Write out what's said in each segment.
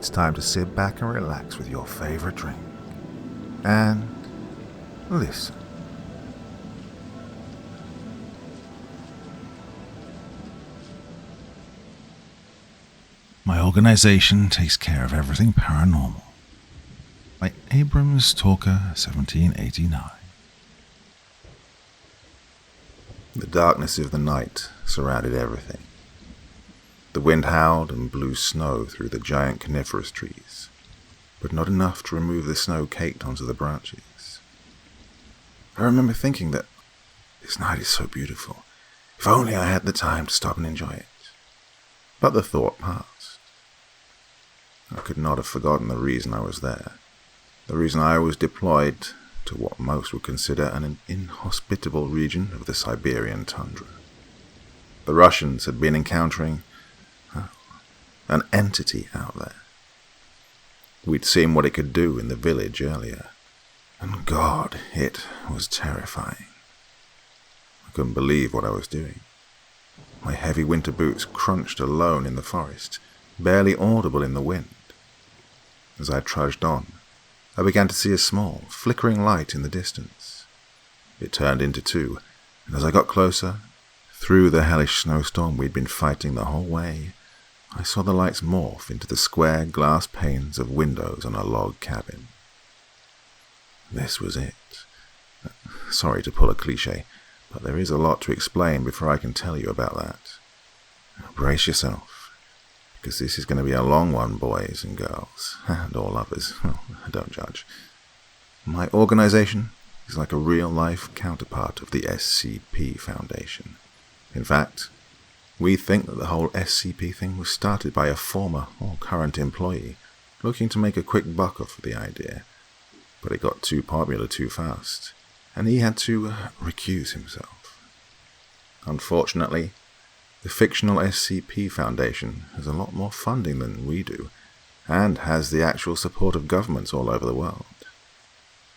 it's time to sit back and relax with your favorite drink. And listen. My organization takes care of everything paranormal. By Abram Stalker, 1789. The darkness of the night surrounded everything. The wind howled and blew snow through the giant coniferous trees, but not enough to remove the snow caked onto the branches. I remember thinking that this night is so beautiful. If only I had the time to stop and enjoy it. But the thought passed. I could not have forgotten the reason I was there. The reason I was deployed to what most would consider an inhospitable region of the Siberian tundra. The Russians had been encountering an entity out there. We'd seen what it could do in the village earlier, and God, it was terrifying. I couldn't believe what I was doing. My heavy winter boots crunched alone in the forest, barely audible in the wind. As I trudged on, I began to see a small, flickering light in the distance. It turned into two, and as I got closer, through the hellish snowstorm we'd been fighting the whole way, I saw the lights morph into the square glass panes of windows on a log cabin. This was it. Sorry to pull a cliché, but there is a lot to explain before I can tell you about that. Now brace yourself, because this is going to be a long one, boys and girls, and all others. Well, don't judge. My organization is like a real-life counterpart of the SCP Foundation. In fact, we think that the whole SCP thing was started by a former or current employee looking to make a quick buck off the idea, but it got too popular too fast, and he had to recuse himself. Unfortunately, the fictional SCP Foundation has a lot more funding than we do, and has the actual support of governments all over the world.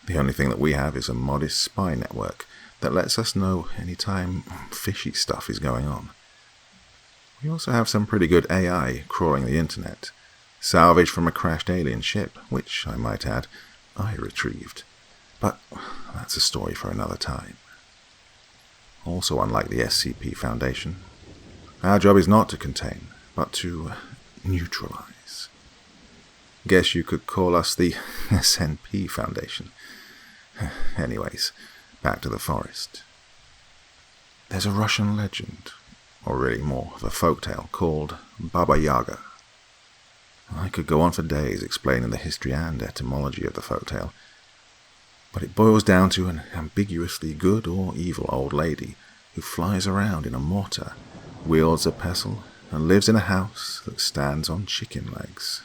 The only thing that we have is a modest spy network that lets us know any time fishy stuff is going on. We also have some pretty good AI crawling the internet, salvaged from a crashed alien ship, which, I might add, I retrieved. But that's a story for another time. Also, unlike the SCP Foundation, our job is not to contain, but to neutralize. Guess you could call us the SNP Foundation. Anyways, back to the forest. There's a Russian legend, or really more of a folktale, called Baba Yaga. I could go on for days explaining the history and etymology of the folktale, but it boils down to an ambiguously good or evil old lady who flies around in a mortar, wields a pestle, and lives in a house that stands on chicken legs.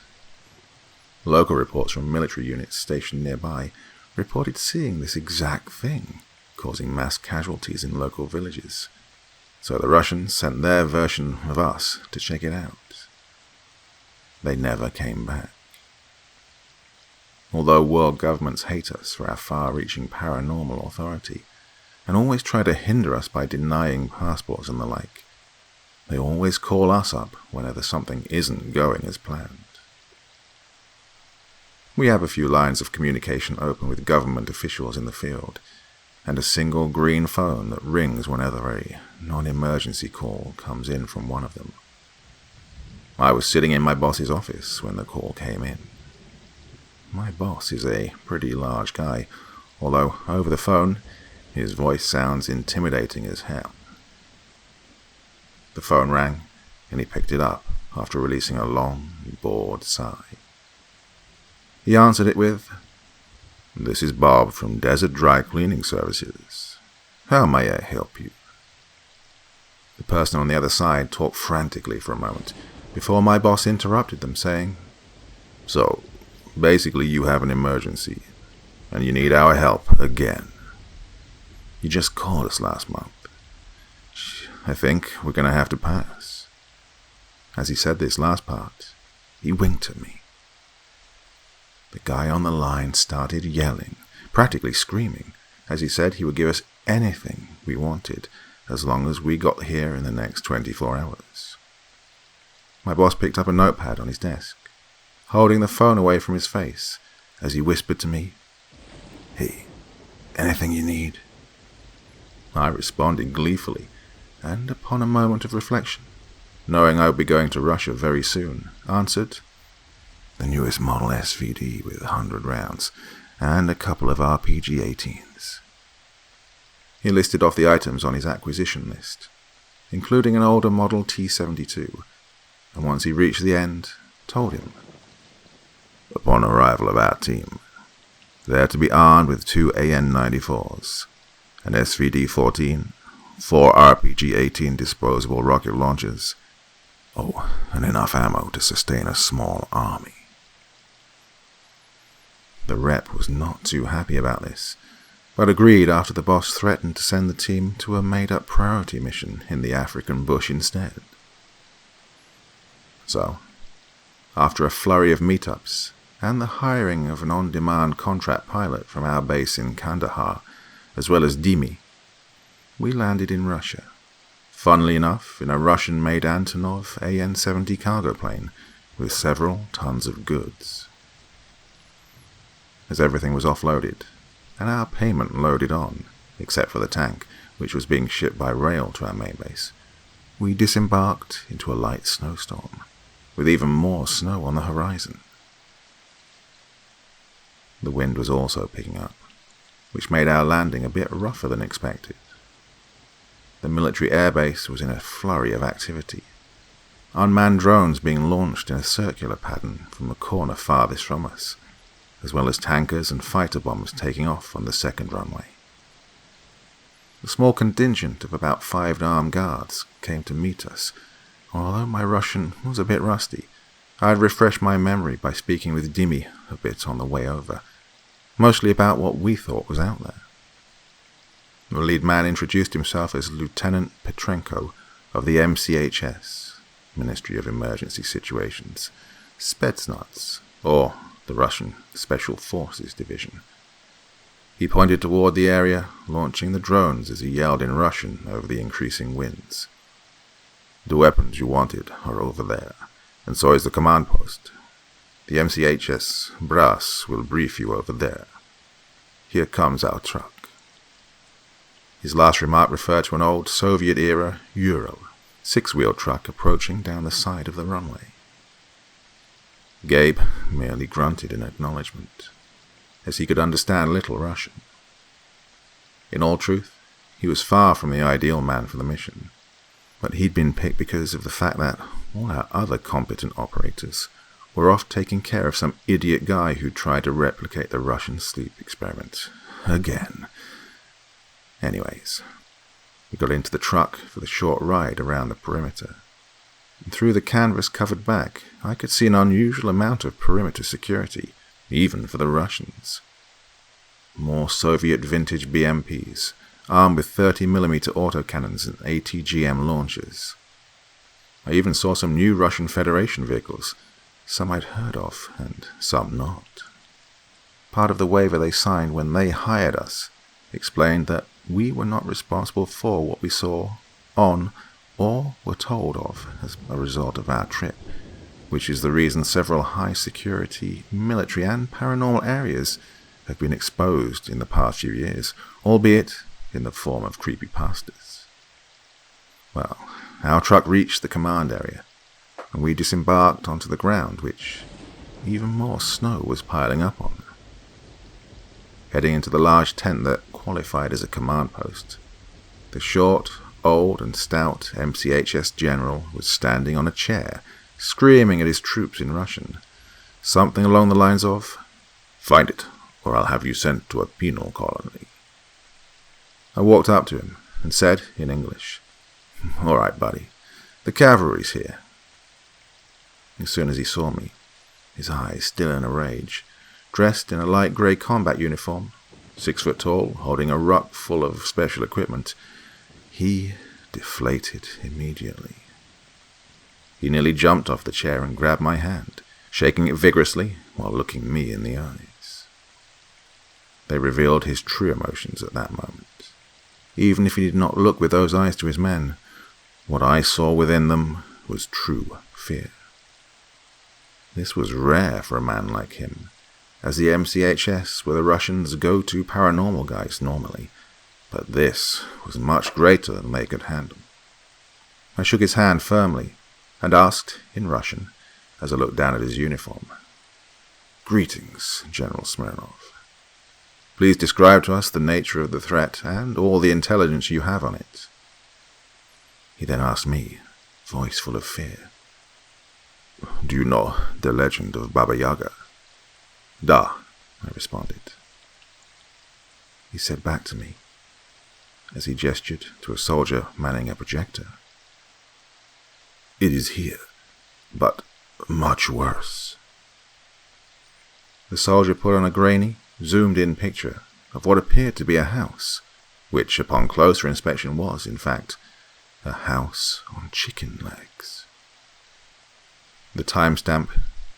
Local reports from military units stationed nearby reported seeing this exact thing, causing mass casualties in local villages. So the Russians sent their version of us to check it out. They never came back. Although world governments hate us for our far-reaching paranormal authority, and always try to hinder us by denying passports and the like, they always call us up whenever something isn't going as planned. We have a few lines of communication open with government officials in the field, and a single green phone that rings whenever a non-emergency call comes in from one of them. I was sitting in my boss's office when the call came in. My boss is a pretty large guy, although over the phone, his voice sounds intimidating as hell. The phone rang, and he picked it up after releasing a long, bored sigh. He answered it with, "This is Bob from Desert Dry Cleaning Services. How may I help you?" The person on the other side talked frantically for a moment before my boss interrupted them, saying, "So, basically you have an emergency, and you need our help again. You just called us last month. I think we're going to have to pass." As he said this last part, he winked at me. The guy on the line started yelling, practically screaming, as he said he would give us anything we wanted as long as we got here in the next 24 hours. My boss picked up a notepad on his desk, holding the phone away from his face as he whispered to me, "Hey, anything you need?" I responded gleefully, and upon a moment of reflection, knowing I would be going to Russia very soon, answered, "The newest model SVD with 100 rounds, and a couple of RPG-18s. He listed off the items on his acquisition list, including an older model T-72, and once he reached the end, told him, "Upon arrival of our team, they are to be armed with 2 AN-94s, an SVD-14, 4 RPG-18 disposable rocket launchers, and enough ammo to sustain a small army." The rep was not too happy about this, but agreed after the boss threatened to send the team to a made-up priority mission in the African bush instead. So, after a flurry of meetups and the hiring of an on-demand contract pilot from our base in Kandahar, as well as Dimi, we landed in Russia, funnily enough in a Russian-made Antonov AN-70 cargo plane with several tons of goods. As everything was offloaded, and our payment loaded on, except for the tank, which was being shipped by rail to our main base, we disembarked into a light snowstorm, with even more snow on the horizon. The wind was also picking up, which made our landing a bit rougher than expected. The military airbase was in a flurry of activity, unmanned drones being launched in a circular pattern from the corner farthest from us, as well as tankers and fighter bombers taking off on the second runway. A small contingent of about 5 armed guards came to meet us. Although my Russian was a bit rusty, I had refreshed my memory by speaking with Dimi a bit on the way over, mostly about what we thought was out there. The lead man introduced himself as Lieutenant Petrenko of the MCHS, Ministry of Emergency Situations, Spetsnaz, or the Russian Special Forces Division. He pointed toward the area, launching the drones as he yelled in Russian over the increasing winds. "The weapons you wanted are over there, and so is the command post. The MCHS brass will brief you over there. Here comes our truck." His last remark referred to an old Soviet-era Ural 6-wheel truck approaching down the side of the runway. Gabe merely grunted in acknowledgement, as he could understand little Russian. In all truth, he was far from the ideal man for the mission, but he'd been picked because of the fact that all our other competent operators were off taking care of some idiot guy who tried to replicate the Russian sleep experiment again. Anyways, we got into the truck for the short ride around the perimeter. Through the canvas-covered back, I could see an unusual amount of perimeter security, even for the Russians. More Soviet vintage BMPs, armed with 30mm autocannons and ATGM launchers. I even saw some new Russian Federation vehicles, some I'd heard of, and some not. Part of the waiver they signed when they hired us explained that we were not responsible for what we saw on or were told of as a result of our trip, which is the reason several high-security military and paranormal areas have been exposed in the past few years, albeit in the form of creepypastas. Well, our truck reached the command area, and we disembarked onto the ground, which even more snow was piling up on. Heading into the large tent that qualified as a command post, the short, old and stout MCHS general was standing on a chair, screaming at his troops in Russian, something along the lines of, "Find it, or I'll have you sent to a penal colony." I walked up to him and said in English, "All right, buddy, the cavalry's here." As soon as he saw me, his eyes still in a rage, dressed in a light grey combat uniform, 6 foot tall, holding a ruck full of special equipment, he deflated immediately. He nearly jumped off the chair and grabbed my hand, shaking it vigorously while looking me in the eyes. They revealed his true emotions at that moment. Even if he did not look with those eyes to his men, what I saw within them was true fear. This was rare for a man like him, as the MCHS were the Russians' go-to paranormal guys normally, but this was much greater than they could handle. I shook his hand firmly and asked, in Russian, as I looked down at his uniform, "Greetings, General Smirnov. Please describe to us the nature of the threat and all the intelligence you have on it." He then asked me, voice full of fear, "Do you know the legend of Baba Yaga?" "Da," I responded. He said back to me, as he gestured to a soldier manning a projector, "It is here, but much worse." The soldier put on a grainy, zoomed-in picture of what appeared to be a house, which upon closer inspection was, in fact, a house on chicken legs. The timestamp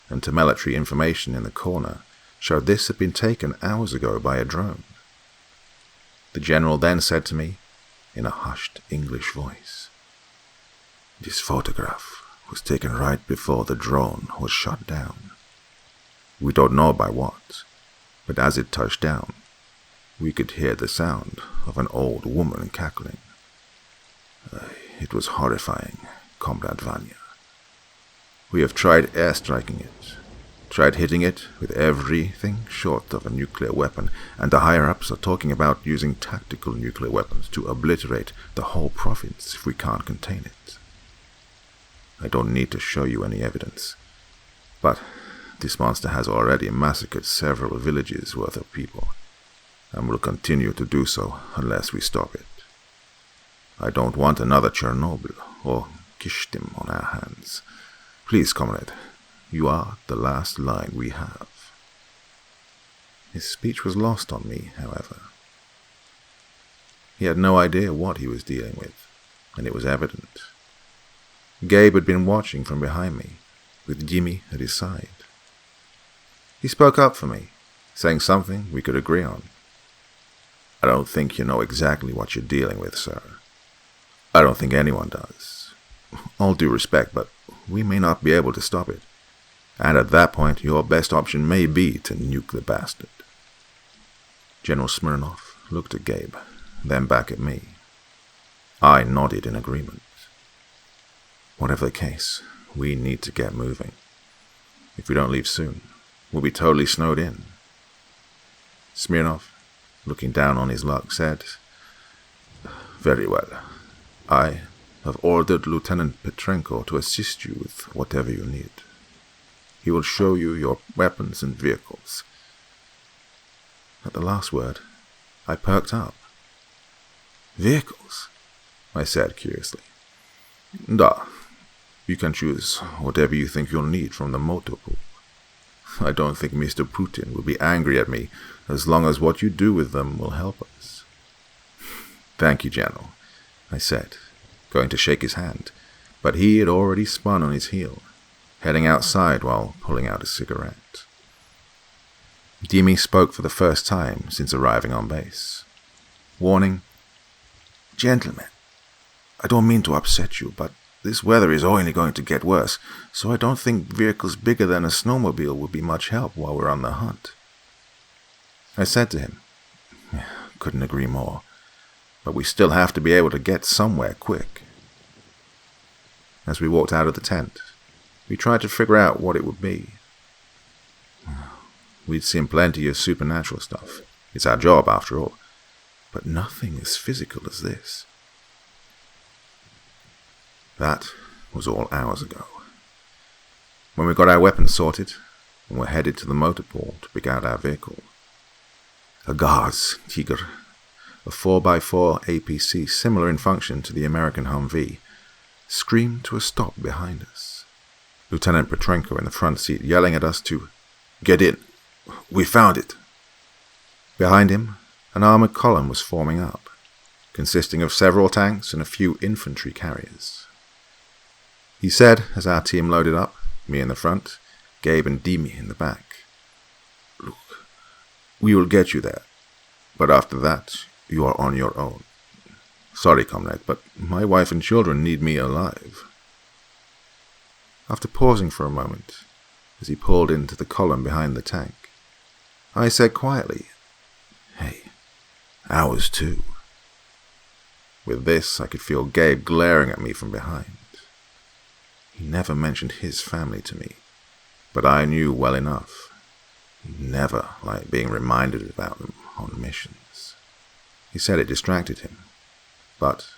and telemetry information in the corner showed this had been taken hours ago by a drone. The general then said to me, in a hushed English voice, "This photograph was taken right before the drone was shot down. We don't know by what, but as it touched down, we could hear the sound of an old woman cackling. It was horrifying, Comrade Vanya. We have tried airstriking it, tried hitting it with everything short of a nuclear weapon, and the higher-ups are talking about using tactical nuclear weapons to obliterate the whole province if we can't contain it. I don't need to show you any evidence, but this monster has already massacred several villages worth of people, and will continue to do so unless we stop it. I don't want another Chernobyl or Kishtim on our hands. Please, comrade, you are the last line we have." His speech was lost on me, however. He had no idea what he was dealing with, and it was evident. Gabe had been watching from behind me, with Jimmy at his side. He spoke up for me, saying something we could agree on. "I don't think you know exactly what you're dealing with, sir. I don't think anyone does. All due respect, but we may not be able to stop it. And at that point, your best option may be to nuke the bastard." General Smirnov looked at Gabe, then back at me. I nodded in agreement. Whatever the case, we need to get moving. If we don't leave soon, we'll be totally snowed in. Smirnov, looking down on his luck, said, "Very well. I have ordered Lieutenant Petrenko to assist you with whatever you need. He will show you your weapons and vehicles." At the last word, I perked up. "Vehicles?" I said curiously. "Da. You can choose whatever you think you'll need from the motor pool. I don't think Mr. Putin will be angry at me as long as what you do with them will help us." "Thank you, General," I said, going to shake his hand, but he had already spun on his heel, heading outside while pulling out a cigarette. Dimi spoke for the first time since arriving on base, warning, "Gentlemen, I don't mean to upset you, but this weather is only going to get worse, so I don't think vehicles bigger than a snowmobile would be much help while we're on the hunt." I said to him, "Couldn't agree more, but we still have to be able to get somewhere quick." As we walked out of the tent, we tried to figure out what it would be. We'd seen plenty of supernatural stuff. It's our job, after all. But nothing as physical as this. That was all hours ago. When we got our weapons sorted, and were headed to the motor pool to pick out our vehicle, a Gaz Tiger, a 4x4 APC similar in function to the American Humvee, screamed to a stop behind us. Lieutenant Petrenko in the front seat yelling at us to "Get in! We found it!" Behind him, an armored column was forming up, consisting of several tanks and a few infantry carriers. He said, as our team loaded up, me in the front, Gabe and Dimi in the back, "Look, we will get you there, but after that, you are on your own. Sorry, comrade, but my wife and children need me alive." After pausing for a moment, as he pulled into the column behind the tank. I said quietly, "Hey, ours too." With this, I could feel Gabe glaring at me from behind. He never mentioned his family to me, but I knew well enough. He never liked being reminded about them on missions. He said it distracted him, but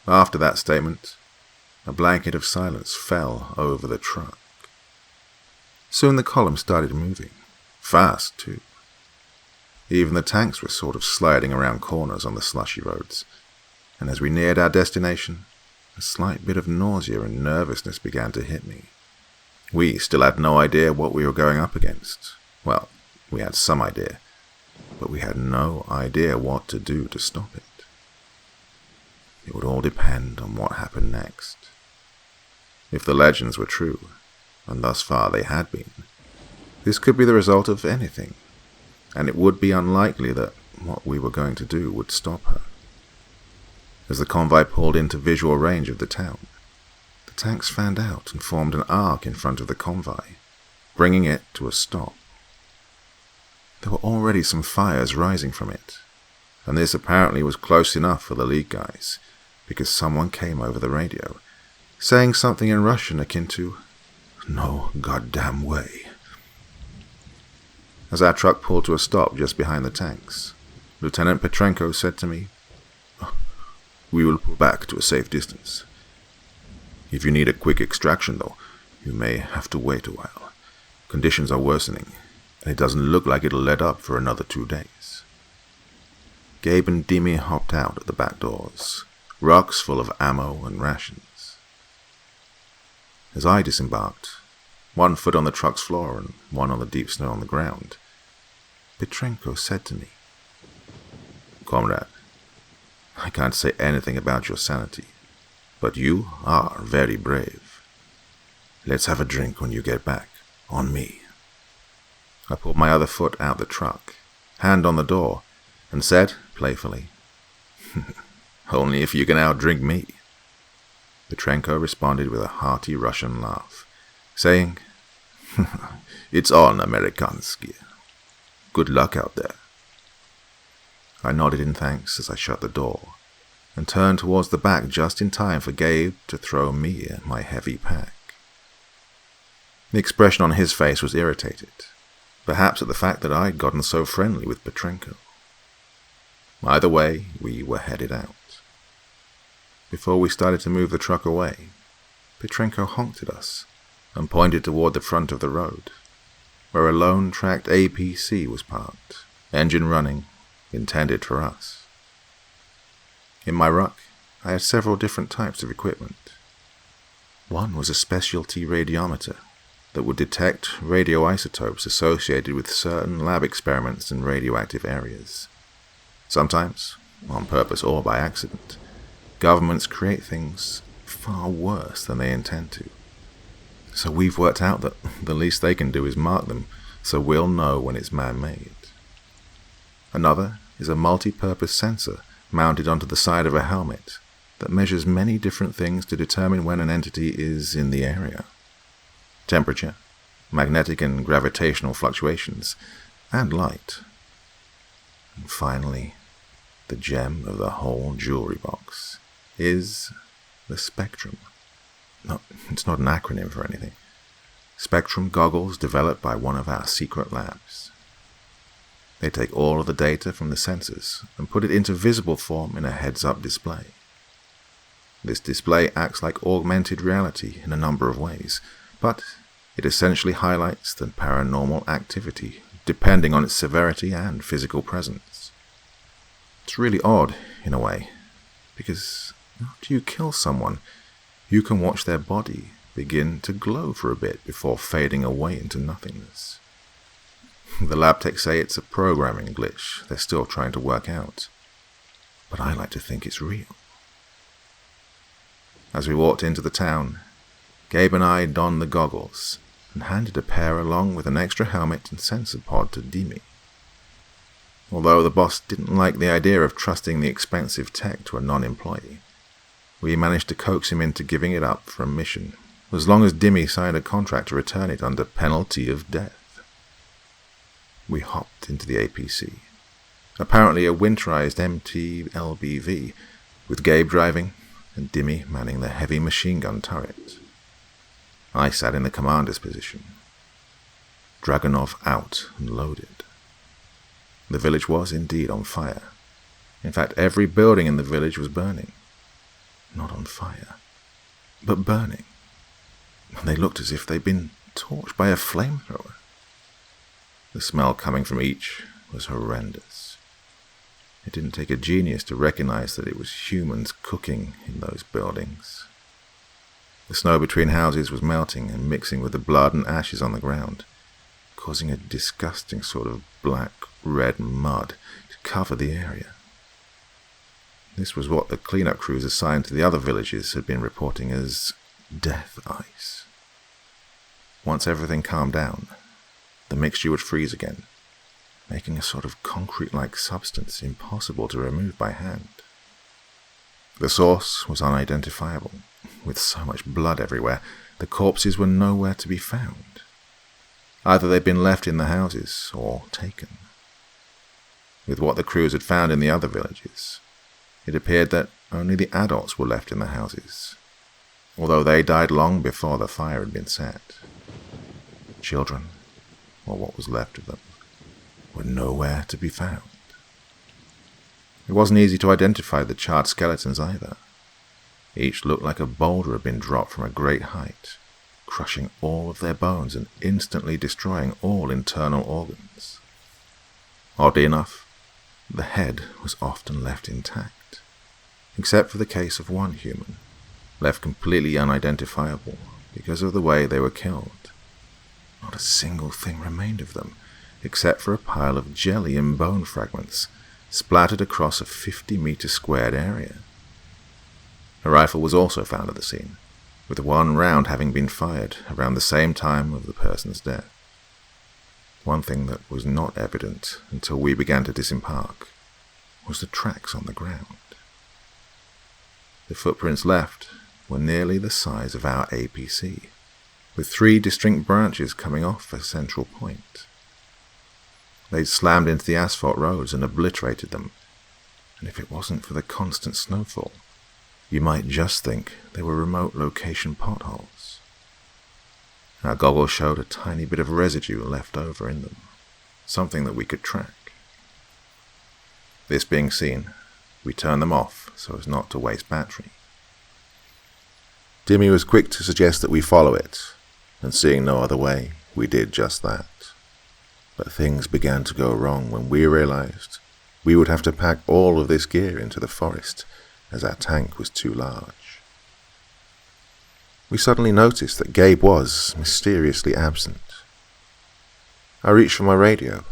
after that statement, a blanket of silence fell over the truck. Soon the column started moving, fast too. Even the tanks were sort of sliding around corners on the slushy roads, and as we neared our destination, a slight bit of nausea and nervousness began to hit me. We still had no idea what we were going up against. Well, we had some idea, but we had no idea what to do to stop it. It would all depend on what happened next. If the legends were true, and thus far they had been, this could be the result of anything, and it would be unlikely that what we were going to do would stop her. As the convoy pulled into visual range of the town, the tanks fanned out and formed an arc in front of the convoy, bringing it to a stop. There were already some fires rising from it, and this apparently was close enough for the lead guys, because someone came over the radio, saying something in Russian akin to, "No goddamn way." As our truck pulled to a stop just behind the tanks, Lieutenant Petrenko said to me, "We will pull back to a safe distance. If you need a quick extraction, though, you may have to wait a while. Conditions are worsening, and it doesn't look like it'll let up for another 2 days." Gabe and Demi hopped out at the back doors, rucks full of ammo and rations. As I disembarked, one foot on the truck's floor and one on the deep snow on the ground, Petrenko said to me, "Comrade, I can't say anything about your sanity, but you are very brave. Let's have a drink when you get back, on me." I pulled my other foot out the truck, hand on the door, and said, playfully, "Only if you can outdrink me." Petrenko responded with a hearty Russian laugh, saying, "It's on, Amerikansky. Good luck out there." I nodded in thanks as I shut the door, and turned towards the back just in time for Gabe to throw me my heavy pack. The expression on his face was irritated, perhaps at the fact that I'd gotten so friendly with Petrenko. Either way, we were headed out. Before we started to move the truck away, Petrenko honked at us and pointed toward the front of the road, where a lone tracked APC was parked, engine running, intended for us. In my ruck, I had several different types of equipment. One was a specialty radiometer that would detect radioisotopes associated with certain lab experiments in radioactive areas. Sometimes, on purpose or by accident, governments create things far worse than they intend to. So we've worked out that the least they can do is mark them so we'll know when it's man-made. Another is a multi-purpose sensor mounted onto the side of a helmet that measures many different things to determine when an entity is in the area. Temperature, magnetic and gravitational fluctuations, and light. And finally, the gem of the whole jewelry box is the Spectrum. No, it's not an acronym for anything. Spectrum goggles developed by one of our secret labs. They take all of the data from the sensors and put it into visible form in a heads-up display. This display acts like augmented reality in a number of ways, but it essentially highlights the paranormal activity depending on its severity and physical presence. It's really odd, in a way, because after you kill someone, you can watch their body begin to glow for a bit before fading away into nothingness. The lab techs say it's a programming glitch they're still trying to work out, but I like to think it's real. As we walked into the town, Gabe and I donned the goggles and handed a pair along with an extra helmet and sensor pod to Demi. Although the boss didn't like the idea of trusting the expensive tech to a non-employee, we managed to coax him into giving it up for a mission as long as Dimmy signed a contract to return it under penalty of death. We hopped into the APC, apparently a winterized MT-LBV, with Gabe driving and Dimmy manning the heavy machine gun turret. I sat in the commander's position. Dragunov out and loaded. The village was indeed on fire. In fact, every building in the village was burning. Not on fire, but burning. They looked as if they'd been torched by a flamethrower. The smell coming from each was horrendous. It didn't take a genius to recognize that it was humans cooking in those buildings. The snow between houses was melting and mixing with the blood and ashes on the ground, causing a disgusting sort of black-red mud to cover the area. This was what the cleanup crews assigned to the other villages had been reporting as death ice. Once everything calmed down, the mixture would freeze again, making a sort of concrete-like substance impossible to remove by hand. The source was unidentifiable. With so much blood everywhere, the corpses were nowhere to be found. Either they'd been left in the houses or taken. With what the crews had found in the other villages, it appeared that only the adults were left in the houses, although they died long before the fire had been set. Children, or what was left of them, were nowhere to be found. It wasn't easy to identify the charred skeletons either. Each looked like a boulder had been dropped from a great height, crushing all of their bones and instantly destroying all internal organs. Oddly enough, the head was often left intact, except for the case of one human, left completely unidentifiable because of the way they were killed. Not a single thing remained of them, except for a pile of jelly and bone fragments splattered across a 50-meter squared area. A rifle was also found at the scene, with one round having been fired around the same time of the person's death. One thing that was not evident until we began to disembark was the tracks on the ground. The footprints left were nearly the size of our APC, with 3 distinct branches coming off a central point. They'd slammed into the asphalt roads and obliterated them, and if it wasn't for the constant snowfall, you might just think they were remote location potholes. Our goggles showed a tiny bit of residue left over in them, something that we could track. This being seen, we turned them off so as not to waste battery. Dimmy was quick to suggest that we follow it, and seeing no other way, we did just that. But things began to go wrong when we realized we would have to pack all of this gear into the forest, as our tank was too large. We suddenly noticed that Gabe was mysteriously absent. I reached for my radio,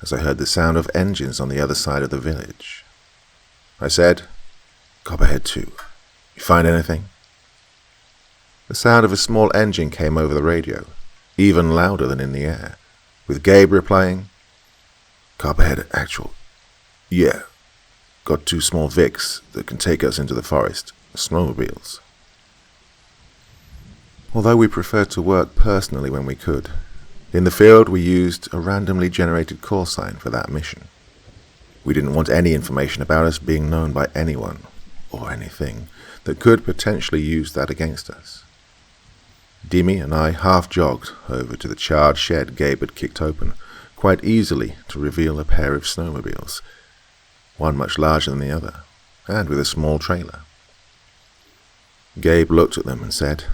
as I heard the sound of engines on the other side of the village. I said, "Copperhead 2, you find anything?" The sound of a small engine came over the radio, even louder than in the air, with Gabe replying, "Copperhead actual. Yeah. Got 2 small Vics that can take us into the forest, snowmobiles." Although we preferred to work personally when we could, in the field we used a randomly generated call sign for that mission. We didn't want any information about us being known by anyone, or anything, that could potentially use that against us. Dimmy and I half-jogged over to the charred shed Gabe had kicked open, quite easily to reveal a pair of snowmobiles, one much larger than the other, and with a small trailer. Gabe looked at them and said,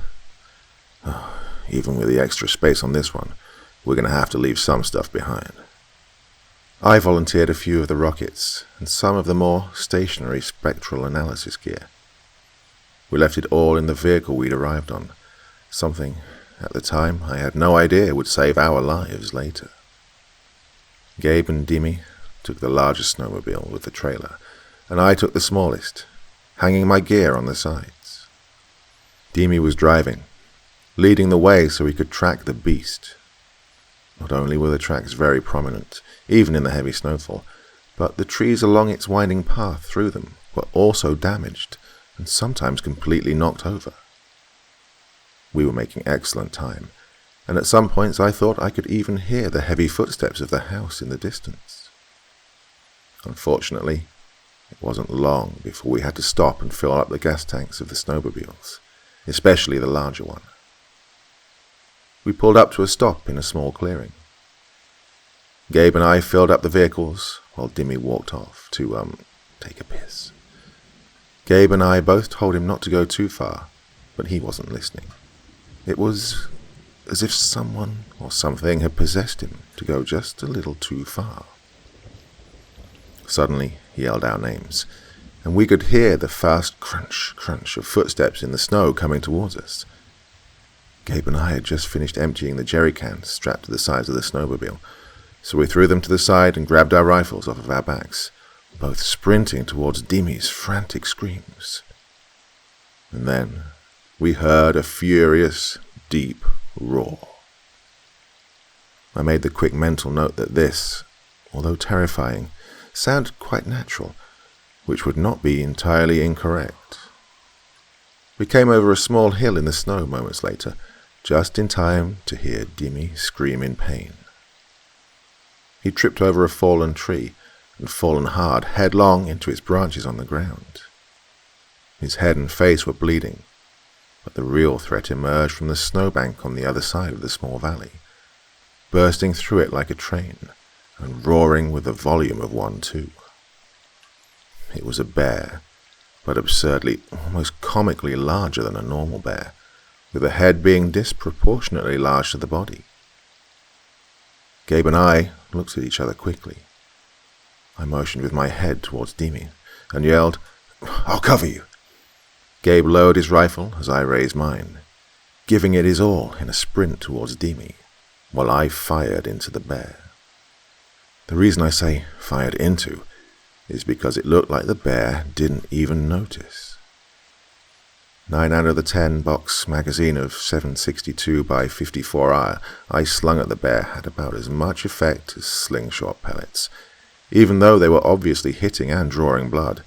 "Even with the extra space on this one, we're going to have to leave some stuff behind." I volunteered a few of the rockets and some of the more stationary spectral analysis gear. We left it all in the vehicle we'd arrived on, something, at the time, I had no idea would save our lives later. Gabe and Dimmy took the largest snowmobile with the trailer, and I took the smallest, hanging my gear on the sides. Dimmy was driving, leading the way so we could track the beast. Not only were the tracks very prominent, even in the heavy snowfall, but the trees along its winding path through them were also damaged and sometimes completely knocked over. We were making excellent time, and at some points I thought I could even hear the heavy footsteps of the house in the distance. Unfortunately, it wasn't long before we had to stop and fill up the gas tanks of the snowmobiles, especially the larger one. We pulled up to a stop in a small clearing. Gabe and I filled up the vehicles while Dimmy walked off to, take a piss. Gabe and I both told him not to go too far, but he wasn't listening. It was as if someone or something had possessed him to go just a little too far. Suddenly, he yelled our names, and we could hear the fast crunch, crunch of footsteps in the snow coming towards us. Gabe and I had just finished emptying the jerry cans strapped to the sides of the snowmobile, so we threw them to the side and grabbed our rifles off of our backs, both sprinting towards Dimmy's frantic screams. And then we heard a furious, deep roar. I made the quick mental note that this, although terrifying, sounded quite natural, which would not be entirely incorrect. We came over a small hill in the snow moments later, just in time to hear Dimmy scream in pain. He tripped over a fallen tree and fallen hard, headlong into its branches on the ground. His head and face were bleeding, but the real threat emerged from the snowbank on the other side of the small valley, bursting through it like a train and roaring with the volume of one too. It was a bear, but absurdly, almost comically larger than a normal bear, with the head being disproportionately large to the body. Gabe and I looked at each other quickly. I motioned with my head towards Dimmy and yelled, "I'll cover you." Gabe lowered his rifle as I raised mine, giving it his all in a sprint towards Dimmy, while I fired into the bear. The reason I say fired into is because it looked like the bear didn't even notice. 9 out of the 10 box magazine of 7.62 by 54 I slung at the bear had about as much effect as slingshot pellets, even though they were obviously hitting and drawing blood.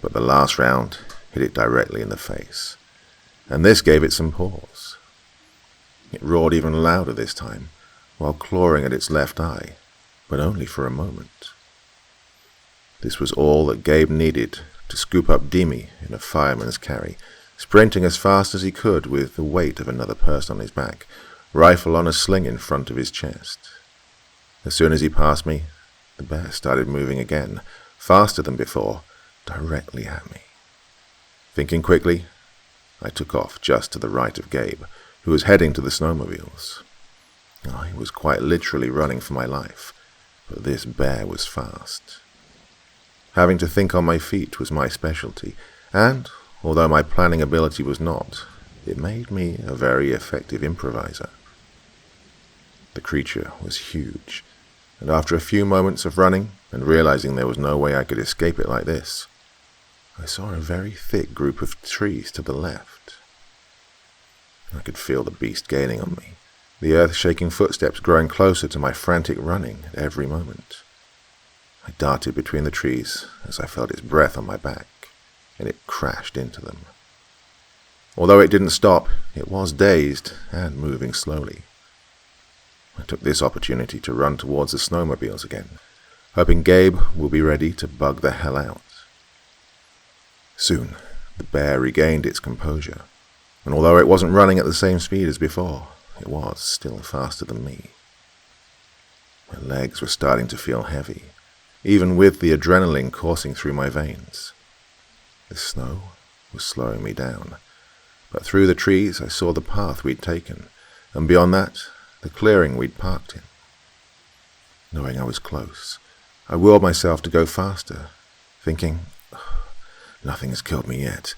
But the last round hit it directly in the face, and this gave it some pause. It roared even louder this time, while clawing at its left eye, but only for a moment. This was all that Gabe needed to scoop up Dimmy in a fireman's carry, sprinting as fast as he could with the weight of another person on his back, rifle on a sling in front of his chest. As soon as he passed me, the bear started moving again, faster than before, directly at me. Thinking quickly, I took off just to the right of Gabe, who was heading to the snowmobiles. I was quite literally running for my life, but this bear was fast. Having to think on my feet was my specialty, and, although my planning ability was not, it made me a very effective improviser. The creature was huge, and after a few moments of running and realizing there was no way I could escape it like this, I saw a very thick group of trees to the left. I could feel the beast gaining on me, the earth-shaking footsteps growing closer to my frantic running at every moment. I darted between the trees as I felt its breath on my back, and it crashed into them. Although it didn't stop, it was dazed and moving slowly. I took this opportunity to run towards the snowmobiles again, hoping Gabe will be ready to bug the hell out. Soon, the bear regained its composure, and although it wasn't running at the same speed as before, it was still faster than me. My legs were starting to feel heavy, even with the adrenaline coursing through my veins. The snow was slowing me down, but through the trees I saw the path we'd taken, and beyond that, the clearing we'd parked in. Knowing I was close, I willed myself to go faster, thinking, nothing has killed me yet,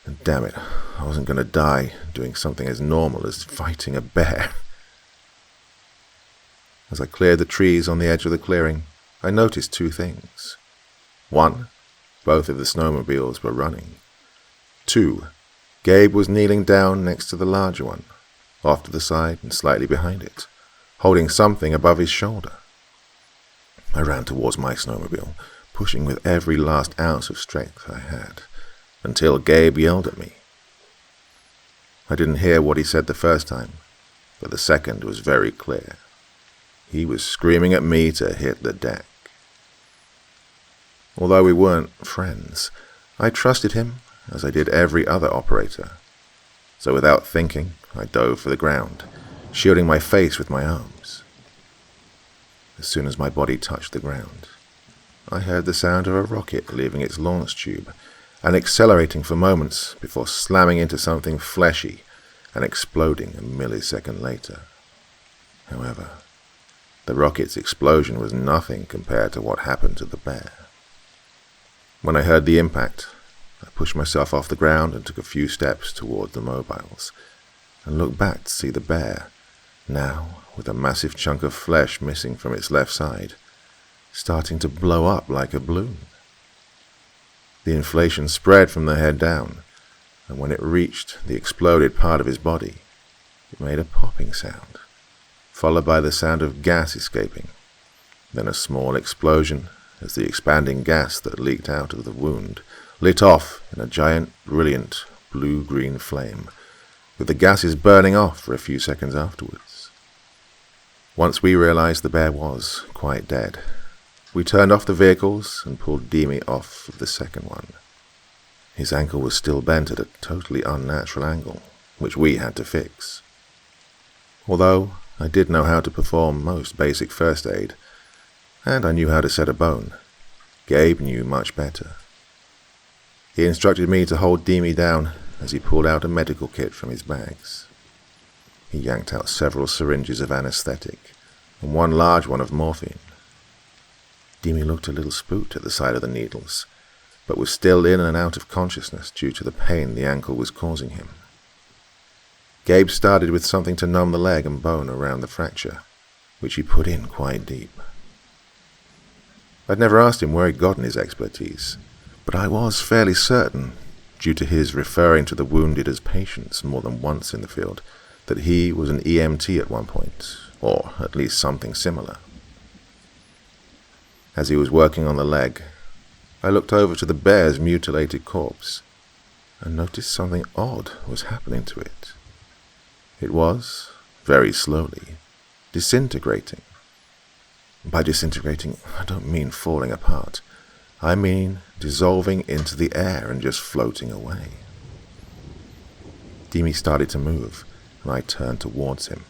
and damn it, I wasn't going to die doing something as normal as fighting a bear. As I cleared the trees on the edge of the clearing, I noticed two things. 1, both of the snowmobiles were running. 2, Gabe was kneeling down next to the larger one, off to the side and slightly behind it, holding something above his shoulder. I ran towards my snowmobile, pushing with every last ounce of strength I had, until Gabe yelled at me. I didn't hear what he said the first time, but the second was very clear. He was screaming at me to hit the deck. Although we weren't friends, I trusted him as I did every other operator. So without thinking, I dove for the ground, shielding my face with my arms. As soon as my body touched the ground, I heard the sound of a rocket leaving its launch tube and accelerating for moments before slamming into something fleshy and exploding a millisecond later. However, the rocket's explosion was nothing compared to what happened to the bear. When I heard the impact, I pushed myself off the ground and took a few steps toward the mobiles, and looked back to see the bear, now with a massive chunk of flesh missing from its left side, starting to blow up like a balloon. The inflation spread from the head down, and when it reached the exploded part of his body, it made a popping sound, followed by the sound of gas escaping, then a small explosion as the expanding gas that leaked out of the wound lit off in a giant, brilliant blue-green flame, with the gases burning off for a few seconds afterwards. Once we realized the bear was quite dead, we turned off the vehicles and pulled Demi off of the second one. His ankle was still bent at a totally unnatural angle, which we had to fix. Although I did know how to perform most basic first aid, and I knew how to set a bone, Gabe knew much better. He instructed me to hold Demi down as he pulled out a medical kit from his bags. He yanked out several syringes of anesthetic and one large one of morphine. Demi looked a little spooked at the sight of the needles, but was still in and out of consciousness due to the pain the ankle was causing him. Gabe started with something to numb the leg and bone around the fracture, which he put in quite deep. I'd never asked him where he'd gotten his expertise, but I was fairly certain, due to his referring to the wounded as patients more than once in the field, that he was an EMT at one point, or at least something similar. As he was working on the leg, I looked over to the bear's mutilated corpse and noticed something odd was happening to it. It was, very slowly, disintegrating. By disintegrating, I don't mean falling apart. I mean dissolving into the air and just floating away. Demi started to move, and I turned towards him.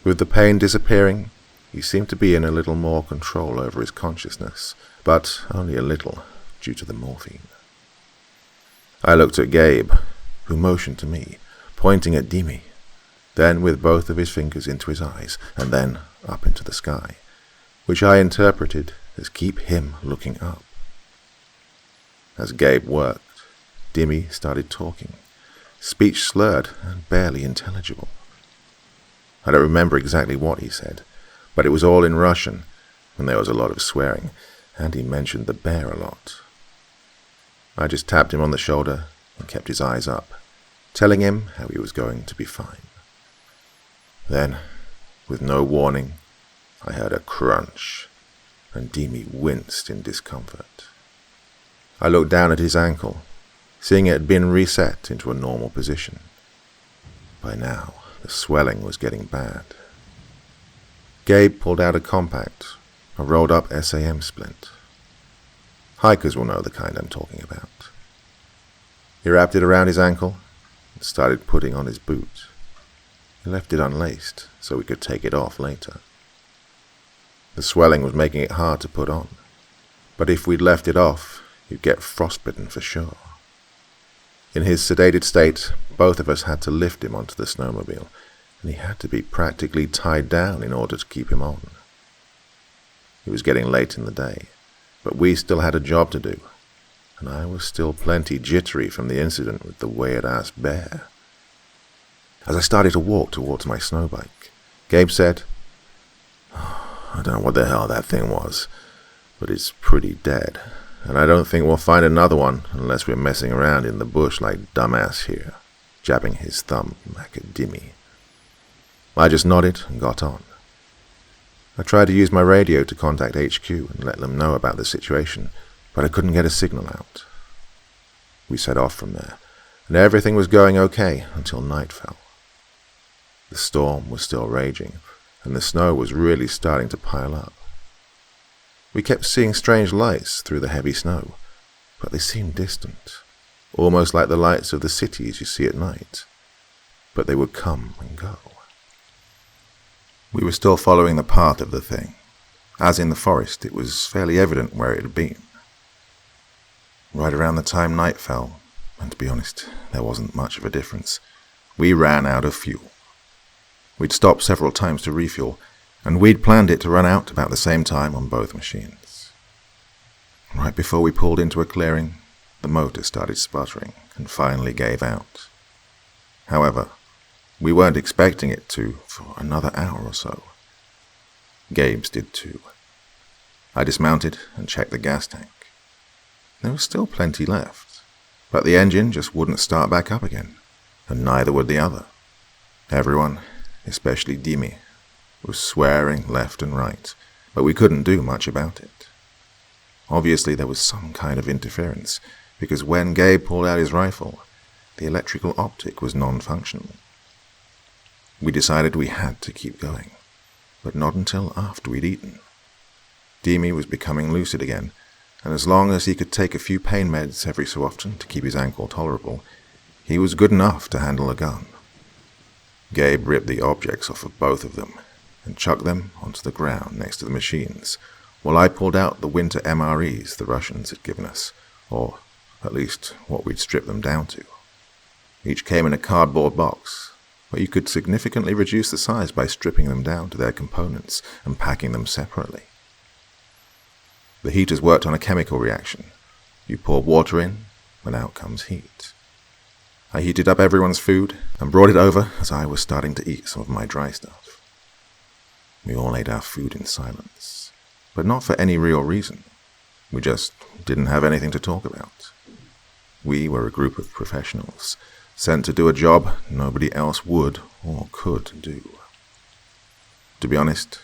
With the pain disappearing, he seemed to be in a little more control over his consciousness, but only a little, due to the morphine. I looked at Gabe, who motioned to me, pointing at Demi, then with both of his fingers into his eyes, and then up into the sky, which I interpreted as keep him looking up. As Gabe worked, Demi started talking, speech slurred and barely intelligible. I don't remember exactly what he said, but it was all in Russian, and there was a lot of swearing, and he mentioned the bear a lot. I just tapped him on the shoulder and kept his eyes up, telling him how he was going to be fine. Then, with no warning, I heard a crunch, and Demi winced in discomfort. I looked down at his ankle, seeing it had been reset into a normal position. By now, the swelling was getting bad. Gabe pulled out a compact, a rolled-up SAM splint. Hikers will know the kind I'm talking about. He wrapped it around his ankle and started putting on his boot. He left it unlaced so we could take it off later. The swelling was making it hard to put on, but if we'd left it off, he'd get frostbitten for sure. In his sedated state, both of us had to lift him onto the snowmobile, and he had to be practically tied down in order to keep him on. It was getting late in the day, but we still had a job to do, and I was still plenty jittery from the incident with the weird-ass bear. As I started to walk towards my snowbike, Gabe said, I don't know what the hell that thing was, but it's pretty dead, and I don't think we'll find another one unless we're messing around in the bush like dumbass here, jabbing his thumb back at Demi. I just nodded and got on. I tried to use my radio to contact HQ and let them know about the situation, but I couldn't get a signal out. We set off from there, and everything was going okay until night fell. The storm was still raging, and the snow was really starting to pile up. We kept seeing strange lights through the heavy snow, but they seemed distant, almost like the lights of the cities you see at night, but they would come and go. We were still following the path of the thing. As in the forest, it was fairly evident where it had been. Right around the time night fell, and to be honest, there wasn't much of a difference, we ran out of fuel. We'd stopped several times to refuel, and we'd planned it to run out about the same time on both machines. Right before we pulled into a clearing, the motor started sputtering and finally gave out. However, we weren't expecting it to for another hour or so. Gabe's did too. I dismounted and checked the gas tank. There was still plenty left, but the engine just wouldn't start back up again, and neither would the other. Everyone, especially Dimi, was swearing left and right, but we couldn't do much about it. Obviously there was some kind of interference, because when Gabe pulled out his rifle, the electrical optic was non-functional. We decided we had to keep going, but not until after we'd eaten. Dimi was becoming lucid again, and as long as he could take a few pain meds every so often to keep his ankle tolerable, he was good enough to handle a gun. Gabe ripped the objects off of both of them and chucked them onto the ground next to the machines, while I pulled out the winter MREs the Russians had given us, or at least what we'd stripped them down to. Each came in a cardboard box, but you could significantly reduce the size by stripping them down to their components and packing them separately. The heaters worked on a chemical reaction. You pour water in, and out comes heat. I heated up everyone's food and brought it over as I was starting to eat some of my dry stuff. We all ate our food in silence, but not for any real reason. We just didn't have anything to talk about. We were a group of professionals, sent to do a job nobody else would or could do. To be honest,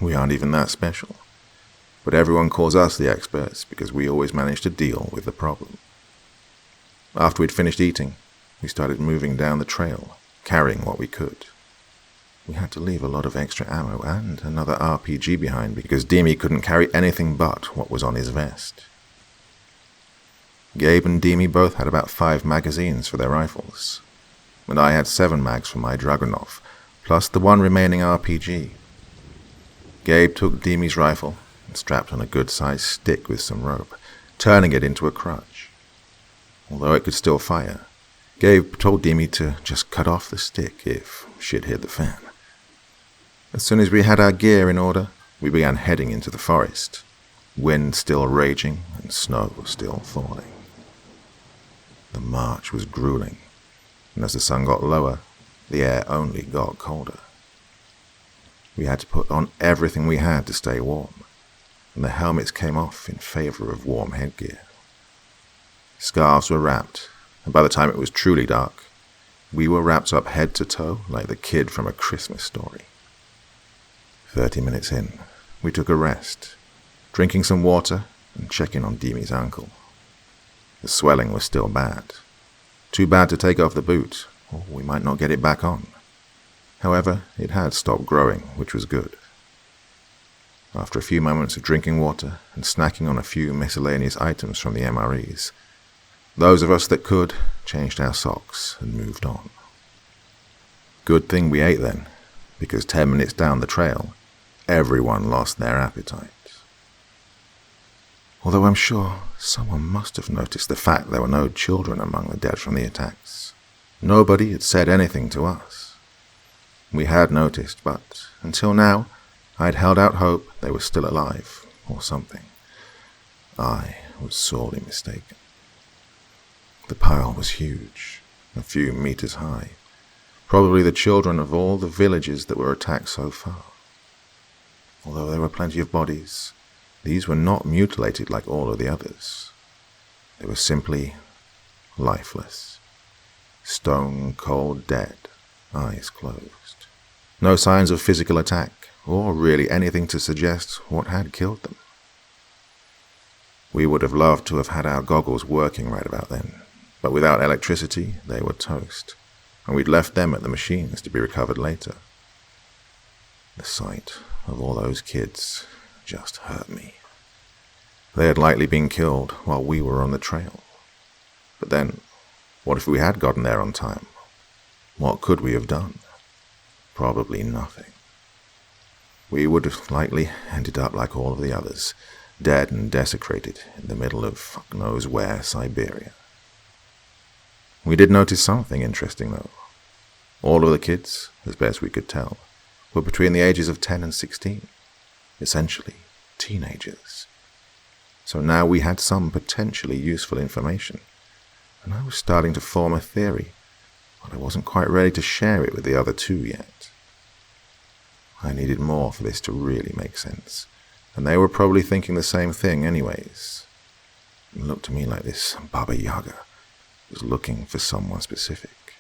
we aren't even that special, but everyone calls us the experts because we always manage to deal with the problem. After we'd finished eating, we started moving down the trail, carrying what we could. We had to leave a lot of extra ammo and another RPG behind because Dimi couldn't carry anything but what was on his vest. Gabe and Dimi both had about 5 magazines for their rifles, and I had 7 mags for my Dragunov, plus the 1 remaining RPG. Gabe took Dimi's rifle and strapped on a good-sized stick with some rope, turning it into a crutch. Although it could still fire, Gabe told Dimi to just cut off the stick if shit hit the fan. As soon as we had our gear in order, we began heading into the forest, wind still raging and snow still falling. The march was grueling, and as the sun got lower, the air only got colder. We had to put on everything we had to stay warm, and the helmets came off in favor of warm headgear. Scarves were wrapped, and by the time it was truly dark, we were wrapped up head to toe like the kid from A Christmas Story. 30 minutes in, we took a rest, drinking some water and checking on Dimi's ankle. The swelling was still bad. Too bad to take off the boot, or we might not get it back on. However, it had stopped growing, which was good. After a few moments of drinking water and snacking on a few miscellaneous items from the MREs, those of us that could changed our socks and moved on. Good thing we ate then, because 10 minutes down the trail, everyone lost their appetite. Although I'm sure someone must have noticed the fact there were no children among the dead from the attacks. Nobody had said anything to us. We had noticed, but until now, I'd held out hope they were still alive, or something. I was sorely mistaken. The pile was huge, a few meters high, probably the children of all the villages that were attacked so far. Although there were plenty of bodies, these were not mutilated like all of the others. They were simply lifeless, stone-cold dead, eyes closed. No signs of physical attack, or really anything to suggest what had killed them. We would have loved to have had our goggles working right about then, But without electricity, they were toast, and we'd left them at the machines to be recovered later. The sight of all those kids just hurt me. They had likely been killed while we were on the trail. But then, what if we had gotten there on time? What could we have done? Probably nothing. We would have likely ended up like all of the others, dead and desecrated in the middle of fuck knows where, Siberia. We did notice something interesting, though. All of the kids, as best we could tell, were between the ages of 10 and 16, essentially teenagers. So now we had some potentially useful information, and I was starting to form a theory, but I wasn't quite ready to share it with the other two yet. I needed more for this to really make sense, and they were probably thinking the same thing anyways. It looked to me like this Baba Yaga was looking for someone specific.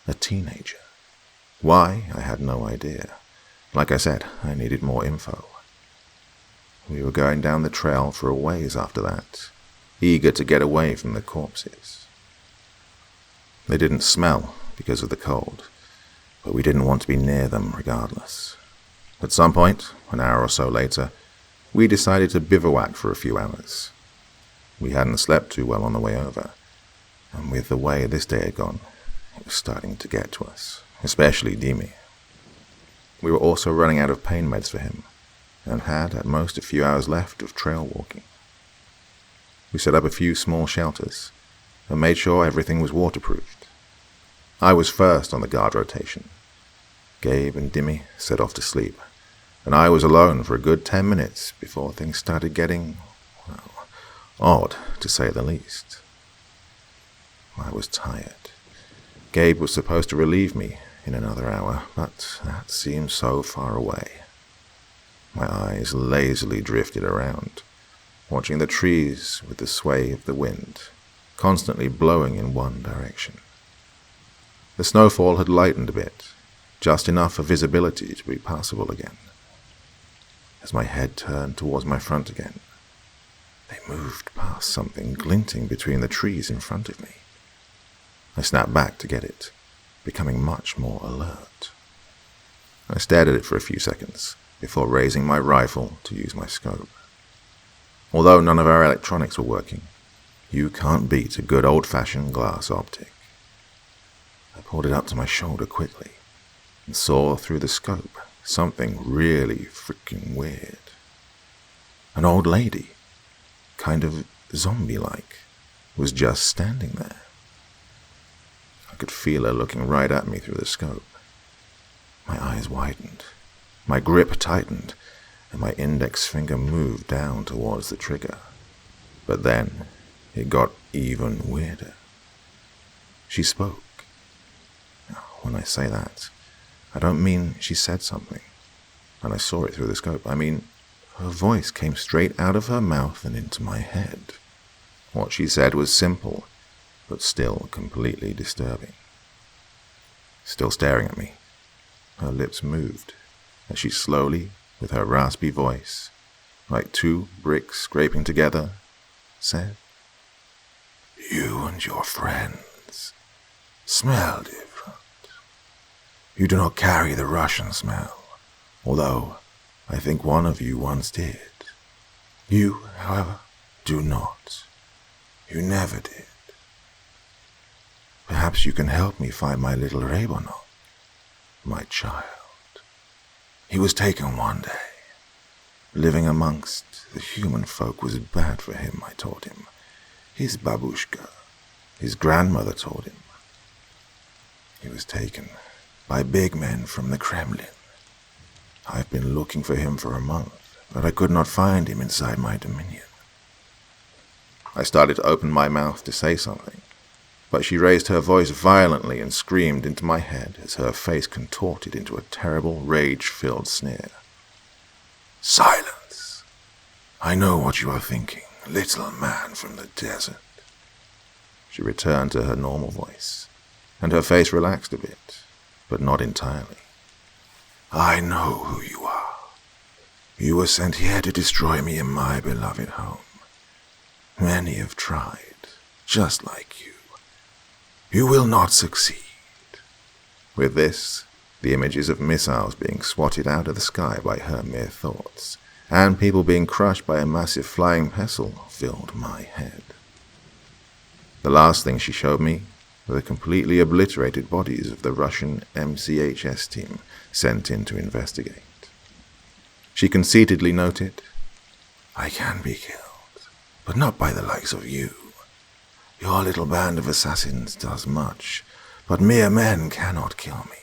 A teenager. Why, I had no idea. Like I said, I needed more info. We were going down the trail for a ways after that, eager to get away from the corpses. They didn't smell because of the cold, but we didn't want to be near them regardless. At some point, an hour or so later, we decided to bivouac for a few hours. We hadn't slept too well on the way over, and with the way this day had gone, it was starting to get to us, especially Dimi. We were also running out of pain meds for him, and had at most a few hours left of trail walking. We set up a few small shelters, and made sure everything was waterproofed. I was first on the guard rotation. Gabe and Dimi set off to sleep, and I was alone for a good 10 minutes before things started getting, well, odd, to say the least. I was tired. Gabe was supposed to relieve me in another hour, but that seemed so far away. My eyes lazily drifted around, watching the trees with the sway of the wind, constantly blowing in one direction. The snowfall had lightened a bit, just enough for visibility to be passable again. As my head turned towards my front again, they moved past something glinting between the trees in front of me. I snapped back to get it, becoming much more alert. I stared at it for a few seconds before raising my rifle to use my scope. Although none of our electronics were working, you can't beat a good old-fashioned glass optic. I pulled it up to my shoulder quickly and saw through the scope something really freaking weird. An old lady, kind of zombie-like, was just standing there. I could feel her looking right at me through the scope. My eyes widened, my grip tightened, and my index finger moved down towards the trigger. But then, it got even weirder. She spoke. Now, when I say that, I don't mean she said something, and I saw it through the scope. I mean, her voice came straight out of her mouth and into my head. What she said was simple, but still completely disturbing. Still staring at me, her lips moved as she slowly, with her raspy voice, like two bricks scraping together, said, "You and your friends smell different. You do not carry the Russian smell, although I think one of you once did. You, however, do not. You never did. Perhaps you can help me find my little Raybonok, my child. He was taken one day. Living amongst the human folk was bad for him, I told him. His babushka, his grandmother told him. He was taken by big men from the Kremlin. I've been looking for him for a month, but I could not find him inside my dominion." I started to open my mouth to say something, but she raised her voice violently and screamed into my head as her face contorted into a terrible, rage-filled sneer. "Silence! I know what you are thinking, little man from the desert." She returned to her normal voice, and her face relaxed a bit, but not entirely. "I know who you are. You were sent here to destroy me in my beloved home. Many have tried, just like you, You will not succeed." With this, the images of missiles being swatted out of the sky by her mere thoughts, and people being crushed by a massive flying pestle, filled my head. The last thing she showed me were the completely obliterated bodies of the Russian MCHS team sent in to investigate. She conceitedly noted, "I can be killed, but not by the likes of you. Your little band of assassins does much, but mere men cannot kill me.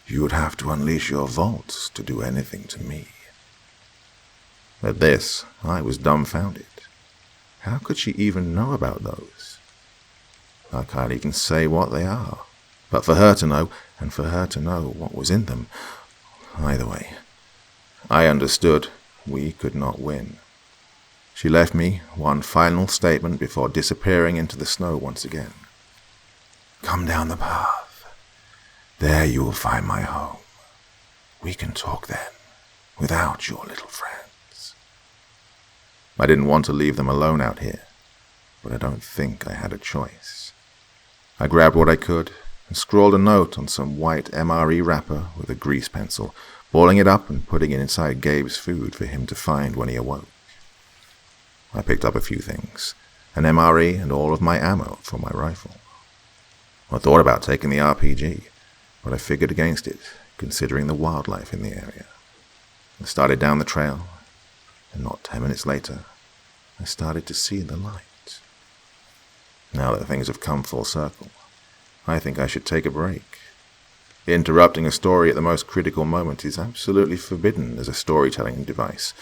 You would have to unleash your vaults to do anything to me." At this, I was dumbfounded. How could she even know about those? I can't even say what they are, but for her to know, and for her to know what was in them, either way, I understood we could not win. She left me one final statement before disappearing into the snow once again. "Come down the path. There you will find my home. We can talk then, without your little friends." I didn't want to leave them alone out here, but I don't think I had a choice. I grabbed what I could and scrawled a note on some white MRE wrapper with a grease pencil, balling it up and putting it inside Gabe's food for him to find when he awoke. I picked up a few things, an MRE and all of my ammo for my rifle. I thought about taking the RPG, but I figured against it, considering the wildlife in the area. I started down the trail, and not 10 minutes later, I started to see the light. Now that things have come full circle, I think I should take a break. Interrupting a story at the most critical moment is absolutely forbidden as a storytelling device,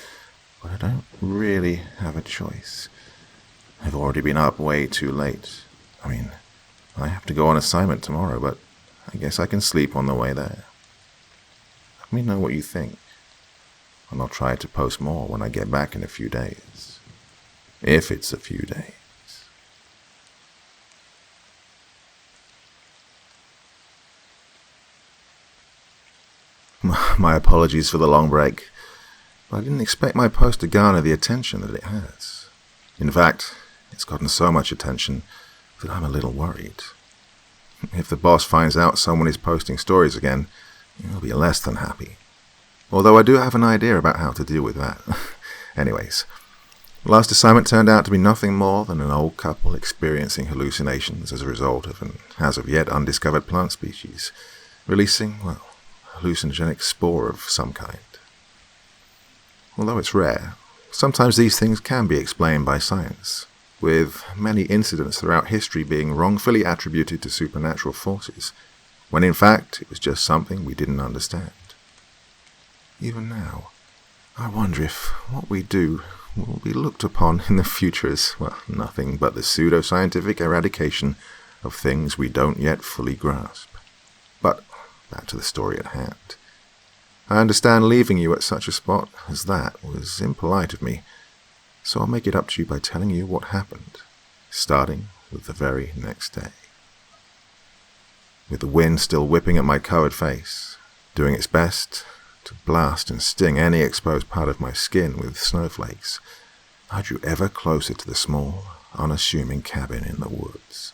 but I don't really have a choice. I've already been up way too late. I have to go on assignment tomorrow, but I guess I can sleep on the way there. Let me know what you think, and I'll try to post more when I get back in a few days. If it's a few days. My apologies for the long break, but I didn't expect my post to garner the attention that it has. In fact, it's gotten so much attention that I'm a little worried. If the boss finds out someone is posting stories again, he'll be less than happy. Although I do have an idea about how to deal with that. Anyways, the last assignment turned out to be nothing more than an old couple experiencing hallucinations as a result of an as-of-yet undiscovered plant species, releasing, a hallucinogenic spore of some kind. Although it's rare, sometimes these things can be explained by science, with many incidents throughout history being wrongfully attributed to supernatural forces, when in fact it was just something we didn't understand. Even now, I wonder if what we do will be looked upon in the future as, nothing but the pseudo-scientific eradication of things we don't yet fully grasp. But back to the story at hand. I understand leaving you at such a spot as that was impolite of me, so I'll make it up to you by telling you what happened, starting with the very next day. With the wind still whipping at my covered face, doing its best to blast and sting any exposed part of my skin with snowflakes, I drew ever closer to the small, unassuming cabin in the woods.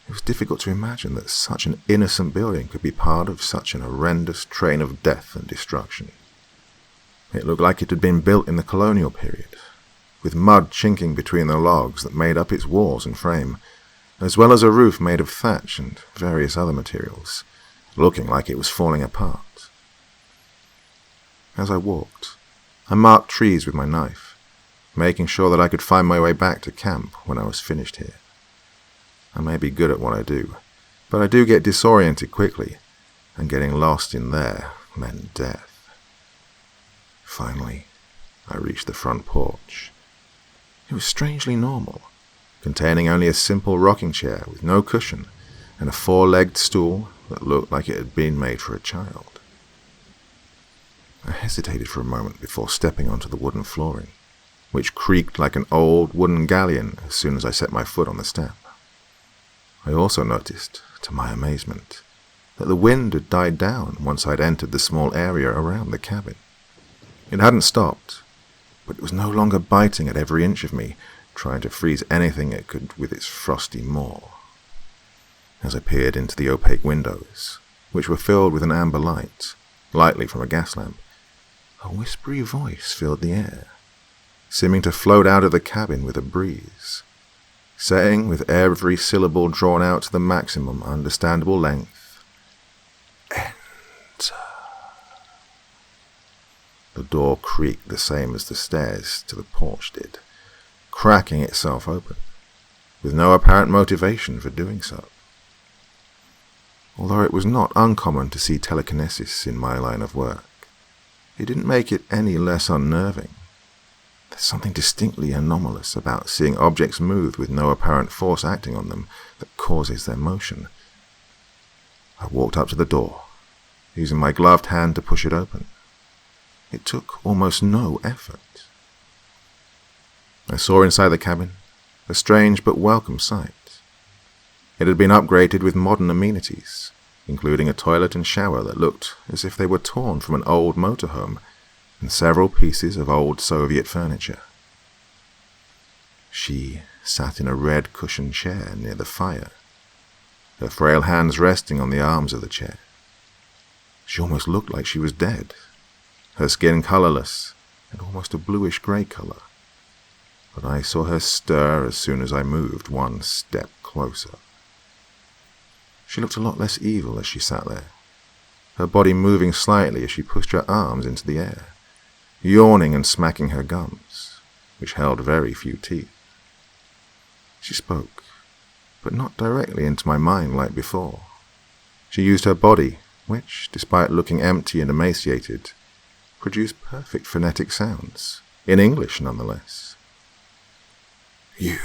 It was difficult to imagine that such an innocent building could be part of such an horrendous train of death and destruction. It looked like it had been built in the colonial period, with mud chinking between the logs that made up its walls and frame, as well as a roof made of thatch and various other materials, looking like it was falling apart. As I walked, I marked trees with my knife, making sure that I could find my way back to camp when I was finished here. I may be good at what I do, but I do get disoriented quickly, and getting lost in there meant death. Finally, I reached the front porch. It was strangely normal, containing only a simple rocking chair with no cushion and a four-legged stool that looked like it had been made for a child. I hesitated for a moment before stepping onto the wooden flooring, which creaked like an old wooden galleon as soon as I set my foot on the step. I also noticed, to my amazement, that the wind had died down once I'd entered the small area around the cabin. It hadn't stopped, but it was no longer biting at every inch of me, trying to freeze anything it could with its frosty maw. As I peered into the opaque windows, which were filled with an amber light, lightly from a gas lamp, a whispery voice filled the air, seeming to float out of the cabin with a breeze, saying with every syllable drawn out to the maximum understandable length, "Enter." The door creaked the same as the stairs to the porch did, cracking itself open, with no apparent motivation for doing so. Although it was not uncommon to see telekinesis in my line of work, it didn't make it any less unnerving. There's something distinctly anomalous about seeing objects move with no apparent force acting on them that causes their motion. I walked up to the door, using my gloved hand to push it open. It took almost no effort. I saw inside the cabin a strange but welcome sight. It had been upgraded with modern amenities, including a toilet and shower that looked as if they were torn from an old motorhome, and several pieces of old Soviet furniture. She sat in a red cushioned chair near the fire, her frail hands resting on the arms of the chair. She almost looked like she was dead, her skin colorless and almost a bluish-grey color, but I saw her stir as soon as I moved one step closer. She looked a lot less evil as she sat there, her body moving slightly as she pushed her arms into the air, yawning and smacking her gums, which held very few teeth. She spoke, but not directly into my mind like before. She used her body, which, despite looking empty and emaciated, produced perfect phonetic sounds, in English nonetheless. "You,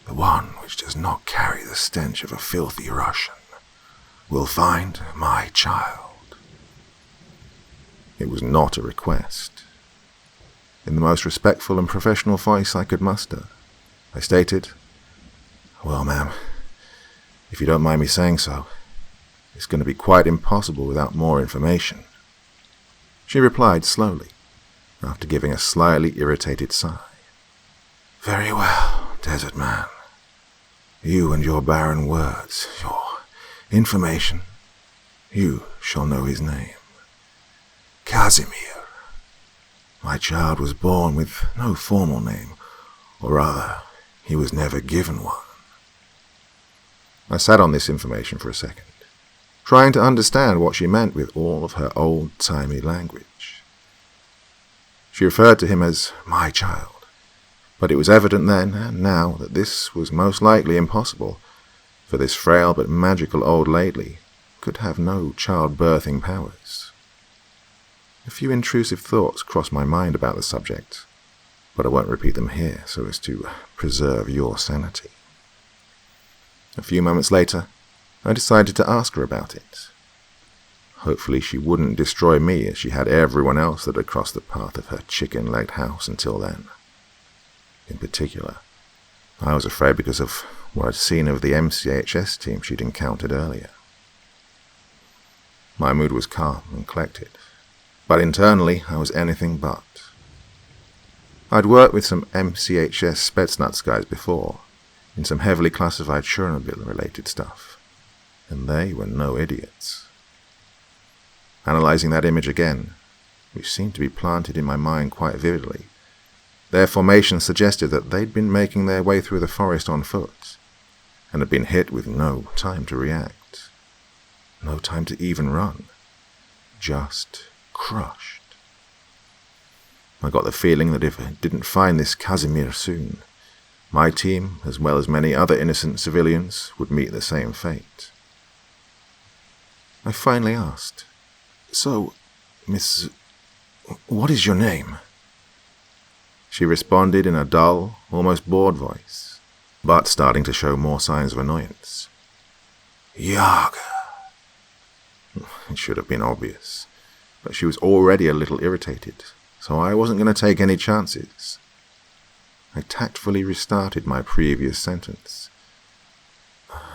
the one which does not carry the stench of a filthy Russian, will find my child." It was not a request. In the most respectful and professional voice I could muster, I stated, "Well, ma'am, if you don't mind me saying so, it's going to be quite impossible without more information." She replied slowly, after giving a slightly irritated sigh. "Very well, desert man. You and your barren words, your information, you shall know his name. Casimir. My child was born with no formal name, or rather, he was never given one." I sat on this information for a second, trying to understand what she meant with all of her old-timey language. She referred to him as my child, but it was evident then and now that this was most likely impossible, for this frail but magical old lady could have no childbirthing powers. A few intrusive thoughts crossed my mind about the subject, but I won't repeat them here so as to preserve your sanity. A few moments later, I decided to ask her about it. Hopefully she wouldn't destroy me as she had everyone else that had crossed the path of her chicken-legged house until then. In particular, I was afraid because of what I'd seen of the MCHS team she'd encountered earlier. My mood was calm and collected, but internally I was anything but. I'd worked with some MCHS Spetsnaz guys before, in some heavily classified Chernobyl-related stuff, and they were no idiots. Analysing that image again, which seemed to be planted in my mind quite vividly, their formation suggested that they'd been making their way through the forest on foot, and had been hit with no time to react, no time to even run, just crushed. I got the feeling that if I didn't find this Casimir soon, my team, as well as many other innocent civilians, would meet the same fate. I finally asked, "So, Miss, what is your name?" She responded in a dull, almost bored voice, but starting to show more signs of annoyance. "Yaga." It should have been obvious, but she was already a little irritated, so I wasn't going to take any chances. I tactfully restarted my previous sentence.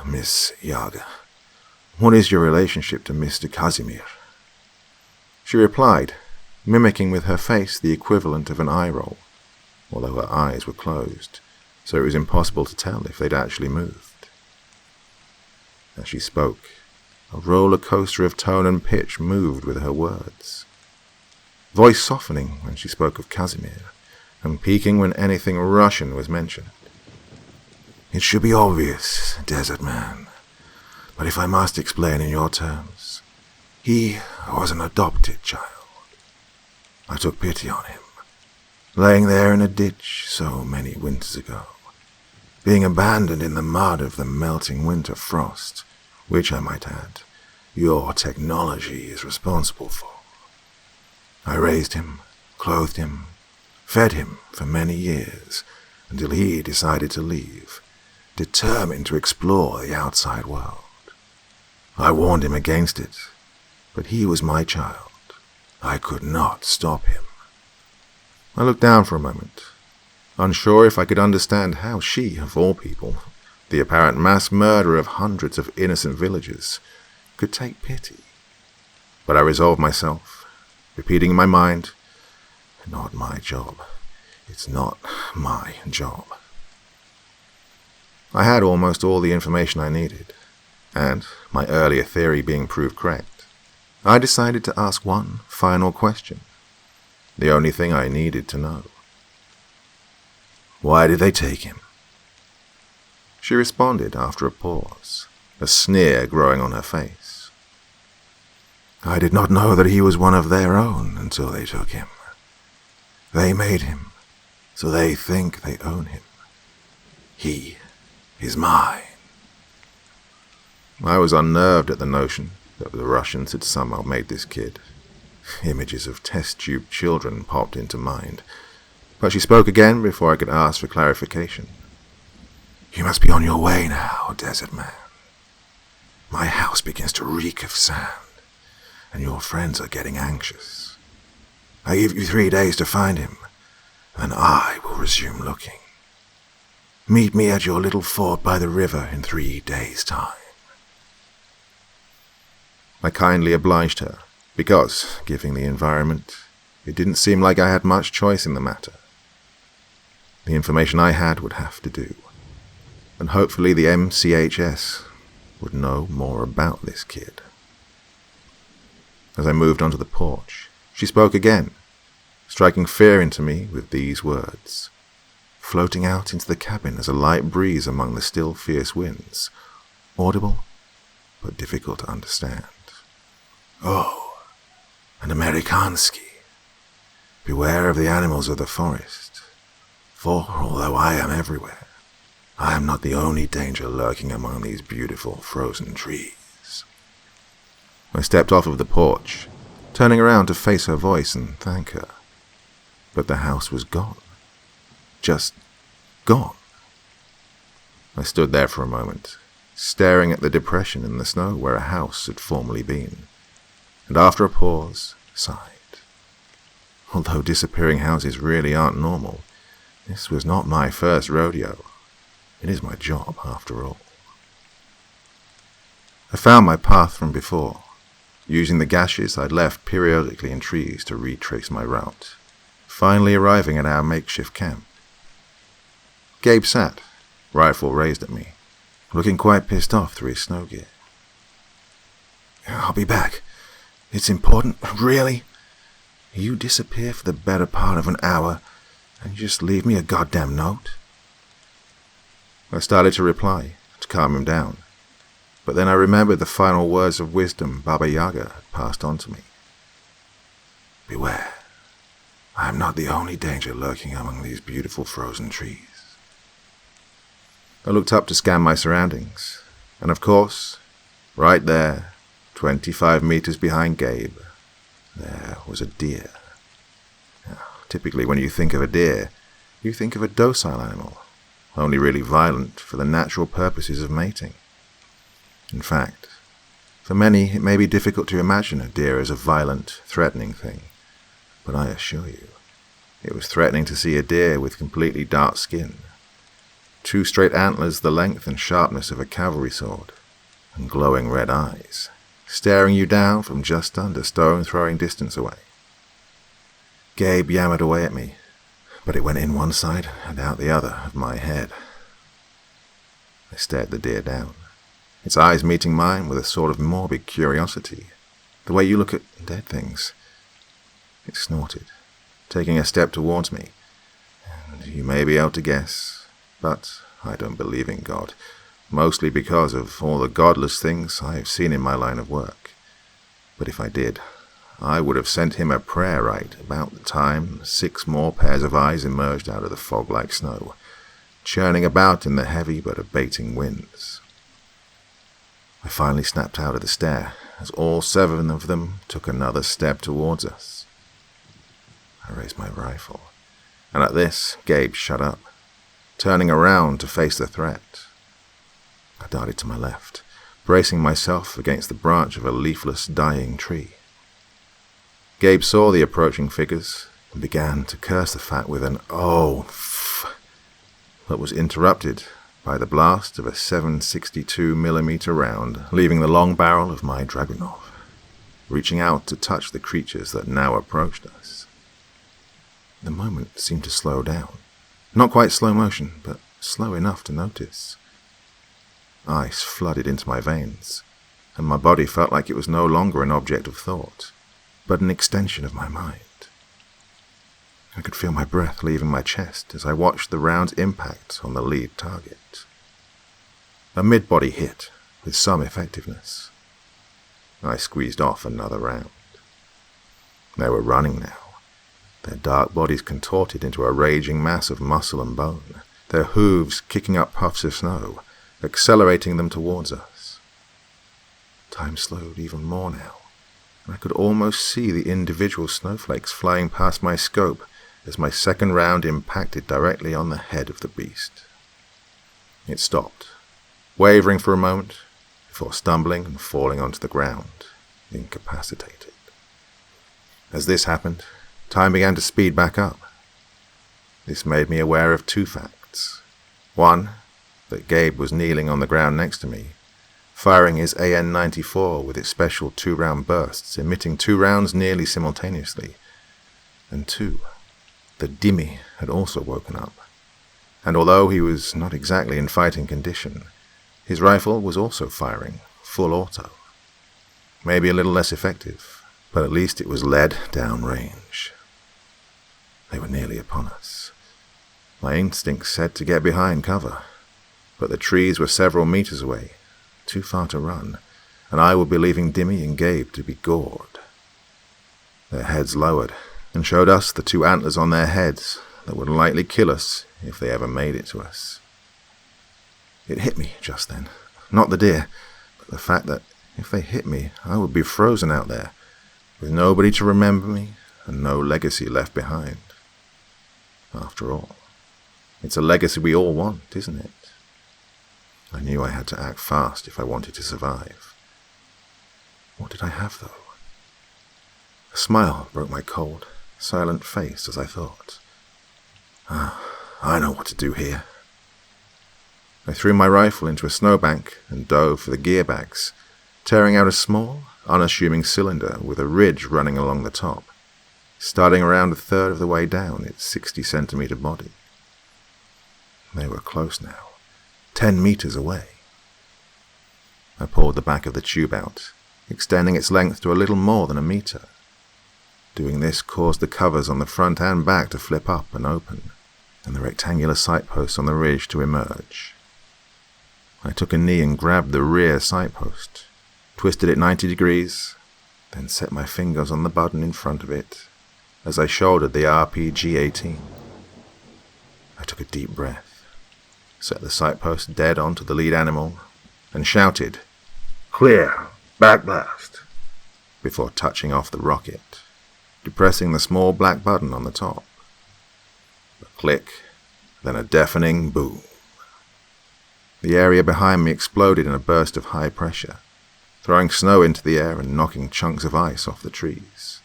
"Miss Yaga, what is your relationship to Mr. Casimir?" She replied, mimicking with her face the equivalent of an eye roll, although her eyes were closed, so it was impossible to tell if they'd actually moved. As she spoke, a roller coaster of tone and pitch moved with her words, voice softening when she spoke of Casimir, and peaking when anything Russian was mentioned. It should be obvious, desert man, but if I must explain in your terms, he was an adopted child. I took pity on him, laying there in a ditch so many winters ago, being abandoned in the mud of the melting winter frost, which, I might add, your technology is responsible for. I raised him, clothed him, fed him for many years, until he decided to leave, determined to explore the outside world. I warned him against it, but he was my child. I could not stop him. I looked down for a moment, unsure if I could understand how she, of all people, the apparent mass murderer of hundreds of innocent villagers, could take pity. But I resolved myself, repeating in my mind, "Not my job. It's not my job." I had almost all the information I needed, and, my earlier theory being proved correct, I decided to ask one final question, the only thing I needed to know. "Why did they take him?" She responded after a pause, a sneer growing on her face. "I did not know that he was one of their own until they took him. They made him, so they think they own him. He is mine." I was unnerved at the notion that the Russians had somehow made this kid. Images of test-tube children popped into mind, but she spoke again before I could ask for clarification. "You must be on your way now, desert man. My house begins to reek of sand, and your friends are getting anxious. I give you 3 days to find him, and I will resume looking. Meet me at your little fort by the river in 3 days' time." I kindly obliged her, because, given the environment, it didn't seem like I had much choice in the matter. The information I had would have to do, and hopefully the MCHS would know more about this kid. As I moved onto the porch, she spoke again, striking fear into me with these words, floating out into the cabin as a light breeze among the still fierce winds, audible but difficult to understand. "Oh, an Amerikansky. Beware of the animals of the forest, for although I am everywhere, I am not the only danger lurking among these beautiful frozen trees." I stepped off of the porch, turning around to face her voice and thank her. But the house was gone. Just gone. I stood there for a moment, staring at the depression in the snow where a house had formerly been, and after a pause, sighed. Although disappearing houses really aren't normal, this was not my first rodeo. It is my job, after all. I found my path from before, using the gashes I'd left periodically in trees to retrace my route, finally arriving at our makeshift camp. Gabe sat, rifle raised at me, looking quite pissed off through his snow gear. "I'll be back. It's important, really? You disappear for the better part of an hour, and you just leave me a goddamn note?" I started to reply, to calm him down, but then I remembered the final words of wisdom Baba Yaga had passed on to me. "Beware. I am not the only danger lurking among these beautiful frozen trees." I looked up to scan my surroundings, and of course, right there, 25 meters behind Gabe, there was a deer. Now, typically when you think of a deer, you think of a docile animal, only really violent for the natural purposes of mating. In fact, for many it may be difficult to imagine a deer as a violent, threatening thing, but I assure you, it was threatening to see a deer with completely dark skin, 2 straight antlers the length and sharpness of a cavalry sword, and glowing red eyes, staring you down from just under stone-throwing distance away. Gabe yammered away at me, but it went in one side and out the other of my head. I stared the deer down, its eyes meeting mine with a sort of morbid curiosity, the way you look at dead things. It snorted, taking a step towards me, and you may be able to guess, but I don't believe in God, mostly because of all the godless things I have seen in my line of work. But if I did, I would have sent him a prayer right about the time 6 more pairs of eyes emerged out of the fog-like snow, churning about in the heavy but abating winds. I finally snapped out of the stare as all 7 of them took another step towards us. I raised my rifle, and at this, Gabe shut up, turning around to face the threat. I darted to my left, bracing myself against the branch of a leafless, dying tree. Gabe saw the approaching figures and began to curse the fat with an "oh, but was interrupted by the blast of a 7.62mm round, leaving the long barrel of my Dragunov, reaching out to touch the creatures that now approached us. The moment seemed to slow down. Not quite slow motion, but slow enough to notice. Ice flooded into my veins, and my body felt like it was no longer an object of thought, but an extension of my mind. I could feel my breath leaving my chest as I watched the round's impact on the lead target. A mid-body hit, with some effectiveness. I squeezed off another round. They were running now, their dark bodies contorted into a raging mass of muscle and bone, their hooves kicking up puffs of snow, accelerating them towards us. Time slowed even more now, and I could almost see the individual snowflakes flying past my scope as my second round impacted directly on the head of the beast. It stopped, wavering for a moment, before stumbling and falling onto the ground, incapacitated. As this happened, time began to speed back up. This made me aware of 2 facts. One, that Gabe was kneeling on the ground next to me, firing his AN-94 with its special 2-round bursts, emitting 2 rounds nearly simultaneously. And 2, that Dimmy had also woken up, and although he was not exactly in fighting condition, his rifle was also firing, full auto. Maybe a little less effective, but at least it was lead down range. They were nearly upon us. My instinct said to get behind cover, but the trees were several meters away, too far to run, and I would be leaving Dimmy and Gabe to be gored. Their heads lowered, and showed us the 2 antlers on their heads that would likely kill us if they ever made it to us. It hit me just then, not the deer, but the fact that if they hit me, I would be frozen out there, with nobody to remember me and no legacy left behind. After all, it's a legacy we all want, isn't it? I knew I had to act fast if I wanted to survive. What did I have, though? A smile broke my cold, silent face as I thought. I know what to do here. I threw my rifle into a snowbank and dove for the gear bags, tearing out a small, unassuming cylinder with a ridge running along the top, starting around a third of the way down its 60-centimeter body. They were close now, 10 meters away. I pulled the back of the tube out, extending its length to a little more than a meter. Doing this caused the covers on the front and back to flip up and open, and the rectangular sight posts on the ridge to emerge. I took a knee and grabbed the rear sight post, twisted it 90 degrees, then set my fingers on the button in front of it as I shouldered the RPG-18. I took a deep breath, set the sight post dead onto the lead animal, and shouted, "Clear! Backblast!" before touching off the rocket, depressing the small black button on the top. A click, then a deafening boom. The area behind me exploded in a burst of high pressure, throwing snow into the air and knocking chunks of ice off the trees.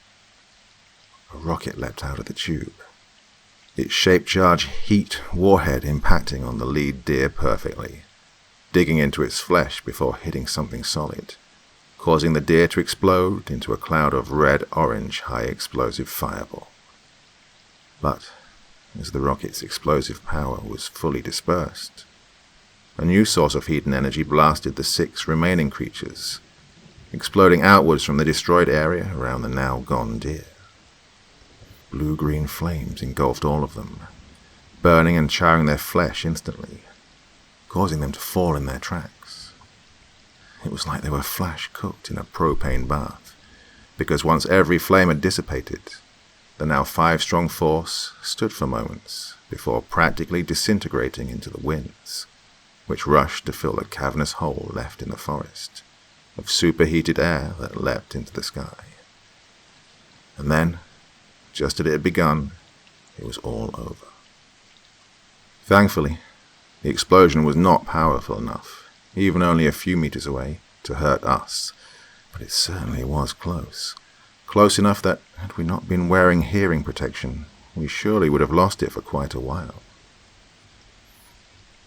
A rocket leapt out of the tube, its shape-charged heat warhead impacting on the lead deer perfectly, digging into its flesh before hitting something solid, causing the deer to explode into a cloud of red-orange high-explosive fireball. But as the rocket's explosive power was fully dispersed. A new source of heat and energy blasted the 6 remaining creatures, exploding outwards from the destroyed area around the now gone deer. Blue-green flames engulfed all of them, burning and charring their flesh instantly, causing them to fall in their tracks. It was like they were flash-cooked in a propane bath, because once every flame had dissipated, the now 5-strong force stood for moments before practically disintegrating into the winds, which rushed to fill the cavernous hole left in the forest of superheated air that leapt into the sky. And then, just as it had begun, it was all over. Thankfully, the explosion was not powerful enough, even only a few meters away, to hurt us, but it certainly was close. Close enough that, had we not been wearing hearing protection, we surely would have lost it for quite a while.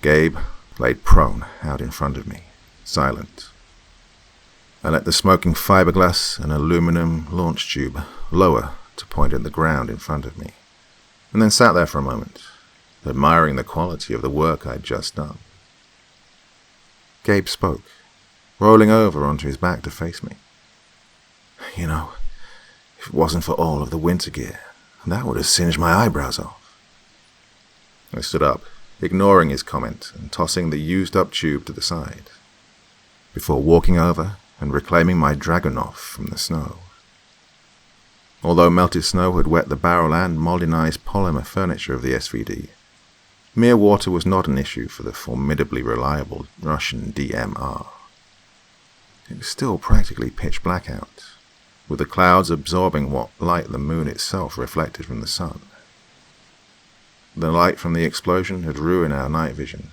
Gabe laid prone out in front of me, silent. I let the smoking fiberglass and aluminum launch tube lower to point at the ground in front of me, and then sat there for a moment, admiring the quality of the work I'd just done. Gabe spoke, rolling over onto his back to face me. You know, if it wasn't for all of the winter gear, that would have singed my eyebrows off. I stood up, ignoring his comment and tossing the used-up tube to the side, before walking over and reclaiming my Dragunov from the snow. Although melted snow had wet the barrel and modernized polymer furniture of the SVD, mere water was not an issue for the formidably reliable Russian DMR. It was still practically pitch black out, with the clouds absorbing what light the moon itself reflected from the sun. The light from the explosion had ruined our night vision,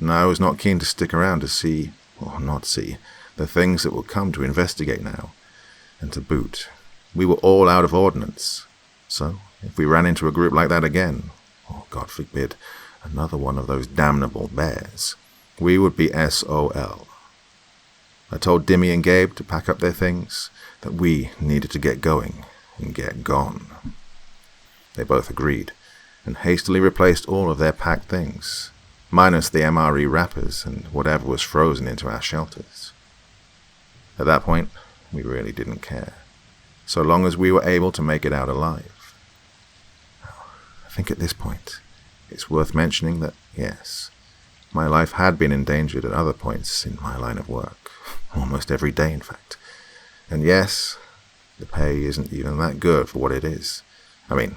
and I was not keen to stick around to see, or not see, the things that would come to investigate now. And to boot, we were all out of ordnance, so if we ran into a group like that again, or God forbid, another one of those damnable bears, we would be SOL. I told Dimmy and Gabe to pack up their things, that we needed to get going and get gone. They both agreed, and hastily replaced all of their packed things, minus the MRE wrappers and whatever was frozen into our shelters. At that point, we really didn't care, so long as we were able to make it out alive. I think at this point, it's worth mentioning that, yes, my life had been endangered at other points in my line of work, almost every day in fact. And yes, the pay isn't even that good for what it is. I mean, it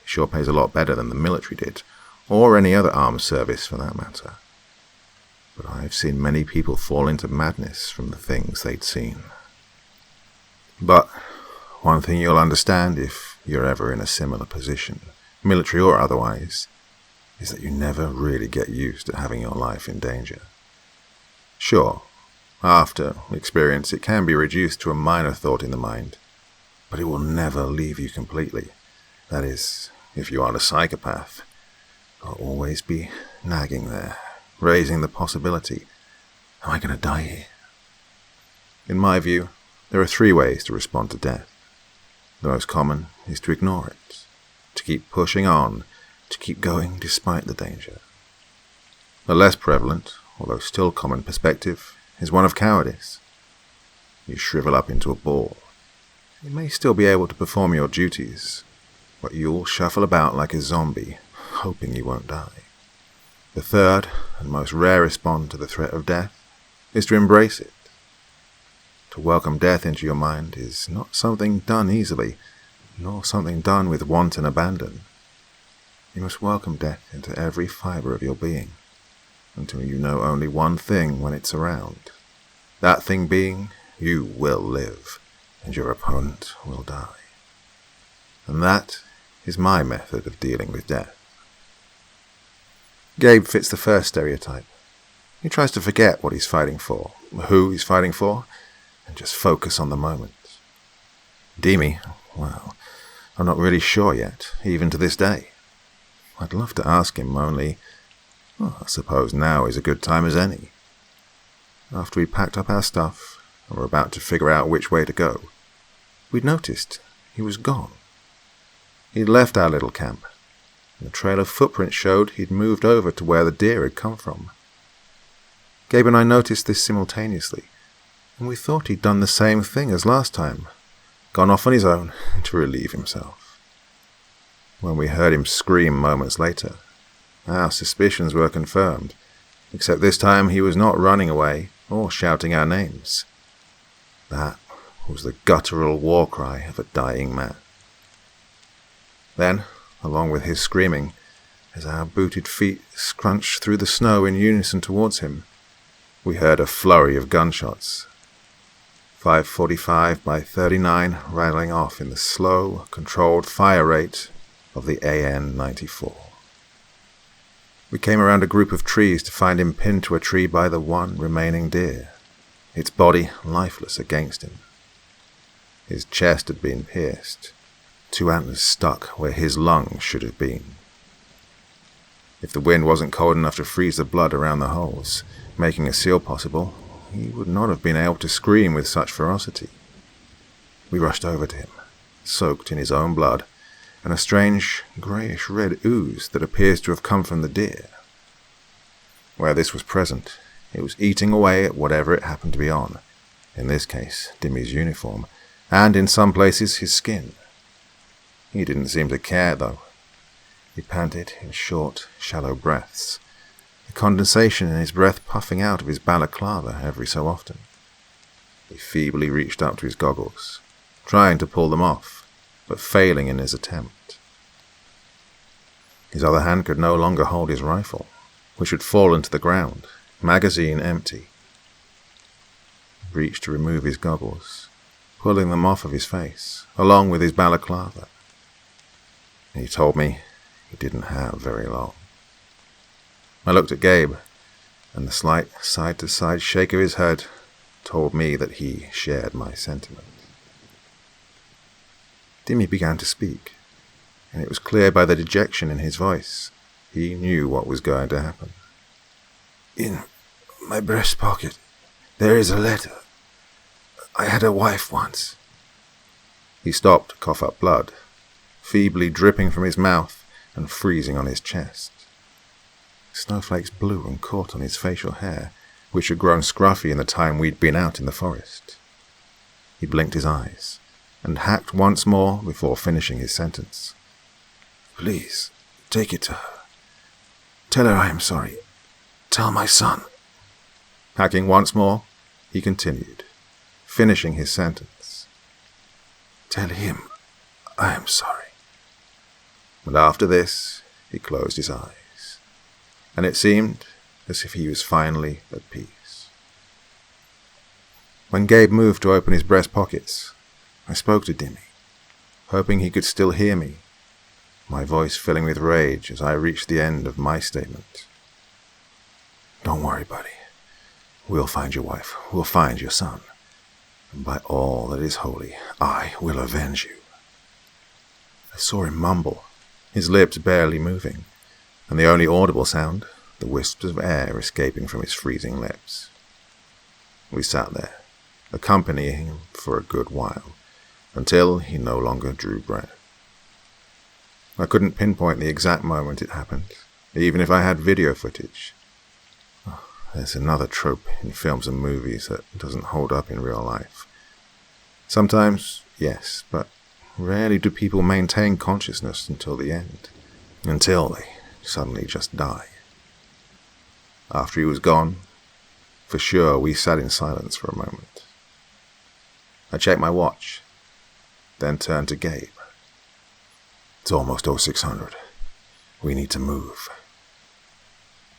sure pays a lot better than the military did, or any other armed service for that matter. But I've seen many people fall into madness from the things they'd seen. But one thing you'll understand if you're ever in a similar position, military or otherwise, is that you never really get used to having your life in danger. Sure, after experience it can be reduced to a minor thought in the mind, but it will never leave you completely. That is, if you aren't a psychopath, it'll always be nagging there, raising the possibility, am I going to die here? In my view, there are 3 ways to respond to death. The most common is to ignore it, to keep pushing on, to keep going despite the danger. The less prevalent, although still common perspective, is one of cowardice. You shrivel up into a ball. You may still be able to perform your duties, but you'll shuffle about like a zombie, hoping you won't die. The third, and most rare response to the threat of death, is to embrace it. To welcome death into your mind is not something done easily, nor something done with wanton abandon. You must welcome death into every fibre of your being, until you know only one thing when it's around. That thing being, you will live, and your opponent will die. And that is my method of dealing with death. Gabe fits the first stereotype. He tries to forget what he's fighting for, who he's fighting for, and just focus on the moment. Demi, well, I'm not really sure yet, even to this day. I'd love to ask him, only, well, I suppose now is a good time as any. After we packed up our stuff and were about to figure out which way to go, we'd noticed he was gone. He'd left our little camp, and the trail of footprints showed he'd moved over to where the deer had come from. Gabe and I noticed this simultaneously, and we thought he'd done the same thing as last time, gone off on his own to relieve himself. When we heard him scream moments later, our suspicions were confirmed, except this time he was not running away or shouting our names. That was the guttural war cry of a dying man. Then, along with his screaming, as our booted feet scrunched through the snow in unison towards him, we heard a flurry of gunshots. 5.45 by 39 rattling off in the slow, controlled fire rate of the AN-94. We came around a group of trees to find him pinned to a tree by the one remaining deer, its body lifeless against him. His chest had been pierced, 2 antlers stuck where his lungs should have been. If the wind wasn't cold enough to freeze the blood around the holes, making a seal possible, he would not have been able to scream with such ferocity. We rushed over to him, soaked in his own blood, and a strange greyish-red ooze that appears to have come from the deer. Where this was present, it was eating away at whatever it happened to be on, in this case, Dimmy's uniform, and in some places his skin. He didn't seem to care, though. He panted in short, shallow breaths, the condensation in his breath puffing out of his balaclava every so often. He feebly reached up to his goggles, trying to pull them off, but failing in his attempt. His other hand could no longer hold his rifle, which had fallen to the ground, magazine empty. He reached to remove his goggles, pulling them off of his face, along with his balaclava. He told me he didn't have very long. I looked at Gabe, and the slight side-to-side shake of his head told me that he shared my sentiment. Dimmy began to speak, and it was clear by the dejection in his voice. He knew what was going to happen. "In my breast pocket, there is a letter. I had a wife once." He stopped to cough up blood, feebly dripping from his mouth and freezing on his chest. Snowflakes blew and caught on his facial hair, which had grown scruffy in the time we'd been out in the forest. He blinked his eyes and hacked once more before finishing his sentence. "Please, take it to her. Tell her I am sorry. Tell my son." Hacking once more, he continued, finishing his sentence. "Tell him I am sorry." And after this, he closed his eyes, and it seemed as if he was finally at peace. When Gabe moved to open his breast pockets, I spoke to Dimmy, hoping he could still hear me, my voice filling with rage as I reached the end of my statement. "Don't worry, buddy. We'll find your wife. We'll find your son. And by all that is holy, I will avenge you." I saw him mumble, his lips barely moving, and the only audible sound, the wisps of air escaping from his freezing lips. We sat there, accompanying him for a good while, until he no longer drew breath. I couldn't pinpoint the exact moment it happened, even if I had video footage. There's another trope in films and movies that doesn't hold up in real life. Sometimes, yes, but rarely do people maintain consciousness until the end, until they suddenly just die. After he was gone, for sure we sat in silence for a moment. I checked my watch, then turned to Gabe. "It's almost 0600. We need to move."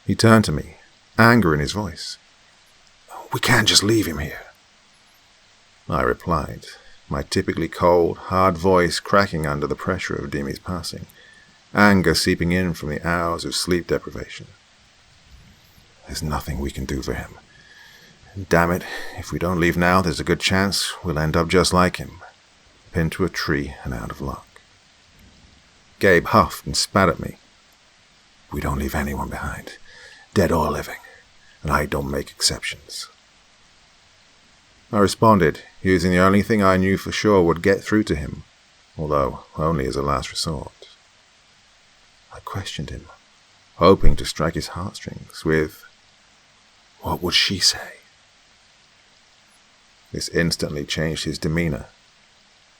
He turned to me, anger in his voice. "We can't just leave him here." I replied, my typically cold, hard voice cracking under the pressure of Dimmy's passing, anger seeping in from the hours of sleep deprivation. "There's nothing we can do for him. And damn it, if we don't leave now, there's a good chance we'll end up just like him, pinned to a tree and out of luck." Gabe huffed and spat at me. "We don't leave anyone behind, dead or living, and I don't make exceptions." I responded, using the only thing I knew for sure would get through to him, although only as a last resort. I questioned him, hoping to strike his heartstrings with, "What would she say?" This instantly changed his demeanor.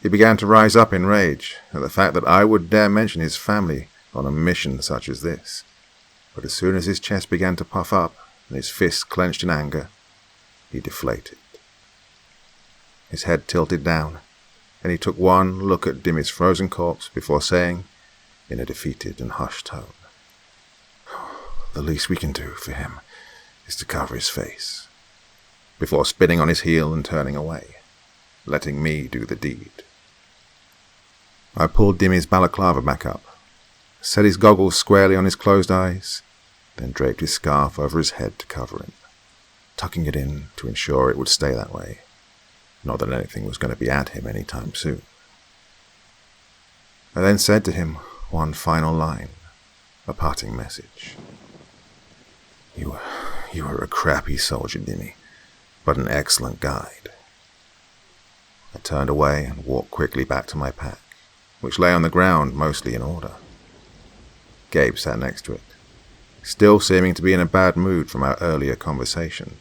He began to rise up in rage at the fact that I would dare mention his family on a mission such as this. But as soon as his chest began to puff up and his fists clenched in anger, he deflated. His head tilted down, and he took one look at Dimmy's frozen corpse before saying, in a defeated and hushed tone, "The least we can do for him is to cover his face," before spinning on his heel and turning away, letting me do the deed. I pulled Dimmy's balaclava back up, set his goggles squarely on his closed eyes, then draped his scarf over his head to cover him, tucking it in to ensure it would stay that way, not that anything was going to be at him any time soon. I then said to him one final line, a parting message. You were a crappy soldier, Dimmy, but an excellent guide." I turned away and walked quickly back to my pack, which lay on the ground mostly in order. Gabe sat next to it, still seeming to be in a bad mood from our earlier conversation,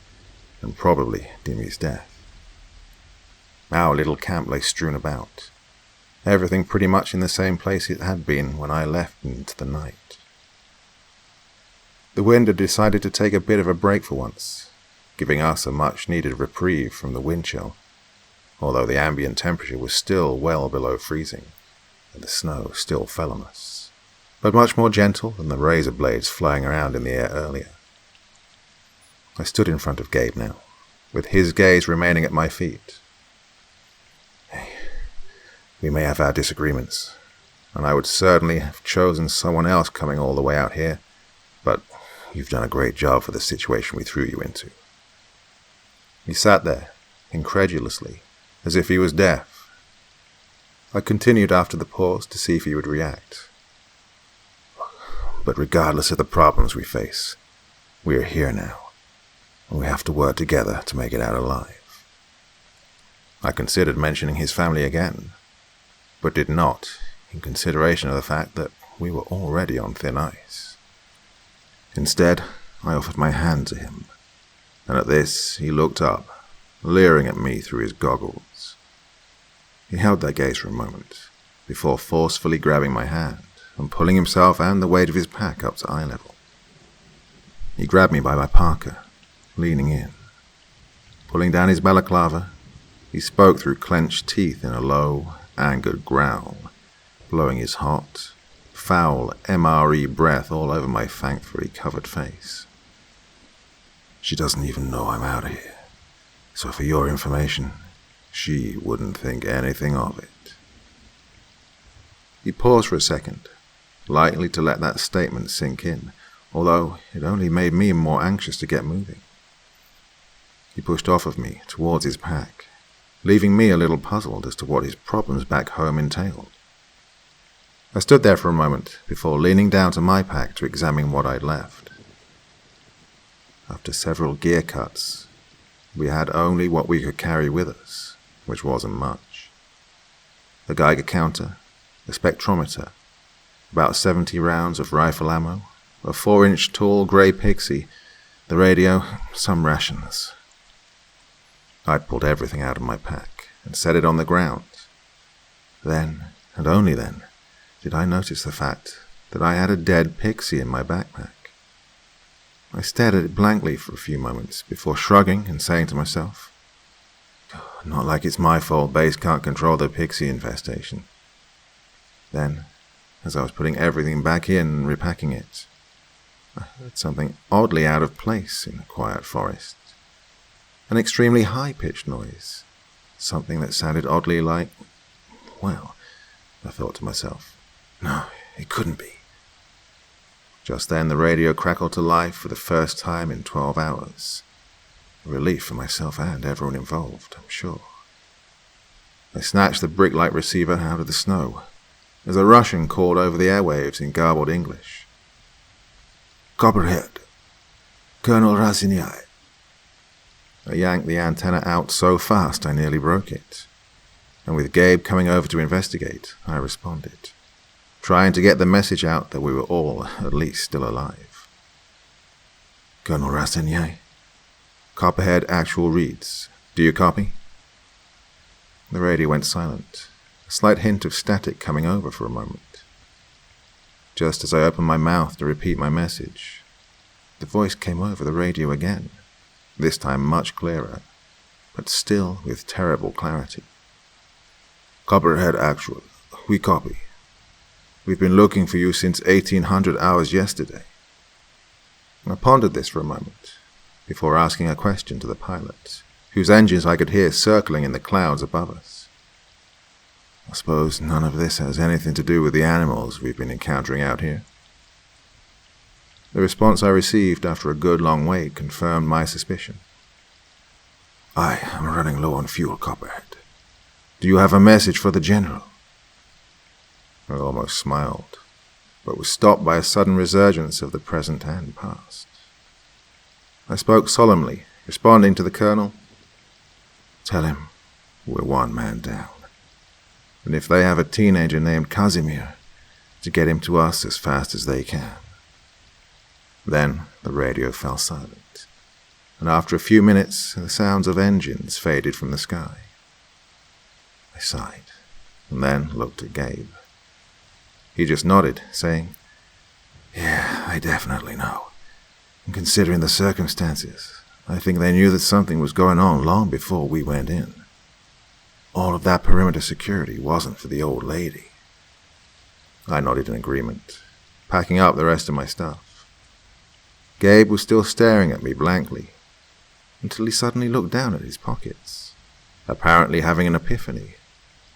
and probably Dimmy's death. Our little camp lay strewn about, everything pretty much in the same place it had been when I left into the night. The wind had decided to take a bit of a break for once, giving us a much-needed reprieve from the wind chill, although the ambient temperature was still well below freezing, and the snow still fell on us, but much more gentle than the razor blades flying around in the air earlier. I stood in front of Gabe now, with his gaze remaining at my feet. "Hey, we may have our disagreements, and I would certainly have chosen someone else coming all the way out here, but you've done a great job for the situation we threw you into." He sat there, incredulously, as if he was deaf. I continued after the pause to see if he would react. "But regardless of the problems we face, we are here now, and we have to work together to make it out alive." I considered mentioning his family again, but did not, in consideration of the fact that we were already on thin ice. Instead, I offered my hand to him, and at this he looked up, leering at me through his goggles. He held that gaze for a moment, before forcefully grabbing my hand and pulling himself and the weight of his pack up to eye level. He grabbed me by my parka, leaning in. Pulling down his balaclava, he spoke through clenched teeth in a low, angered growl, blowing his hot, foul MRE breath all over my thankfully covered face. "She doesn't even know I'm out here, so for your information, she wouldn't think anything of it." He paused for a second, likely to let that statement sink in, although it only made me more anxious to get moving. He pushed off of me towards his pack, leaving me a little puzzled as to what his problems back home entailed. I stood there for a moment before leaning down to my pack to examine what I'd left. After several gear cuts, we had only what we could carry with us, which wasn't much. A Geiger counter, a spectrometer, about 70 rounds of rifle ammo, a 4-inch tall grey pixie, the radio, some rations. I'd pulled everything out of my pack and set it on the ground. Then, and only then, did I notice the fact that I had a dead pixie in my backpack. I stared at it blankly for a few moments before shrugging and saying to myself, "Not like it's my fault Base can't control the pixie infestation." Then, as I was putting everything back in and repacking it, I heard something oddly out of place in the quiet forest. An extremely high-pitched noise, something that sounded oddly like, well, I thought to myself, no, it couldn't be. Just then the radio crackled to life for the first time in 12 hours. A relief for myself and everyone involved, I'm sure. I snatched the brick-like receiver out of the snow as a Russian called over the airwaves in garbled English. "Copperhead, Colonel Razinyai." I yanked the antenna out so fast I nearly broke it, and with Gabe coming over to investigate, I responded. trying to get the message out that we were all at least still alive. Colonel Rastignac, Copperhead actual reads. Do you copy? The radio went silent, a slight hint of static coming over for a moment. Just as I opened my mouth to repeat my message, the voice came over the radio again, this time much clearer, but still with terrible clarity. Copperhead actual, we copy. We've been looking for you since 1800 hours yesterday. I pondered this for a moment, before asking a question to the pilot, whose engines I could hear circling in the clouds above us. I suppose none of this has anything to do with the animals we've been encountering out here. The response I received after a good long wait confirmed my suspicion. I am running low on fuel, Copperhead. Do you have a message for the General? I almost smiled, but was stopped by a sudden resurgence of the present and past. I spoke solemnly, responding to the Colonel. Tell him we're one man down, and if they have a teenager named Casimir, to get him to us as fast as they can. Then the radio fell silent, and after a few minutes the sounds of engines faded from the sky. I sighed, and then looked at Gabe. He just nodded, saying, Yeah, I definitely know. And considering the circumstances, I think they knew that something was going on long before we went in. All of that perimeter security wasn't for the old lady. I nodded in agreement, packing up the rest of my stuff. Gabe was still staring at me blankly, until he suddenly looked down at his pockets, apparently having an epiphany,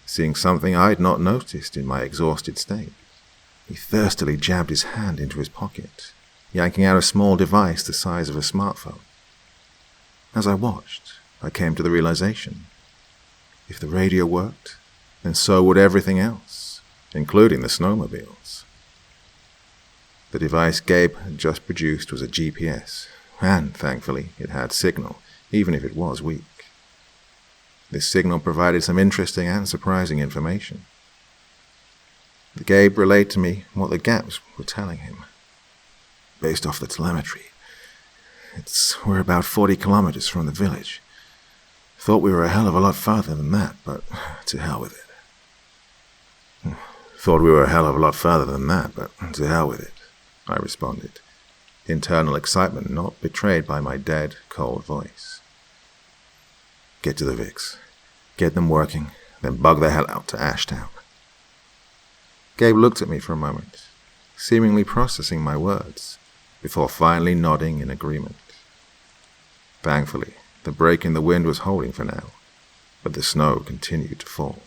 seeing something I'd not noticed in my exhausted state. He thirstily jabbed his hand into his pocket, yanking out a small device the size of a smartphone. As I watched, I came to the realization, if the radio worked, then so would everything else, including the snowmobiles. The device Gabe had just produced was a GPS, and, thankfully, it had signal, even if it was weak. This signal provided some interesting and surprising information. Gabe relayed to me what the gaps were telling him. Based off the telemetry, we're about 40 kilometers from the village. Thought we were a hell of a lot farther than that, but to hell with it. Thought we were a hell of a lot farther than that, but to hell with it, I responded, internal excitement not betrayed by my dead, cold voice. Get to the Vix, get them working, then bug the hell out to Ashtown. Gabe looked at me for a moment, seemingly processing my words, before finally nodding in agreement. Thankfully, the break in the wind was holding for now, but the snow continued to fall.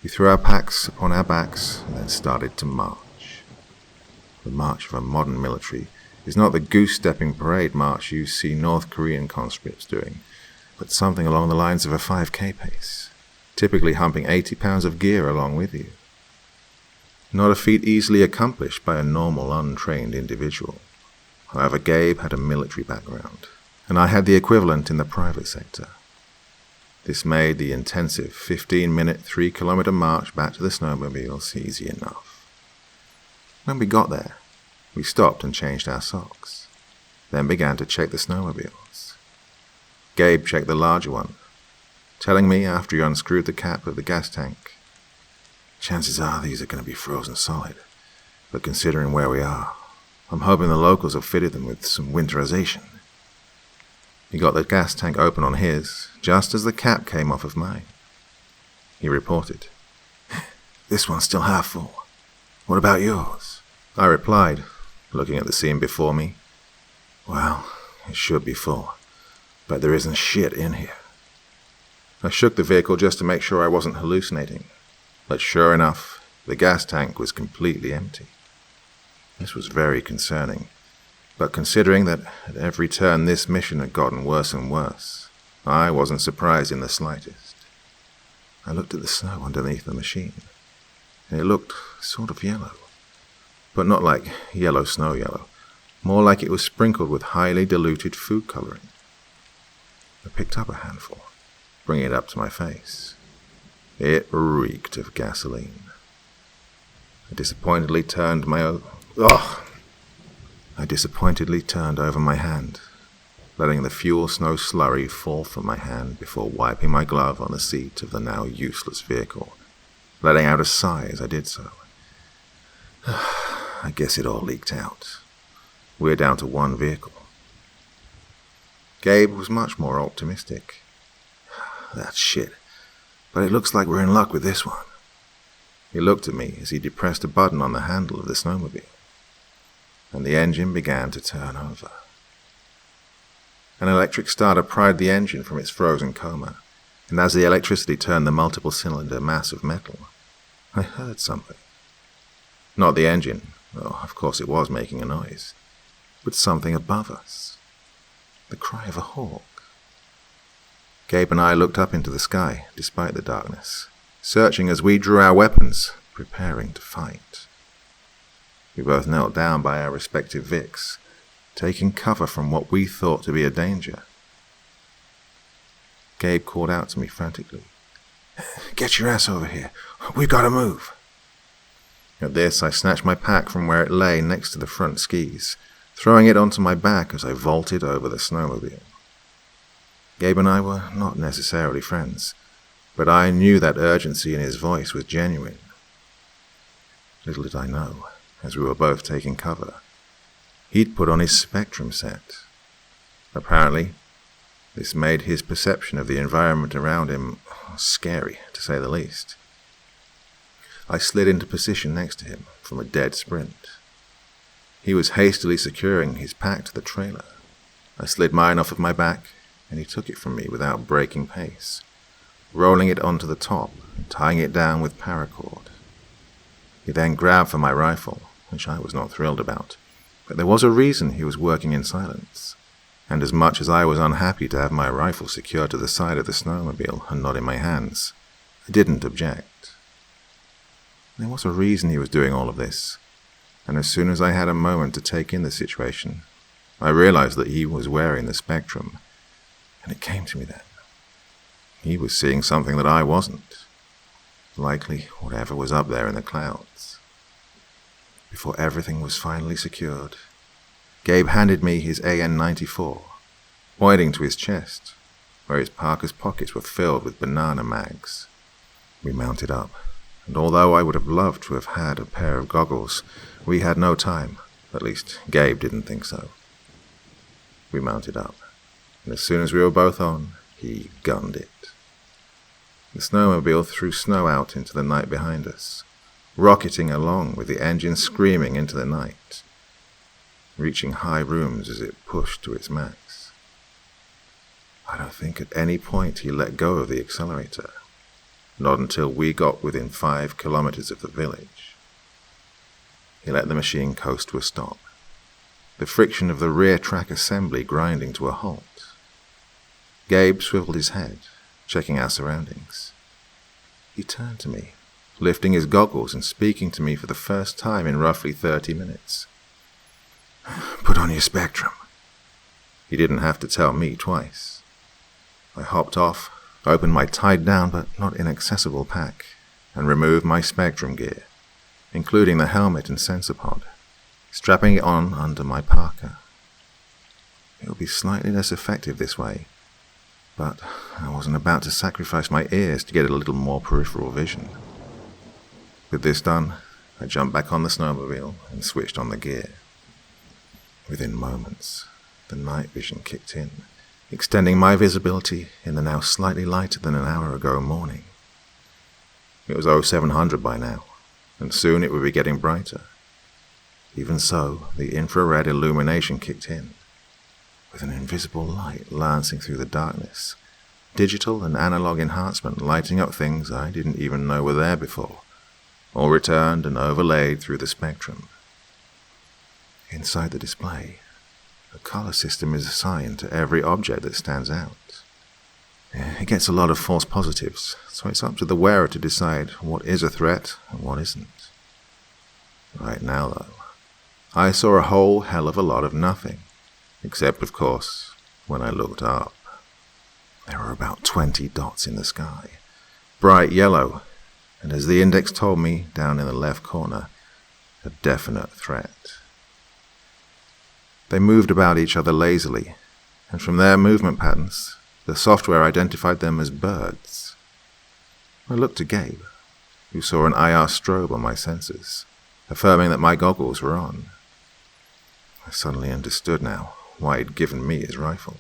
We threw our packs upon our backs and then started to march. The march of a modern military is not the goose-stepping parade march you see North Korean conscripts doing, but something along the lines of a 5K pace, typically humping 80 pounds of gear along with you. Not a feat easily accomplished by a normal, untrained individual. However, Gabe had a military background, and I had the equivalent in the private sector. This made the intensive 15-minute, 3-kilometer march back to the snowmobiles easy enough. When we got there, we stopped and changed our socks, then began to check the snowmobiles. Gabe checked the larger one, telling me after he unscrewed the cap of the gas tank, Chances are these are going to be frozen solid, but considering where we are, I'm hoping the locals have fitted them with some winterization. He got the gas tank open on his, just as the cap came off of mine. He reported, This one's still half full. What about yours? I replied, looking at the scene before me, Well, it should be full, but there isn't shit in here. I shook the vehicle just to make sure I wasn't hallucinating. But sure enough, the gas tank was completely empty. This was very concerning, but considering that at every turn this mission had gotten worse and worse, I wasn't surprised in the slightest. I looked at the snow underneath the machine, and it looked sort of yellow, but not like yellow snow yellow, more like it was sprinkled with highly diluted food coloring. I picked up a handful, bringing it up to my face. It reeked of gasoline. I disappointedly turned over my hand, letting the fuel snow slurry fall from my hand before wiping my glove on the seat of the now useless vehicle, letting out a sigh as I did so. I guess it all leaked out. We're down to one vehicle. Gabe was much more optimistic. That's shit, but it looks like we're in luck with this one. He looked at me as he depressed a button on the handle of the snowmobile, and the engine began to turn over. An electric starter pried the engine from its frozen coma, and as the electricity turned the multiple-cylinder mass of metal, I heard something. Not the engine, though of course it was making a noise, but something above us. The cry of a hawk. Gabe and I looked up into the sky, despite the darkness, searching as we drew our weapons, preparing to fight. We both knelt down by our respective Vics, taking cover from what we thought to be a danger. Gabe called out to me frantically, "Get your ass over here. We've got to move." At this, I snatched my pack from where it lay next to the front skis, throwing it onto my back as I vaulted over the snowmobile. Gabe and I were not necessarily friends, but I knew that urgency in his voice was genuine. Little did I know, as we were both taking cover, he'd put on his spectrum set. Apparently, this made his perception of the environment around him scary, to say the least. I slid into position next to him from a dead sprint. He was hastily securing his pack to the trailer. I slid mine off of my back, and he took it from me without breaking pace, rolling it onto the top and tying it down with paracord. He then grabbed for my rifle, which I was not thrilled about, but there was a reason he was working in silence, and as much as I was unhappy to have my rifle secured to the side of the snowmobile and not in my hands, I didn't object. There was a reason he was doing all of this, and as soon as I had a moment to take in the situation, I realized that he was wearing the spectrum, and it came to me then. He was seeing something that I wasn't. Likely whatever was up there in the clouds. Before everything was finally secured, Gabe handed me his AN-94, pointing to his chest, where his parka's pockets were filled with banana mags. We mounted up, and although I would have loved to have had a pair of goggles, we had no time. At least, Gabe didn't think so. We mounted up, and as soon as we were both on, he gunned it. The snowmobile threw snow out into the night behind us, rocketing along with the engine screaming into the night, reaching high rooms as it pushed to its max. I don't think at any point he let go of the accelerator, not until we got within 5 kilometers of the village. He let the machine coast to a stop, the friction of the rear track assembly grinding to a halt. Gabe swiveled his head, checking our surroundings. He turned to me, lifting his goggles and speaking to me for the first time in roughly 30 minutes. "Put on your spectrum." He didn't have to tell me twice. I hopped off, opened my tied-down but not inaccessible pack, and removed my spectrum gear, including the helmet and sensor pod, strapping it on under my parka. It would be slightly less effective this way, but I wasn't about to sacrifice my ears to get a little more peripheral vision. With this done, I jumped back on the snowmobile and switched on the gear. Within moments, the night vision kicked in, extending my visibility in the now slightly lighter than an hour ago morning. It was 0700 by now, and soon it would be getting brighter. Even so, the infrared illumination kicked in, with an invisible light lancing through the darkness, digital and analog enhancement lighting up things I didn't even know were there before, all returned and overlaid through the spectrum. Inside the display, a color system is assigned to every object that stands out. It gets a lot of false positives, so it's up to the wearer to decide what is a threat and what isn't. Right now, though, I saw a whole hell of a lot of nothing, except, of course, when I looked up. There were about 20 dots in the sky, bright yellow, and as the index told me down in the left corner, a definite threat. They moved about each other lazily, and from their movement patterns, the software identified them as birds. I looked to Gabe, who saw an IR strobe on my sensors, affirming that my goggles were on. I suddenly understood now why he'd given me his rifle.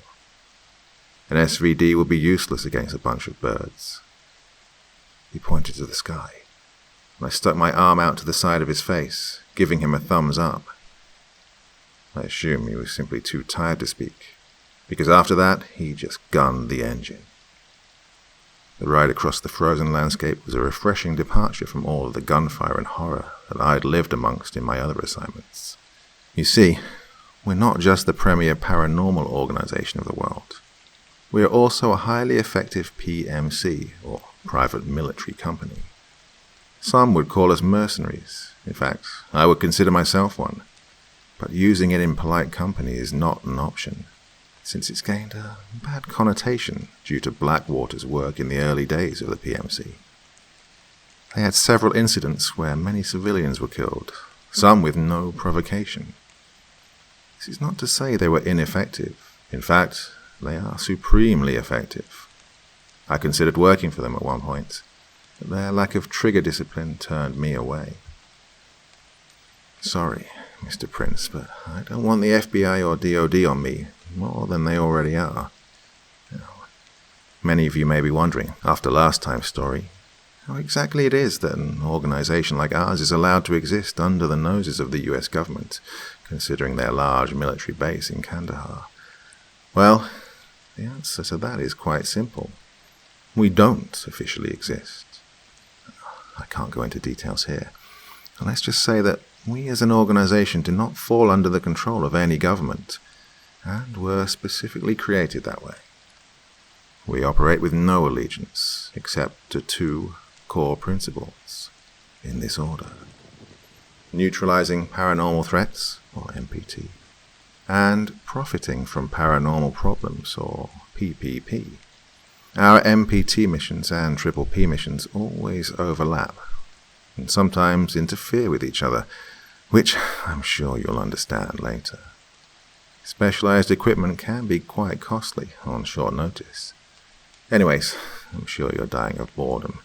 An SVD would be useless against a bunch of birds. He pointed to the sky, and I stuck my arm out to the side of his face, giving him a thumbs up. I assume he was simply too tired to speak, because after that he just gunned the engine. The ride across the frozen landscape was a refreshing departure from all of the gunfire and horror that I had lived amongst in my other assignments. You see, we're not just the premier paranormal organization of the world. We are also a highly effective PMC, or private military company. Some would call us mercenaries. In fact, I would consider myself one. But using it in polite company is not an option, since it's gained a bad connotation due to Blackwater's work in the early days of the PMC. They had several incidents where many civilians were killed, some with no provocation. This is not to say they were ineffective. In fact, they are supremely effective. I considered working for them at one point, but their lack of trigger discipline turned me away. Sorry, Mr. Prince, but I don't want the FBI or DOD on me more than they already are. Many of you may be wondering, after last time's story, how exactly it is that an organization like ours is allowed to exist under the noses of the US government, considering their large military base in Kandahar. Well, the answer to that is quite simple. We don't officially exist. I can't go into details here. Let's just say that we as an organization do not fall under the control of any government, and were specifically created that way. We operate with no allegiance, except to two core principles, in this order: neutralizing paranormal threats, or MPT, and profiting from paranormal problems, or PPP. Our MPT missions and Triple P missions always overlap, and sometimes interfere with each other, which I'm sure you'll understand later. Specialized equipment can be quite costly on short notice. Anyways, I'm sure you're dying of boredom.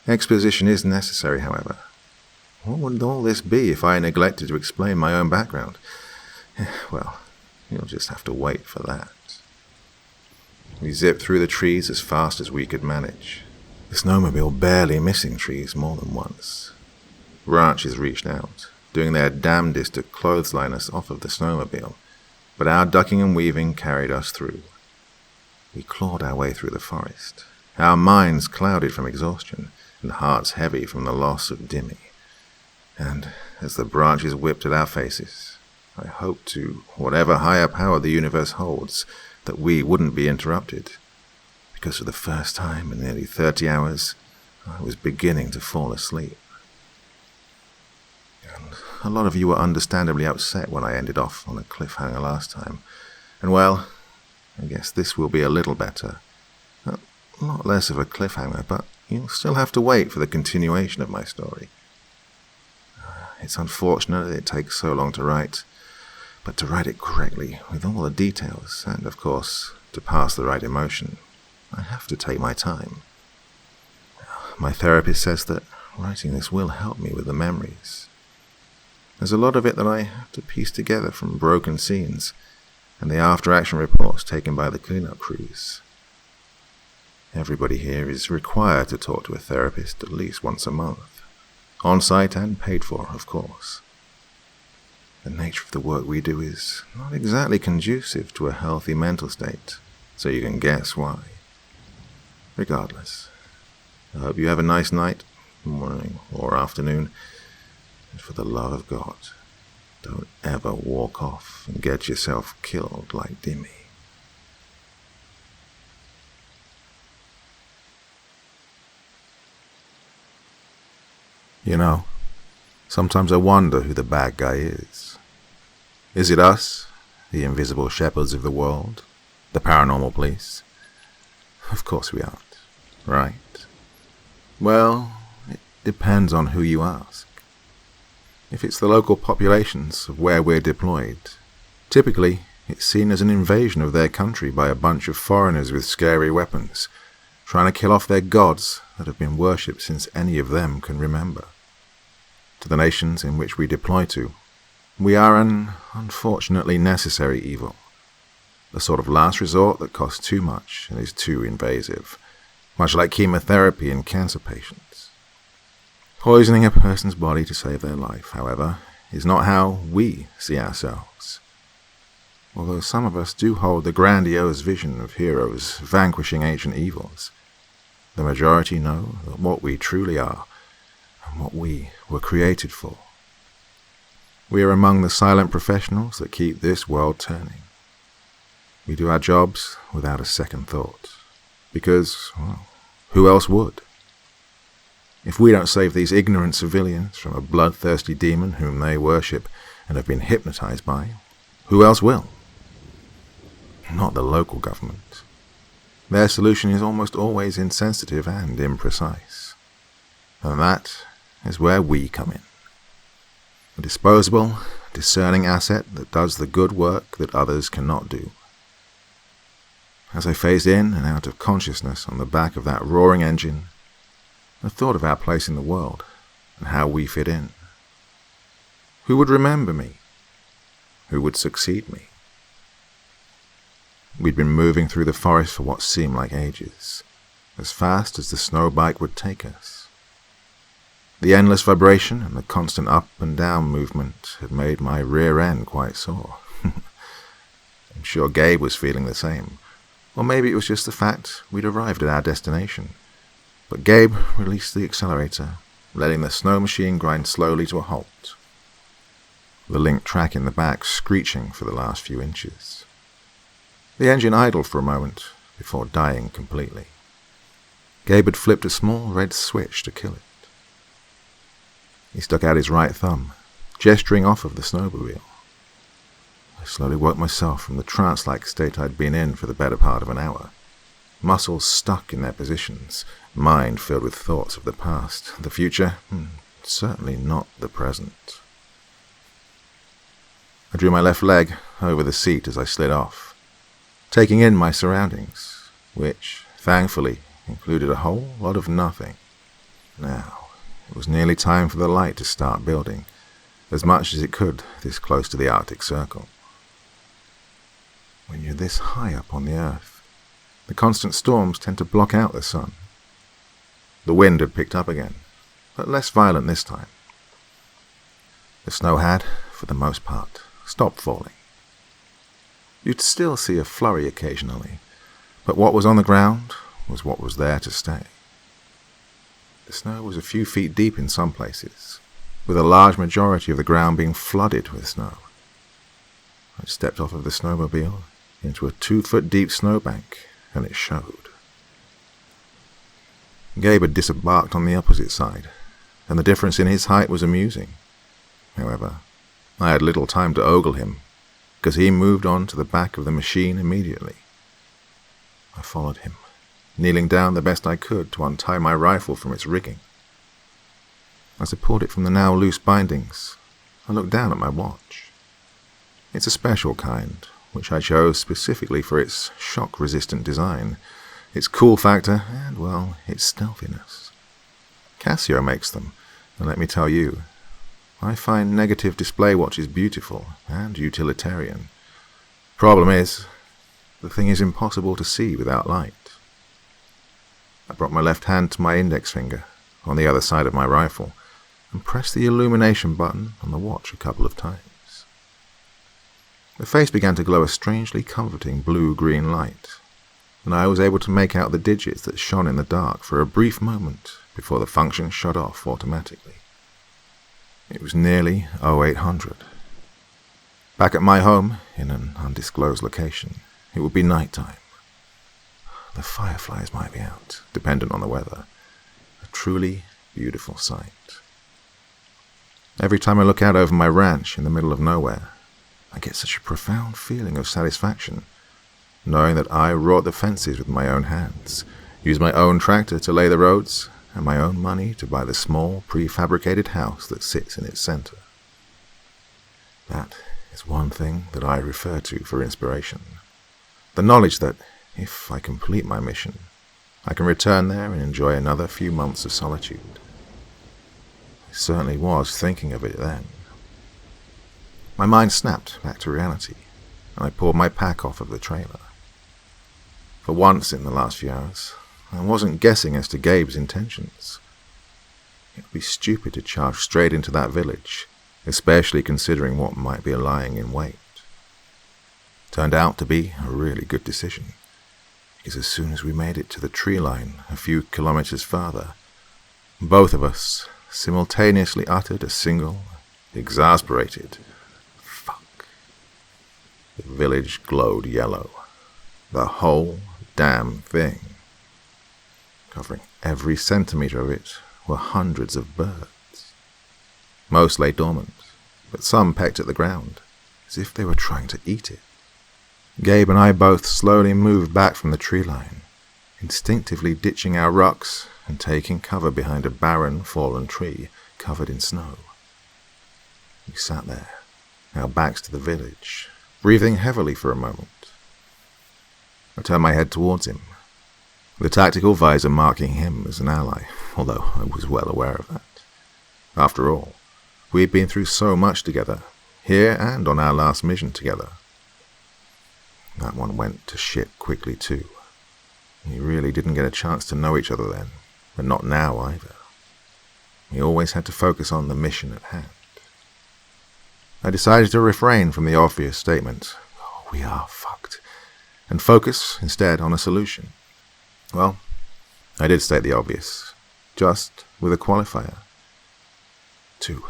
Exposition is necessary, however. What would all this be if I neglected to explain my own background? Well, you'll just have to wait for that. We zipped through the trees as fast as we could manage, the snowmobile barely missing trees more than once. Branches reached out, doing their damnedest to clothesline us off of the snowmobile, but our ducking and weaving carried us through. We clawed our way through the forest, our minds clouded from exhaustion and hearts heavy from the loss of Dimmy. And as the branches whipped at our faces, I hoped to whatever higher power the universe holds that we wouldn't be interrupted, because for the first time in nearly 30 hours, I was beginning to fall asleep. And a lot of you were understandably upset when I ended off on a cliffhanger last time, and well, I guess this will be a little better. A lot less of a cliffhanger, but you'll still have to wait for the continuation of my story. It's unfortunate that it takes so long to write, but to write it correctly, with all the details, and of course, to pass the right emotion, I have to take my time. My therapist says that writing this will help me with the memories. There's a lot of it that I have to piece together from broken scenes, and the after-action reports taken by the cleanup crews. Everybody here is required to talk to a therapist at least once a month, on-site and paid for, of course. The nature of the work we do is not exactly conducive to a healthy mental state, so you can guess why. Regardless, I hope you have a nice night, morning, or afternoon, and for the love of God, don't ever walk off and get yourself killed like Dimmy. You know, sometimes I wonder who the bad guy is. Is it us, the invisible shepherds of the world, the paranormal police? Of course we aren't, right? Well, it depends on who you ask. If it's the local populations of where we're deployed, typically it's seen as an invasion of their country by a bunch of foreigners with scary weapons, trying to kill off their gods that have been worshipped since any of them can remember. To the nations in which we deploy to, we are an unfortunately necessary evil, the sort of last resort that costs too much and is too invasive, much like chemotherapy in cancer patients. Poisoning a person's body to save their life, however, is not how we see ourselves. Although some of us do hold the grandiose vision of heroes vanquishing ancient evils, the majority know that what we truly are and what we were created for. We are among the silent professionals that keep this world turning. We do our jobs without a second thought, because, well, who else would? If we don't save these ignorant civilians from a bloodthirsty demon whom they worship and have been hypnotized by, who else will? Not the local government. Their solution is almost always insensitive and imprecise. And that is where we come in. A disposable, discerning asset that does the good work that others cannot do. As I phased in and out of consciousness on the back of that roaring engine, I thought of our place in the world and how we fit in. Who would remember me? Who would succeed me? We'd been moving through the forest for what seemed like ages, as fast as the snow bike would take us. The endless vibration and the constant up and down movement had made my rear end quite sore. I'm sure Gabe was feeling the same, or maybe it was just the fact we'd arrived at our destination. But Gabe released the accelerator, letting the snow machine grind slowly to a halt, the linked track in the back screeching for the last few inches. The engine idled for a moment before dying completely. Gabe had flipped a small red switch to kill it. He stuck out his right thumb, gesturing off of the snowmobile. I slowly woke myself from the trance-like state I'd been in for the better part of an hour. Muscles stuck in their positions, mind filled with thoughts of the past, the future, certainly not the present. I drew my left leg over the seat as I slid off, taking in my surroundings, which, thankfully, included a whole lot of nothing. Now, it was nearly time for the light to start building, as much as it could this close to the Arctic Circle. When you're this high up on the Earth, the constant storms tend to block out the sun. The wind had picked up again, but less violent this time. The snow had, for the most part, stopped falling. You'd still see a flurry occasionally, but what was on the ground was what was there to stay. The snow was a few feet deep in some places, with a large majority of the ground being flooded with snow. I stepped off of the snowmobile into a 2-foot-deep snowbank, and it showed. Gabe had disembarked on the opposite side, and the difference in his height was amusing. However, I had little time to ogle him, because he moved on to the back of the machine immediately. I followed him, kneeling down the best I could to untie my rifle from its rigging. As I pulled it from the now loose bindings, I looked down at my watch. It's a special kind, which I chose specifically for its shock-resistant design, its cool factor, and, well, its stealthiness. Casio makes them, and let me tell you, I find negative display watches beautiful and utilitarian. Problem is, the thing is impossible to see without light. I brought my left hand to my index finger, on the other side of my rifle, and pressed the illumination button on the watch a couple of times. The face began to glow a strangely comforting blue-green light, and I was able to make out the digits that shone in the dark for a brief moment before the function shut off automatically. It was nearly 0800. Back at my home, in an undisclosed location, it would be nighttime. The fireflies might be out, dependent on the weather. A truly beautiful sight. Every time I look out over my ranch in the middle of nowhere, I get such a profound feeling of satisfaction, knowing that I wrought the fences with my own hands, used my own tractor to lay the roads, and my own money to buy the small, prefabricated house that sits in its center. That is one thing that I refer to for inspiration. The knowledge that, if I complete my mission, I can return there and enjoy another few months of solitude. I certainly was thinking of it then. My mind snapped back to reality, and I pulled my pack off of the trailer. For once in the last few hours, I wasn't guessing as to Gabe's intentions. It would be stupid to charge straight into that village, especially considering what might be lying in wait. Turned out to be a really good decision, because as soon as we made it to the tree line a few kilometers further, both of us simultaneously uttered a single, exasperated, "Fuck." The village glowed yellow. The whole damn thing. Covering every centimeter of it were hundreds of birds. Most lay dormant, but some pecked at the ground, as if they were trying to eat it. Gabe and I both slowly moved back from the tree line, instinctively ditching our rucks and taking cover behind a barren, fallen tree covered in snow. We sat there, our backs to the village, breathing heavily for a moment. I turned my head towards him, the tactical visor marking him as an ally, although I was well aware of that. After all, we had been through so much together, here and on our last mission together. That one went to shit quickly too. We really didn't get a chance to know each other then, but not now either. We always had to focus on the mission at hand. I decided to refrain from the obvious statement, "Oh, we are fucked," and focus instead on a solution. Well, I did state the obvious, just with a qualifier. 2.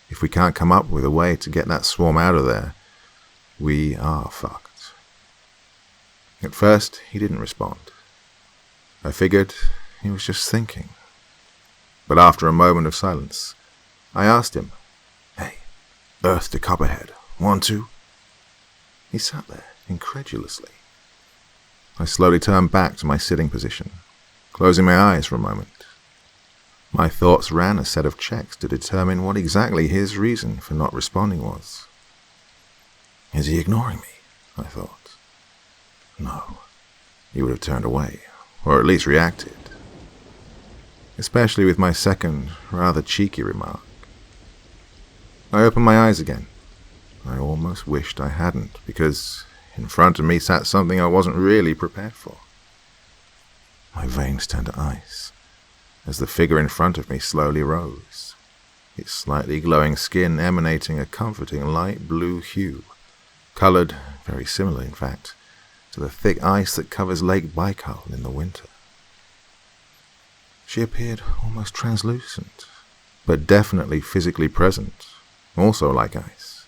If we can't come up with a way to get that swarm out of there, we are fucked. At first, he didn't respond. I figured he was just thinking. But after a moment of silence, I asked him, "Hey, Earth to Copperhead, want to?" He sat there, incredulously. I slowly turned back to my sitting position, closing my eyes for a moment. My thoughts ran a set of checks to determine what exactly his reason for not responding was. Is he ignoring me? I thought. No, he would have turned away, or at least reacted. Especially with my second, rather cheeky remark. I opened my eyes again. I almost wished I hadn't, because in front of me sat something I wasn't really prepared for. My veins turned to ice, as the figure in front of me slowly rose, its slightly glowing skin emanating a comforting light blue hue, colored, very similar in fact, to the thick ice that covers Lake Baikal in the winter. She appeared almost translucent, but definitely physically present, also like ice.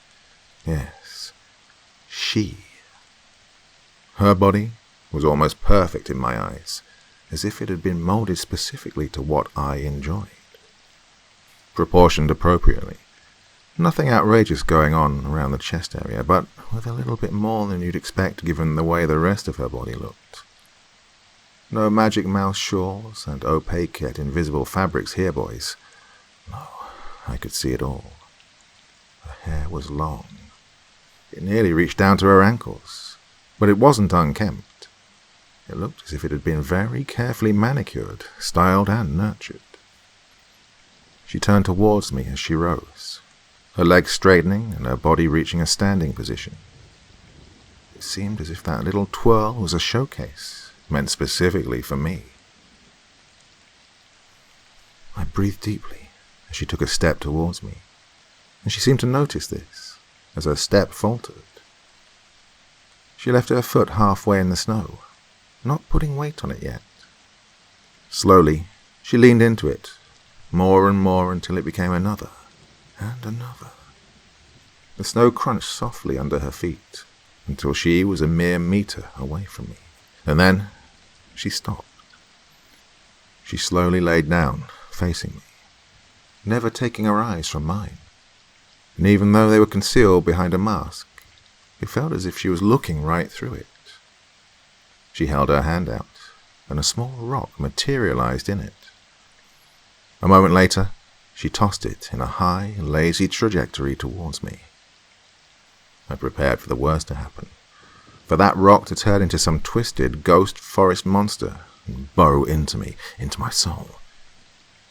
Yes, she. Her body was almost perfect in my eyes, as if it had been molded specifically to what I enjoyed. Proportioned appropriately. Nothing outrageous going on around the chest area, but with a little bit more than you'd expect given the way the rest of her body looked. No magic mouse shawls and opaque yet invisible fabrics here, boys. No, I could see it all. Her hair was long. It nearly reached down to her ankles, but it wasn't unkempt. It looked as if it had been very carefully manicured, styled and nurtured. She turned towards me as she rose, her legs straightening and her body reaching a standing position. It seemed as if that little twirl was a showcase, meant specifically for me. I breathed deeply as she took a step towards me, and she seemed to notice this, as her step faltered. She left her foot halfway in the snow, not putting weight on it yet. Slowly, she leaned into it, more and more until it became another, and another. The snow crunched softly under her feet, until she was a mere meter away from me, and then she stopped. She slowly laid down, facing me, never taking her eyes from mine, and even though they were concealed behind a mask, it felt as if she was looking right through it. She held her hand out, and a small rock materialized in it. A moment later, she tossed it in a high, lazy trajectory towards me, I prepared for the worst to happen, for that rock to turn into some twisted ghost forest monster and burrow into me, into my soul.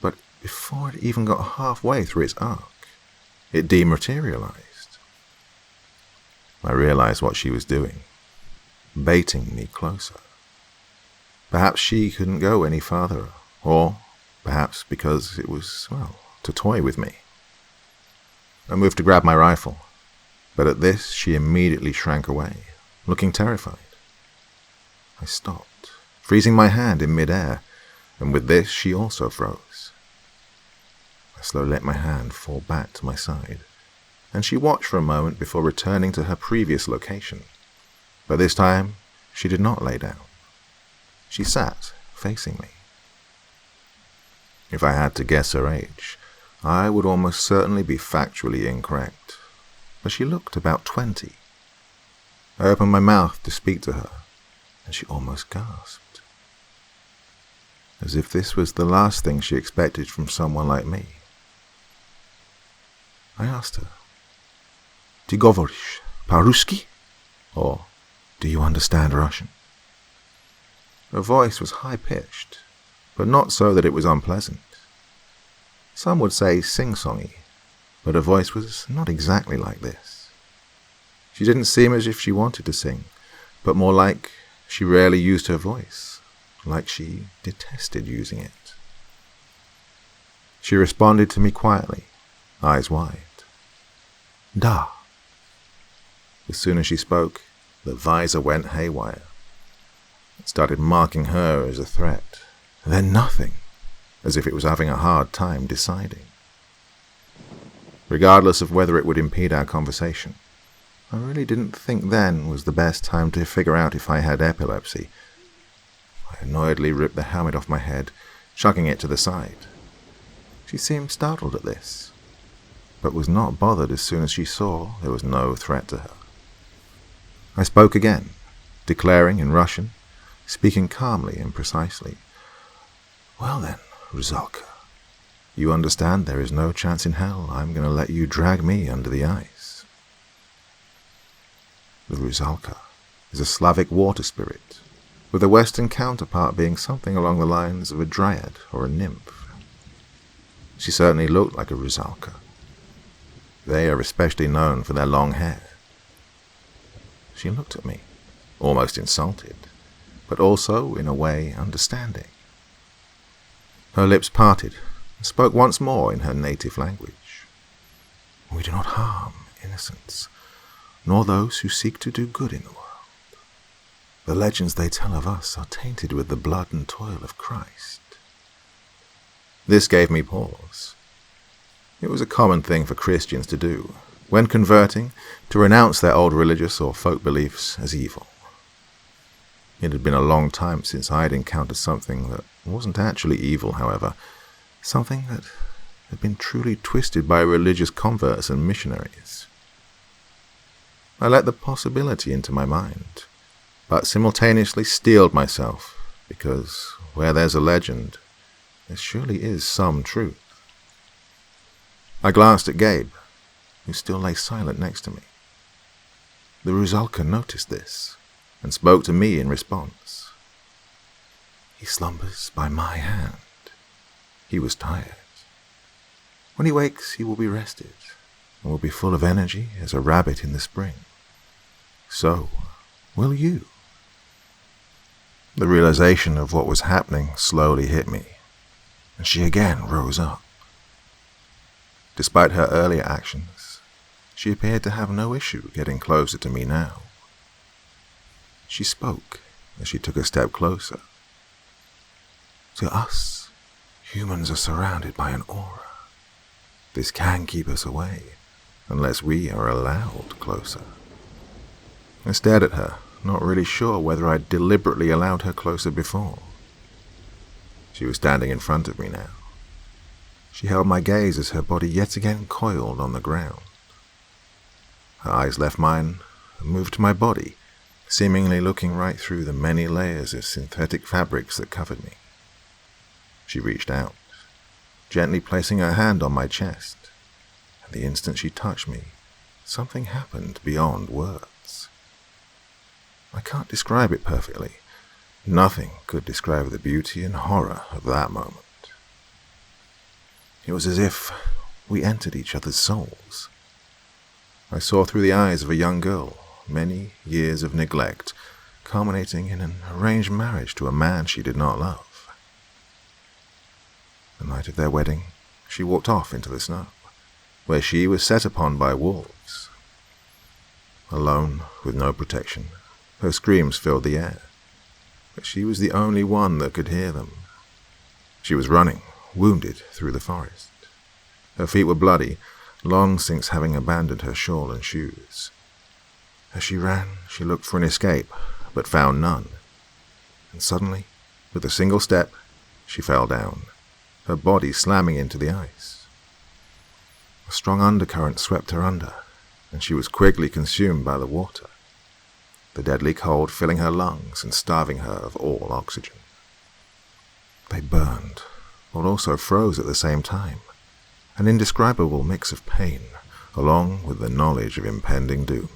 But before it even got halfway through its arc, it dematerialized. I realized what she was doing, baiting me closer. Perhaps she couldn't go any farther, or perhaps because it was, well, to toy with me. I moved to grab my rifle, but at this she immediately shrank away, looking terrified. I stopped, freezing my hand in midair, and with this she also froze. I slowly let my hand fall back to my side, and she watched for a moment before returning to her previous location. But this time, she did not lay down. She sat, facing me. If I had to guess her age, I would almost certainly be factually incorrect, but she looked about 20. I opened my mouth to speak to her, and she almost gasped, as if this was the last thing she expected from someone like me. I asked her, "Ty govorish po-ruski?" or "Do you understand Russian?" Her voice was high-pitched, but not so that it was unpleasant. Some would say sing-songy, but her voice was not exactly like this. She didn't seem as if she wanted to sing, but more like she rarely used her voice, like she detested using it. She responded to me quietly, eyes wide. "Da." As soon as she spoke, the visor went haywire. It started marking her as a threat, then nothing, as if it was having a hard time deciding. Regardless of whether it would impede our conversation, I really didn't think then was the best time to figure out if I had epilepsy. I annoyedly ripped the helmet off my head, chucking it to the side. She seemed startled at this, but was not bothered as soon as she saw there was no threat to her. I spoke again, declaring in Russian, speaking calmly and precisely. "Well then, Rusalka, you understand there is no chance in hell I'm going to let you drag me under the ice." The Rusalka is a Slavic water spirit, with a Western counterpart being something along the lines of a dryad or a nymph. She certainly looked like a Rusalka. They are especially known for their long hair. She looked at me, almost insulted, but also, in a way, understanding. Her lips parted and spoke once more in her native language. "We do not harm innocents, nor those who seek to do good in the world. The legends they tell of us are tainted with the blood and toil of Christ." This gave me pause. It was a common thing for Christians to do, when converting, to renounce their old religious or folk beliefs as evil. It had been a long time since I had encountered something that wasn't actually evil, however, something that had been truly twisted by religious converts and missionaries. I let the possibility into my mind, but simultaneously steeled myself, because where there's a legend, there surely is some truth. I glanced at Gabe, who still lay silent next to me. The Rusalka noticed this, and spoke to me in response. "He slumbers by my hand. He was tired. When he wakes, he will be rested, and will be full of energy as a rabbit in the spring. So will you." The realization of what was happening slowly hit me, and she again rose up. Despite her earlier actions, she appeared to have no issue getting closer to me now. She spoke as she took a step closer. "To us, humans are surrounded by an aura. This can keep us away, unless we are allowed closer." I stared at her, not really sure whether I'd deliberately allowed her closer before. She was standing in front of me now. She held my gaze as her body yet again coiled on the ground. Her eyes left mine and moved to my body, seemingly looking right through the many layers of synthetic fabrics that covered me. She reached out, gently placing her hand on my chest, and the instant she touched me, something happened beyond words. I can't describe it perfectly. Nothing could describe the beauty and horror of that moment. It was as if we entered each other's souls. I saw through the eyes of a young girl many years of neglect, culminating in an arranged marriage to a man she did not love. The night of their wedding, she walked off into the snow, where she was set upon by wolves. Alone, with no protection, her screams filled the air, but she was the only one that could hear them. She was running, wounded, through the forest. Her feet were bloody, long since having abandoned her shawl and shoes. As she ran, she looked for an escape, but found none. And suddenly, with a single step, she fell down, her body slamming into the ice. A strong undercurrent swept her under, and she was quickly consumed by the water, the deadly cold filling her lungs and starving her of all oxygen. They burned, but also froze at the same time, an indescribable mix of pain, along with the knowledge of impending doom.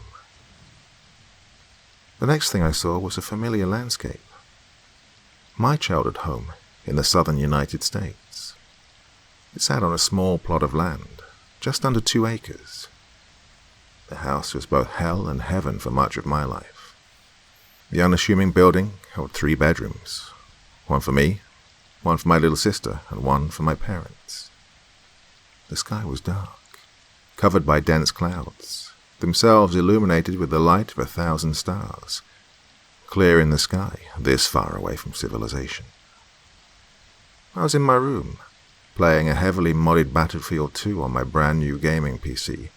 The next thing I saw was a familiar landscape. My childhood home in the southern United States. It sat on a small plot of land, just under 2 acres. The house was both hell and heaven for much of my life. The unassuming building held 3 bedrooms, one for me, one for my little sister, and one for my parents. The sky was dark, covered by dense clouds, themselves illuminated with the light of 1,000 stars, clear in the sky, this far away from civilization. I was in my room, playing a heavily modded Battlefield 2 on my brand new gaming PC,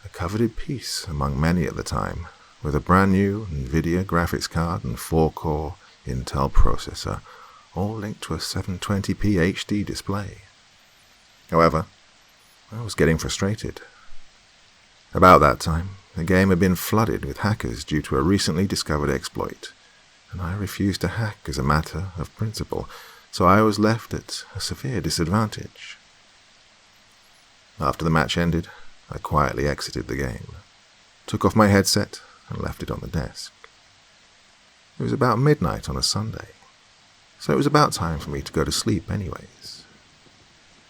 a coveted piece among many at the time, with a brand new NVIDIA graphics card and 4-core Intel processor, all linked to a 720p HD display. However, I was getting frustrated. About that time, the game had been flooded with hackers due to a recently discovered exploit, and I refused to hack as a matter of principle, so I was left at a severe disadvantage. After the match ended, I quietly exited the game, took off my headset, and left it on the desk. It was about midnight on a Sunday, so it was about time for me to go to sleep anyways.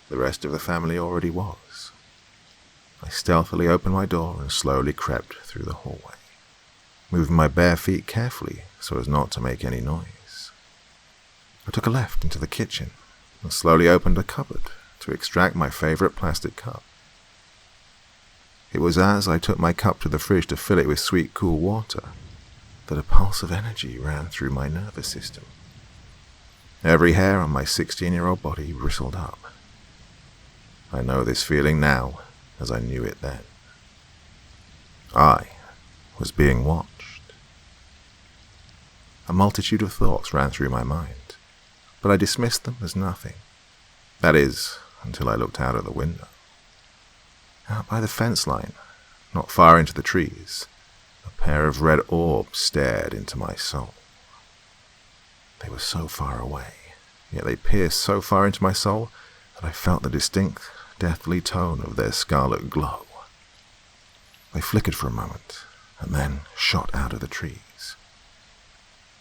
The rest of the family already was. I stealthily opened my door and slowly crept through the hallway, moving my bare feet carefully so as not to make any noise. I took a left into the kitchen and slowly opened a cupboard to extract my favorite plastic cup. It was as I took my cup to the fridge to fill it with sweet, cool water that a pulse of energy ran through my nervous system. Every hair on my 16-year-old body bristled up. I know this feeling now as I knew it then. I was being watched. A multitude of thoughts ran through my mind, but I dismissed them as nothing. That is, until I looked out of the window. Out by the fence line, not far into the trees, a pair of red orbs stared into my soul. They were so far away, yet they pierced so far into my soul that I felt the distinct, deathly tone of their scarlet glow. They flickered for a moment, and then shot out of the trees.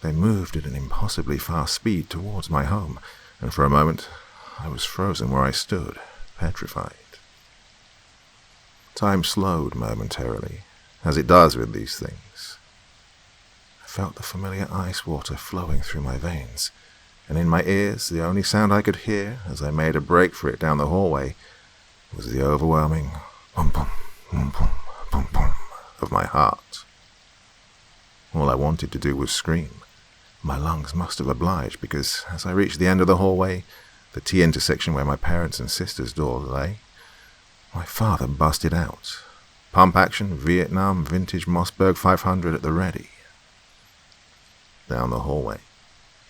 They moved at an impossibly fast speed towards my home, and for a moment I was frozen where I stood, petrified. Time slowed momentarily, as it does with these things. I felt the familiar ice water flowing through my veins, and in my ears the only sound I could hear as I made a break for it down the hallway was the overwhelming bum-bum, bum-bum, bum-bum of my heart. All I wanted to do was scream. My lungs must have obliged, because as I reached the end of the hallway, the T-intersection where my parents' and sister's doors lay, my father busted out. Pump action, Vietnam, vintage Mossberg 500 at the ready. Down the hallway,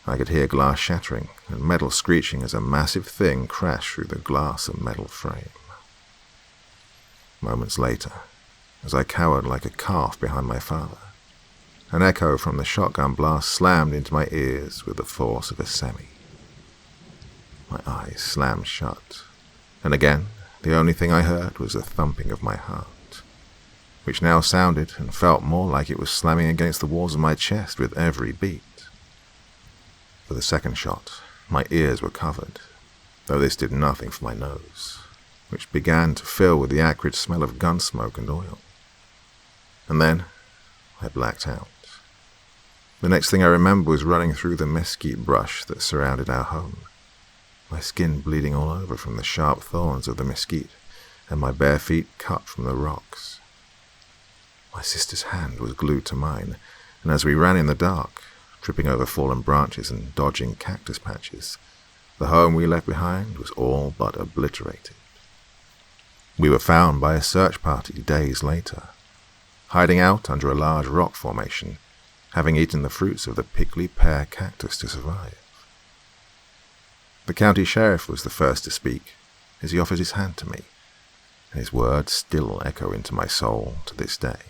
I could hear glass shattering and metal screeching as a massive thing crashed through the glass and metal frame. Moments later, as I cowered like a calf behind my father, an echo from the shotgun blast slammed into my ears with the force of a semi. My eyes slammed shut, and again, the only thing I heard was the thumping of my heart. which now sounded and felt more like it was slamming against the walls of my chest with every beat. For the second shot, my ears were covered, though this did nothing for my nose, which began to fill with the acrid smell of gun smoke and oil. And then I blacked out. The next thing I remember was running through the mesquite brush that surrounded our home, my skin bleeding all over from the sharp thorns of the mesquite, and my bare feet cut from the rocks. My sister's hand was glued to mine, and as we ran in the dark, tripping over fallen branches and dodging cactus patches, the home we left behind was all but obliterated. We were found by a search party days later, hiding out under a large rock formation, having eaten the fruits of the prickly pear cactus to survive. The county sheriff was the first to speak as he offered his hand to me, and his words still echo into my soul to this day.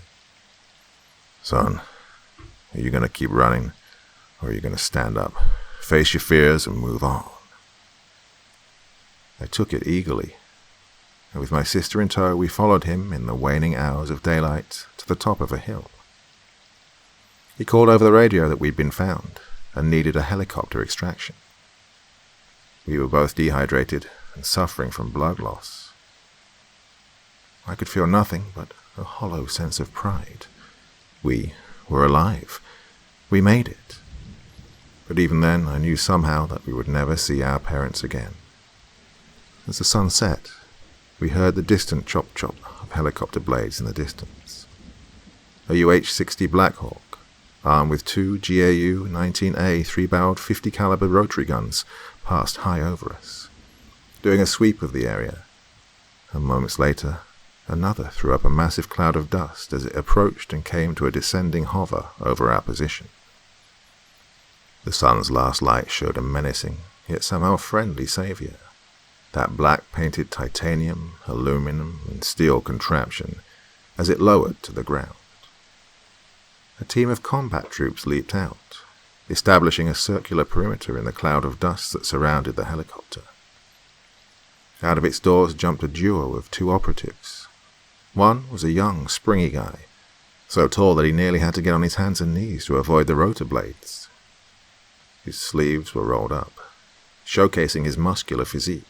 "Son, are you going to keep running, or are you going to stand up, face your fears, and move on?" I took it eagerly, and with my sister in tow, we followed him in the waning hours of daylight to the top of a hill. He called over the radio that we'd been found and needed a helicopter extraction. We were both dehydrated and suffering from blood loss. I could feel nothing but a hollow sense of pride. We were alive. We made it. But even then, I knew somehow that we would never see our parents again. As the sun set, we heard the distant chop-chop of helicopter blades in the distance. A UH-60 Black Hawk, armed with two GAU-19A 3-barreled 50 caliber rotary guns, passed high over us, doing a sweep of the area, and moments later, another threw up a massive cloud of dust as it approached and came to a descending hover over our position. The sun's last light showed a menacing, yet somehow friendly savior, that black-painted titanium, aluminum, and steel contraption, as it lowered to the ground. A team of combat troops leaped out, establishing a circular perimeter in the cloud of dust that surrounded the helicopter. Out of its doors jumped a duo of two operatives. One was a young, springy guy, so tall that he nearly had to get on his hands and knees to avoid the rotor blades. His sleeves were rolled up, showcasing his muscular physique.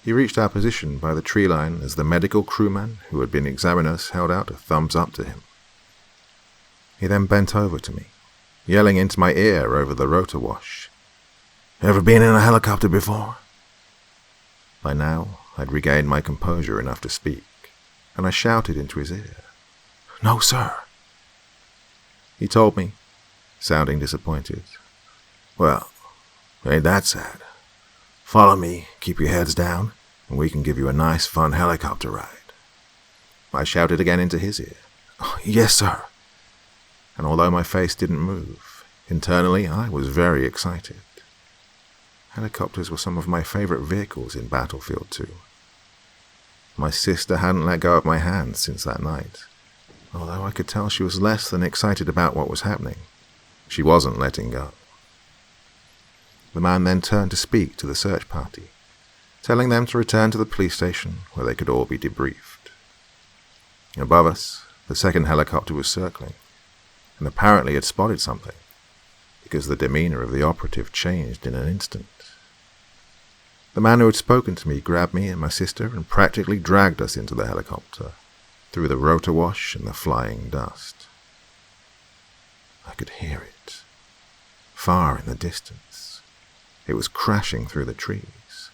He reached our position by the tree line as the medical crewman who had been examining us held out a thumbs up to him. He then bent over to me, yelling into my ear over the rotor wash, "Ever been in a helicopter before?" By now, I'd regained my composure enough to speak, and I shouted into his ear, "No, sir." He told me, sounding disappointed, "Well, ain't that sad. Follow me, keep your heads down, and we can give you a nice, fun helicopter ride." I shouted again into his ear, "Oh, yes, sir." And although my face didn't move, internally I was very excited. Helicopters were some of my favorite vehicles in Battlefield 2. My sister hadn't let go of my hand since that night, although I could tell she was less than excited about what was happening. She wasn't letting go. The man then turned to speak to the search party, telling them to return to the police station where they could all be debriefed. Above us, the second helicopter was circling, and apparently had spotted something, because the demeanor of the operative changed in an instant. The man who had spoken to me grabbed me and my sister and practically dragged us into the helicopter, through the rotor wash and the flying dust. I could hear it, far in the distance. It was crashing through the trees.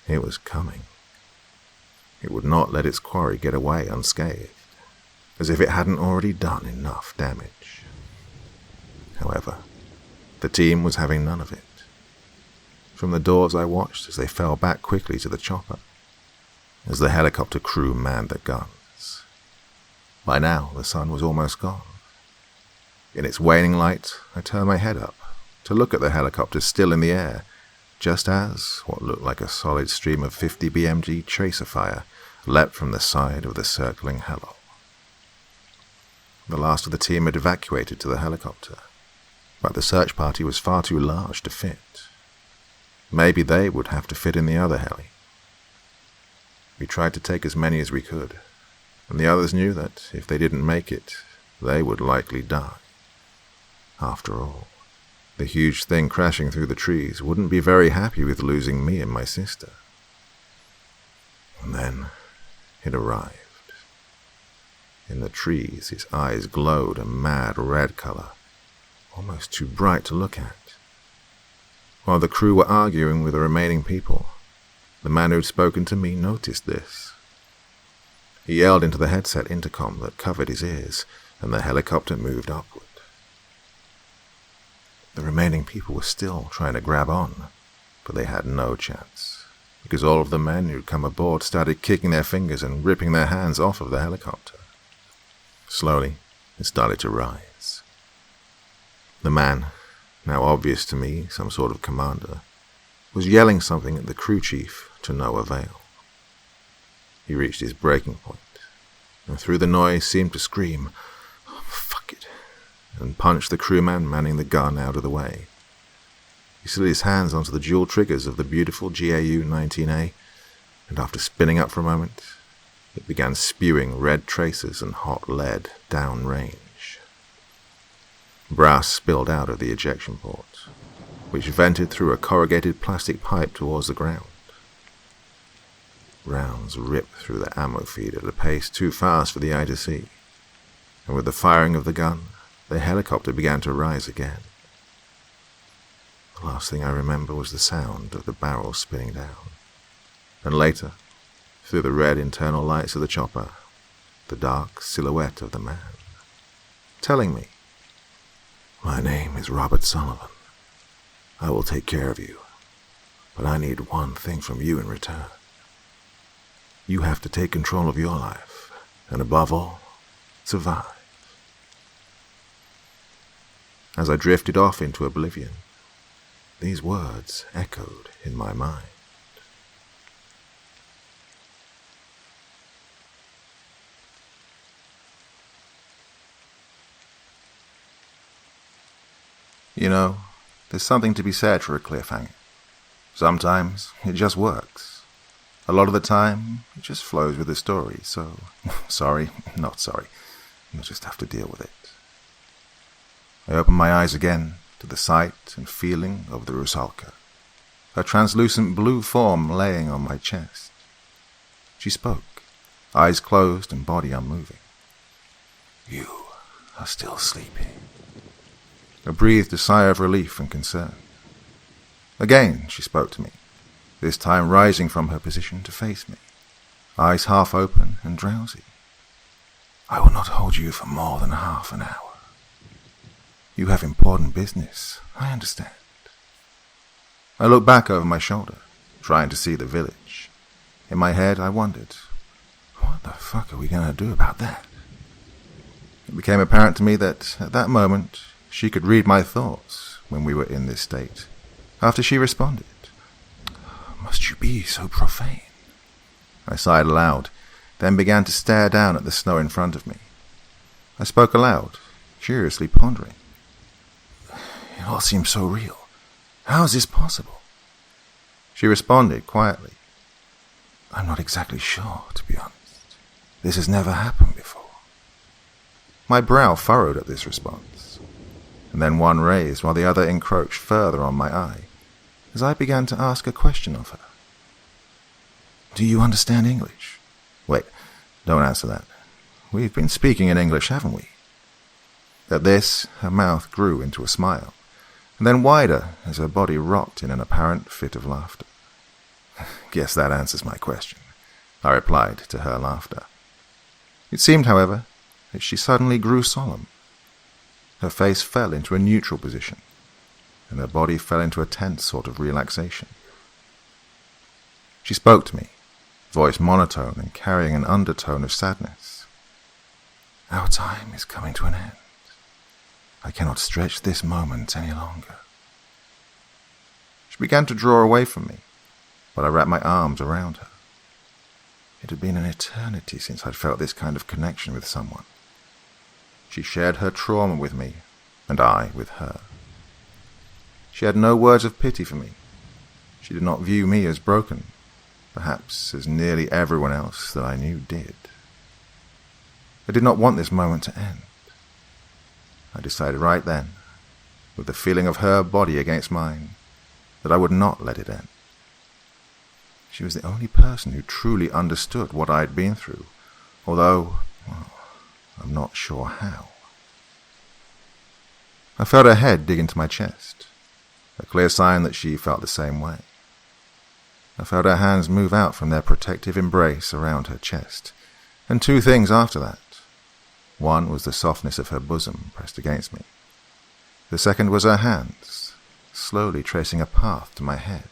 It was coming. It would not let its quarry get away unscathed, as if it hadn't already done enough damage. However, the team was having none of it. From the doors I watched as they fell back quickly to the chopper, as the helicopter crew manned the guns. By now, the sun was almost gone. In its waning light, I turned my head up to look at the helicopter still in the air, just as what looked like a solid stream of 50 BMG tracer fire leapt from the side of the circling helo. The last of the team had evacuated to the helicopter, but the search party was far too large to fit. Maybe they would have to fit in the other heli. We tried to take as many as we could, and the others knew that if they didn't make it, they would likely die. After all, the huge thing crashing through the trees wouldn't be very happy with losing me and my sister. And then it arrived. In the trees, its eyes glowed a mad red color, almost too bright to look at. While the crew were arguing with the remaining people, the man who'd spoken to me noticed this. He yelled into the headset intercom that covered his ears, and the helicopter moved upward. The remaining people were still trying to grab on, but they had no chance, because all of the men who'd come aboard started kicking their fingers and ripping their hands off of the helicopter. Slowly, it started to rise. The man, now obvious to me some sort of commander, was yelling something at the crew chief to no avail. He reached his breaking point, and through the noise seemed to scream, "Oh, fuck it," and punched the crewman manning the gun out of the way. He slid his hands onto the dual triggers of the beautiful GAU-19A, and after spinning up for a moment, it began spewing red tracers and hot lead downrange. Brass spilled out of the ejection port, which vented through a corrugated plastic pipe towards the ground. Rounds ripped through the ammo feed at a pace too fast for the eye to see, and with the firing of the gun, the helicopter began to rise again. The last thing I remember was the sound of the barrel spinning down, and later, through the red internal lights of the chopper, the dark silhouette of the man, telling me, "My name is Robert Sullivan. I will take care of you, but I need one thing from you in return. You have to take control of your life, and above all, survive." As I drifted off into oblivion, these words echoed in my mind. You know, there's something to be said for a cliffhanger. Sometimes it just works. A lot of the time, it just flows with the story, so sorry, not sorry. You'll just have to deal with it. I opened my eyes again to the sight and feeling of the Rusalka, her translucent blue form laying on my chest. She spoke, eyes closed and body unmoving. "You are still sleeping." I breathed a sigh of relief and concern. Again she spoke to me, this time rising from her position to face me, eyes half open and drowsy. "I will not hold you for more than half an hour. You have important business, I understand." I looked back over my shoulder, trying to see the village. In my head, I wondered, what the fuck are we going to do about that? It became apparent to me that, at that moment, she could read my thoughts when we were in this state. After she responded, "Must you be so profane?" I sighed aloud, then began to stare down at the snow in front of me. I spoke aloud, curiously pondering. "It all seems so real. How is this possible?" She responded quietly, "I'm not exactly sure, to be honest. This has never happened before." My brow furrowed at this response, and then one raised while the other encroached further on my eye, as I began to ask a question of her. "Do you understand English?" "Wait, don't answer that. We've been speaking in English, haven't we?" At this, her mouth grew into a smile, and then wider as her body rocked in an apparent fit of laughter. "Guess that answers my question," I replied to her laughter. It seemed, however, that she suddenly grew solemn. Her face fell into a neutral position, and her body fell into a tense sort of relaxation. She spoke to me, voice monotone and carrying an undertone of sadness. "Our time is coming to an end. I cannot stretch this moment any longer." She began to draw away from me, but I wrapped my arms around her. It had been an eternity since I'd felt this kind of connection with someone. She shared her trauma with me, and I with her. She had no words of pity for me. She did not view me as broken, perhaps as nearly everyone else that I knew did. I did not want this moment to end. I decided right then, with the feeling of her body against mine, that I would not let it end. She was the only person who truly understood what I had been through, although, well, I'm not sure how. I felt her head dig into my chest, a clear sign that she felt the same way. I felt her hands move out from their protective embrace around her chest, and two things after that. One was the softness of her bosom pressed against me. The second was her hands, slowly tracing a path to my head.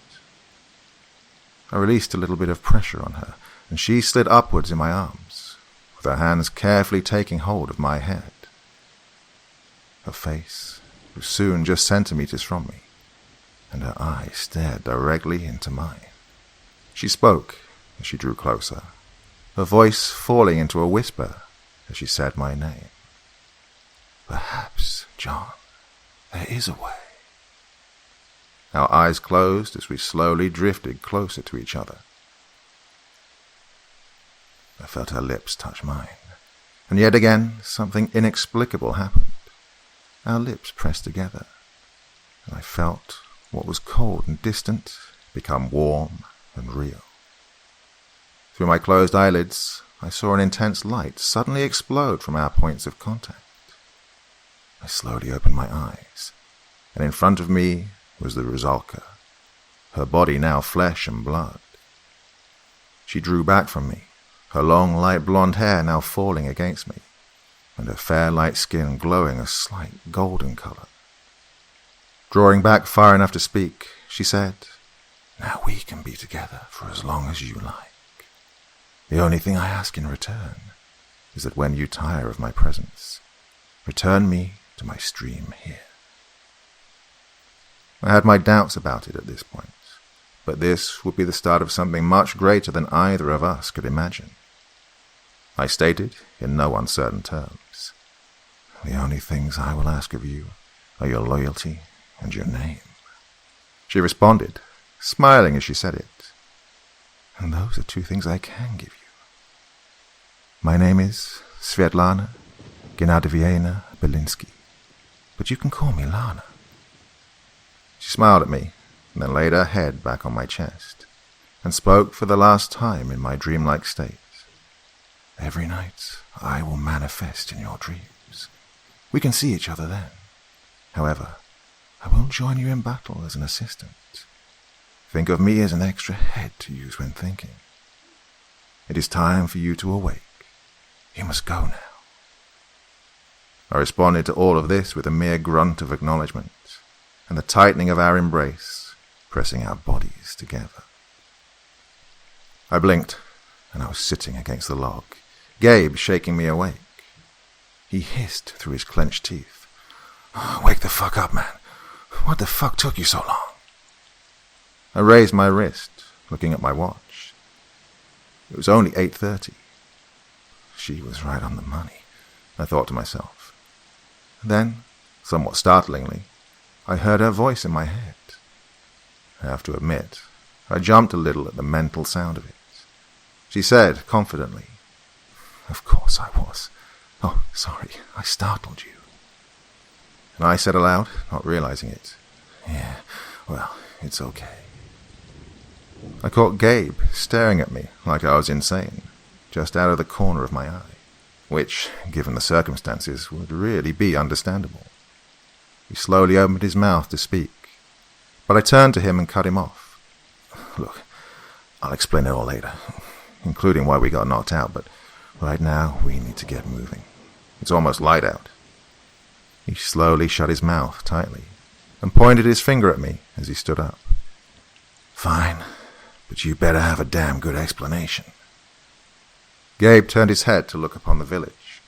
I released a little bit of pressure on her, and she slid upwards in my arms, with her hands carefully taking hold of my head. Her face was soon just centimeters from me, and her eyes stared directly into mine. She spoke as she drew closer, her voice falling into a whisper as she said my name. "Perhaps, John, there is a way." Our eyes closed as we slowly drifted closer to each other. I felt her lips touch mine, and yet again something inexplicable happened. Our lips pressed together, and I felt what was cold and distant become warm and real. Through my closed eyelids, I saw an intense light suddenly explode from our points of contact. I slowly opened my eyes, and in front of me was the Rusalka, her body now flesh and blood. She drew back from me, her long light blonde hair now falling against me, and her fair light skin glowing a slight golden color. Drawing back far enough to speak, she said, "Now we can be together for as long as you like. The only thing I ask in return is that when you tire of my presence, return me to my stream here." I had my doubts about it at this point, but this would be the start of something much greater than either of us could imagine. I stated, in no uncertain terms, "The only things I will ask of you are your loyalty and your name." She responded, smiling as she said it, "And those are two things I can give you. My name is Svetlana Gennadievna Belinsky, but you can call me Lana." She smiled at me, and then laid her head back on my chest, and spoke for the last time in my dreamlike state. "Every night I will manifest in your dreams. We can see each other then. However, I won't join you in battle as an assistant. Think of me as an extra head to use when thinking. It is time for you to awake. You must go now." I responded to all of this with a mere grunt of acknowledgement, and the tightening of our embrace, pressing our bodies together. I blinked, and I was sitting against the log, Gabe shaking me awake. He hissed through his clenched teeth, "Wake the fuck up, man. What the fuck took you so long?" I raised my wrist, looking at my watch. It was only 8:30. She was right on the money, I thought to myself. Then, somewhat startlingly, I heard her voice in my head. I have to admit, I jumped a little at the mental sound of it. She said, confidently, "Of course I was. Oh, sorry, I startled you." And I said aloud, not realizing it, "Yeah, well, it's okay." I caught Gabe staring at me like I was insane, just out of the corner of my eye, which, given the circumstances, would really be understandable. He slowly opened his mouth to speak, but I turned to him and cut him off. "Look, I'll explain it all later, including why we got knocked out, but right now we need to get moving. It's almost light out." He slowly shut his mouth tightly and pointed his finger at me as he stood up. "Fine, but you better have a damn good explanation." Gabe turned his head to look upon the village,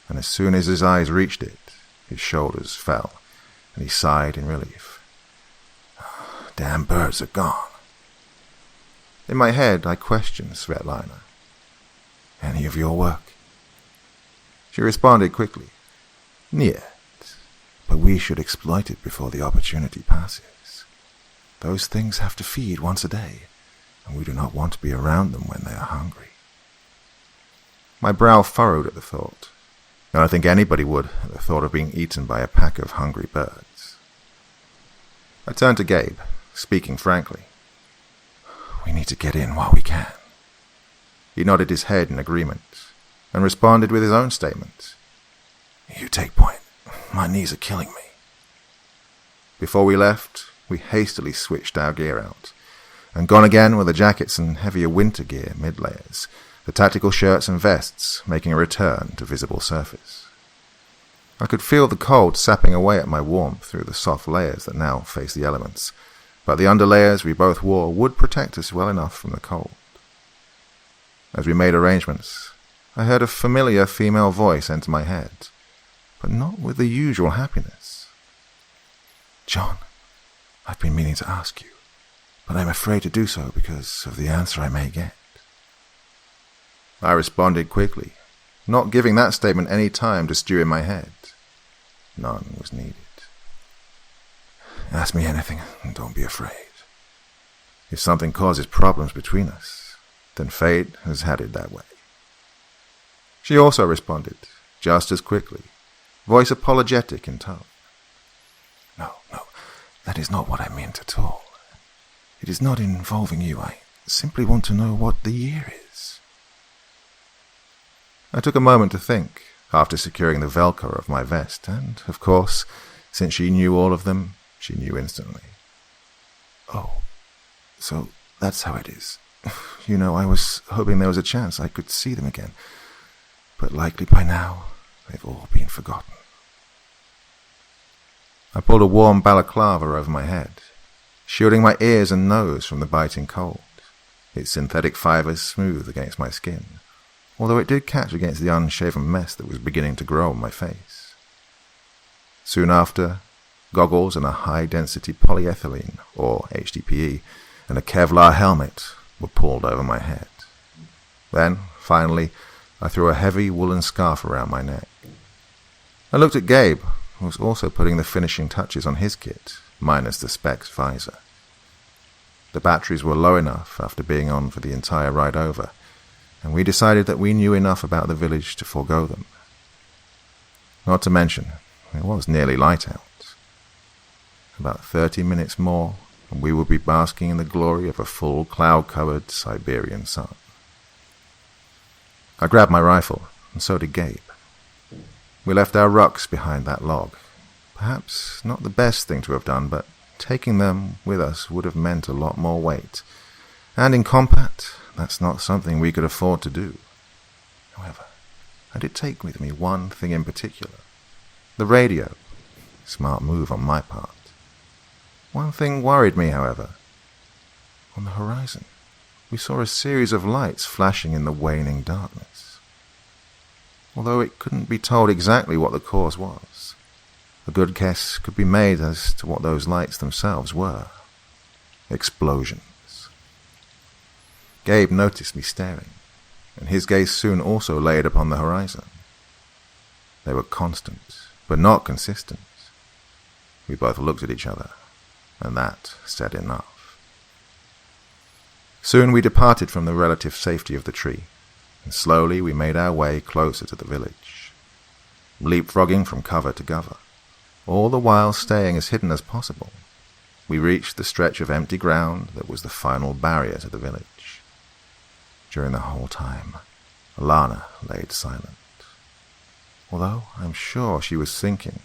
and as soon as his eyes reached it, his shoulders fell, and he sighed in relief. "Damn birds are gone." In my head, I questioned Svetlana. "Any of your work?" She responded quickly, "Niet, but we should exploit it before the opportunity passes. Those things have to feed once a day, and we do not want to be around them when they are hungry." My brow furrowed at the thought. I don't think anybody would at the thought of being eaten by a pack of hungry birds. I turned to Gabe, speaking frankly. We need to get in while we can. He nodded his head in agreement, and responded with his own statement. You take point. My knees are killing me. Before we left, we hastily switched our gear out, and gone again were the jackets and heavier winter gear mid-layers, the tactical shirts and vests making a return to visible surface. I could feel the cold sapping away at my warmth through the soft layers that now faced the elements, but the underlayers we both wore would protect us well enough from the cold. As we made arrangements, I heard a familiar female voice enter my head, but not with the usual happiness. John, I've been meaning to ask you, but I'm afraid to do so because of the answer I may get. I responded quickly, not giving that statement any time to stew in my head. None was needed. Ask me anything, and don't be afraid. If something causes problems between us, then fate has had it that way. She also responded, just as quickly, voice apologetic in tone. No, that is not what I meant at all. It is not involving you. I simply want to know what the year is. I took a moment to think, after securing the Velcro of my vest, and, of course, since she knew all of them, she knew instantly. Oh, so that's how it is. I was hoping there was a chance I could see them again, but likely by now they've all been forgotten. I pulled a warm balaclava over my head, shielding my ears and nose from the biting cold, its synthetic fibers smooth against my skin, although it did catch against the unshaven mess that was beginning to grow on my face. Soon after, goggles and a high-density polyethylene, or HDPE, and a Kevlar helmet were pulled over my head. Then, finally, I threw a heavy woolen scarf around my neck. I looked at Gabe, who was also putting the finishing touches on his kit, minus the Specs visor. The batteries were low enough after being on for the entire ride over, and we decided that we knew enough about the village to forego them. Not to mention, it was nearly light out. About 30 minutes more, and we would be basking in the glory of a full cloud-covered Siberian sun. I grabbed my rifle, and so did Gabe. We left our rucks behind that log. Perhaps not the best thing to have done, but taking them with us would have meant a lot more weight. And in combat, that's not something we could afford to do. However, I did take with me one thing in particular. The radio. Smart move on my part. One thing worried me, however. On the horizon, we saw a series of lights flashing in the waning darkness. Although it couldn't be told exactly what the cause was, a good guess could be made as to what those lights themselves were. Explosions. Gabe noticed me staring, and his gaze soon also laid upon the horizon. They were constant, but not consistent. We both looked at each other, and that said enough. Soon we departed from the relative safety of the tree, and slowly we made our way closer to the village, leapfrogging from cover to cover, all the while staying as hidden as possible. We reached the stretch of empty ground that was the final barrier to the village. During the whole time, Alana laid silent. Although I'm sure she was thinking,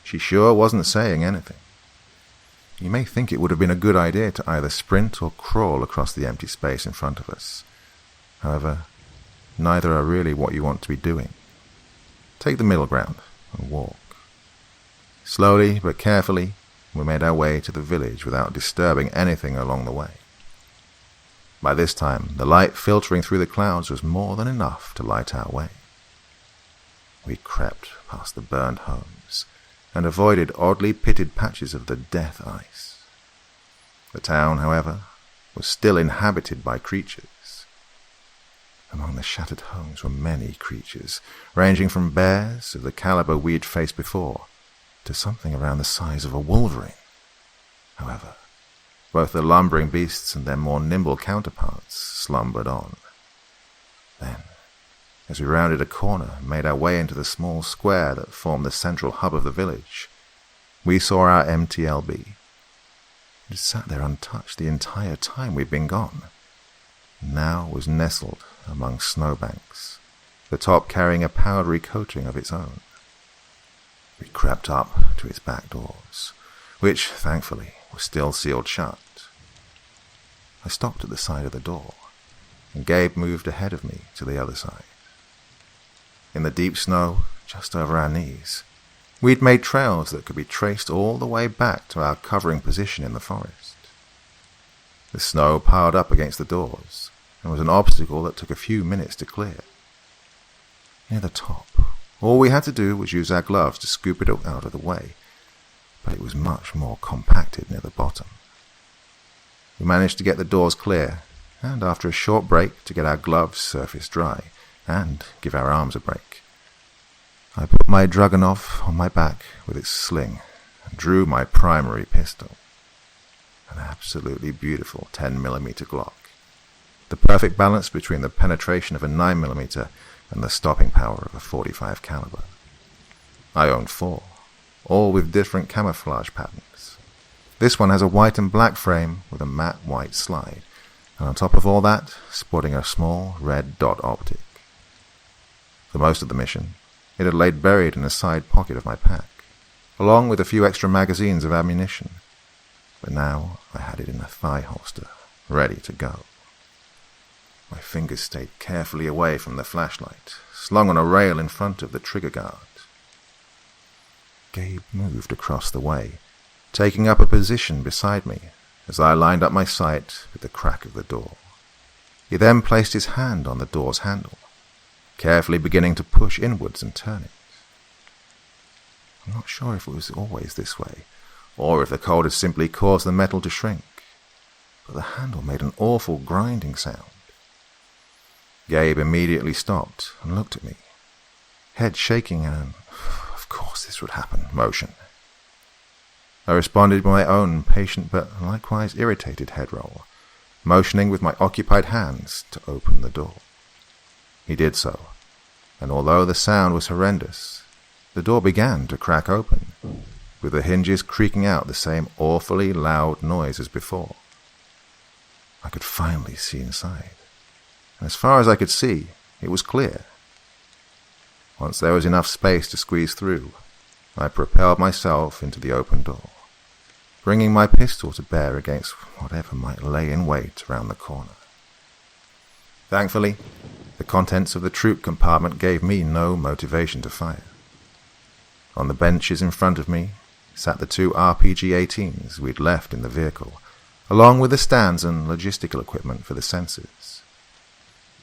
she sure wasn't saying anything. You may think it would have been a good idea to either sprint or crawl across the empty space in front of us. However, neither are really what you want to be doing. Take the middle ground and walk. Slowly but carefully, we made our way to the village without disturbing anything along the way. By this time, the light filtering through the clouds was more than enough to light our way. We crept past the burned homes and avoided oddly pitted patches of the death ice. The town, however, was still inhabited by creatures. Among the shattered homes were many creatures, ranging from bears of the caliber we'd faced before to something around the size of a wolverine. However, both the lumbering beasts and their more nimble counterparts slumbered on. Then, as we rounded a corner and made our way into the small square that formed the central hub of the village, we saw our MTLB. It had sat there untouched the entire time we'd been gone, and now was nestled among snowbanks, the top carrying a powdery coating of its own. We crept up to its back doors, which, thankfully, were still sealed shut. I stopped at the side of the door, and Gabe moved ahead of me to the other side. In the deep snow, just over our knees, we'd made trails that could be traced all the way back to our covering position in the forest. The snow piled up against the doors, and was an obstacle that took a few minutes to clear. Near the top, all we had to do was use our gloves to scoop it out of the way, but it was much more compacted near the bottom. We managed to get the doors clear, and after a short break to get our gloves surface dry, and give our arms a break, I put my Dragunov on my back with its sling and drew my primary pistol, an absolutely beautiful 10mm Glock, the perfect balance between the penetration of a 9mm and the stopping power of a .45 caliber. I own 4, all with different camouflage patterns. This one has a white and black frame with a matte white slide, and on top of all that, sporting a small red dot optic. For most of the mission, it had laid buried in a side pocket of my pack, along with a few extra magazines of ammunition, but now I had it in a thigh holster, ready to go. My fingers stayed carefully away from the flashlight, slung on a rail in front of the trigger guard. Gabe moved across the way, taking up a position beside me as I lined up my sight with the crack of the door. He then placed his hand on the door's handle, carefully beginning to push inwards and turn it. I'm not sure if it was always this way, or if the cold had simply caused the metal to shrink, but the handle made an awful grinding sound. Gabe immediately stopped and looked at me, head shaking in an "of course this would happen" motion. I responded with my own patient but likewise irritated head roll, motioning with my occupied hands to open the door. He did so, and although the sound was horrendous, the door began to crack open, with the hinges creaking out the same awfully loud noise as before. I could finally see inside, and as far as I could see, it was clear. Once there was enough space to squeeze through, I propelled myself into the open door, bringing my pistol to bear against whatever might lay in wait around the corner. Thankfully, the contents of the troop compartment gave me no motivation to fire. On the benches in front of me sat the 2 RPG-18s we'd left in the vehicle, along with the stands and logistical equipment for the sensors.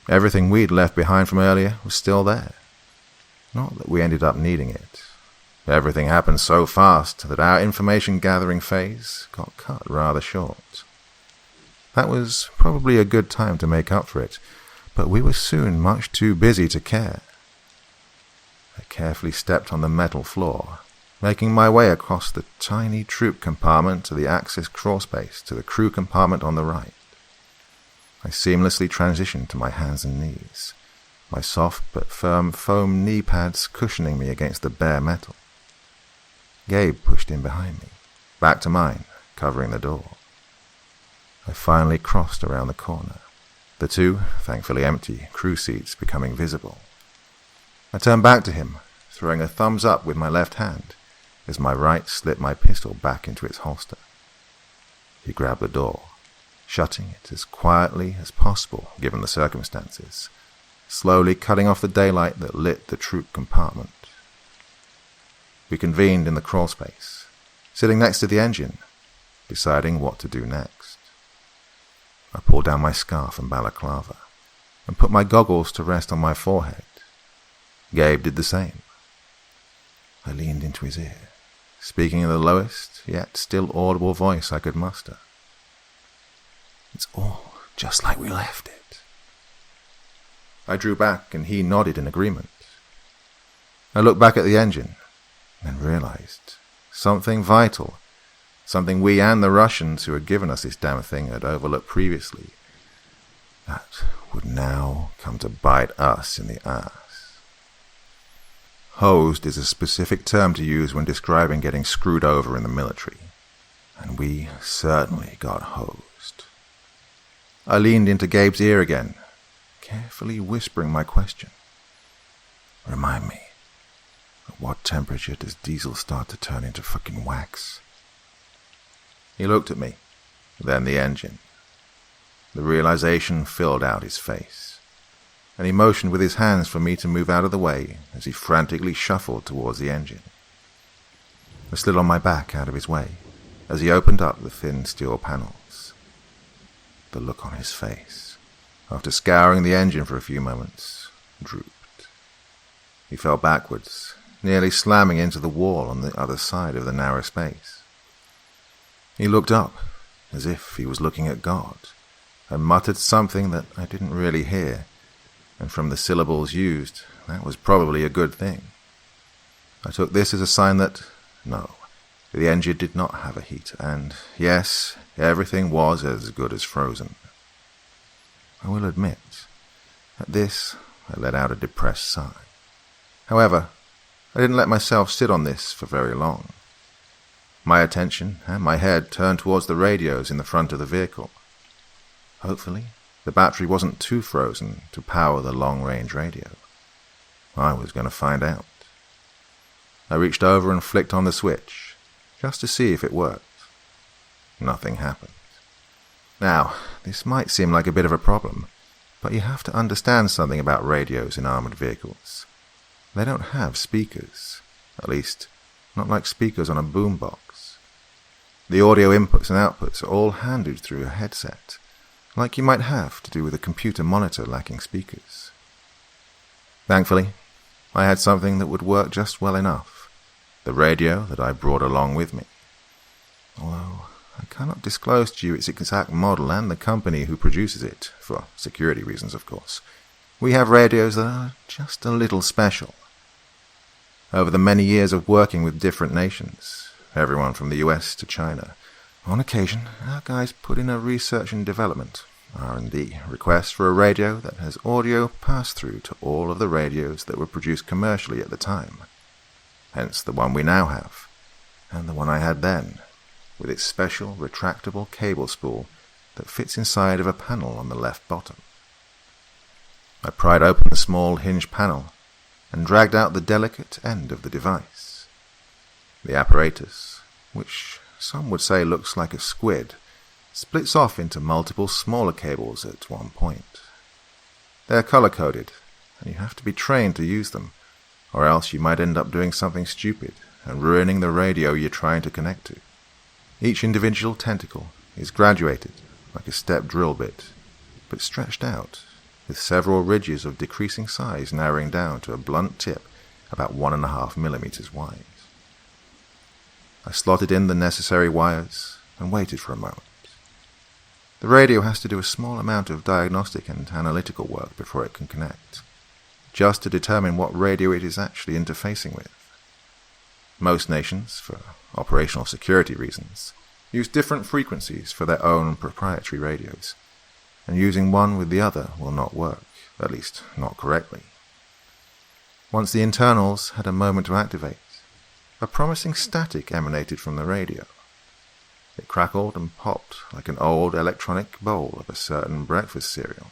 Everything we'd left behind from earlier was still there. Not that we ended up needing it. Everything happened so fast that our information-gathering phase got cut rather short. That was probably a good time to make up for it, but we were soon much too busy to care. I carefully stepped on the metal floor, making my way across the tiny troop compartment to the access crawlspace to the crew compartment on the right. I seamlessly transitioned to my hands and knees, my soft but firm foam knee pads cushioning me against the bare metal. Gabe pushed in behind me, back to mine, covering the door. I finally crossed around the corner, the 2, thankfully empty, crew seats becoming visible. I turned back to him, throwing a thumbs up with my left hand, as my right slipped my pistol back into its holster. He grabbed the door, shutting it as quietly as possible given the circumstances, slowly cutting off the daylight that lit the troop compartment. We convened in the crawlspace, sitting next to the engine, deciding what to do next. I pulled down my scarf and balaclava, and put my goggles to rest on my forehead. Gabe did the same. I leaned into his ear, speaking in the lowest, yet still audible voice I could muster. "It's all just like we left it." I drew back, and he nodded in agreement. I looked back at the engine, and realized something vital, something we and the Russians who had given us this damn thing had overlooked previously, that would now come to bite us in the ass. Hosed is a specific term to use when describing getting screwed over in the military, and we certainly got hosed. I leaned into Gabe's ear again, carefully whispering my question. Remind me, at what temperature does diesel start to turn into fucking wax? He looked at me, then the engine. The realization filled out his face, and he motioned with his hands for me to move out of the way as he frantically shuffled towards the engine. I slid on my back out of his way as he opened up the thin steel panels. The look on his face, after scouring the engine for a few moments, drooped. He fell backwards, nearly slamming into the wall on the other side of the narrow space. He looked up, as if he was looking at God, and muttered something that I didn't really hear, and from the syllables used, that was probably a good thing. I took this as a sign that, no, the engine did not have a heater, and, yes, everything was as good as frozen. I will admit, at this, I let out a depressed sigh. However, I didn't let myself sit on this for very long. My attention and my head turned towards the radios in the front of the vehicle. Hopefully, the battery wasn't too frozen to power the long-range radio. I was going to find out. I reached over and flicked on the switch, just to see if it worked. Nothing happened. Now, this might seem like a bit of a problem, but you have to understand something about radios in armored vehicles. They don't have speakers, at least not like speakers on a boombox. The audio inputs and outputs are all handled through a headset, like you might have to do with a computer monitor lacking speakers. Thankfully, I had something that would work just well enough, the radio that I brought along with me. Although I cannot disclose to you its exact model and the company who produces it, for security reasons of course. We have radios that are just a little special. Over the many years of working with different nations, everyone from the US to China, on occasion our guys put in a research and development, R&D, request for a radio that has audio pass-through to all of the radios that were produced commercially at the time. Hence the one we now have, and the one I had then, with its special retractable cable spool that fits inside of a panel on the left bottom. I pried open the small hinge panel and dragged out the delicate end of the device. The apparatus, which some would say looks like a squid, splits off into multiple smaller cables at one point. They are color-coded, and you have to be trained to use them, or else you might end up doing something stupid and ruining the radio you're trying to connect to. Each individual tentacle is graduated like a step drill bit, but stretched out, with several ridges of decreasing size narrowing down to a blunt tip about 1.5 millimeters wide. I slotted in the necessary wires and waited for a moment. The radio has to do a small amount of diagnostic and analytical work before it can connect, just to determine what radio it is actually interfacing with. Most nations, for operational security reasons, use different frequencies for their own proprietary radios, and using one with the other will not work, at least not correctly. Once the internals had a moment to activate, a promising static emanated from the radio. It crackled and popped like an old electronic bowl of a certain breakfast cereal.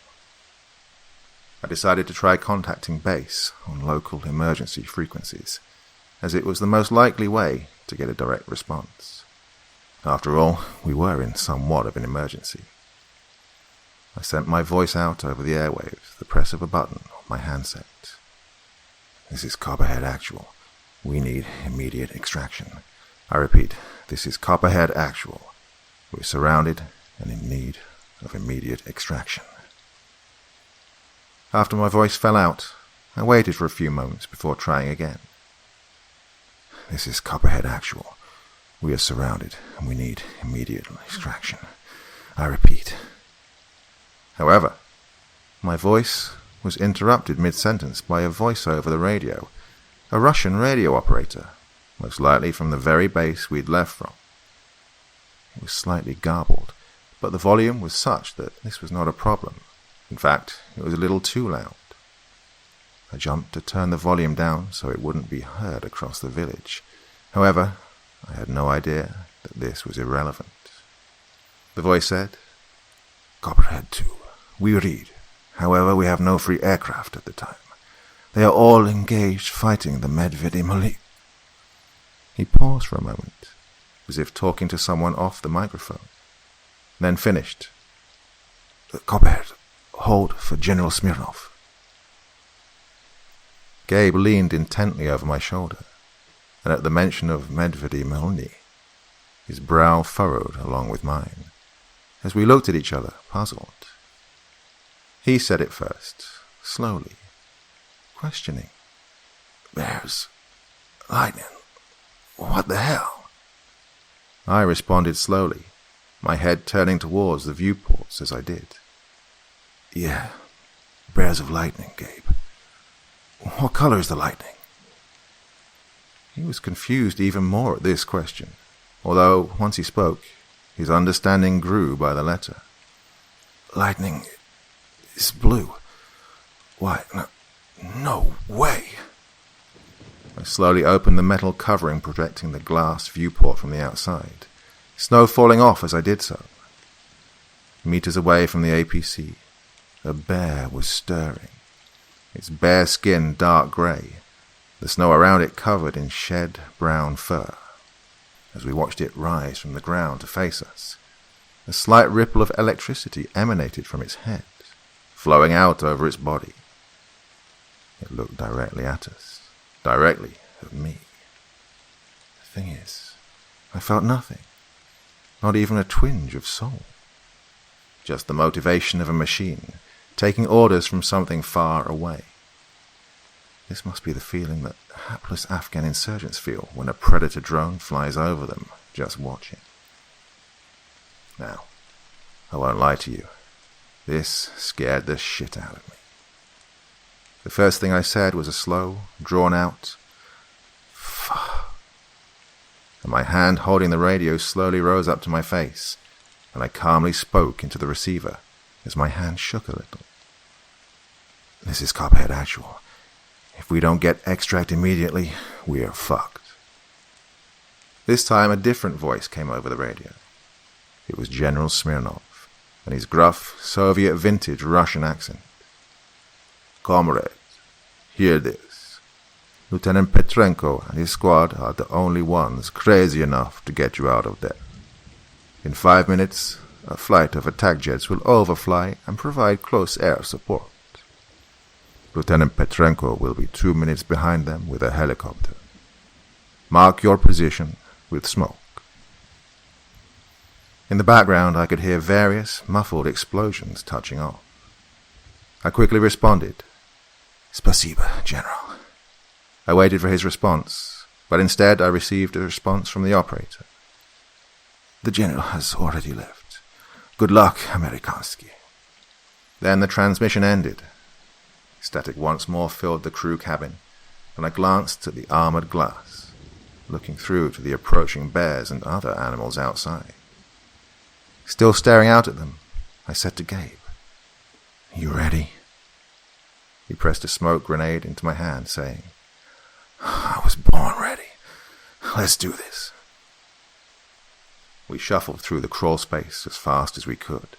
I decided to try contacting base on local emergency frequencies, as it was the most likely way to get a direct response. After all, we were in somewhat of an emergency. I sent my voice out over the airwaves, the press of a button on my handset. This is Copperhead Actual. We need immediate extraction. I repeat, this is Copperhead Actual. We're surrounded and in need of immediate extraction. After my voice fell out, I waited for a few moments before trying again. This is Copperhead Actual. We are surrounded and we need immediate extraction. I repeat. However, my voice was interrupted mid-sentence by a voice over the radio, a Russian radio operator, most likely from the very base we'd left from. It was slightly garbled, but the volume was such that this was not a problem, In fact, it was a little too loud. I jumped to turn the volume down so it wouldn't be heard across the village. However, I had no idea that this was irrelevant. The voice said, "Copperhead 2, we read. However, we have no free aircraft at the time. They are all engaged fighting the Medvedi Malik." He paused for a moment, as if talking to someone off the microphone, then finished. "Copperhead, hold for General Smirnov." Gabe leaned intently over my shoulder, and at the mention of Medvedi Melny, his brow furrowed along with mine, as we looked at each other, puzzled. He said it first, slowly, questioning. "There's lightning. What the hell?" I responded slowly, my head turning towards the viewports as I did. "Yeah, bears of lightning, Gabe. What color is the lightning?" He was confused even more at this question, although once he spoke, his understanding grew by the letter. "Lightning is blue. Why, no way." I slowly opened the metal covering protecting the glass viewport from the outside, snow falling off as I did so. Meters away from the APC, a bear was stirring, its bare skin dark grey, the snow around it covered in shed brown fur. As we watched it rise from the ground to face us, a slight ripple of electricity emanated from its head, flowing out over its body. It looked directly at us, directly at me. The thing is, I felt nothing, not even a twinge of soul. Just the motivation of a machine, taking orders from something far away. This must be the feeling that hapless Afghan insurgents feel when a predator drone flies over them, just watching. Now, I won't lie to you. This scared the shit out of me. The first thing I said was a slow, drawn-out, "Fuck." And my hand holding the radio slowly rose up to my face, and I calmly spoke into the receiver as my hand shook a little. "This is Copperhead Actual. If we don't get extract immediately, we are fucked." This time a different voice came over the radio. It was General Smirnov, and his gruff, Soviet vintage Russian accent. "Comrade, hear this. Lieutenant Petrenko and his squad are the only ones crazy enough to get you out of there. In 5 minutes, a flight of attack jets will overfly and provide close air support. Lieutenant Petrenko will be 2 minutes behind them with a helicopter. Mark your position with smoke." In the background, I could hear various muffled explosions touching off. I quickly responded, "Spasiba, General." I waited for his response, but instead I received a response from the operator. "The General has already left. Good luck, Amerikansky." Then the transmission ended. Static once more filled the crew cabin, and I glanced at the armored glass, looking through to the approaching bears and other animals outside. Still staring out at them, I said to Gabe, "You ready?" He pressed a smoke grenade into my hand, saying, "I was born ready. Let's do this." We shuffled through the crawl space as fast as we could,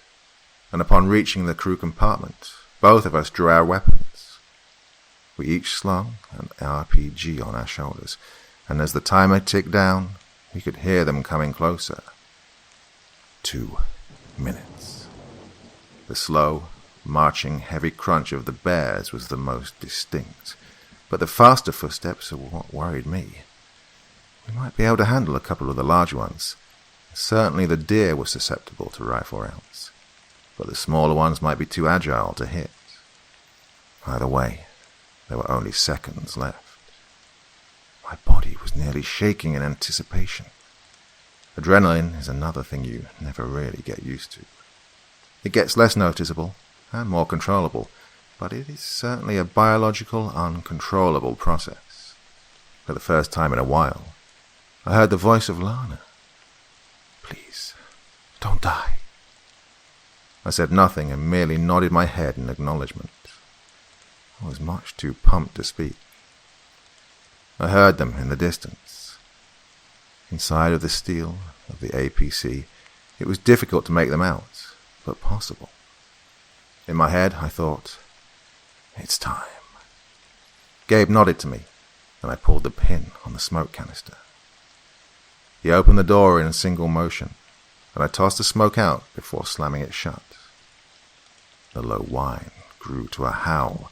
and upon reaching the crew compartment, both of us drew our weapons. We each slung an RPG on our shoulders, and as the timer ticked down, we could hear them coming closer. 2 minutes. The slow, marching, heavy crunch of the bears was the most distinct, but the faster footsteps are what worried me. We might be able to handle a couple of the large ones. Certainly the deer was susceptible to rifle rounds, but the smaller ones might be too agile to hit. Either way, there were only seconds left. My body was nearly shaking in anticipation. Adrenaline is another thing you never really get used to. It gets less noticeable and more controllable, but it is certainly a biological, uncontrollable process. For the first time in a while, I heard the voice of Lana. "Please, don't die." I said nothing and merely nodded my head in acknowledgement. I was much too pumped to speak. I heard them in the distance. Inside of the steel of the APC, it was difficult to make them out, but possible. In my head, I thought, it's time. Gabe nodded to me, and I pulled the pin on the smoke canister. He opened the door in a single motion, and I tossed the smoke out before slamming it shut. The low whine grew to a howl,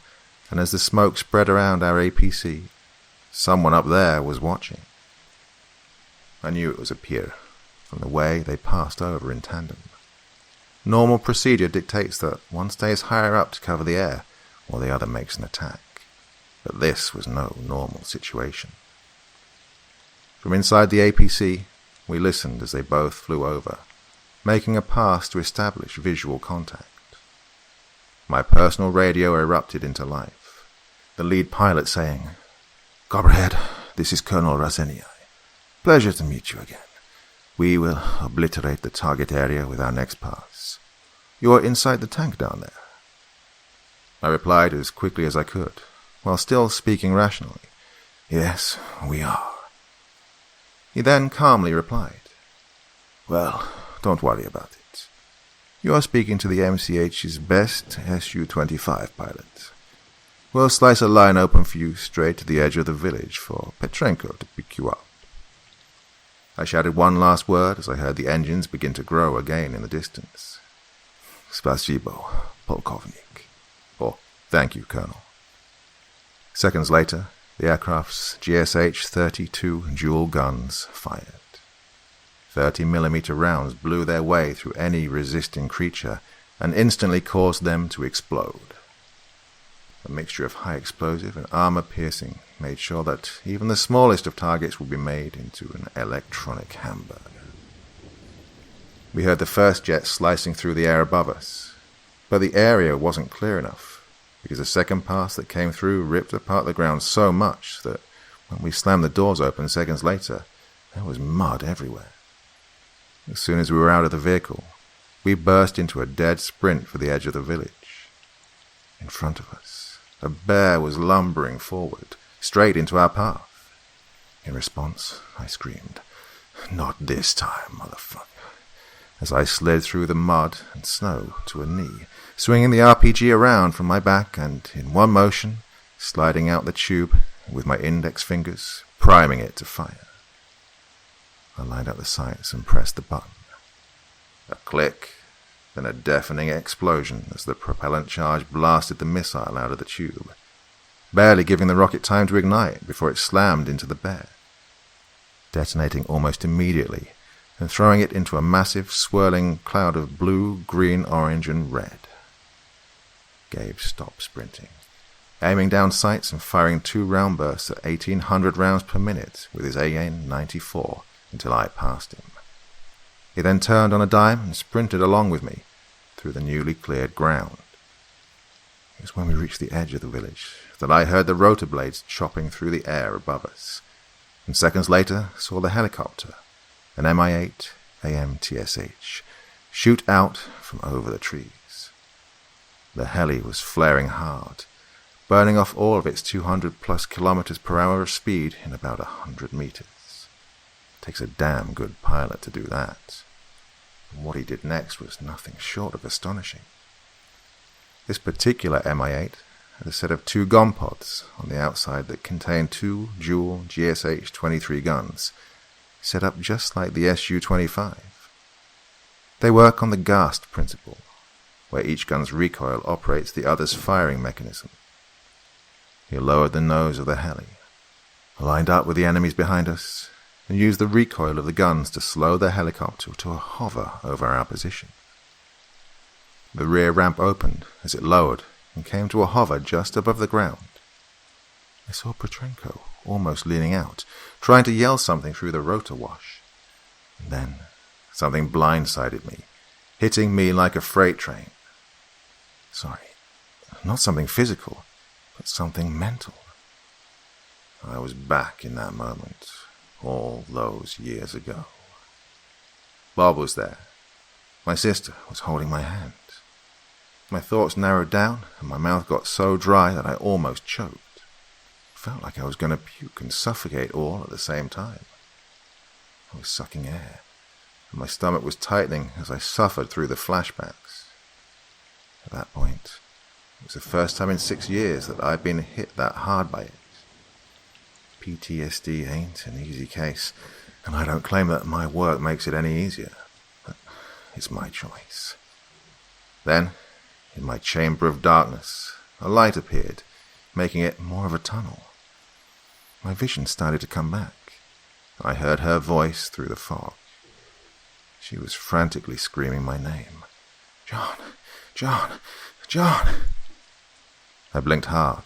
and as the smoke spread around our APC, someone up there was watching. I knew it was a peer, from the way they passed over in tandem. Normal procedure dictates that one stays higher up to cover the air, while the other makes an attack. But this was no normal situation. From inside the APC, we listened as they both flew over, making a pass to establish visual contact. My personal radio erupted into life, the lead pilot saying, "Comrade, this is Colonel Razenia. Pleasure to meet you again. We will obliterate the target area with our next pass. You are inside the tank down there." I replied as quickly as I could, while still speaking rationally. "Yes, we are." He then calmly replied, "Well, don't worry about it. You are speaking to the MCH's best Su-25 pilot. We'll slice a line open for you straight to the edge of the village for Petrenko to pick you up." I shouted one last word as I heard the engines begin to grow again in the distance. "Spasibo, Polkovnik," or "Thank you, Colonel." Seconds later, the aircraft's GSH-32 dual guns fired. 30mm rounds blew their way through any resisting creature and instantly caused them to explode. A mixture of high explosive and armor-piercing made sure that even the smallest of targets would be made into an electronic hamburger. We heard the first jet slicing through the air above us, but the area wasn't clear enough, because the second pass that came through ripped apart the ground so much that when we slammed the doors open seconds later, there was mud everywhere. As soon as we were out of the vehicle, we burst into a dead sprint for the edge of the village. In front of us, a bear was lumbering forward, straight into our path. In response, I screamed, "Not this time, motherfucker," as I slid through the mud and snow to a knee, swinging the RPG around from my back and, in one motion, sliding out the tube with my index fingers, priming it to fire. I lined up the sights and pressed the button. A click, then a deafening explosion as the propellant charge blasted the missile out of the tube, barely giving the rocket time to ignite before it slammed into the bear, detonating almost immediately and throwing it into a massive, swirling cloud of blue, green, orange, and red. Gabe stopped sprinting, aiming down sights and firing 2 round bursts at 1,800 rounds per minute with his AN-94 until I passed him. He then turned on a dime and sprinted along with me through the newly cleared ground. It was when we reached the edge of the village that I heard the rotor blades chopping through the air above us, and seconds later saw the helicopter, an Mi-8 AMTSH, shoot out from over the trees. The heli was flaring hard, burning off all of its 200+ kilometers per hour of speed in about 100 meters. Takes a damn good pilot to do that. And what he did next was nothing short of astonishing. This particular Mi-8 had a set of 2 gun pods on the outside that contained 2 dual GSH-23 guns, set up just like the Su-25. They work on the GAST principle, where each gun's recoil operates the other's firing mechanism. He lowered the nose of the heli, lined up with the enemies behind us, and used the recoil of the guns to slow the helicopter to a hover over our position. The rear ramp opened as it lowered and came to a hover just above the ground. I saw Petrenko almost leaning out, trying to yell something through the rotor wash. And then something blindsided me, hitting me like a freight train. Sorry, not something physical, but something mental. I was back in that moment, all those years ago. Bob was there. My sister was holding my hand. My thoughts narrowed down, and my mouth got so dry that I almost choked. Felt like I was going to puke and suffocate all at the same time. I was sucking air, and my stomach was tightening as I suffered through the flashbacks. At that point, it was the first time in 6 years that I'd been hit that hard by it. PTSD ain't an easy case, and I don't claim that my work makes it any easier, but it's my choice. Then, in my chamber of darkness, a light appeared, making it more of a tunnel. My vision started to come back. I heard her voice through the fog. She was frantically screaming my name. John! John! John! I blinked hard,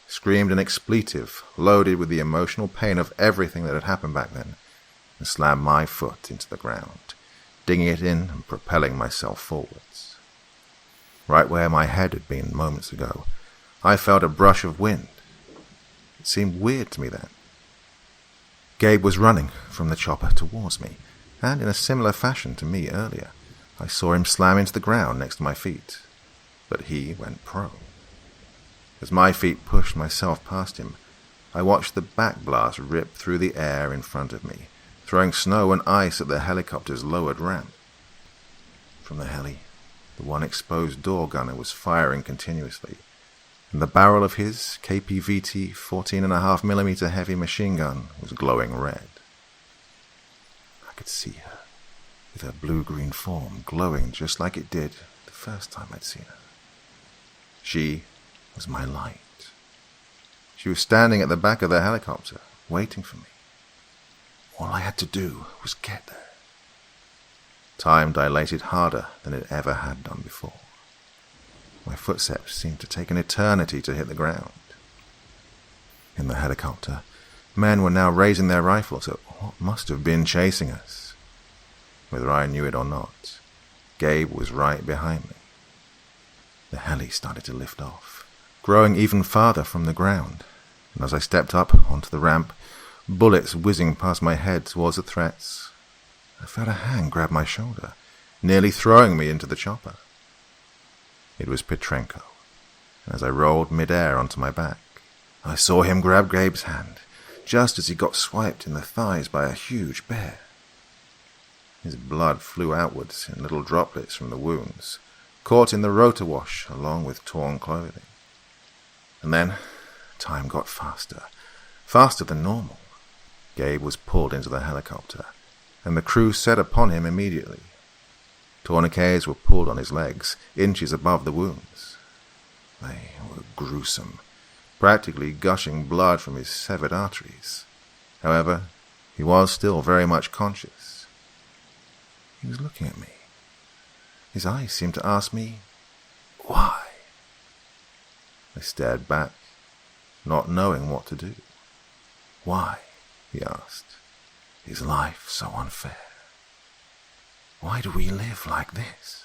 screamed an expletive loaded with the emotional pain of everything that had happened back then, and slammed my foot into the ground, digging it in and propelling myself forwards. Right where my head had been moments ago, I felt a brush of wind. It seemed weird to me then. Gabe was running from the chopper towards me, and in a similar fashion to me earlier, I saw him slam into the ground next to my feet, but he went prone. As my feet pushed myself past him, I watched the backblast rip through the air in front of me, throwing snow and ice at the helicopter's lowered ramp. From the heli, the one exposed door gunner was firing continuously, and the barrel of his KPVT 14.5mm heavy machine gun was glowing red. I could see her, with her blue-green form glowing just like it did the first time I'd seen her. She was my light. She was standing at the back of the helicopter, waiting for me. All I had to do was get there. Time dilated harder than it ever had done before. My footsteps seemed to take an eternity to hit the ground. In the helicopter, men were now raising their rifles at what must have been chasing us. Whether I knew it or not, Gabe was right behind me. The heli started to lift off, growing even farther from the ground, and as I stepped up onto the ramp, bullets whizzing past my head towards the threats, I felt a hand grab my shoulder, nearly throwing me into the chopper. It was Petrenko, and as I rolled mid-air onto my back, I saw him grab Gabe's hand, just as he got swiped in the thighs by a huge bear. His blood flew outwards in little droplets from the wounds, caught in the rotor wash along with torn clothing. And then, time got faster, faster than normal. Gabe was pulled into the helicopter, and the crew set upon him immediately. Tourniquets were pulled on his legs, inches above the wounds. They were gruesome, practically gushing blood from his severed arteries. However, he was still very much conscious. He was looking at me. His eyes seemed to ask me, why? I stared back, not knowing what to do. Why, he asked, is life so unfair? Why do we live like this?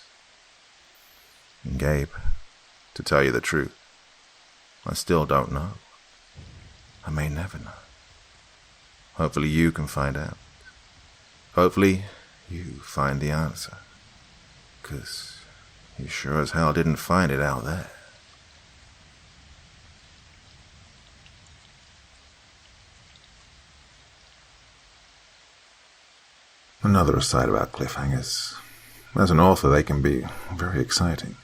And Gabe, to tell you the truth, I still don't know. I may never know. Hopefully you can find out. Hopefully you find the answer. 'Cause you sure as hell didn't find it out there. Another aside about cliffhangers. As an author, they can be very exciting.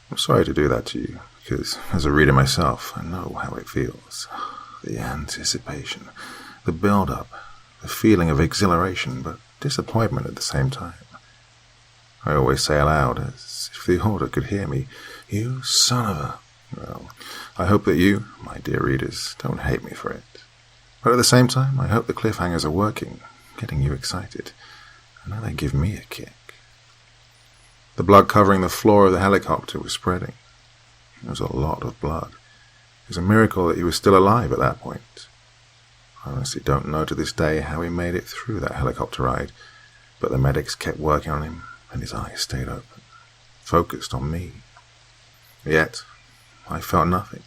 I'm sorry to do that to you, because as a reader myself, I know how it feels. The anticipation, the build-up, the feeling of exhilaration, but disappointment at the same time. I always say aloud, as if the author could hear me, "You son of a..." Well, I hope that you, my dear readers, don't hate me for it. But at the same time, I hope the cliffhangers are working, getting you excited. I know they give me a kick. The blood covering the floor of the helicopter was spreading. There was a lot of blood. It was a miracle that he was still alive at that point. I honestly don't know to this day how he made it through that helicopter ride, but the medics kept working on him, and his eyes stayed open, focused on me. Yet, I felt nothing.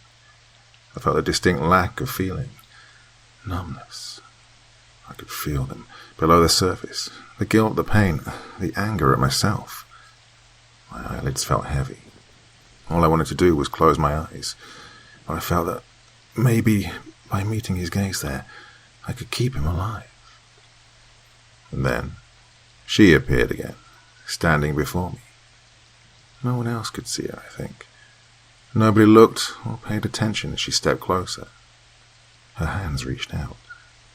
I felt a distinct lack of feeling, numbness. I could feel them below the surface, the guilt, the pain, the anger at myself. My eyelids felt heavy, All I wanted to do was close my eyes, but I felt that maybe by meeting his gaze there, I could keep him alive. And then she appeared again, standing before me. No one else could see her, I think. Nobody looked or paid attention as she stepped closer. Her hands reached out,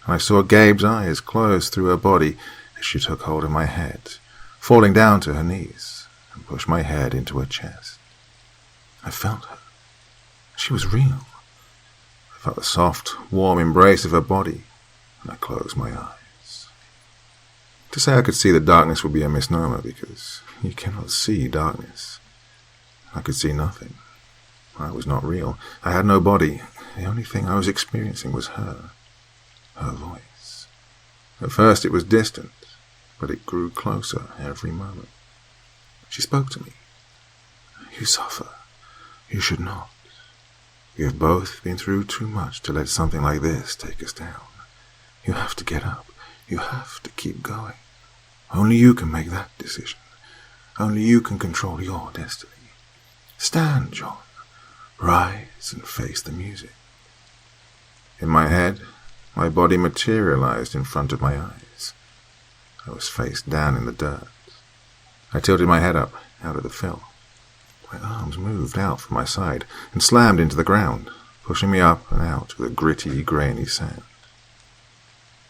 and I saw Gabe's eyes close through her body as she took hold of my head, falling down to her knees, and pushed my head into her chest. I felt her. She was real. I felt the soft, warm embrace of her body, and I closed my eyes. To say I could see the darkness would be a misnomer, because you cannot see darkness. I could see nothing. I was not real. I had no body. The only thing I was experiencing was her voice. At first it was distant, but it grew closer every moment. She spoke to me. You suffer. You should not. We have both been through too much to let something like this take us down. You have to get up. You have to keep going. Only you can make that decision. Only you can control your destiny. Stand, John. Rise and face the music. In my head, my body materialized in front of my eyes. I was face down in the dirt. I tilted my head up, out of the fill. My arms moved out from my side and slammed into the ground, pushing me up and out of the gritty, grainy sand.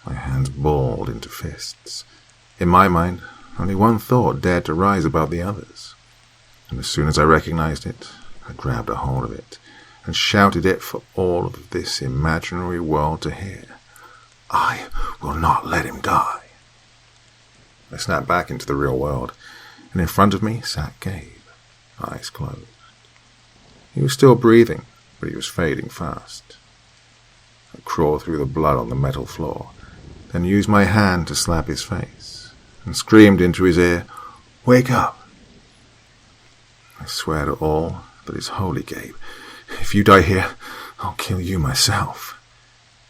My hands balled into fists. In my mind, only one thought dared to rise above the others, and as soon as I recognized it, I grabbed a hold of it and shouted it for all of this imaginary world to hear. I will not let him die. I snapped back into the real world, and in front of me sat Gabe, eyes closed. He was still breathing, but he was fading fast. I crawled through the blood on the metal floor, then used my hand to slap his face, and screamed into his ear, "Wake up!" I swear to all that is holy, Gabe, if you die here, I'll kill you myself.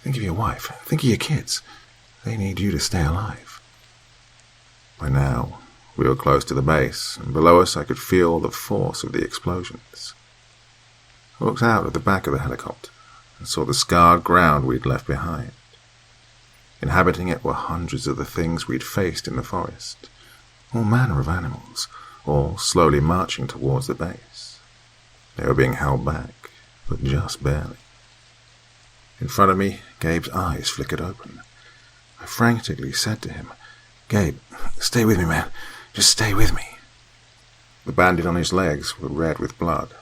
Think of your wife. Think of your kids. They need you to stay alive. By now, we were close to the base, and below us I could feel the force of the explosions. I looked out at the back of the helicopter and saw the scarred ground we'd left behind. Inhabiting it were hundreds of the things we'd faced in the forest, all manner of animals, all slowly marching towards the base. They were being held back, but just barely. In front of me, Gabe's eyes flickered open. I frantically said to him, "Gabe, stay with me, man. Just stay with me." The bandage on his legs were red with blood.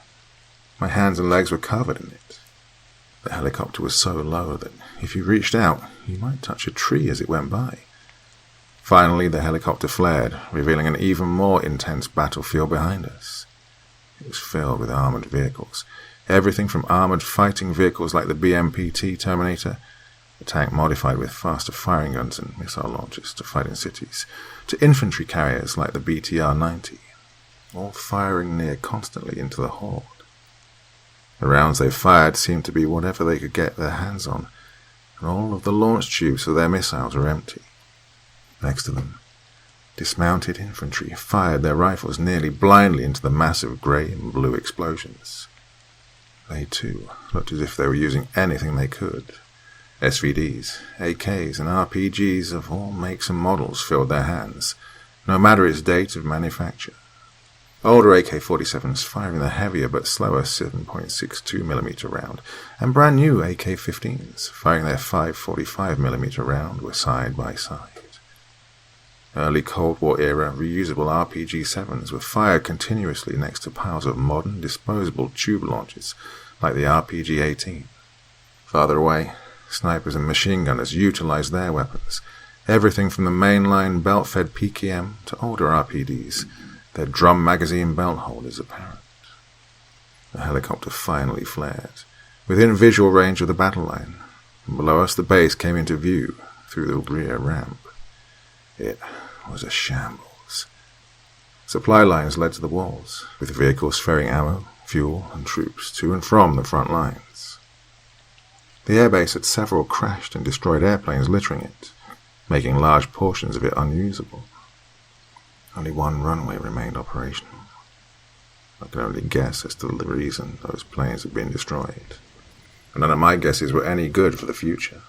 My hands and legs were covered in it. The helicopter was so low that if you reached out, you might touch a tree as it went by. Finally, the helicopter flared, revealing an even more intense battlefield behind us. It was filled with armored vehicles. Everything from armored fighting vehicles like the BMP-T Terminator, a tank modified with faster firing guns and missile launchers to fight in cities, to infantry carriers like the BTR-90, all firing near constantly into the horde. The rounds they fired seemed to be whatever they could get their hands on, and all of the launch tubes for their missiles were empty. Next to them, dismounted infantry fired their rifles nearly blindly into the massive grey and blue explosions. They, too, looked as if they were using anything they could. SVDs, AKs, and RPGs of all makes and models filled their hands, no matter its date of manufacture. Older AK-47s firing the heavier but slower 7.62mm round, and brand new AK-15s firing their 5.45mm round were side by side. Early Cold War era reusable RPG-7s were fired continuously next to piles of modern disposable tube launchers like the RPG-18. Farther away, snipers and machine gunners utilized their weapons, everything from the mainline belt-fed PKM to older RPDs, their drum magazine belt holders apparent. The helicopter finally flared, within visual range of the battle line, and below us the base came into view through the rear ramp. It was a shambles. Supply lines led to the walls, with vehicles ferrying ammo, fuel, and troops to and from the front lines. The airbase had several crashed and destroyed airplanes littering it, making large portions of it unusable. Only one runway remained operational. I can only guess as to the reason those planes had been destroyed. And none of my guesses were any good for the future.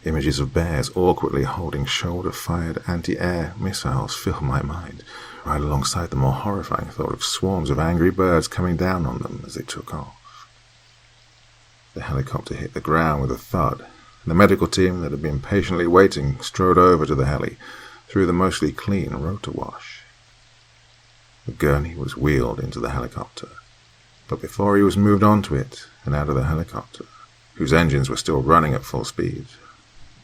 Images of bears awkwardly holding shoulder-fired anti-air missiles filled my mind, right alongside the more horrifying thought of swarms of angry birds coming down on them as they took off. The helicopter hit the ground with a thud, and the medical team that had been patiently waiting strode over to the heli through the mostly clean rotor wash. The gurney was wheeled into the helicopter, but before he was moved onto it and out of the helicopter, whose engines were still running at full speed,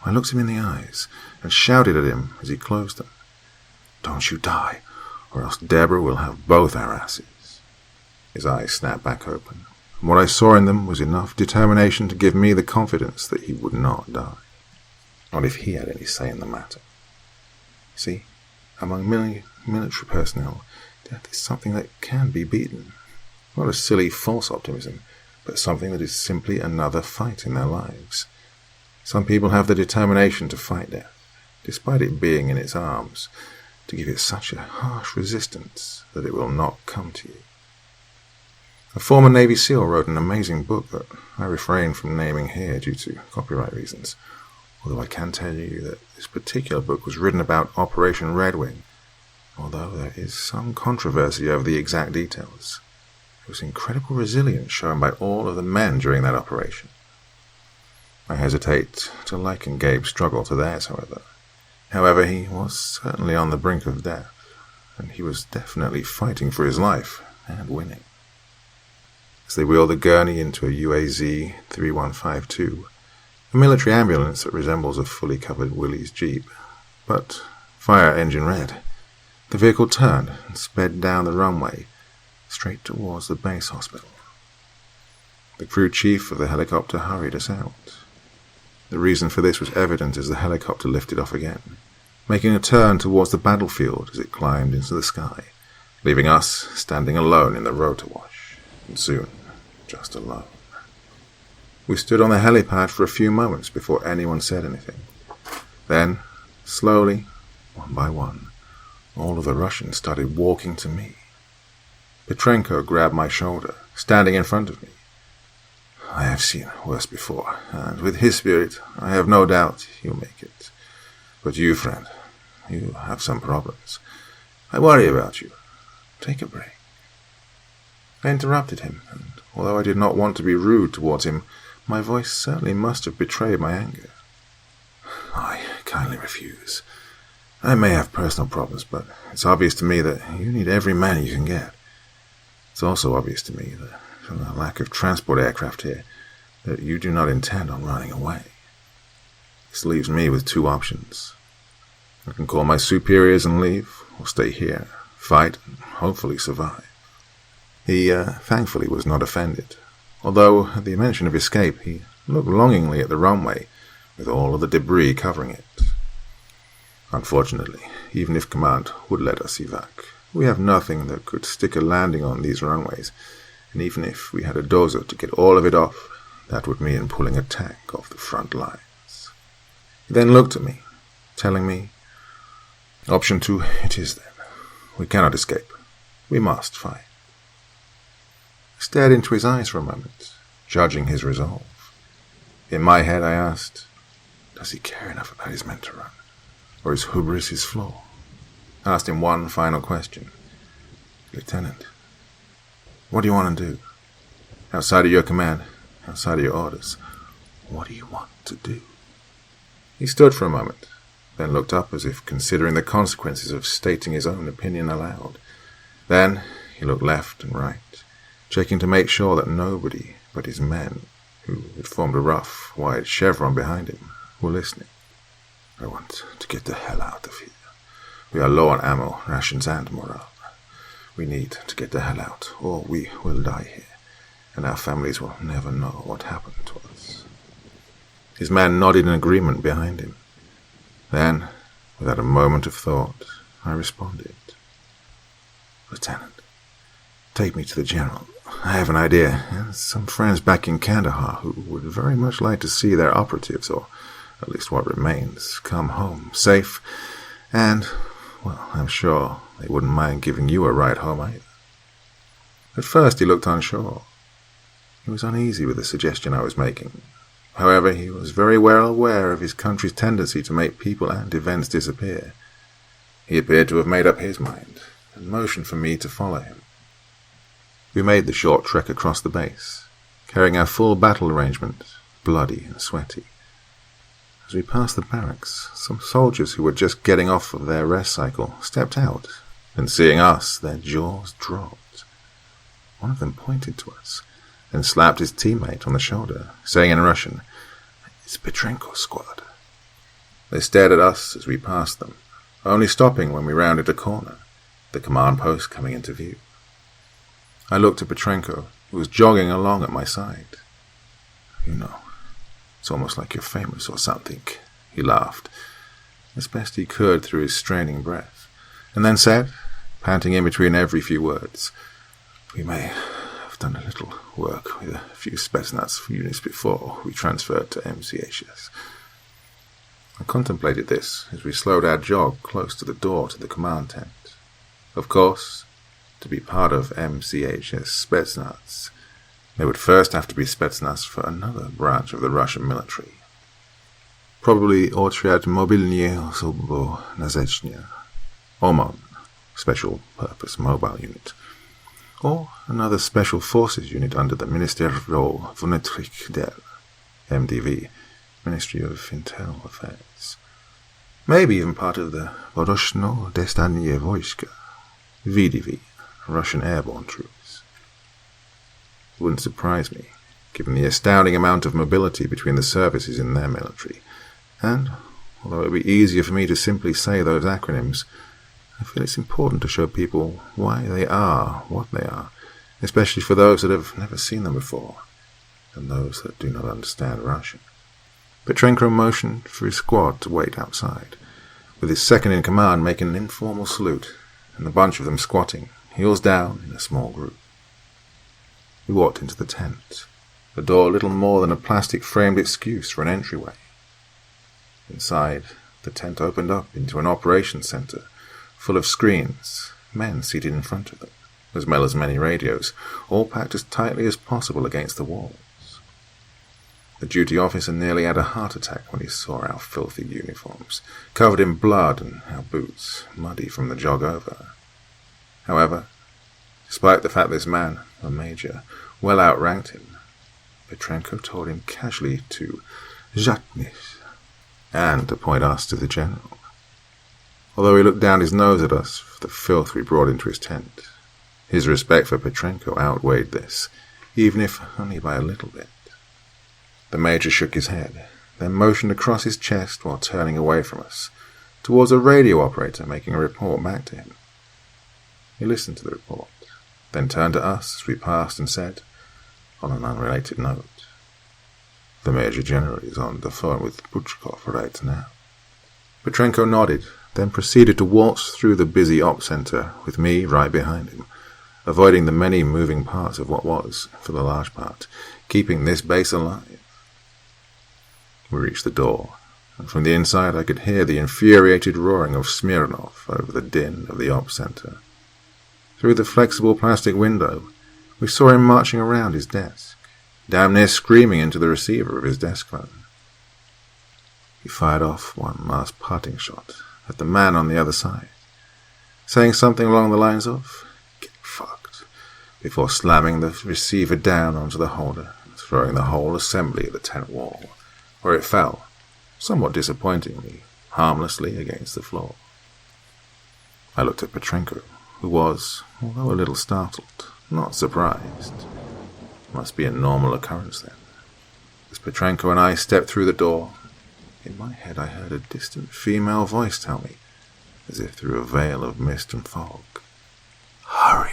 I looked him in the eyes and shouted at him as he closed them. "Don't you die, or else Deborah will have both our asses." His eyes snapped back open, and what I saw in them was enough determination to give me the confidence that he would not die. Not if he had any say in the matter. See, among military personnel, death is something that can be beaten. Not a silly false optimism, but something that is simply another fight in their lives. Some people have the determination to fight death, despite it being in its arms, to give it such a harsh resistance that it will not come to you. A former Navy SEAL wrote an amazing book that I refrain from naming here due to copyright reasons, although I can tell you that this particular book was written about Operation Red Wing, although there is some controversy over the exact details. There was incredible resilience shown by all of the men during that operation. I hesitate to liken Gabe's struggle to theirs, however. However, he was certainly on the brink of death, and he was definitely fighting for his life, and winning. As they wheeled the gurney into a UAZ 3152, a military ambulance that resembles a fully covered Willys Jeep, but fire engine red, the vehicle turned and sped down the runway, straight towards the base hospital. The crew chief of the helicopter hurried us out. The reason for this was evident as the helicopter lifted off again, making a turn towards the battlefield as it climbed into the sky, leaving us standing alone in the rotor wash, and soon just alone. We stood on the helipad for a few moments before anyone said anything. Then, slowly, one by one, all of the Russians started walking to me. Petrenko grabbed my shoulder, standing in front of me. I have seen worse before, and with his spirit, I have no doubt he'll make it. But you, friend, you have some problems. I worry about you. Take a break. I interrupted him, and although I did not want to be rude towards him, my voice certainly must have betrayed my anger. I kindly refuse. I may have personal problems, but it's obvious to me that you need every man you can get. It's also obvious to me that from the lack of transport aircraft here, that you do not intend on running away. This leaves me with two options. I can call my superiors and leave, or stay here, fight, and hopefully survive. He, thankfully, was not offended, although at the mention of escape he looked longingly at the runway, with all of the debris covering it. Unfortunately, even if Command would let us evac, we have nothing that could stick a landing on these runways, and even if we had a dozer to get all of it off, that would mean pulling a tank off the front lines. He then looked at me, telling me, "Option 2 it is then. We cannot escape. We must fight." I stared into his eyes for a moment, judging his resolve. In my head I asked, does he care enough about his men to run? Or is hubris his flaw? I asked him one final question. "Lieutenant, what do you want to do? Outside of your command, outside of your orders, what do you want to do?" He stood for a moment, then looked up as if considering the consequences of stating his own opinion aloud. Then he looked left and right, checking to make sure that nobody but his men, who had formed a rough, wide chevron behind him, were listening. "I want to get the hell out of here. We are low on ammo, rations, and morale. We need to get the hell out, or we will die here, and our families will never know what happened to us." His man nodded in agreement behind him. Then, without a moment of thought, I responded, "Lieutenant, take me to the General. I have an idea, and some friends back in Kandahar who would very much like to see their operatives, or at least what remains, come home safe, and, well, I'm sure they wouldn't mind giving you a ride home either." At first he looked unsure. He was uneasy with the suggestion I was making. However, he was very well aware of his country's tendency to make people and events disappear. He appeared to have made up his mind, and motioned for me to follow him. We made the short trek across the base, carrying our full battle arrangement, bloody and sweaty. As we passed the barracks, some soldiers who were just getting off of their rest cycle stepped out, and seeing us, their jaws dropped. One of them pointed to us, and slapped his teammate on the shoulder, saying in Russian, "It's Petrenko's squad." They stared at us as we passed them, only stopping when we rounded a corner, the command post coming into view. I looked at Petrenko, who was jogging along at my side. "You know, it's almost like you're famous or something," he laughed, as best he could through his straining breath, and then said, panting in between every few words, "We may have done a little work with a few Spetsnaz units before we transferred to MCHS. I contemplated this as we slowed our jog close to the door to the command tent. Of course, to be part of MCHS Spetsnaz, they would first have to be Spetsnaz for another branch of the Russian military. Probably Otrяд Mobilnie Osobo Nazechnia, OMON, Special Purpose Mobile Unit, or another Special Forces unit under the Ministerstwo Vnitrych Del, MDV, Ministry of Internal Affairs. Maybe even part of the Voroshno Destanie Wojska, VDV, Russian airborne troops. It wouldn't surprise me, given the astounding amount of mobility between the services in their military, and, although it would be easier for me to simply say those acronyms, I feel it's important to show people why they are what they are, especially for those that have never seen them before, and those that do not understand Russian. Petrenko motioned for his squad to wait outside, with his second-in-command making an informal salute, and the bunch of them squatting, heels down, in a small group. We walked into the tent, the door little more than a plastic-framed excuse for an entryway. Inside, the tent opened up into an operations center, full of screens, men seated in front of them, as well as many radios, all packed as tightly as possible against the walls. The duty officer nearly had a heart attack when he saw our filthy uniforms, covered in blood, and our boots, muddy from the jog over. However, despite the fact this man, a major, well outranked him, Petrenko told him casually to "Zhatnis," and to point us to the general. Although he looked down his nose at us for the filth we brought into his tent, his respect for Petrenko outweighed this, even if only by a little bit. The major shook his head, then motioned across his chest while turning away from us, towards a radio operator making a report back to him. He listened to the report, then turned to us as we passed and said, on an unrelated note, "The Major General is on the phone with Puchkov right now." Petrenko nodded, then proceeded to waltz through the busy op center with me right behind him, avoiding the many moving parts of what was, for the large part, keeping this base alive. We reached the door, and from the inside I could hear the infuriated roaring of Smirnov over the din of the op center. Through the flexible plastic window, we saw him marching around his desk, damn near screaming into the receiver of his desk phone. He fired off one last parting shot at the man on the other side, saying something along the lines of, "Get fucked," before slamming the receiver down onto the holder and throwing the whole assembly at the tent wall, where it fell, somewhat disappointingly, harmlessly against the floor. I looked at Petrenko, who was, although a little startled, not surprised. Must be a normal occurrence then. As Petrenko and I stepped through the door, in my head I heard a distant female voice tell me, as if through a veil of mist and fog, "Hurry!"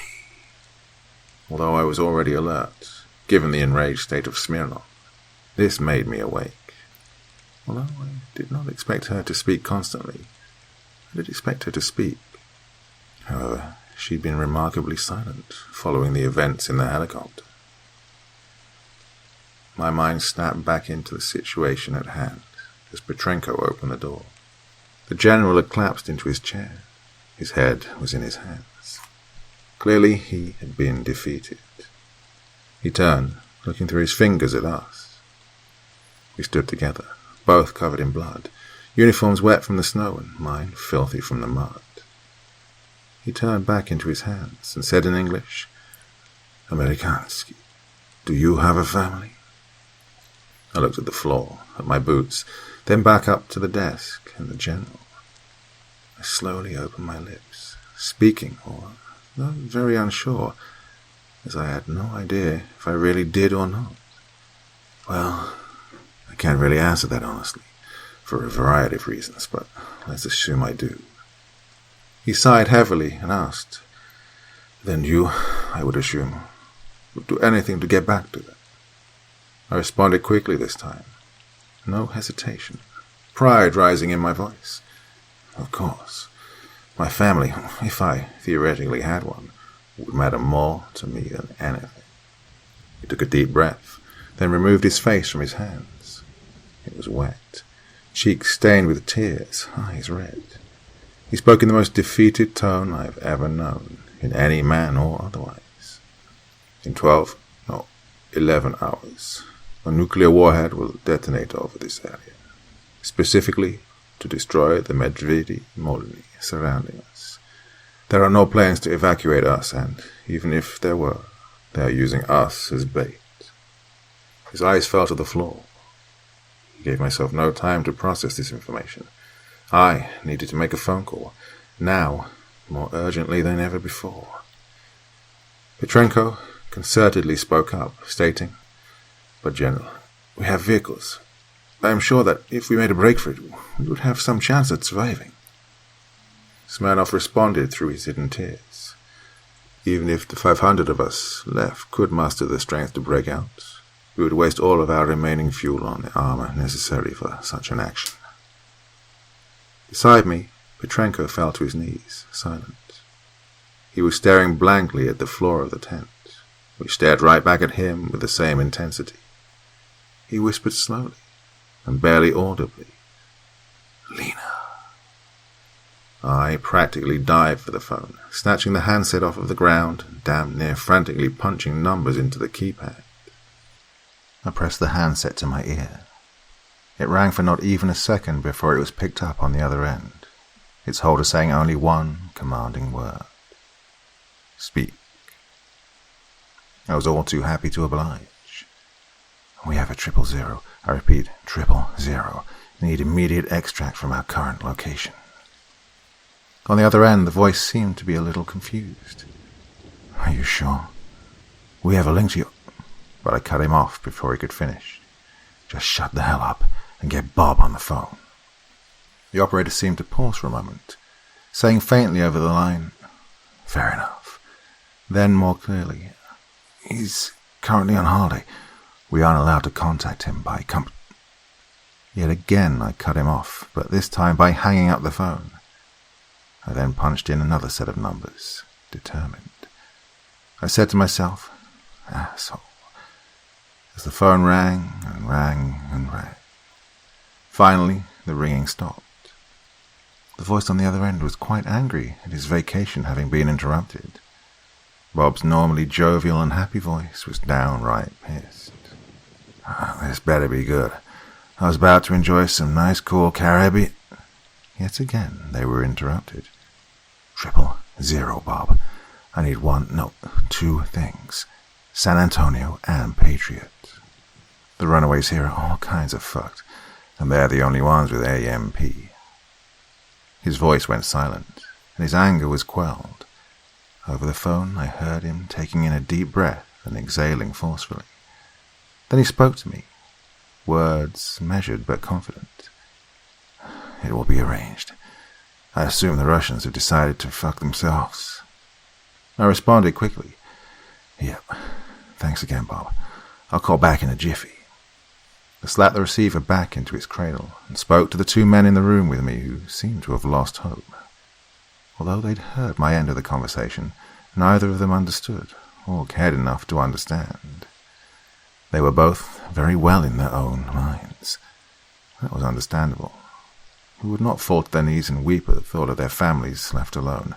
Although I was already alert, given the enraged state of Smirnov, this made me awake. Although I did not expect her to speak constantly, I did expect her to speak. However, she'd been remarkably silent following the events in the helicopter. My mind snapped back into the situation at hand as Petrenko opened the door. The general had collapsed into his chair. His head was in his hands. Clearly he had been defeated. He turned, looking through his fingers at us. We stood together, both covered in blood, uniforms wet from the snow and mine filthy from the mud. He turned back into his hands and said in English, "Amerikanski, do you have a family?" I looked at the floor, at my boots, then back up to the desk and the general. I slowly opened my lips, speaking, or though very unsure, as I had no idea if I really did or not. Well, I can't really answer that honestly, for a variety of reasons, but let's assume I do. He sighed heavily and asked, "Then you, I would assume, would do anything to get back to them?" I responded quickly this time. No hesitation. Pride rising in my voice. Of course. My family, if I theoretically had one, would matter more to me than anything. He took a deep breath, then removed his face from his hands. It was wet, cheeks stained with tears, eyes red. He spoke in the most defeated tone I've ever known, in any man or otherwise. In 11 hours, a nuclear warhead will detonate over this area, specifically to destroy the Medvedi Molny surrounding us. There are no plans to evacuate us, and even if there were, they are using us as bait. His eyes fell to the floor. I gave myself no time to process this information. I needed to make a phone call, now more urgently than ever before. Petrenko concertedly spoke up, stating, "But General, we have vehicles. I am sure that if we made a break for it, we would have some chance at surviving." Smirnov responded through his hidden tears. "Even if the 500 of us left could muster the strength to break out, we would waste all of our remaining fuel on the armor necessary for such an action." Beside me, Petrenko fell to his knees, silent. He was staring blankly at the floor of the tent, which stared right back at him with the same intensity. He whispered slowly and barely audibly, "Lena." I practically dived for the phone, snatching the handset off of the ground and damn near frantically punching numbers into the keypad. I pressed the handset to my ear. It rang for not even a second before it was picked up on the other end, its holder saying only one commanding word. "Speak." I was all too happy to oblige. "We have a 000. I repeat, 000. Need immediate extract from our current location." On the other end, the voice seemed to be a little confused. "Are you sure? We have a link to you—" But I cut him off before he could finish. "Just shut the hell up and get Bob on the phone." The operator seemed to pause for a moment, saying faintly over the line, "Fair enough." Then more clearly, "He's currently on holiday. We aren't allowed to contact him by Yet again I cut him off, but this time by hanging up the phone. I then punched in another set of numbers, determined. I said to myself, "Asshole," as the phone rang and rang and rang. Finally, the ringing stopped. The voice on the other end was quite angry at his vacation having been interrupted. Bob's normally jovial and happy voice was downright pissed. "This better be good. I was about to enjoy some nice cool Caribbean—" Yet again they were interrupted. 000, Bob. I need two things. San Antonio and Patriot. The runaways here are all kinds of fucked, and they're the only ones with AMP. His voice went silent, and his anger was quelled. Over the phone I heard him taking in a deep breath and exhaling forcefully. Then he spoke to me, words measured but confident. "It will be arranged. I assume the Russians have decided to fuck themselves." I responded quickly, "Yep. Thanks again, Bob. I'll call back in a jiffy." I slapped the receiver back into its cradle and spoke to the two men in the room with me who seemed to have lost hope. Although they'd heard my end of the conversation, neither of them understood or cared enough to understand. They were both very well in their own minds. That was understandable. Who would not fall to their knees and weep at the thought of their families left alone,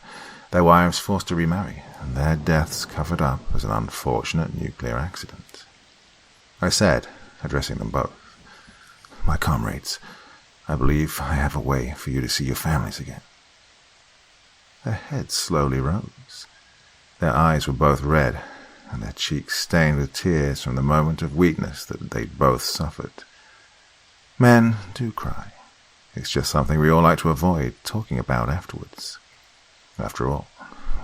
their wives forced to remarry, and their deaths covered up as an unfortunate nuclear accident. I said, addressing them both, "My comrades, I believe I have a way for you to see your families again." Their heads slowly rose. Their eyes were both red, and their cheeks stained with tears from the moment of weakness that they'd both suffered. Men do cry. It's just something we all like to avoid talking about afterwards. After all,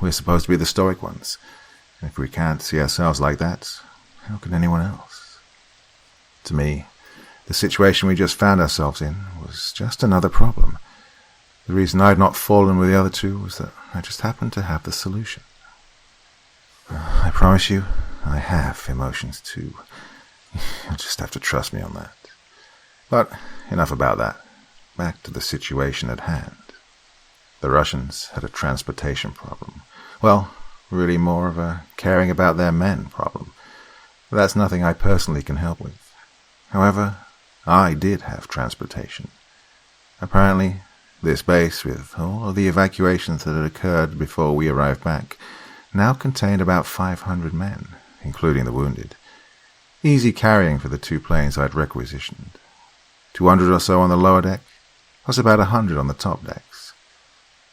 we're supposed to be the stoic ones, and if we can't see ourselves like that, how can anyone else? To me, the situation we just found ourselves in was just another problem. The reason I had not fallen with the other two was that I just happened to have the solution. I promise you, I have emotions too. You'll just have to trust me on that. But enough about that. Back to the situation at hand. The Russians had a transportation problem. Well, really more of a caring about their men problem. But that's nothing I personally can help with. However, I did have transportation. Apparently, this base, with all of the evacuations that had occurred before we arrived back, now contained about 500 men, including the wounded. Easy carrying for the 2 planes I'd requisitioned. 200 or so on the lower deck, plus about 100 on the top decks.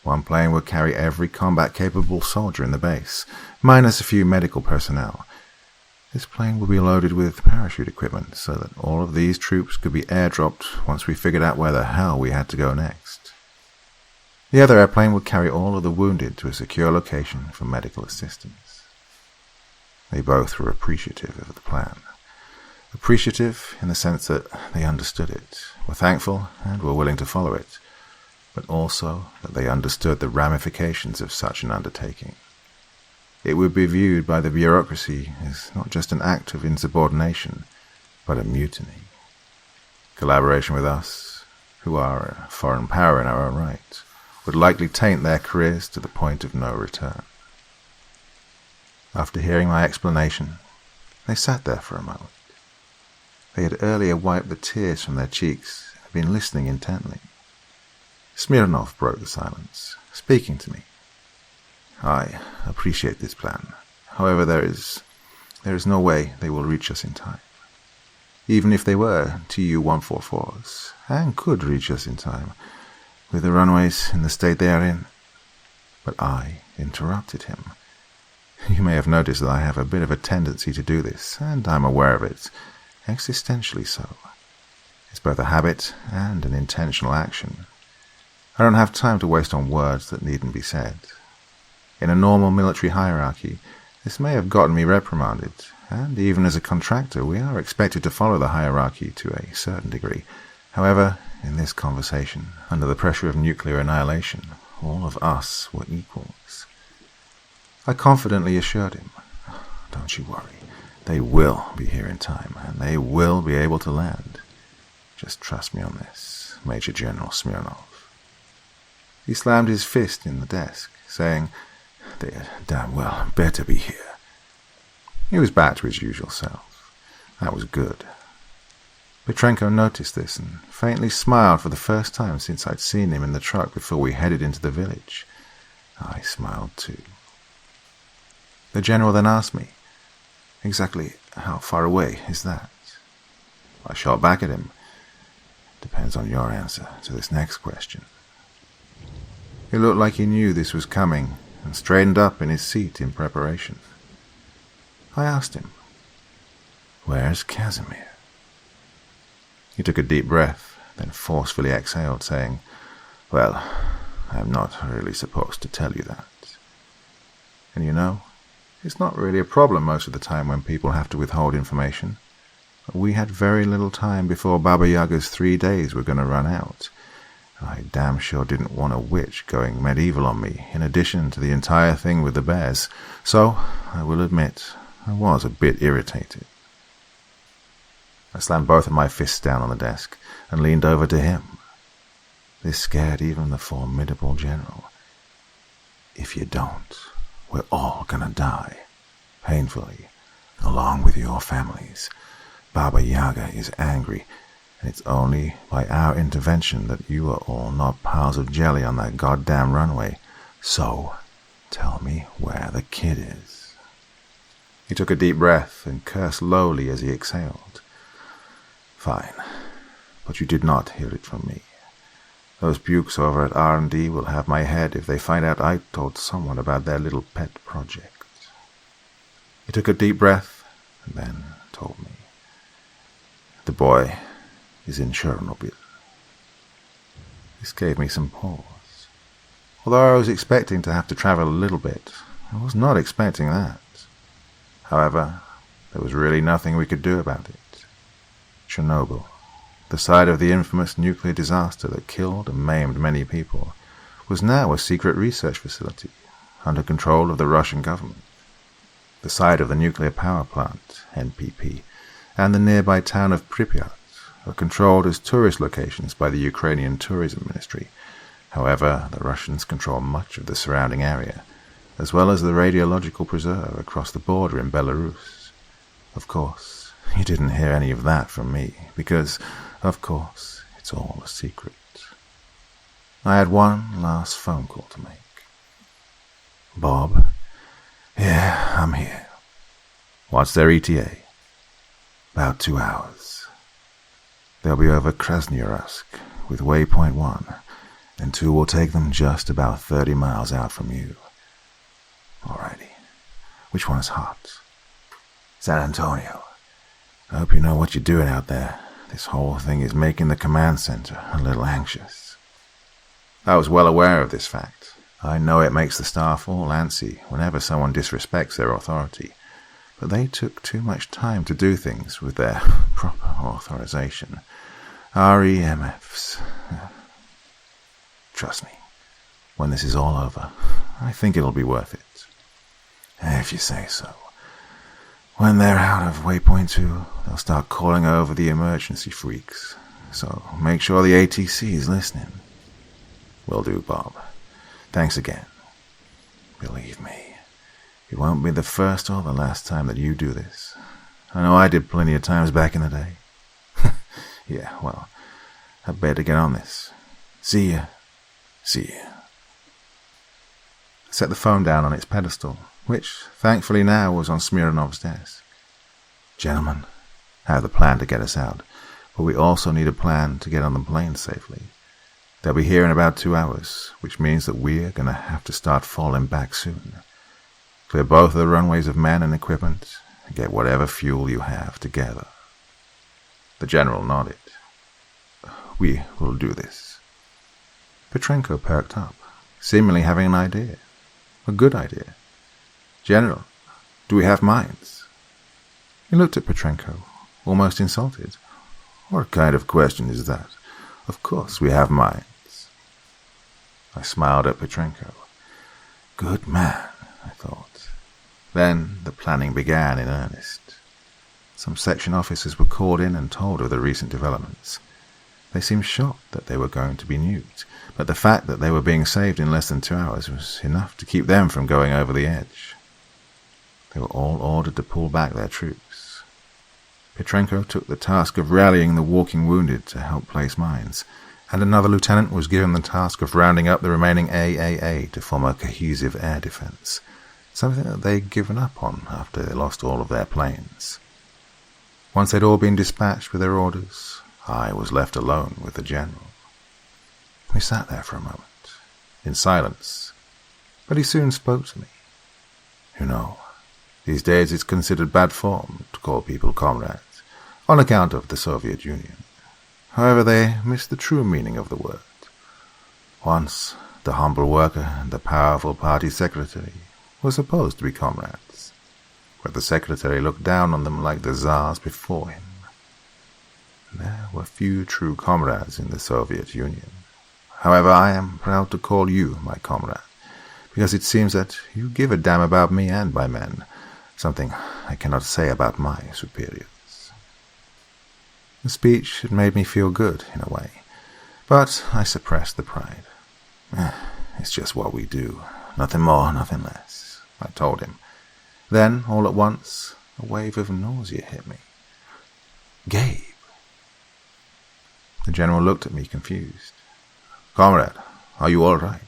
1 plane would carry every combat-capable soldier in the base, minus a few medical personnel. This plane would be loaded with parachute equipment so that all of these troops could be airdropped once we figured out where the hell we had to go next. The other airplane would carry all of the wounded to a secure location for medical assistance. They both were appreciative of the plan. Appreciative in the sense that they understood it, were thankful, and were willing to follow it, but also that they understood the ramifications of such an undertaking. It would be viewed by the bureaucracy as not just an act of insubordination, but a mutiny. Collaboration with us, who are a foreign power in our own right, would likely taint their careers to the point of no return. After hearing my explanation, they sat there for a moment. They had earlier wiped the tears from their cheeks and had been listening intently. Smirnov broke the silence, speaking to me. "I appreciate this plan. However, there is no way they will reach us in time. Even if they were Tu-144s, and could reach us in time, with the runways in the state they are in." But I interrupted him. You may have noticed that I have a bit of a tendency to do this, and I'm aware of it, existentially so. It's both a habit and an intentional action. I don't have time to waste on words that needn't be said. In a normal military hierarchy, this may have gotten me reprimanded, and even as a contractor, we are expected to follow the hierarchy to a certain degree. However, in this conversation, under the pressure of nuclear annihilation, all of us were equals. I confidently assured him, "Don't you worry. They will be here in time, and they will be able to land. Just trust me on this, Major General Smirnov." He slammed his fist in the desk, saying, "They had damn well better be here." He was back to his usual self. That was good. Petrenko noticed this and faintly smiled for the first time since I'd seen him in the truck before we headed into the village. I smiled too. The general then asked me, "Exactly how far away is that?" I shot back at him. "Depends on your answer to this next question." He looked like he knew this was coming and straightened up in his seat in preparation. I asked him, "Where's Casimir?" He took a deep breath, then forcefully exhaled, saying, "Well, I'm not really supposed to tell you that." And you know, it's not really a problem most of the time when people have to withhold information. But we had very little time before Baba Yaga's 3 days were going to run out. I damn sure didn't want a witch going medieval on me, in addition to the entire thing with the bears, so I will admit I was a bit irritated. I slammed both of my fists down on the desk and leaned over to him. This scared even the formidable general. "If you don't, we're all gonna die, painfully, along with your families. Baba Yaga is angry, and it's only by our intervention that you are all not piles of jelly on that goddamn runway. So, tell me where the kid is." He took a deep breath and cursed lowly as he exhaled. "Fine, but you did not hear it from me. Those bukes over at R&D will have my head if they find out I told someone about their little pet project." He took a deep breath and then told me. "The boy is in Chernobyl." This gave me some pause. Although I was expecting to have to travel a little bit, I was not expecting that. However, there was really nothing we could do about it. Chernobyl, the site of the infamous nuclear disaster that killed and maimed many people, was now a secret research facility under control of the Russian government. The site of the nuclear power plant, NPP, and the nearby town of Pripyat are controlled as tourist locations by the Ukrainian Tourism Ministry. However, the Russians control much of the surrounding area, as well as the radiological preserve across the border in Belarus. Of course, you didn't hear any of that from me, because, of course, it's all a secret. I had one last phone call to make. "Bob? Yeah, I'm here." "What's their ETA?" "About 2 hours. They'll be over Krasnoyarsk with waypoint 1, and 2 will take them just about 30 miles out from you." "Alrighty. Which one is hot?" "San Antonio. I hope you know what you're doing out there. This whole thing is making the command center a little anxious." I was well aware of this fact. I know it makes the staff all antsy whenever someone disrespects their authority, but they took too much time to do things with their proper authorization. REMFs. Trust me, when this is all over, I think it'll be worth it. If you say so. When they're out of waypoint 2, they'll start calling over the emergency freaks, so make sure the ATC is listening. "Will do, Bob. Thanks again. Believe me, it won't be the first or the last time that you do this. I know I did plenty of times back in the day." "Yeah, well, I'd better get on this. See ya." "See ya." I set the phone down on its pedestal, which thankfully now was on Smirnov's desk. "Gentlemen, I have the plan to get us out, but we also need a plan to get on the plane safely. They'll be here in about 2 hours, which means that we're going to have to start falling back soon. Clear both of the runways of men and equipment, and get whatever fuel you have together." The general nodded. "We will do this." Petrenko perked up, seemingly having an idea. A good idea. "General, do we have mines?" He looked at Petrenko, almost insulted. "What kind of question is that? Of course we have mines." I smiled at Petrenko. Good man, I thought. Then the planning began in earnest. Some section officers were called in and told of the recent developments. They seemed shocked that they were going to be nuked, but the fact that they were being saved in less than 2 hours was enough to keep them from going over the edge. They were all ordered to pull back their troops. Petrenko took the task of rallying the walking wounded to help place mines, and another lieutenant was given the task of rounding up the remaining AAA to form a cohesive air defense, something that they'd given up on after they lost all of their planes. Once they'd all been dispatched with their orders, I was left alone with the general. We sat there for a moment, in silence, but he soon spoke to me. You know, these days it's considered bad form to call people comrades, on account of the Soviet Union. However, they miss the true meaning of the word. Once, the humble worker and the powerful party secretary were supposed to be comrades, but the secretary looked down on them like the Tsars before him. There were few true comrades in the Soviet Union. However, I am proud to call you my comrade, because it seems that you give a damn about me and my men, something I cannot say about my superiors. The speech had made me feel good, in a way, but I suppressed the pride. It's just what we do, nothing more, nothing less, I told him. Then, all at once, a wave of nausea hit me. Gabe! The general looked at me confused. Comrade, are you all right?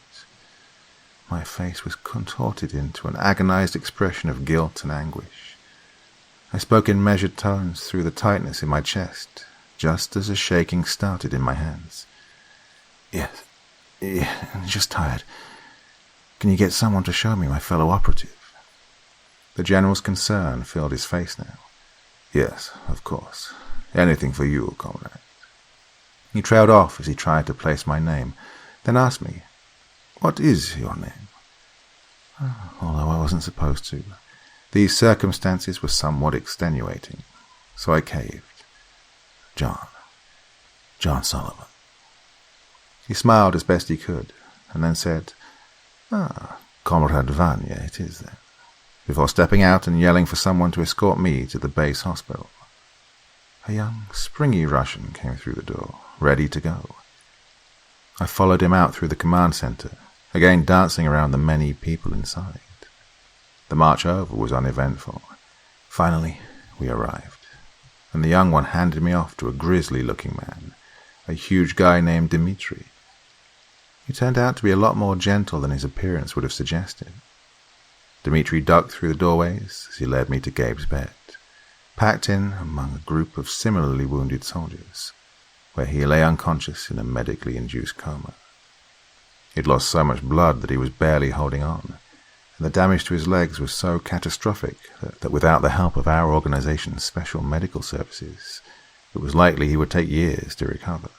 My face was contorted into an agonized expression of guilt and anguish. I spoke in measured tones through the tightness in my chest, just as a shaking started in my hands. Yes, I'm just tired. Can you get someone to show me my fellow operative? The general's concern filled his face now. Yes, of course. Anything for you, comrade. He trailed off as he tried to place my name, then asked me, What is your name? Although I wasn't supposed to, these circumstances were somewhat extenuating, so I caved. John Sullivan. He smiled as best he could, and then said, Comrade Vanya it is then, before stepping out and yelling for someone to escort me to the base hospital. A young, springy Russian came through the door, ready to go. I followed him out through the command center, again dancing around the many people inside. The march over was uneventful. Finally, we arrived, and the young one handed me off to a grisly-looking man, a huge guy named Dmitri. He turned out to be a lot more gentle than his appearance would have suggested. Dmitri ducked through the doorways as he led me to Gabe's bed, packed in among a group of similarly wounded soldiers, where he lay unconscious in a medically induced coma. He'd lost so much blood that he was barely holding on, and the damage to his legs was so catastrophic that without the help of our organization's special medical services, it was likely he would take years to recover.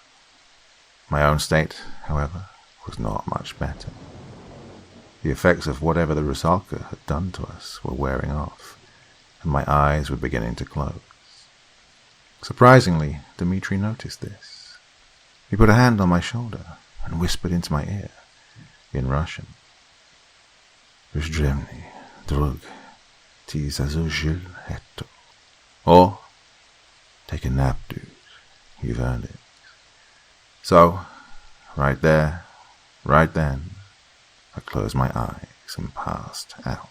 My own state, however, was not much better. The effects of whatever the Rusalka had done to us were wearing off, and my eyes were beginning to close. Surprisingly, Dmitri noticed this. He put a hand on my shoulder and whispered into my ear, in Russian, Vzdremny, drug, ti zaslužil это. Or, take a nap, dude. You've earned it. So, right there, right then, I closed my eyes and passed out.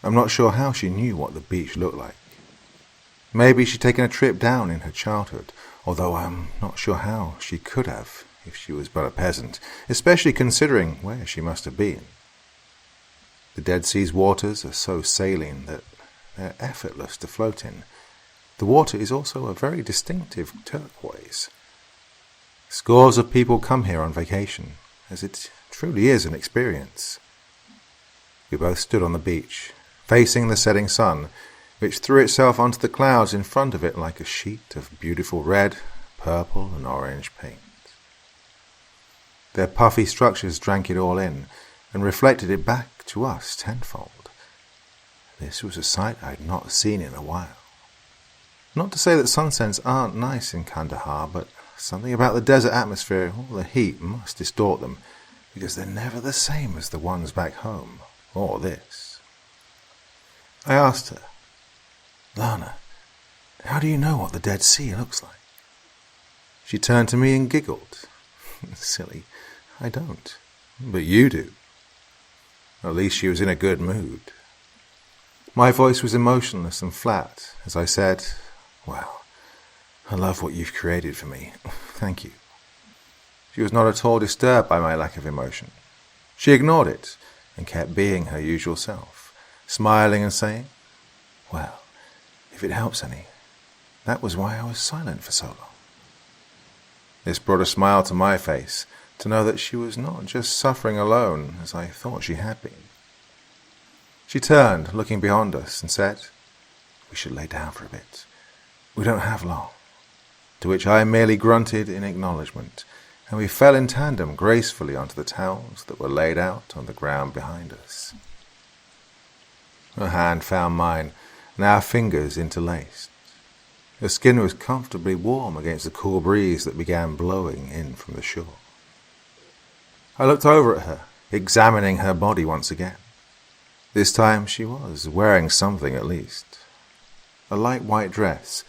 I'm not sure how she knew what the beach looked like. Maybe she'd taken a trip down in her childhood, although I'm not sure how she could have if she was but a peasant, especially considering where she must have been. The Dead Sea's waters are so saline that they're effortless to float in. The water is also a very distinctive turquoise. Scores of people come here on vacation, as it truly is an experience. We both stood on the beach, facing the setting sun, which threw itself onto the clouds in front of it like a sheet of beautiful red, purple, and orange paint. Their puffy structures drank it all in and reflected it back to us tenfold. This was a sight I'd not seen in a while. Not to say that sunsets aren't nice in Kandahar, but something about the desert atmosphere, all the heat, must distort them, because they're never the same as the ones back home, or this. I asked her, Lana, how do you know what the Dead Sea looks like? She turned to me and giggled. Silly, I don't. But you do. At least she was in a good mood. My voice was emotionless and flat as I said, Well, I love what you've created for me. Thank you. She was not at all disturbed by my lack of emotion. She ignored it and kept being her usual self, smiling and saying, Well, if it helps any, that was why I was silent for so long. This brought a smile to my face, to know that she was not just suffering alone, as I thought she had been. She turned, looking beyond us, and said, We should lay down for a bit. We don't have long. To which I merely grunted in acknowledgement, and we fell in tandem gracefully onto the towels that were laid out on the ground behind us. Her hand found mine, and our fingers interlaced. Her skin was comfortably warm against the cool breeze that began blowing in from the shore. I looked over at her, examining her body once again. This time she was wearing something at least. A light white dress,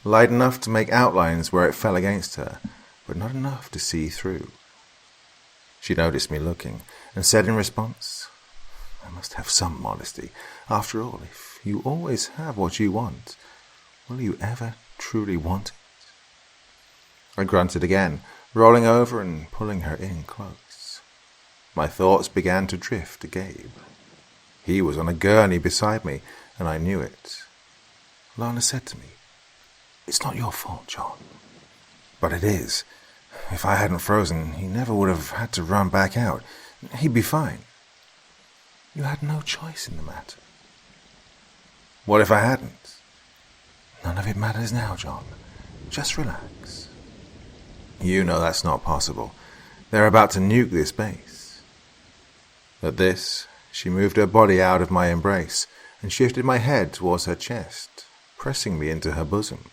light enough to make outlines where it fell against her, but not enough to see through. She noticed me looking, and said in response, "I must have some modesty. After all, if you always have what you want, will you ever truly want it?" I grunted again, rolling over and pulling her in close. My thoughts began to drift to Gabe. He was on a gurney beside me, and I knew it. Lana said to me, "It's not your fault, John." "But it is. If I hadn't frozen, he never would have had to run back out. He'd be fine." "You had no choice in the matter." "What if I hadn't?" "None of it matters now, John. Just relax." "You know that's not possible. They're about to nuke this base." At this, she moved her body out of my embrace and shifted my head towards her chest, pressing me into her bosom.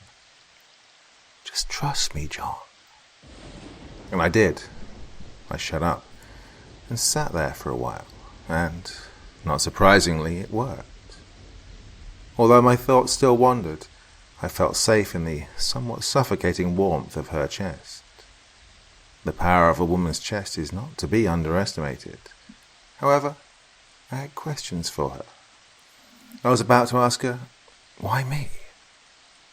"Just trust me, John." And I did. I shut up and sat there for a while, and, not surprisingly, it worked. Although my thoughts still wandered, I felt safe in the somewhat suffocating warmth of her chest. The power of a woman's chest is not to be underestimated. However, I had questions for her. I was about to ask her, "Why me?"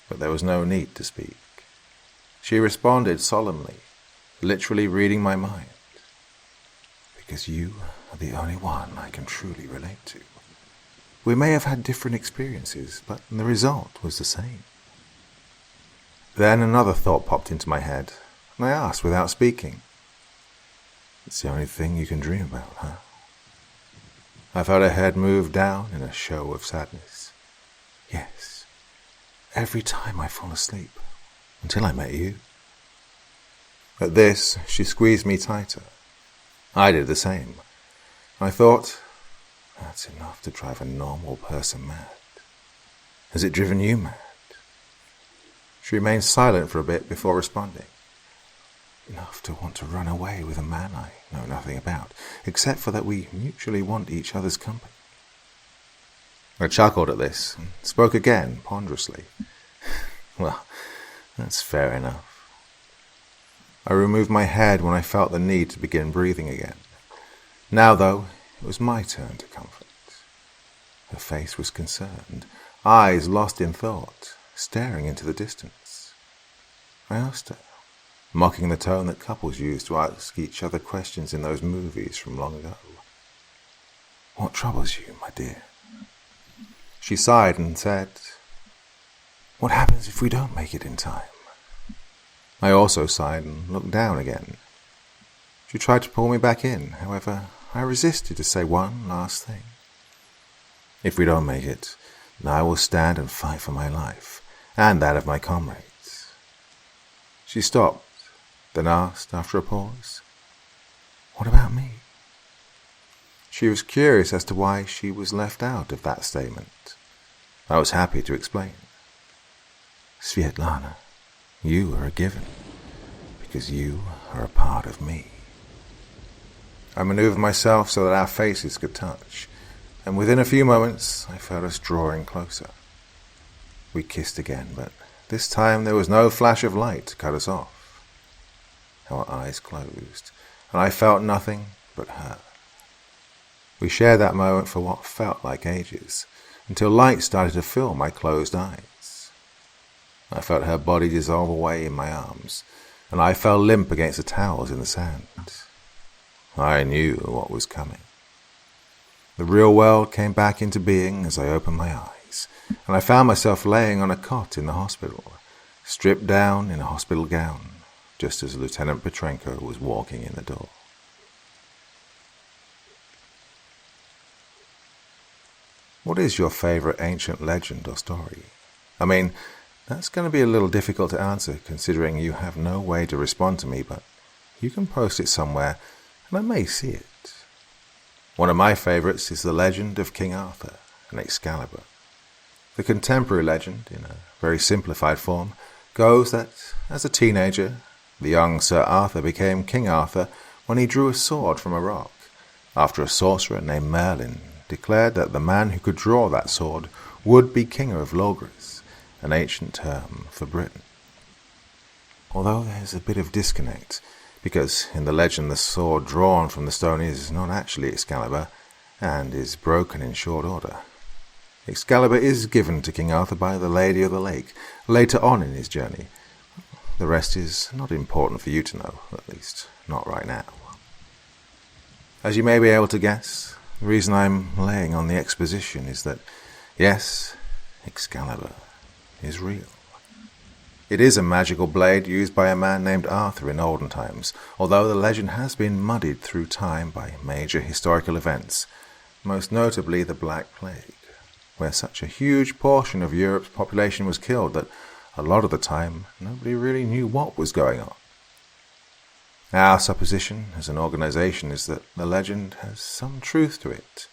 But there was no need to speak. She responded solemnly, literally reading my mind. "Because you are the only one I can truly relate to. We may have had different experiences, but the result was the same." Then another thought popped into my head, and I asked without speaking, "It's the only thing you can dream about, huh?" I felt her head move down in a show of sadness. "Yes, every time I fall asleep, until I met you." At this, she squeezed me tighter. I did the same. I thought, that's enough to drive a normal person mad. Has it driven you mad? She remained silent for a bit before responding. Enough to want to run away with a man I know nothing about, except for that we mutually want each other's company. I chuckled at this and spoke again, ponderously. Well, that's fair enough. I removed my head when I felt the need to begin breathing again. Now, though, it was my turn to comfort. Her face was concerned, eyes lost in thought, staring into the distance. I asked her, mocking the tone that couples use to ask each other questions in those movies from long ago. "What troubles you, my dear?" She sighed and said, "What happens if we don't make it in time?" I also sighed and looked down again. She tried to pull me back in, however, I resisted to say one last thing. "If we don't make it, then I will stand and fight for my life, and that of my comrades." She stopped, then asked after a pause, "What about me?" She was curious as to why she was left out of that statement. I was happy to explain. "Svetlana, you are a given, because you are a part of me." I maneuvered myself so that our faces could touch, and within a few moments I felt us drawing closer. We kissed again, but this time there was no flash of light to cut us off. Our eyes closed, and I felt nothing but her. We shared that moment for what felt like ages, until light started to fill my closed eyes. I felt her body dissolve away in my arms, and I fell limp against the towels in the sand. I knew what was coming. The real world came back into being as I opened my eyes, and I found myself laying on a cot in the hospital, stripped down in a hospital gown, just as Lieutenant Petrenko was walking in the door. What is your favorite ancient legend or story? I mean, that's going to be a little difficult to answer, considering you have no way to respond to me, but you can post it somewhere, and I may see it. One of my favorites is the legend of King Arthur and Excalibur. The contemporary legend, in a very simplified form, goes that, as a teenager, the young Sir Arthur became King Arthur when he drew a sword from a rock, after a sorcerer named Merlin declared that the man who could draw that sword would be King of Logres, an ancient term for Britain. Although there's a bit of disconnect, because in the legend the sword drawn from the stone is not actually Excalibur, and is broken in short order. Excalibur is given to King Arthur by the Lady of the Lake later on in his journey. The rest is not important for you to know, at least not right now. As you may be able to guess, the reason I'm laying on the exposition is that, yes, Excalibur is real. It is a magical blade used by a man named Arthur in olden times, although the legend has been muddied through time by major historical events, most notably the Black Plague, where such a huge portion of Europe's population was killed that a lot of the time nobody really knew what was going on. Our supposition as an organization is that the legend has some truth to it.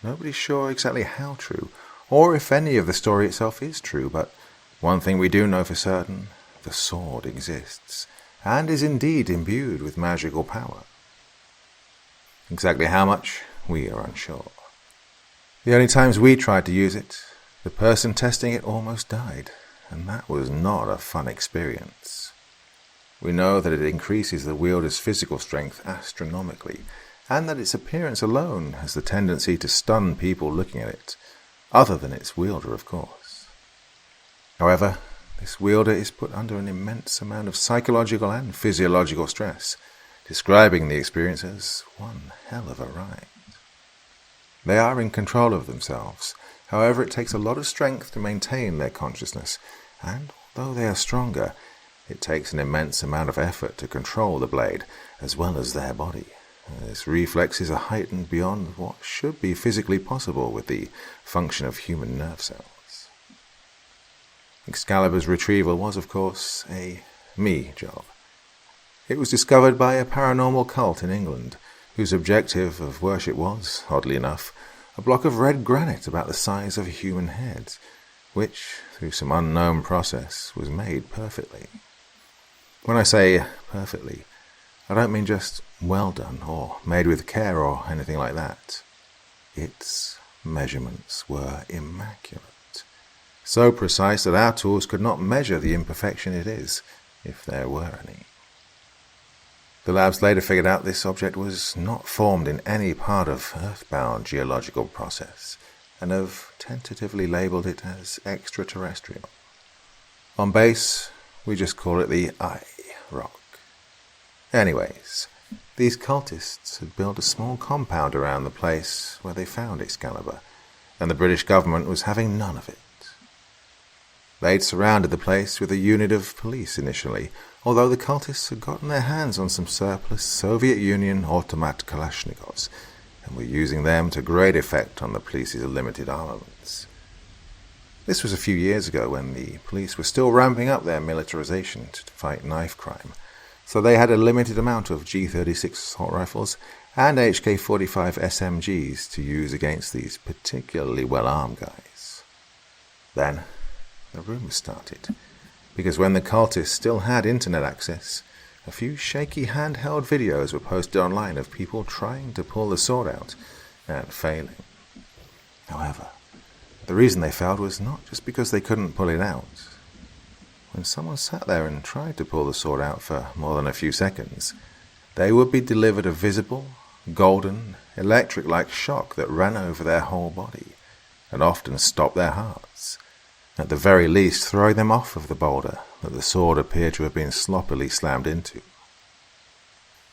Nobody's sure exactly how true, or if any of the story itself is true, but one thing we do know for certain, the sword exists, and is indeed imbued with magical power. Exactly how much, we are unsure. The only times we tried to use it, the person testing it almost died, and that was not a fun experience. We know that it increases the wielder's physical strength astronomically, and that its appearance alone has the tendency to stun people looking at it, other than its wielder, of course. However, this wielder is put under an immense amount of psychological and physiological stress, describing the experience as one hell of a ride. They are in control of themselves, however it takes a lot of strength to maintain their consciousness, and although they are stronger, it takes an immense amount of effort to control the blade, as well as their body. Its reflexes are heightened beyond what should be physically possible with the function of human nerve cells. Excalibur's retrieval was, of course, a me job. It was discovered by a paranormal cult in England, whose objective of worship was, oddly enough, a block of red granite about the size of a human head, which, through some unknown process, was made perfectly. When I say perfectly, I don't mean just well done, or made with care, or anything like that. Its measurements were immaculate. So precise that our tools could not measure the imperfection it is, if there were any. The labs later figured out this object was not formed in any part of earthbound geological process, and have tentatively labelled it as extraterrestrial. On base, we just call it the Eye Rock. Anyways, these cultists had built a small compound around the place where they found Excalibur, and the British government was having none of it. They'd surrounded the place with a unit of police initially, although the cultists had gotten their hands on some surplus Soviet Union automat Kalashnikovs, and were using them to great effect on the police's limited armaments. This was a few years ago when the police were still ramping up their militarization to fight knife crime, so they had a limited amount of G36 assault rifles and HK-45 SMGs to use against these particularly well-armed guys. Then the rumours started, because when the cultists still had internet access, a few shaky handheld videos were posted online of people trying to pull the sword out and failing. However, the reason they failed was not just because they couldn't pull it out. When someone sat there and tried to pull the sword out for more than a few seconds, they would be delivered a visible, golden, electric-like shock that ran over their whole body, and often stopped their hearts, at the very least throwing them off of the boulder that the sword appeared to have been sloppily slammed into.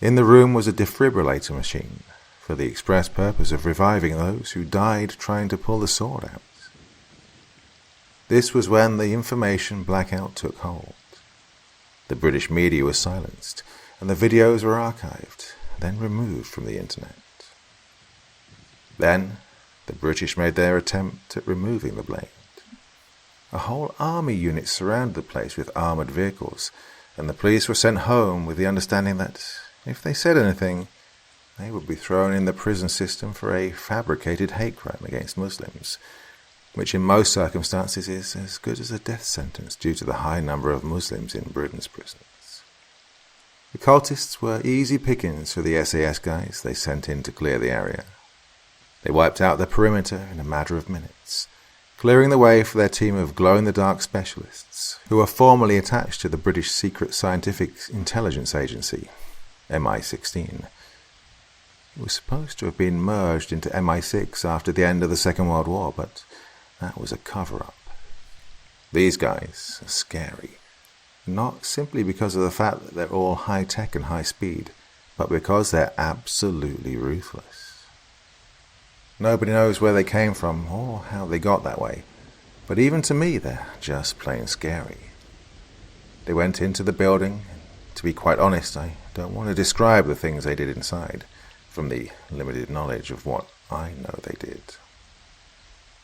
In the room was a defibrillator machine, for the express purpose of reviving those who died trying to pull the sword out. This was when the information blackout took hold. The British media was silenced, and the videos were archived, then removed from the internet. Then, the British made their attempt at removing the blade. A whole army unit surrounded the place with armoured vehicles, and the police were sent home with the understanding that, if they said anything, they would be thrown in the prison system for a fabricated hate crime against Muslims, which in most circumstances is as good as a death sentence due to the high number of Muslims in Britain's prisons. The cultists were easy pickings for the SAS guys they sent in to clear the area. They wiped out the perimeter in a matter of minutes, clearing the way for their team of glow-in-the-dark specialists, who were formerly attached to the British Secret Scientific Intelligence Agency, MI-16. It was supposed to have been merged into MI6 after the end of the Second World War, but that was a cover-up. These guys are scary, not simply because of the fact that they're all high-tech and high-speed, but because they're absolutely ruthless. Nobody knows where they came from or how they got that way, but even to me they're just plain scary. They went into the building, and to be quite honest, I don't want to describe the things they did inside, from the limited knowledge of what I know they did.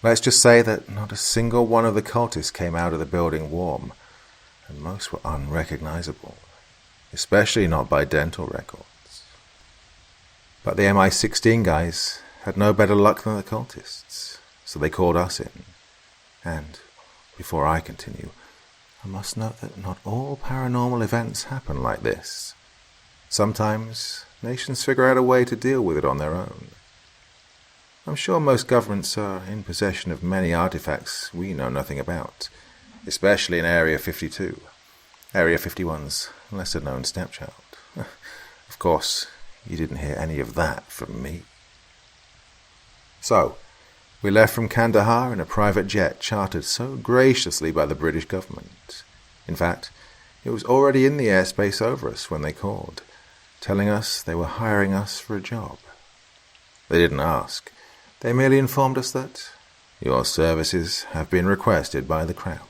Let's just say that not a single one of the cultists came out of the building warm, and most were unrecognizable, especially not by dental records. But the MI-16 guys had no better luck than the cultists, so they called us in. And, before I continue, I must note that not all paranormal events happen like this. Sometimes, nations figure out a way to deal with it on their own. I'm sure most governments are in possession of many artifacts we know nothing about, especially in Area 52, Area 51's lesser-known stepchild. Of course, you didn't hear any of that from me. So, we left from Kandahar in a private jet chartered so graciously by the British government. In fact, it was already in the airspace over us when they called, telling us they were hiring us for a job. They didn't ask. They merely informed us that your services have been requested by the Crown.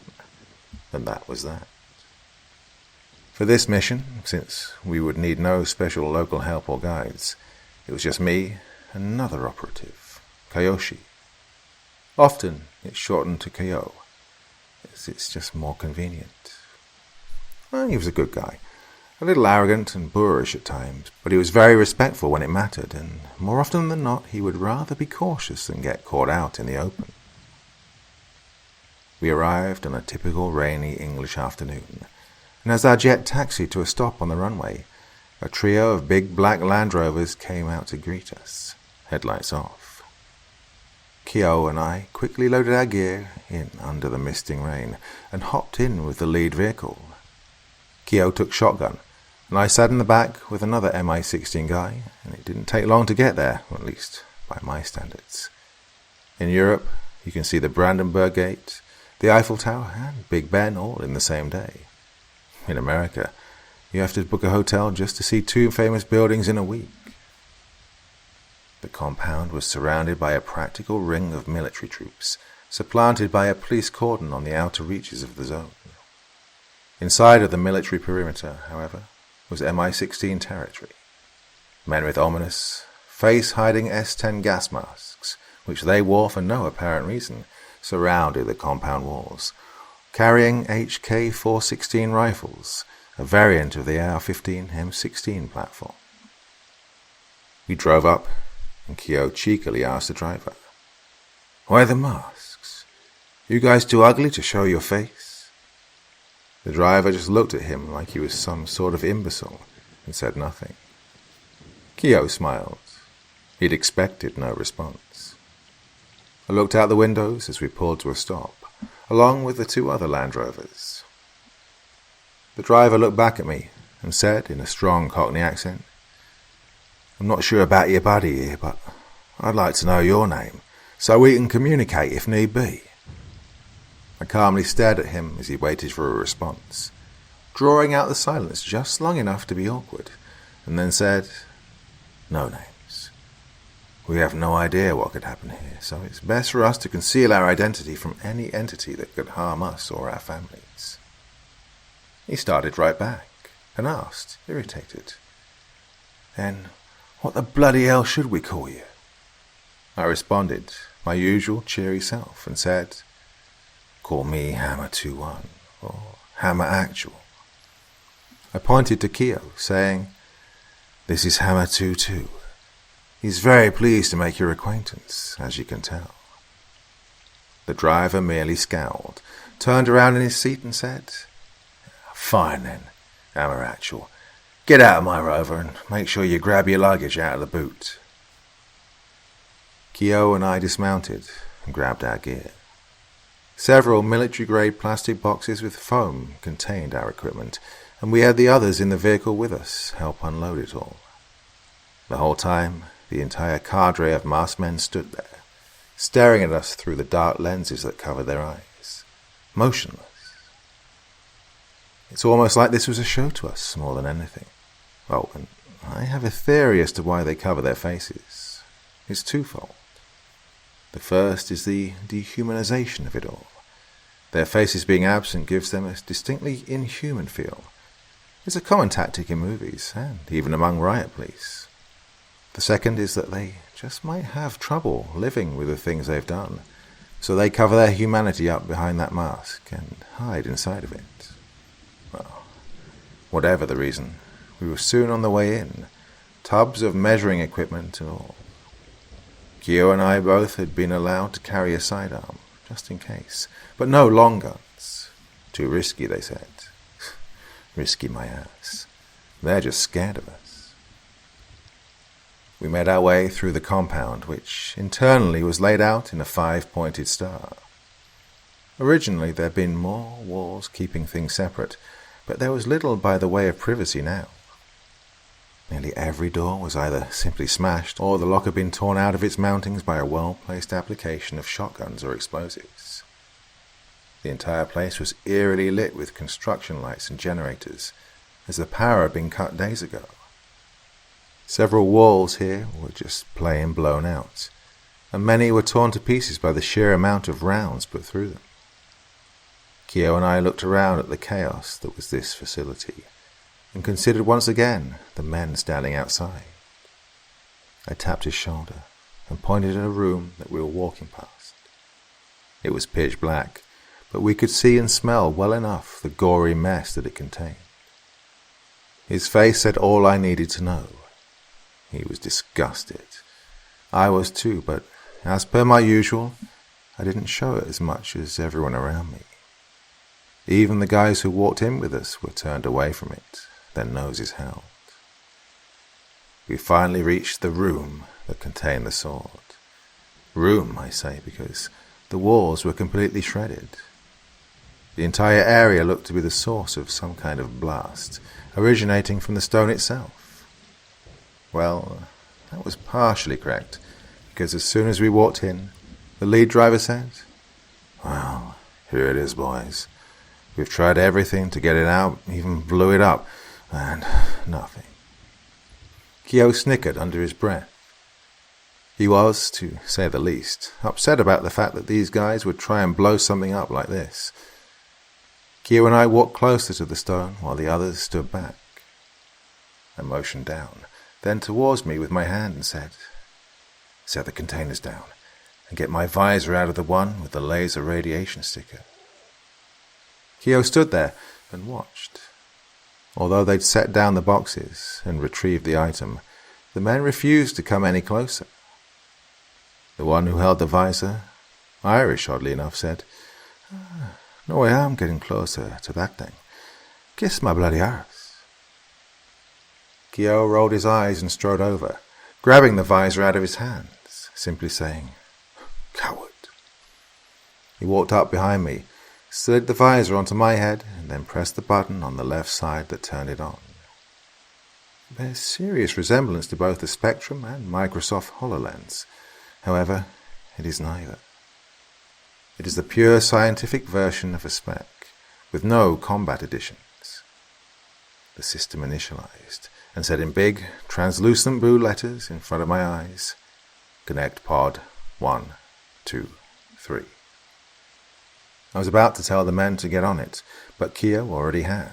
And that was that. For this mission, since we would need no special local help or guides, it was just me and another operative, Kyoshi. Often it's shortened to Kyo, as it's just more convenient. Well, he was a good guy, a little arrogant and boorish at times, but he was very respectful when it mattered, and more often than not he would rather be cautious than get caught out in the open. We arrived on a typical rainy English afternoon, and as our jet taxied to a stop on the runway, a trio of big black Land Rovers came out to greet us, headlights off. Kyo and I quickly loaded our gear in under the misting rain and hopped in with the lead vehicle. Kyo took shotgun, and I sat in the back with another MI-16 guy, and it didn't take long to get there, or at least by my standards. In Europe, you can see the Brandenburg Gate, the Eiffel Tower, and Big Ben all in the same day. In America, you have to book a hotel just to see two famous buildings in a week. The compound was surrounded by a practical ring of military troops, supplanted by a police cordon on the outer reaches of the zone. Inside of the military perimeter, however, was MI-16 territory. Men with ominous, face-hiding S-10 gas masks, which they wore for no apparent reason, surrounded the compound walls, carrying HK-416 rifles, a variant of the AR-15 M16 platform. We drove up, and Kyo cheekily asked the driver, "Why the masks? You guys too ugly to show your face?" The driver just looked at him like he was some sort of imbecile and said nothing. Kyo smiled. He'd expected no response. I looked out the windows as we pulled to a stop, along with the two other Land Rovers. The driver looked back at me and said in a strong Cockney accent, "I'm not sure about your buddy here, but I'd like to know your name, so we can communicate if need be." I calmly stared at him as he waited for a response, drawing out the silence just long enough to be awkward, and then said, "No names. We have no idea what could happen here, so it's best for us to conceal our identity from any entity that could harm us or our families." He started right back and asked, irritated, "Then what the bloody hell should we call you?" I responded, my usual cheery self, and said, "Call me Hammer 2-1, or Hammer Actual." I pointed to Kyo, saying, "This is Hammer 2-2. He's very pleased to make your acquaintance, as you can tell." The driver merely scowled, turned around in his seat and said, "Fine then, Hammer Actual. Get out of my rover and make sure you grab your luggage out of the boot." Kyo and I dismounted and grabbed our gear. Several military-grade plastic boxes with foam contained our equipment, and we had the others in the vehicle with us help unload it all. The whole time, the entire cadre of masked men stood there, staring at us through the dark lenses that covered their eyes, motionless. It's almost like this was a show to us more than anything. Oh, and I have a theory as to why they cover their faces. It's twofold. The first is the dehumanization of it all. Their faces being absent gives them a distinctly inhuman feel. It's a common tactic in movies, and even among riot police. The second is that they just might have trouble living with the things they've done, so they cover their humanity up behind that mask and hide inside of it. Well, whatever the reason, we were soon on the way in, tubs of measuring equipment and all. Kyo and I both had been allowed to carry a sidearm, just in case, but no long guns. Too risky, they said. Risky my ass. They're just scared of us. We made our way through the compound, which internally was laid out in a 5-pointed star. Originally there had been more walls keeping things separate, but there was little by the way of privacy now. Nearly every door was either simply smashed, or the lock had been torn out of its mountings by a well-placed application of shotguns or explosives. The entire place was eerily lit with construction lights and generators, as the power had been cut days ago. Several walls here were just plain blown out, and many were torn to pieces by the sheer amount of rounds put through them. Kyo and I looked around at the chaos that was this facility, and considered once again the men standing outside. I tapped his shoulder and pointed at a room that we were walking past. It was pitch black, but we could see and smell well enough the gory mess that it contained. His face said all I needed to know. He was disgusted. I was too, but as per my usual, I didn't show it as much as everyone around me. Even the guys who walked in with us were turned away from it, their noses held. We finally reached the room that contained the sword. Room, I say, because the walls were completely shredded. The entire area looked to be the source of some kind of blast, originating from the stone itself. Well, that was partially correct, because as soon as we walked in, the lead driver said, "Well, here it is, boys. We've tried everything to get it out, even blew it up, and nothing." Kyo snickered under his breath. He was, to say the least, upset about the fact that these guys would try and blow something up like this. Kyo and I walked closer to the stone while the others stood back. I motioned down, then towards me with my hand and said, "Set the containers down and get my visor out of the one with the laser radiation sticker." Kyo stood there and watched. Although they'd set down the boxes and retrieved the item, the men refused to come any closer. The one who held the visor, Irish oddly enough, said, "No way I'm getting closer to that thing. Kiss my bloody arse." Kyo rolled his eyes and strode over, grabbing the visor out of his hands, simply saying, "Coward." He walked up behind me, slid the visor onto my head, and then pressed the button on the left side that turned it on. It bears serious resemblance to both the Spectrum and Microsoft HoloLens. However, it is neither. It is the pure scientific version of a spec, with no combat additions. The system initialized, and said in big, translucent blue letters in front of my eyes, "Connect pod 1, 2, 3. I was about to tell the men to get on it, but Kyo already had.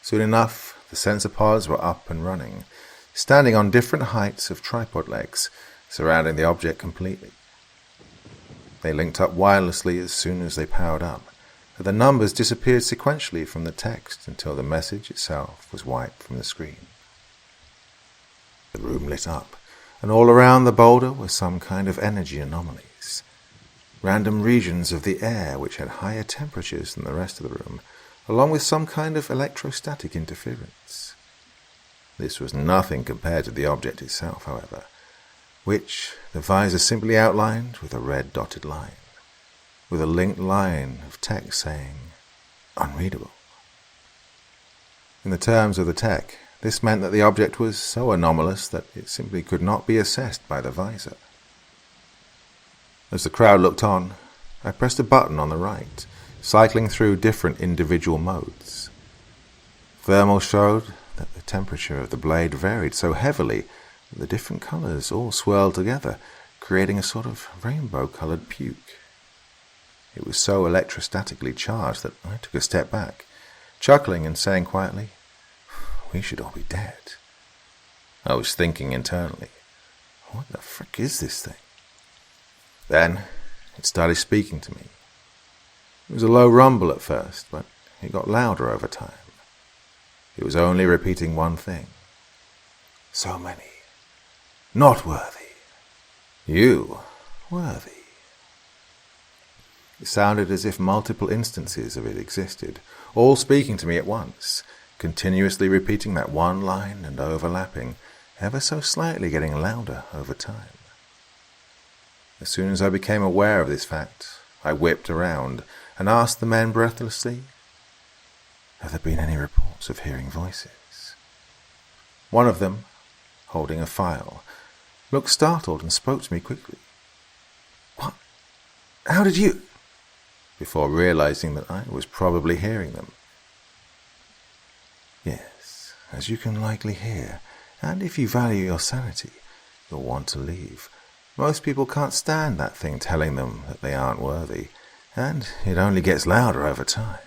Soon enough, the sensor pods were up and running, standing on different heights of tripod legs, surrounding the object completely. They linked up wirelessly as soon as they powered up, but the numbers disappeared sequentially from the text until the message itself was wiped from the screen. The room lit up, and all around the boulder were some kind of energy anomalies. Random regions of the air which had higher temperatures than the rest of the room, along with some kind of electrostatic interference. This was nothing compared to the object itself, however. which the visor simply outlined with a red dotted line, with a linked line of text saying, unreadable. In the terms of the tech, this meant that the object was so anomalous that it simply could not be assessed by the visor. As the crowd looked on, I pressed a button on the right, cycling through different individual modes. Thermal showed that the temperature of the blade varied so heavily that the different colors all swirled together, creating a sort of rainbow-colored puke. It was so electrostatically charged that I took a step back, chuckling and saying quietly, "We should all be dead." I was thinking internally, what the frick is this thing? Then it started speaking to me. It was a low rumble at first, but it got louder over time. It was only repeating one thing. So many. Not worthy. You worthy. It sounded as if multiple instances of it existed, all speaking to me at once, continuously repeating that one line and overlapping, ever so slightly getting louder over time. As soon as I became aware of this fact, I whipped around and asked the men breathlessly, "Have there been any reports of hearing voices?" One of them, holding a file, looked startled and spoke to me quickly. "What? How did you—" before realizing that I was probably hearing them. "Yes, as you can likely hear, and if you value your sanity, you'll want to leave. Most people can't stand that thing telling them that they aren't worthy, and it only gets louder over time."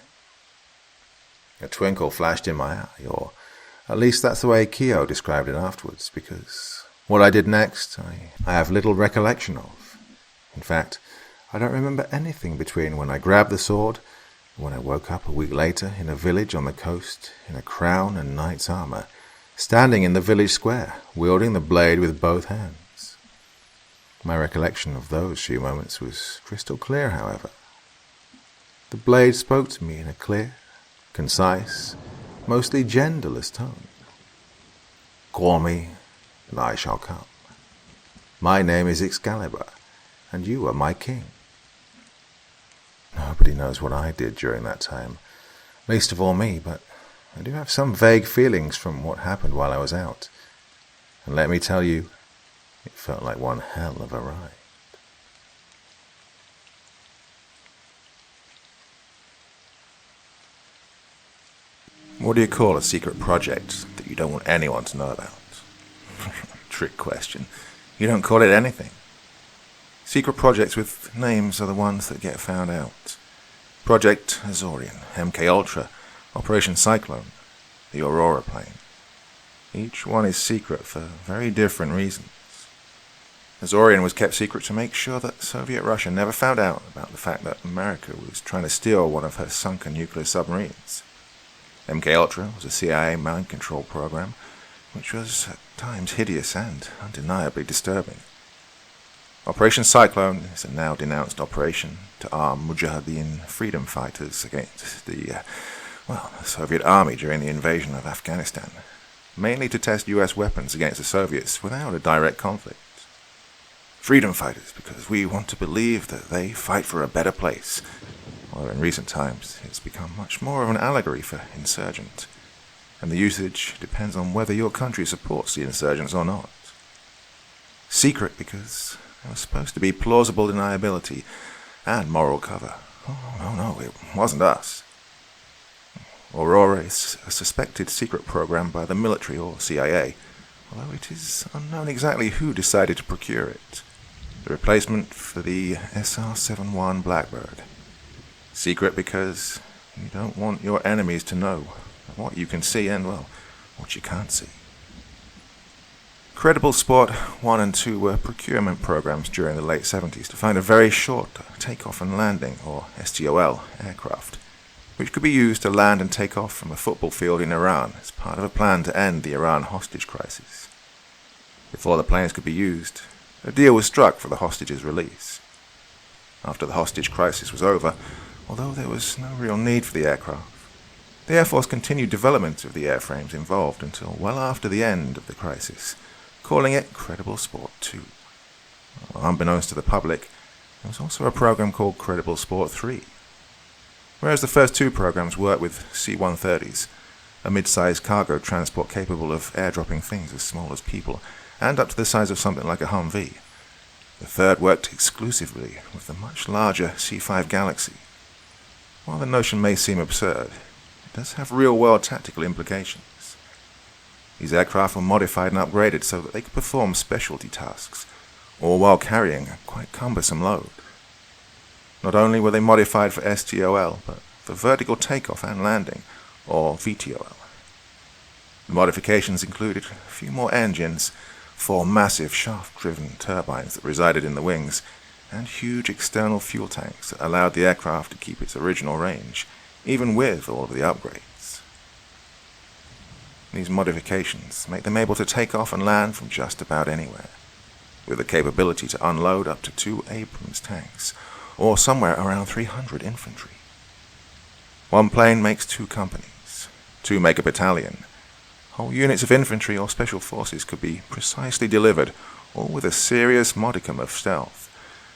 A twinkle flashed in my eye, or at least that's the way Kyo described it afterwards, because what I did next I have little recollection of. In fact, I don't remember anything between when I grabbed the sword and when I woke up a week later in a village on the coast in a crown and knight's armor, standing in the village square, wielding the blade with both hands. My recollection of those few moments was crystal clear, however. The blade spoke to me in a clear, concise, mostly genderless tone. "Call me, and I shall come. My name is Excalibur, and you are my king." Nobody knows what I did during that time, least of all me, but I do have some vague feelings from what happened while I was out. And let me tell you, it felt like one hell of a ride. What do you call a secret project that you don't want anyone to know about? Trick question. You don't call it anything. Secret projects with names are the ones that get found out. Project Azorian, MK Ultra, Operation Cyclone, the Aurora plane. Each one is secret for very different reasons. Azorian was kept secret to make sure that Soviet Russia never found out about the fact that America was trying to steal one of her sunken nuclear submarines. MK Ultra was a CIA mind control program, which was at times hideous and undeniably disturbing. Operation Cyclone is a now denounced operation to arm Mujahideen freedom fighters against the Soviet army during the invasion of Afghanistan, mainly to test US weapons against the Soviets without a direct conflict. Freedom fighters, because we want to believe that they fight for a better place, although in recent times it's become much more of an allegory for insurgent, and the usage depends on whether your country supports the insurgents or not. Secret because there was supposed to be plausible deniability and moral cover. Oh, no, it wasn't us. Aurora is a suspected secret program by the military or CIA, although it is unknown exactly who decided to procure it. The replacement for the SR-71 Blackbird. Secret because you don't want your enemies to know what you can see and, what you can't see. Credible Sport 1 and 2 were procurement programs during the late 70s to find a very short takeoff and landing, or STOL, aircraft, which could be used to land and take off from a football field in Iran as part of a plan to end the Iran hostage crisis. Before the planes could be used, a deal was struck for the hostages' release. After the hostage crisis was over, although there was no real need for the aircraft, the Air Force continued development of the airframes involved until well after the end of the crisis, calling it Credible Sport 2. Well, unbeknownst to the public, there was also a program called Credible Sport 3. Whereas the first two programs worked with C-130s, a mid-sized cargo transport capable of airdropping things as small as people and up to the size of something like a Humvee, the third worked exclusively with the much larger C-5 Galaxy. While the notion may seem absurd, it does have real-world tactical implications. These aircraft were modified and upgraded so that they could perform specialty tasks, all while carrying a quite cumbersome load. Not only were they modified for STOL, but for vertical takeoff and landing, or VTOL. The modifications included a few more engines, 4 massive shaft-driven turbines that resided in the wings, and huge external fuel tanks that allowed the aircraft to keep its original range, even with all of the upgrades. These modifications make them able to take off and land from just about anywhere, with the capability to unload up to 2 Abrams tanks, or somewhere around 300 infantry. One plane makes 2 companies, 2 make a battalion. Whole units of infantry or special forces could be precisely delivered, all with a serious modicum of stealth,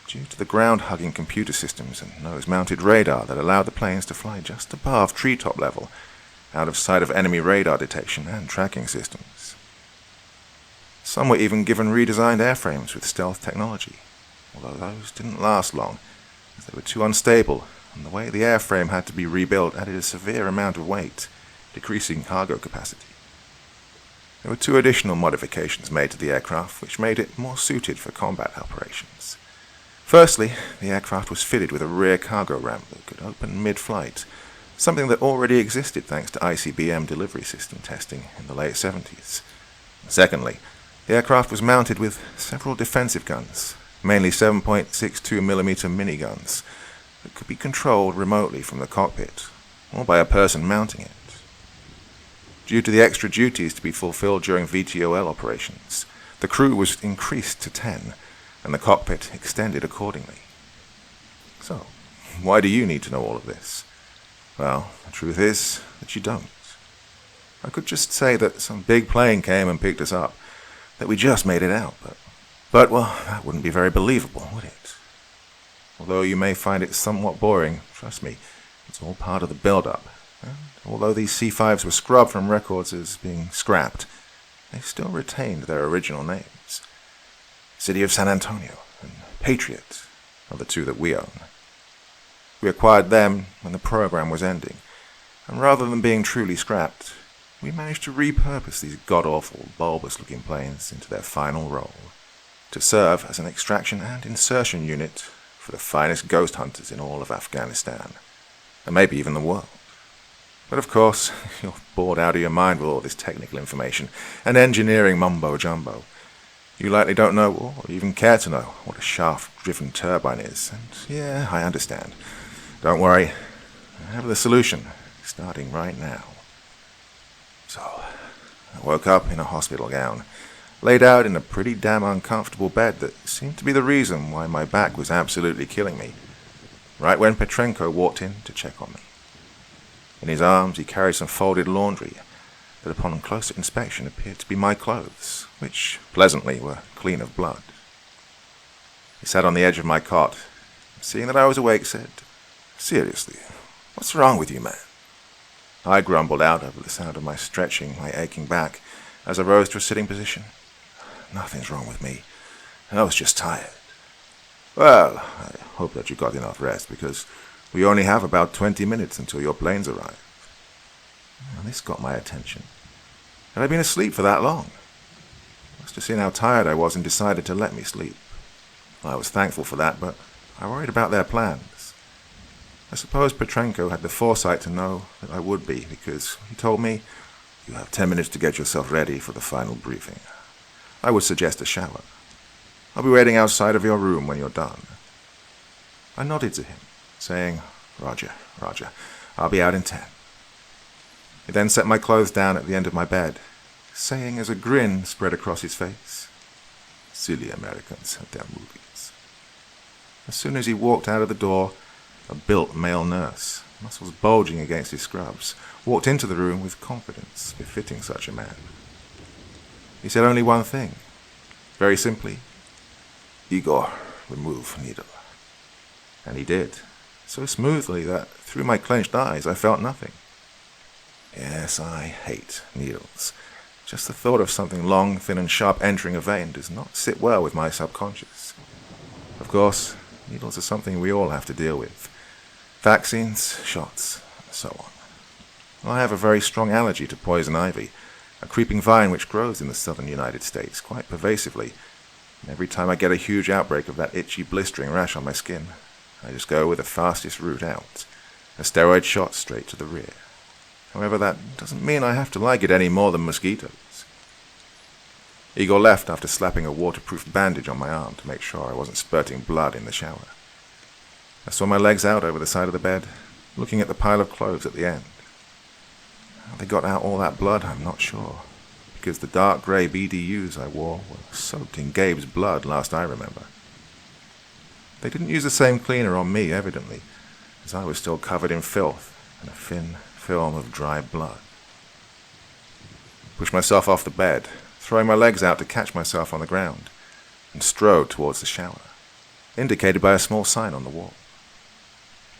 due to the ground-hugging computer systems and nose-mounted radar that allowed the planes to fly just above treetop level, out of sight of enemy radar detection and tracking systems. Some were even given redesigned airframes with stealth technology, although those didn't last long, as they were too unstable, and the way the airframe had to be rebuilt added a severe amount of weight, decreasing cargo capacity. There were 2 additional modifications made to the aircraft which made it more suited for combat operations. Firstly, the aircraft was fitted with a rear cargo ramp that could open mid-flight, something that already existed thanks to ICBM delivery system testing in the late 70s. Secondly, the aircraft was mounted with several defensive guns, mainly 7.62mm miniguns, that could be controlled remotely from the cockpit, or by a person mounting it. Due to the extra duties to be fulfilled during VTOL operations, the crew was increased to 10, and the cockpit extended accordingly. So, why do you need to know all of this? Well, the truth is that you don't. I could just say that some big plane came and picked us up, that we just made it out, but well, that wouldn't be very believable, would it? Although you may find it somewhat boring, trust me, it's all part of the build-up. And although these C5s were scrubbed from records as being scrapped, they still retained their original names. City of San Antonio and Patriot are the 2 that we own. We acquired them when the program was ending, and rather than being truly scrapped, we managed to repurpose these god-awful, bulbous-looking planes into their final role, to serve as an extraction and insertion unit for the finest ghost hunters in all of Afghanistan, and maybe even the world. But of course, you're bored out of your mind with all this technical information and engineering mumbo-jumbo. You likely don't know, or even care to know, what a shaft-driven turbine is, and yeah, I understand. Don't worry, I have the solution, starting right now. So, I woke up in a hospital gown, laid out in a pretty damn uncomfortable bed that seemed to be the reason why my back was absolutely killing me, right when Petrenko walked in to check on me. In his arms he carried some folded laundry that upon closer inspection appeared to be my clothes, which, pleasantly, were clean of blood. He sat on the edge of my cot, and seeing that I was awake, said, "Seriously, what's wrong with you, man?" I grumbled out over the sound of my stretching my aching back as I rose to a sitting position. "Nothing's wrong with me. I was just tired." "Well, I hope that you got enough rest, because we only have about 20 minutes until your planes arrive." Well, this got my attention. Had I been asleep for that long? Must have seen how tired I was and decided to let me sleep. I was thankful for that, but I worried about their plans. I suppose Petrenko had the foresight to know that I would be, because he told me, "You have 10 minutes to get yourself ready for the final briefing. I would suggest a shower. I'll be waiting outside of your room when you're done." I nodded to him, saying, Roger, I'll be out in 10. He then set my clothes down at the end of my bed, saying as a grin spread across his face, "Silly Americans and their movies." As soon as he walked out of the door, a built male nurse, muscles bulging against his scrubs, walked into the room with confidence befitting such a man. He said only one thing, very simply, "Igor, remove needle." And he did, so smoothly that through my clenched eyes I felt nothing. Yes, I hate needles. Just the thought of something long, thin and sharp entering a vein does not sit well with my subconscious. Of course, needles are something we all have to deal with. Vaccines, shots, and so on. I have a very strong allergy to poison ivy, a creeping vine which grows in the southern United States quite pervasively. And every time I get a huge outbreak of that itchy, blistering rash on my skin, I just go with the fastest route out, a steroid shot straight to the rear. However, that doesn't mean I have to like it any more than mosquitoes. Igor left after slapping a waterproof bandage on my arm to make sure I wasn't spurting blood in the shower. I saw my legs out over the side of the bed, looking at the pile of clothes at the end. How they got out all that blood, I'm not sure, because the dark grey BDUs I wore were soaked in Gabe's blood last I remember. They didn't use the same cleaner on me, evidently, as I was still covered in filth and a thin film of dry blood. Pushed myself off the bed, throwing my legs out to catch myself on the ground, and strode towards the shower, indicated by a small sign on the wall.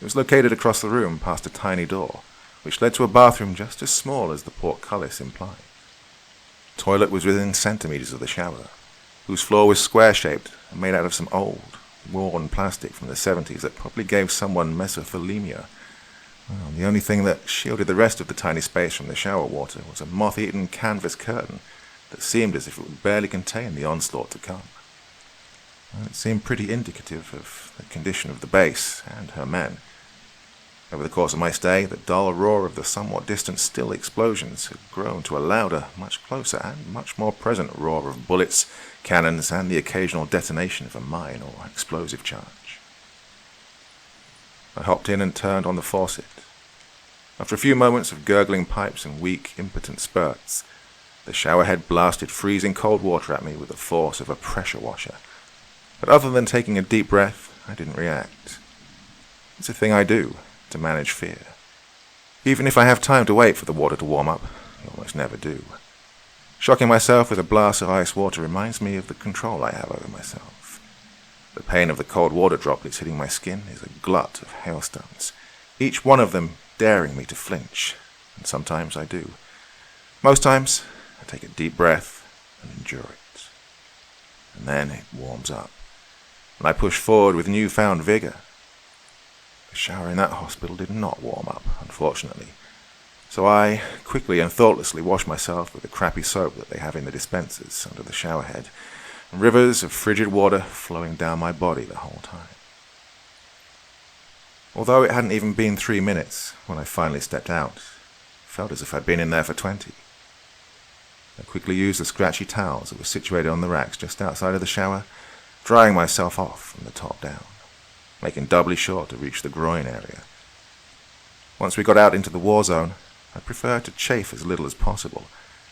It was located across the room past a tiny door, which led to a bathroom just as small as the portcullis implied. The toilet was within centimeters of the shower, whose floor was square-shaped and made out of some old, worn plastic from the 70s that probably gave someone mesothelioma. Well, the only thing that shielded the rest of the tiny space from the shower water was a moth-eaten canvas curtain that seemed as if it would barely contain the onslaught to come. Well, it seemed pretty indicative of the condition of the base and her men. Over the course of my stay, the dull roar of the somewhat distant still explosions had grown to a louder, much closer, and much more present roar of bullets, cannons, and the occasional detonation of a mine or explosive charge. I hopped in and turned on the faucet. After a few moments of gurgling pipes and weak, impotent spurts, the shower head blasted freezing cold water at me with the force of a pressure washer. But other than taking a deep breath, I didn't react. It's a thing I do to manage fear. Even if I have time to wait for the water to warm up, I almost never do. Shocking myself with a blast of ice water reminds me of the control I have over myself. The pain of the cold water droplets hitting my skin is a glut of hailstones, each one of them daring me to flinch, and sometimes I do. Most times, I take a deep breath and endure it. And then it warms up, and I push forward with newfound vigor. The shower in that hospital did not warm up, unfortunately, so I quickly and thoughtlessly wash myself with the crappy soap that they have in the dispensers under the shower head, and rivers of frigid water flowing down my body the whole time. Although it hadn't even been 3 minutes when I finally stepped out, it felt as if I'd been in there for 20. I quickly used the scratchy towels that were situated on the racks just outside of the shower, drying myself off from the top down, making doubly sure to reach the groin area. Once we got out into the war zone, I preferred to chafe as little as possible,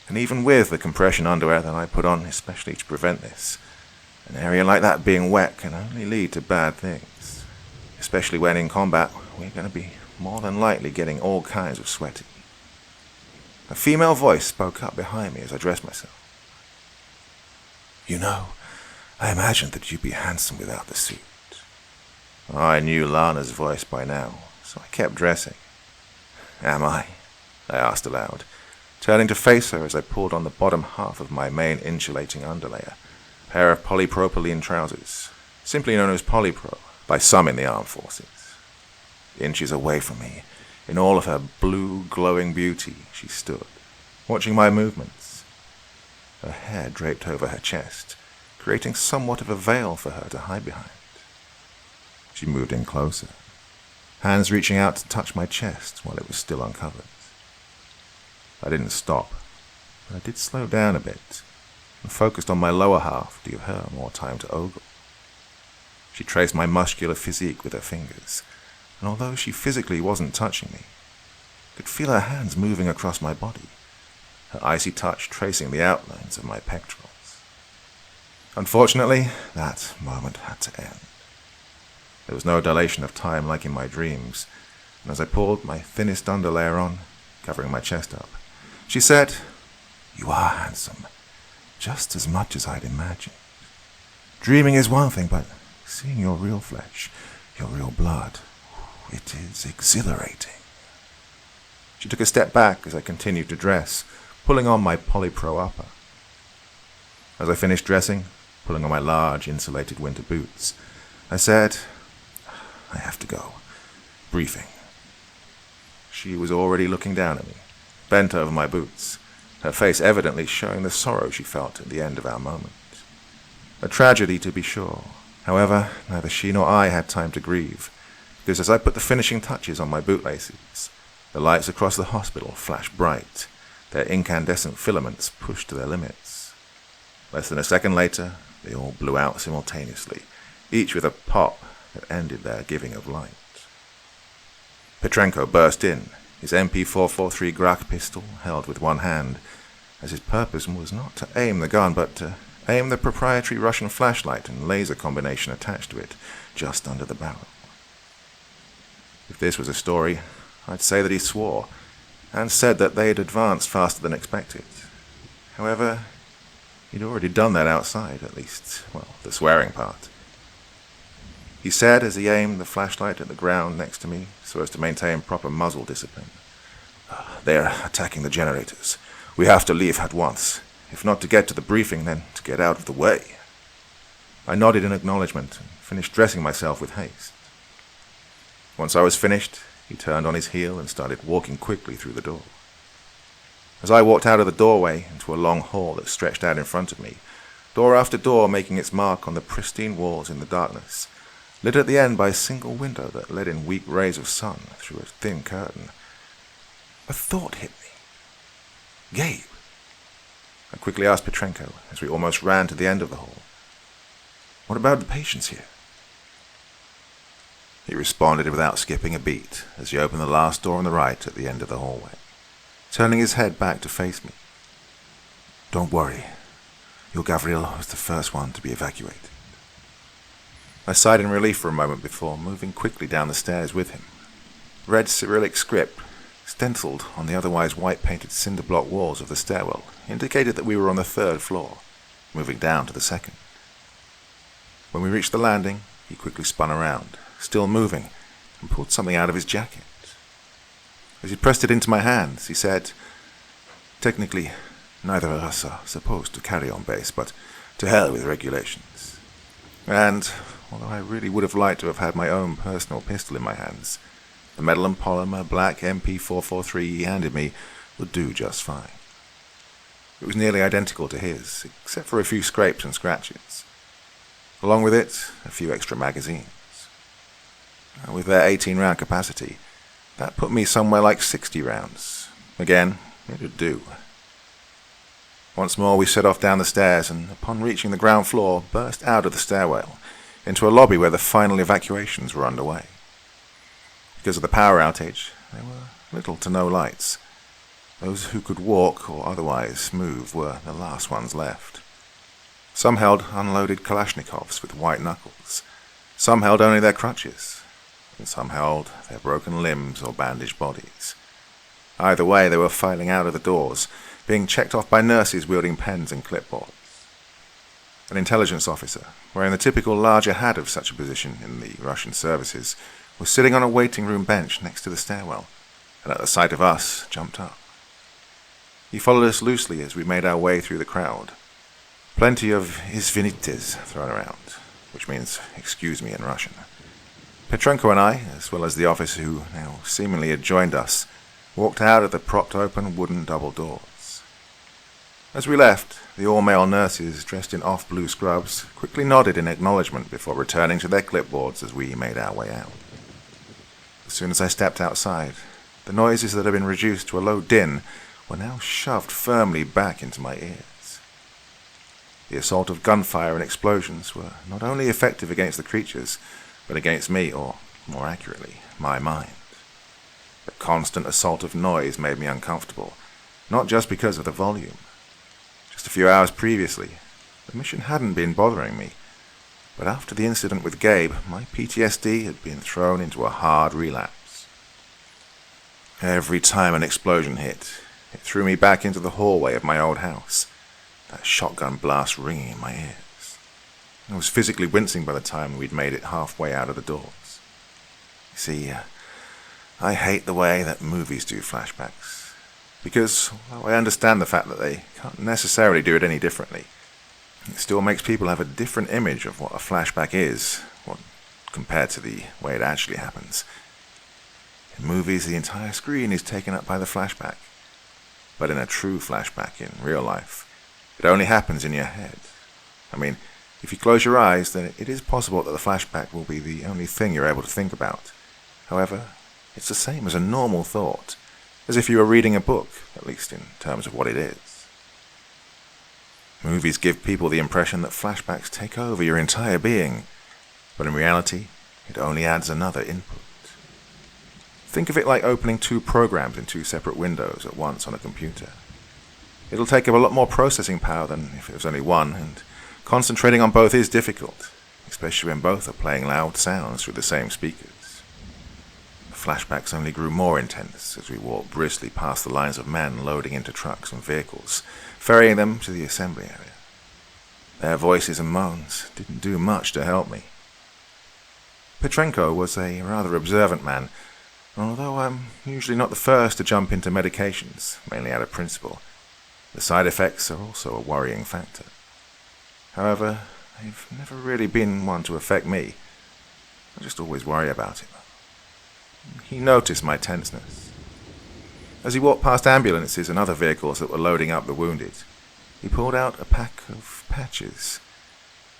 and even with the compression underwear that I put on especially to prevent this, an area like that being wet can only lead to bad things, especially when in combat we're going to be more than likely getting all kinds of sweaty. A female voice spoke up behind me as I dressed myself. "You know, I imagined that you'd be handsome without the suit." I knew Lana's voice by now, so I kept dressing. "Am I?" I asked aloud, turning to face her as I pulled on the bottom half of my main insulating underlayer, a pair of polypropylene trousers, simply known as polypro by some in the armed forces. Inches away from me, in all of her blue, glowing beauty, she stood, watching my movements. Her hair draped over her chest, creating somewhat of a veil for her to hide behind. She moved in closer, hands reaching out to touch my chest while it was still uncovered. I didn't stop, but I did slow down a bit and focused on my lower half to give her more time to ogle. She traced my muscular physique with her fingers, and although she physically wasn't touching me, I could feel her hands moving across my body, her icy touch tracing the outlines of my pectorals. Unfortunately, that moment had to end. There was no dilation of time like in my dreams, and as I pulled my thinnest underlayer on, covering my chest up, she said, "You are handsome, just as much as I'd imagined. Dreaming is one thing, but seeing your real flesh, your real blood, it is exhilarating. She took a step back as I continued to dress, pulling on my polypro upper. As I finished dressing, pulling on my large insulated winter boots, I said, I have to go. Briefing. She was already looking down at me, bent over my boots, her face evidently showing the sorrow she felt at the end of our moment. A tragedy, to be sure. However, neither she nor I had time to grieve, because as I put the finishing touches on my bootlaces, the lights across the hospital flashed bright, their incandescent filaments pushed to their limits. Less than a second later, they all blew out simultaneously, each with a pop that ended their giving of light. Petrenko burst in, his MP443 Grach pistol held with one hand, as his purpose was not to aim the gun, but to aim the proprietary Russian flashlight and laser combination attached to it, just under the barrel. If this was a story, I'd say that he swore, and said that they had advanced faster than expected. However, he'd already done that outside, at least, well, the swearing part. He said as he aimed the flashlight at the ground next to me, so as to maintain proper muzzle discipline. They're attacking the generators. We have to leave at once. If not to get to the briefing, then to get out of the way. I nodded in acknowledgement and finished dressing myself with haste. Once I was finished, he turned on his heel and started walking quickly through the door. As I walked out of the doorway into a long hall that stretched out in front of me, door after door making its mark on the pristine walls in the darkness, lit at the end by a single window that let in weak rays of sun through a thin curtain, a thought hit me. Gabe. I quickly asked Petrenko as we almost ran to the end of the hall. What about the patients here? He responded without skipping a beat as he opened the last door on the right at the end of the hallway, turning his head back to face me. Don't worry. Your Gavril was the first one to be evacuated. I sighed in relief for a moment before moving quickly down the stairs with him. Red Cyrillic script, stenciled on the otherwise white-painted cinder block walls of the stairwell, indicated that we were on the 3rd floor, moving down to the 2nd. When we reached the landing, he quickly spun around, still moving, and pulled something out of his jacket. As he pressed it into my hands, he said, Technically, neither of us are supposed to carry on base, but to hell with regulations. And, although I really would have liked to have had my own personal pistol in my hands, the metal and polymer black MP443 he handed me would do just fine. It was nearly identical to his, except for a few scrapes and scratches. Along with it, a few extra magazines. With their 18-round capacity, that put me somewhere like 60 rounds. Again, it would do. Once more we set off down the stairs and, upon reaching the ground floor, burst out of the stairwell into a lobby where the final evacuations were underway. Because of the power outage, there were little to no lights. Those who could walk or otherwise move were the last ones left. Some held unloaded Kalashnikovs with white knuckles. Some held only their crutches. And some held their broken limbs or bandaged bodies. Either way, they were filing out of the doors, being checked off by nurses wielding pens and clipboards. An intelligence officer, wearing the typical larger hat of such a position in the Russian services, was sitting on a waiting room bench next to the stairwell, and at the sight of us, jumped up. He followed us loosely as we made our way through the crowd. Plenty of izvinites thrown around, which means excuse me in Russian. Petrenko and I, as well as the officer who now seemingly had joined us, walked out of the propped open wooden double doors. As we left, the all-male nurses, dressed in off-blue scrubs, quickly nodded in acknowledgement before returning to their clipboards as we made our way out. As soon as I stepped outside, the noises that had been reduced to a low din were now shoved firmly back into my ears. The assault of gunfire and explosions were not only effective against the creatures, but against me, or, more accurately, my mind. The constant assault of noise made me uncomfortable, not just because of the volume. Just a few hours previously, the mission hadn't been bothering me, but after the incident with Gabe, my PTSD had been thrown into a hard relapse. Every time an explosion hit, it threw me back into the hallway of my old house, that shotgun blast ringing in my ears. I was physically wincing by the time we'd made it halfway out of the doors. You see, I hate the way that movies do flashbacks, because while I understand the fact that they can't necessarily do it any differently, it still makes people have a different image of what a flashback is, compared to the way it actually happens. In movies, the entire screen is taken up by the flashback, but in a true flashback in real life, it only happens in your head. I mean, if you close your eyes, then it is possible that the flashback will be the only thing you're able to think about. However, it's the same as a normal thought, as if you were reading a book, at least in terms of what it is. Movies give people the impression that flashbacks take over your entire being, but in reality, it only adds another input. Think of it like opening two programs in two separate windows at once on a computer. It'll take up a lot more processing power than if it was only one, and concentrating on both is difficult, especially when both are playing loud sounds through the same speakers. The flashbacks only grew more intense as we walked briskly past the lines of men loading into trucks and vehicles, ferrying them to the assembly area. Their voices and moans didn't do much to help me. Petrenko was a rather observant man, and although I'm usually not the first to jump into medications, mainly out of principle, the side effects are also a worrying factor. However, they've never really been one to affect me. I just always worry about it. He noticed my tenseness. As he walked past ambulances and other vehicles that were loading up the wounded, he pulled out a pack of patches.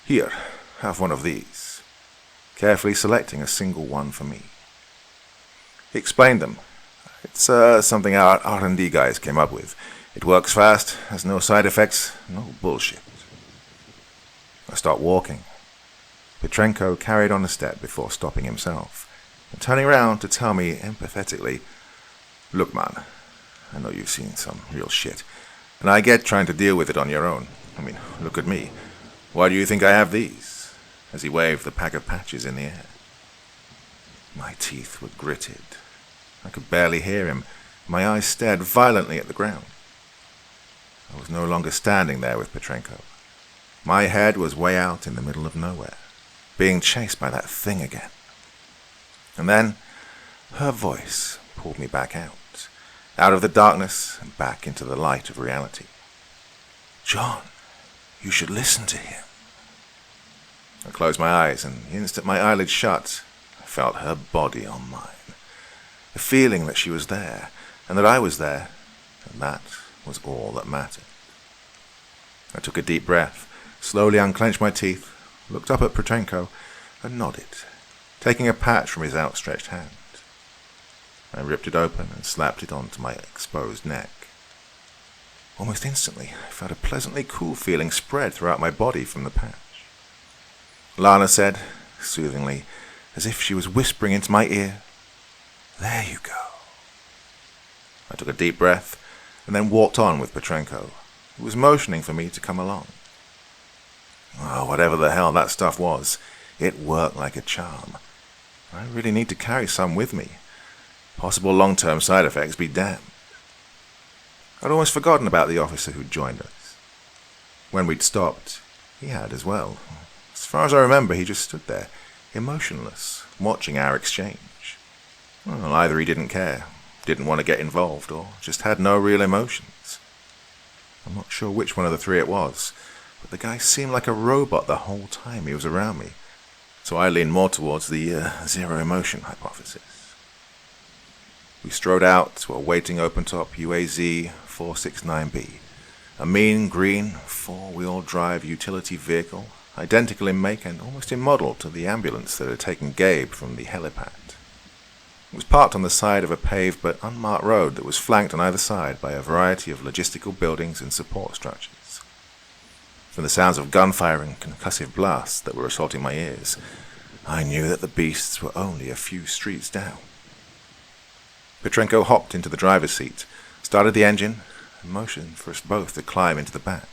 "Here, have one of these," carefully selecting a single one for me. He explained them. "It's something our R&D guys came up with. It works fast, has no side effects, no bullshit." I stopped walking. Petrenko carried on a step before stopping himself, and turning around to tell me empathetically, "Look, man, I know you've seen some real shit, and I get trying to deal with it on your own. I mean, look at me. Why do you think I have these?" As he waved the pack of patches in the air. My teeth were gritted. I could barely hear him. My eyes stared violently at the ground. I was no longer standing there with Petrenko. My head was way out in the middle of nowhere, being chased by that thing again. And then, her voice pulled me back out of the darkness and back into the light of reality. "John, you should listen to him." I closed my eyes, and the instant my eyelids shut, I felt her body on mine. The feeling that she was there, and that I was there, and that was all that mattered. I took a deep breath, slowly unclenched my teeth, looked up at Petrenko, and nodded, taking a patch from his outstretched hand. I ripped it open and slapped it onto my exposed neck. Almost instantly, I felt a pleasantly cool feeling spread throughout my body from the patch. Lana said, soothingly, as if she was whispering into my ear, "There you go." I took a deep breath and then walked on with Petrenko, who was motioning for me to come along. Oh, whatever the hell that stuff was, it worked like a charm. I really need to carry some with me. Possible long-term side effects be damned. I'd almost forgotten about the officer who'd joined us. When we'd stopped, he had as well. As far as I remember, he just stood there, emotionless, watching our exchange. Well, either he didn't care, didn't want to get involved, or just had no real emotions. I'm not sure which one of the three it was, but the guy seemed like a robot the whole time he was around me, so I leaned more towards the zero emotion hypothesis. We strode out to a waiting open-top UAZ 469B, a mean green four-wheel drive utility vehicle, identical in make and almost in model to the ambulance that had taken Gabe from the helipad. It was parked on the side of a paved but unmarked road that was flanked on either side by a variety of logistical buildings and support structures. From the sounds of gunfire and concussive blasts that were assaulting my ears, I knew that the beasts were only a few streets down. Petrenko hopped into the driver's seat, started the engine, and motioned for us both to climb into the back.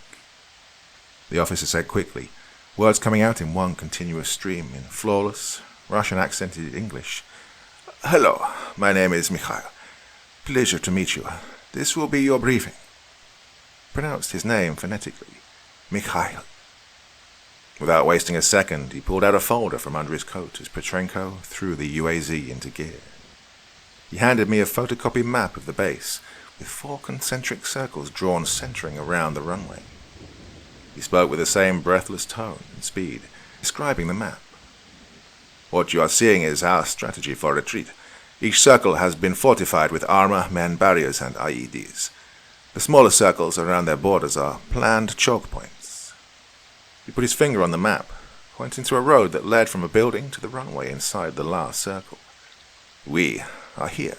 The officer said quickly, words coming out in one continuous stream in flawless, Russian-accented English, "Hello, my name is Mikhail. Pleasure to meet you. This will be your briefing." Pronounced his name phonetically, Mikhail. Without wasting a second, he pulled out a folder from under his coat as Petrenko threw the UAZ into gear. He handed me a photocopied map of the base, with 4 concentric circles drawn centering around the runway. He spoke with the same breathless tone and speed, describing the map. What you are seeing is our strategy for retreat. Each circle has been fortified with armor, man barriers, and IEDs. The smaller circles around their borders are planned choke points. He put his finger on the map, pointing to a road that led from a building to the runway inside the last circle. We are here.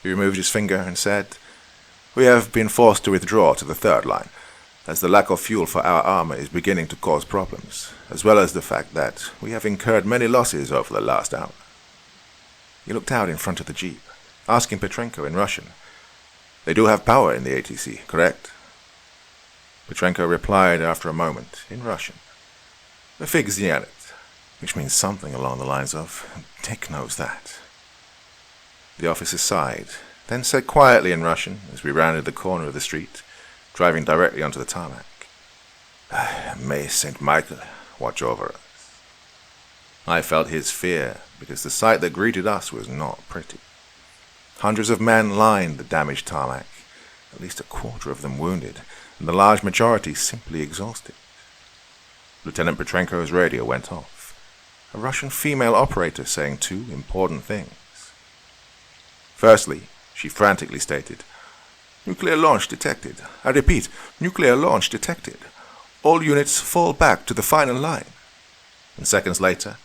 He removed his finger and said, "We have been forced to withdraw to the third line, as the lack of fuel for our armor is beginning to cause problems, as well as the fact that we have incurred many losses over the last hour." He looked out in front of the jeep, asking Petrenko in Russian, "They do have power in the ATC, correct?" Petrenko replied after a moment in Russian, "Fig znает," which means something along the lines of, "Dick knows that." The officer sighed, then said quietly in Russian as we rounded the corner of the street, driving directly onto the tarmac, "May St. Michael watch over us." I felt his fear, because the sight that greeted us was not pretty. Hundreds of men lined the damaged tarmac, at least a quarter of them wounded, and the large majority simply exhausted. Lieutenant Petrenko's radio went off, a Russian female operator saying 2 important things. Firstly, she frantically stated, "Nuclear launch detected. I repeat, nuclear launch detected. All units fall back to the final line." And seconds later,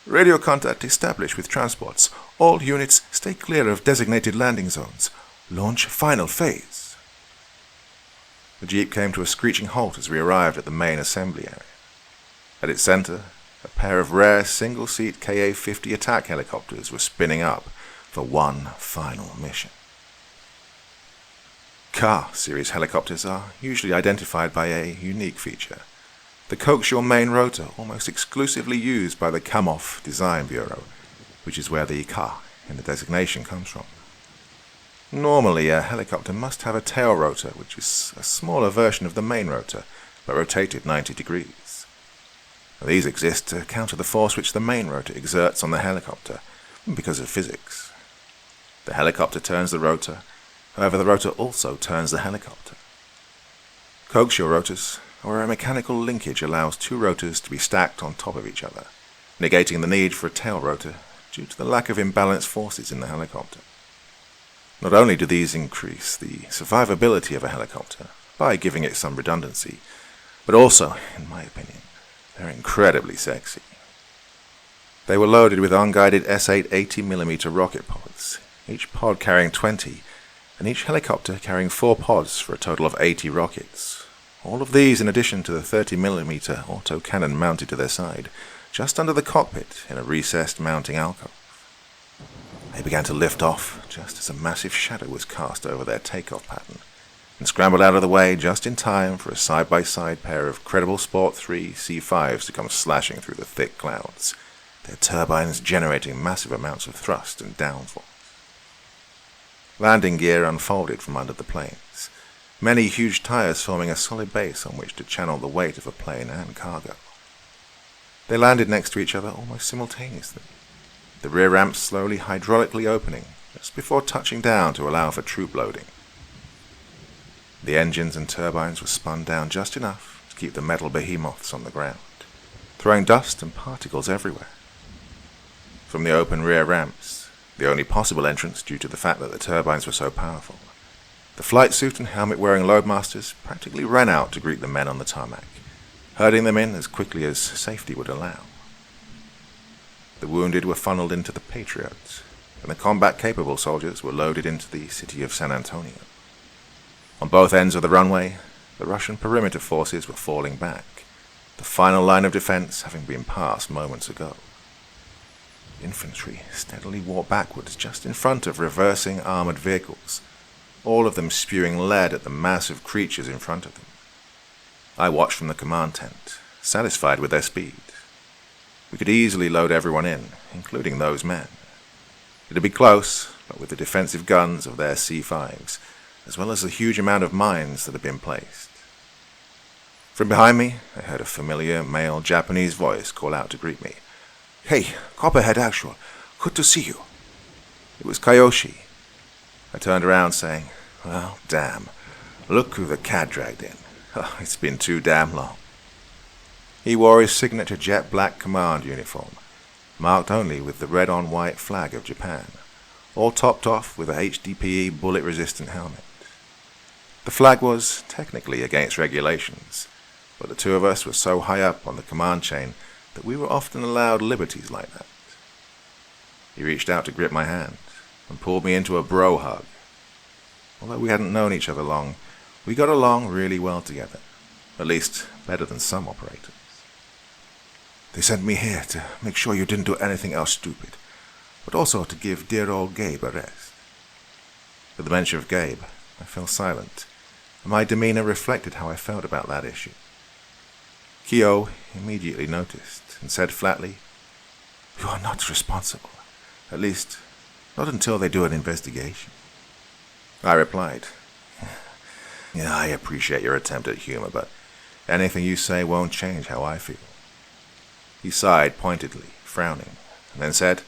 "Radio contact established with transports. All units stay clear of designated landing zones. Launch final phase." The jeep came to a screeching halt as we arrived at the main assembly area. At its center, a pair of rare single-seat Ka-50 attack helicopters were spinning up for one final mission. Car series helicopters are usually identified by a unique feature: the coaxial main rotor, almost exclusively used by the Kamov Design Bureau, which is where the Ka in the designation comes from. Normally, a helicopter must have a tail rotor, which is a smaller version of the main rotor, but rotated 90 degrees. These exist to counter the force which the main rotor exerts on the helicopter, because of physics. The helicopter turns the rotor, however the rotor also turns the helicopter. Coaxial rotors, where a mechanical linkage allows 2 rotors to be stacked on top of each other, negating the need for a tail rotor due to the lack of imbalanced forces in the helicopter. Not only do these increase the survivability of a helicopter by giving it some redundancy, but also, in my opinion, they're incredibly sexy. They were loaded with unguided S8 80mm rocket pods, each pod carrying 20, and each helicopter carrying 4 pods for a total of 80 rockets. All of these in addition to the 30mm autocannon mounted to their side, just under the cockpit in a recessed mounting alcove. They began to lift off just as a massive shadow was cast over their takeoff pattern, and scrambled out of the way just in time for a side-by-side pair of credible Sport 3 C5s to come slashing through the thick clouds, their turbines generating massive amounts of thrust and downforce. Landing gear unfolded from under the planes, many huge tires forming a solid base on which to channel the weight of a plane and cargo. They landed next to each other almost simultaneously, the rear ramps slowly hydraulically opening just before touching down to allow for troop loading. The engines and turbines were spun down just enough to keep the metal behemoths on the ground, throwing dust and particles everywhere. From the open rear ramps, the only possible entrance due to the fact that the turbines were so powerful, the flight suit and helmet-wearing loadmasters practically ran out to greet the men on the tarmac, herding them in as quickly as safety would allow. The wounded were funneled into the Patriots, and the combat-capable soldiers were loaded into the city of San Antonio. On both ends of the runway, the Russian perimeter forces were falling back, the final line of defense having been passed moments ago. Infantry steadily walked backwards just in front of reversing armored vehicles, all of them spewing lead at the massive creatures in front of them. I watched from the command tent, satisfied with their speed. We could easily load everyone in, including those men. It'd be close, but with the defensive guns of their C5s, as well as the huge amount of mines that had been placed. From behind me, I heard a familiar male Japanese voice call out to greet me. "Hey, Copperhead Actual, good to see you." It was Kyoshi. I turned around saying, "Well, damn, look who the cat dragged in. Oh, it's been too damn long." He wore his signature jet black command uniform, marked only with the red-on-white flag of Japan, all topped off with a HDPE bullet-resistant helmet. The flag was technically against regulations, but the two of us were so high up on the command chain that we were often allowed liberties like that. He reached out to grip my hand and pulled me into a bro hug. Although we hadn't known each other long, we got along really well together, at least better than some operators. "They sent me here to make sure you didn't do anything else stupid, but also to give dear old Gabe a rest." At the mention of Gabe, I fell silent, and my demeanor reflected how I felt about that issue. Kyo immediately noticed and said flatly, "You are not responsible, at least not until they do an investigation." I replied, "Yeah, I appreciate your attempt at humor, but anything you say won't change how I feel." He sighed pointedly, frowning, and then said,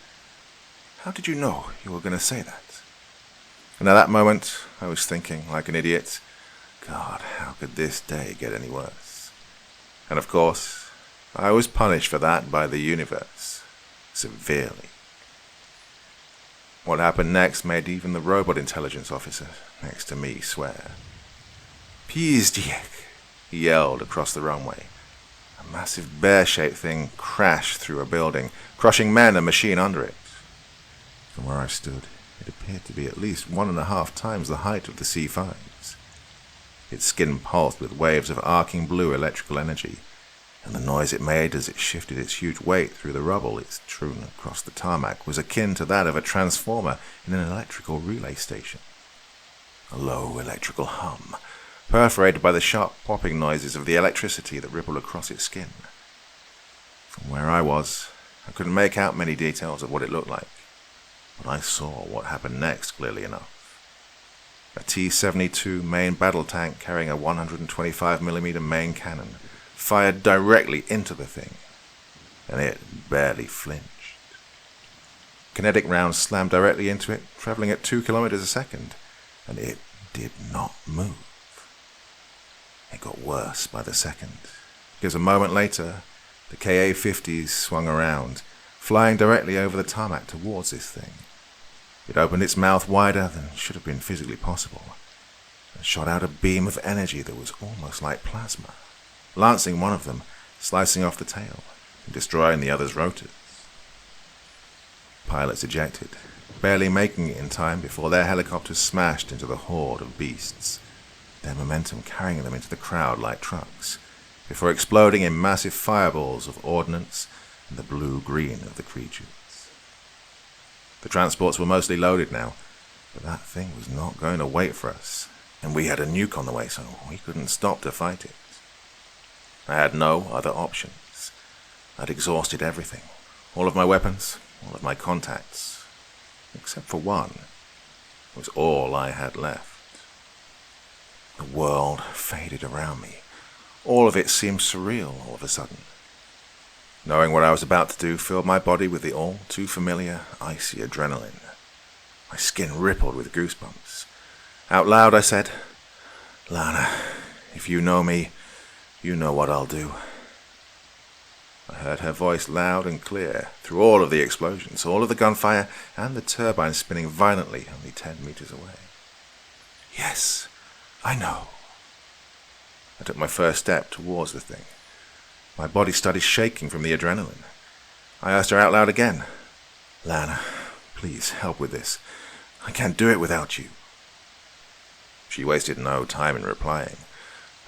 "How did you know you were going to say that?" And at that moment, I was thinking, like an idiot, God, how could this day get any worse? And of course, I was punished for that by the universe, severely. What happened next made even the robot intelligence officer next to me swear. "Pizdiek," he yelled across the runway. A massive bear-shaped thing crashed through a building, crushing men and machine under it. From where I stood, it appeared to be at least 1.5 times the height of the C-5s. Its skin pulsed with waves of arcing blue electrical energy, and the noise it made as it shifted its huge weight through the rubble it strewn across the tarmac was akin to that of a transformer in an electrical relay station. A low electrical hum, perforated by the sharp popping noises of the electricity that rippled across its skin. From where I was, I couldn't make out many details of what it looked like, but I saw what happened next clearly enough. A T-72 main battle tank carrying a 125mm main cannon fired directly into the thing, and it barely flinched. Kinetic rounds slammed directly into it, traveling at 2 kilometers a second, and it did not move. It got worse by the second, because a moment later, the KA-50s swung around, flying directly over the tarmac towards this thing. It opened its mouth wider than should have been physically possible, and shot out a beam of energy that was almost like plasma, lancing one of them, slicing off the tail, and destroying the other's rotors. Pilots ejected, barely making it in time before their helicopters smashed into the horde of beasts, their momentum carrying them into the crowd like trucks, before exploding in massive fireballs of ordnance and the blue-green of the creatures. The transports were mostly loaded now, but that thing was not going to wait for us, and we had a nuke on the way, so we couldn't stop to fight it. I had no other options. I'd exhausted everything, all of my weapons, all of my contacts, except for one. It was all I had left. The world faded around me. All of it seemed surreal all of a sudden. Knowing what I was about to do filled my body with the all-too-familiar, icy adrenaline. My skin rippled with goosebumps. Out loud I said, "Lana, if you know me, you know what I'll do." I heard her voice loud and clear through all of the explosions, all of the gunfire, and the turbine spinning violently only 10 meters away. "Yes, I know." I took my first step towards the thing. My body started shaking from the adrenaline. I asked her out loud again, "Lana, please help with this. I can't do it without you." She wasted no time in replying,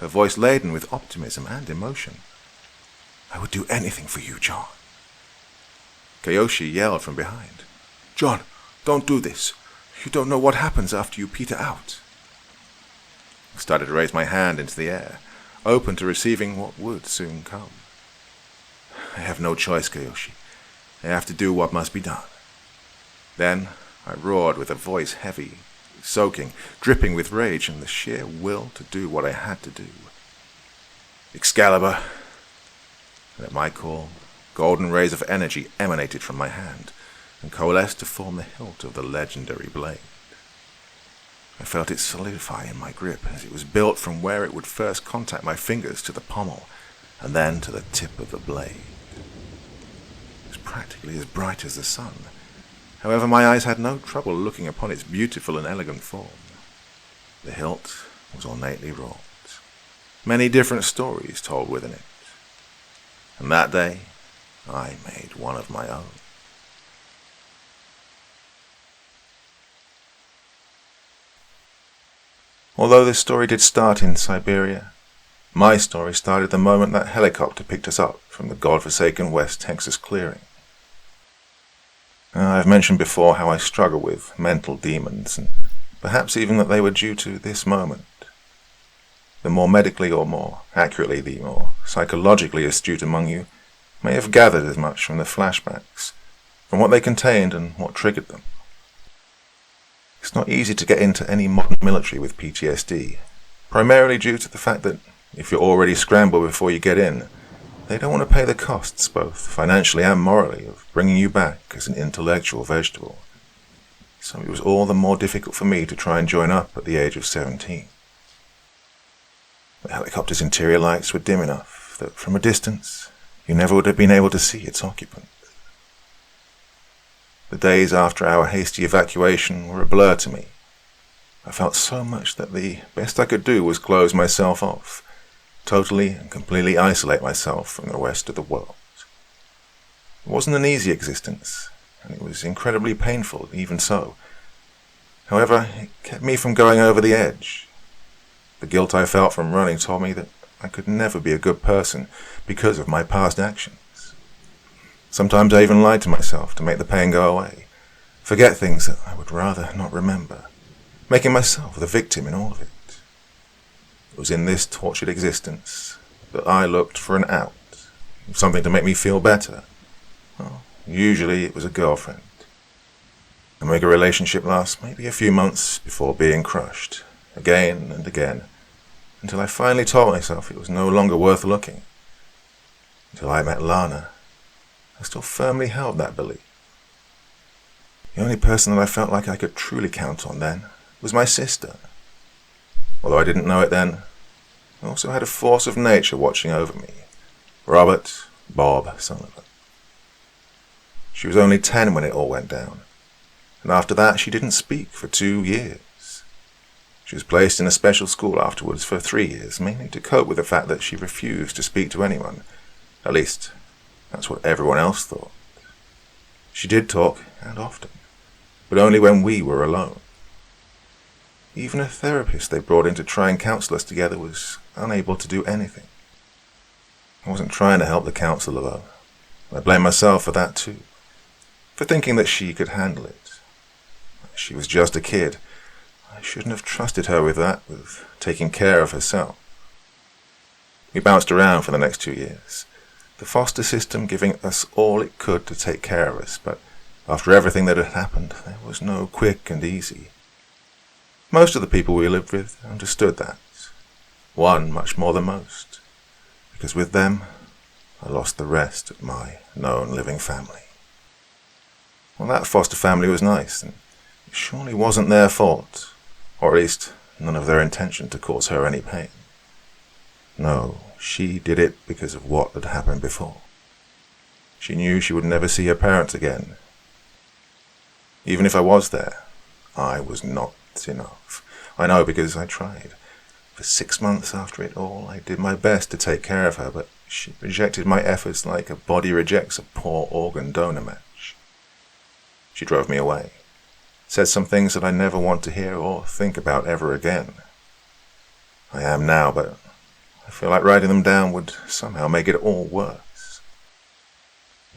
her voice laden with optimism and emotion. "I would do anything for you, John." Kyoshi yelled from behind, "John, don't do this. You don't know what happens after you peter out." I started to raise my hand into the air, open to receiving what would soon come. "I have no choice, Kyoshi. I have to do what must be done." Then I roared with a voice heavy, soaking, dripping with rage and the sheer will to do what I had to do. Excalibur. And at my call, golden rays of energy emanated from my hand and coalesced to form the hilt of the legendary blade. I felt it solidify in my grip as it was built from where it would first contact my fingers to the pommel and then to the tip of the blade. It was practically as bright as the sun. However, my eyes had no trouble looking upon its beautiful and elegant form. The hilt was ornately wrought. Many different stories told within it. And that day, I made one of my own. Although this story did start in Siberia, my story started the moment that helicopter picked us up from the godforsaken West Texas clearing. I've mentioned before how I struggle with mental demons, and perhaps even that they were due to this moment. The more medically or more accurately the more psychologically astute among you may have gathered as much from the flashbacks, from what they contained and what triggered them. It's not easy to get into any modern military with PTSD, primarily due to the fact that if you're already scrambled before you get in, they don't want to pay the costs, both financially and morally, of bringing you back as an intellectual vegetable. So it was all the more difficult for me to try and join up at the age of 17. The helicopter's interior lights were dim enough that from a distance you never would have been able to see its occupant. The days after our hasty evacuation were a blur to me. I felt so much that the best I could do was close myself off, totally and completely isolate myself from the rest of the world. It wasn't an easy existence, and it was incredibly painful even so. However, it kept me from going over the edge. The guilt I felt from running told me that I could never be a good person because of my past actions. Sometimes I even lied to myself to make the pain go away, forget things that I would rather not remember, making myself the victim in all of it. It was in this tortured existence that I looked for an out, something to make me feel better. Well, usually it was a girlfriend. A mega relationship lasts maybe a few months before being crushed, again and again, until I finally told myself it was no longer worth looking. Until I met Lana, I still firmly held that belief. The only person that I felt like I could truly count on then was my sister. Although I didn't know it then, I also had a force of nature watching over me, Robert Bob Sullivan. She was only 10 when it all went down, and after that she didn't speak for 2 years. She was placed in a special school afterwards for 3 years, mainly to cope with the fact that she refused to speak to anyone. At least, that's what everyone else thought. She did talk, and often, but only when we were alone. Even a therapist they brought in to try and counsel us together was unable to do anything. I wasn't trying to help the counselor though. I blame myself for that too, for thinking that she could handle it. She was just a kid. I shouldn't have trusted her with that, with taking care of herself. We bounced around for the next 2 years, the foster system giving us all it could to take care of us, but after everything that had happened, there was no quick and easy. Most of the people we lived with understood that. One much more than most, because with them, I lost the rest of my known living family. Well, that foster family was nice, and it surely wasn't their fault, or at least none of their intention to cause her any pain. No, she did it because of what had happened before. She knew she would never see her parents again. Even if I was there, I was not enough. I know because I tried. For 6 months after it all, I did my best to take care of her, but she rejected my efforts like a body rejects a poor organ donor match. She drove me away, said some things that I never want to hear or think about ever again. I am now, but I feel like writing them down would somehow make it all worse.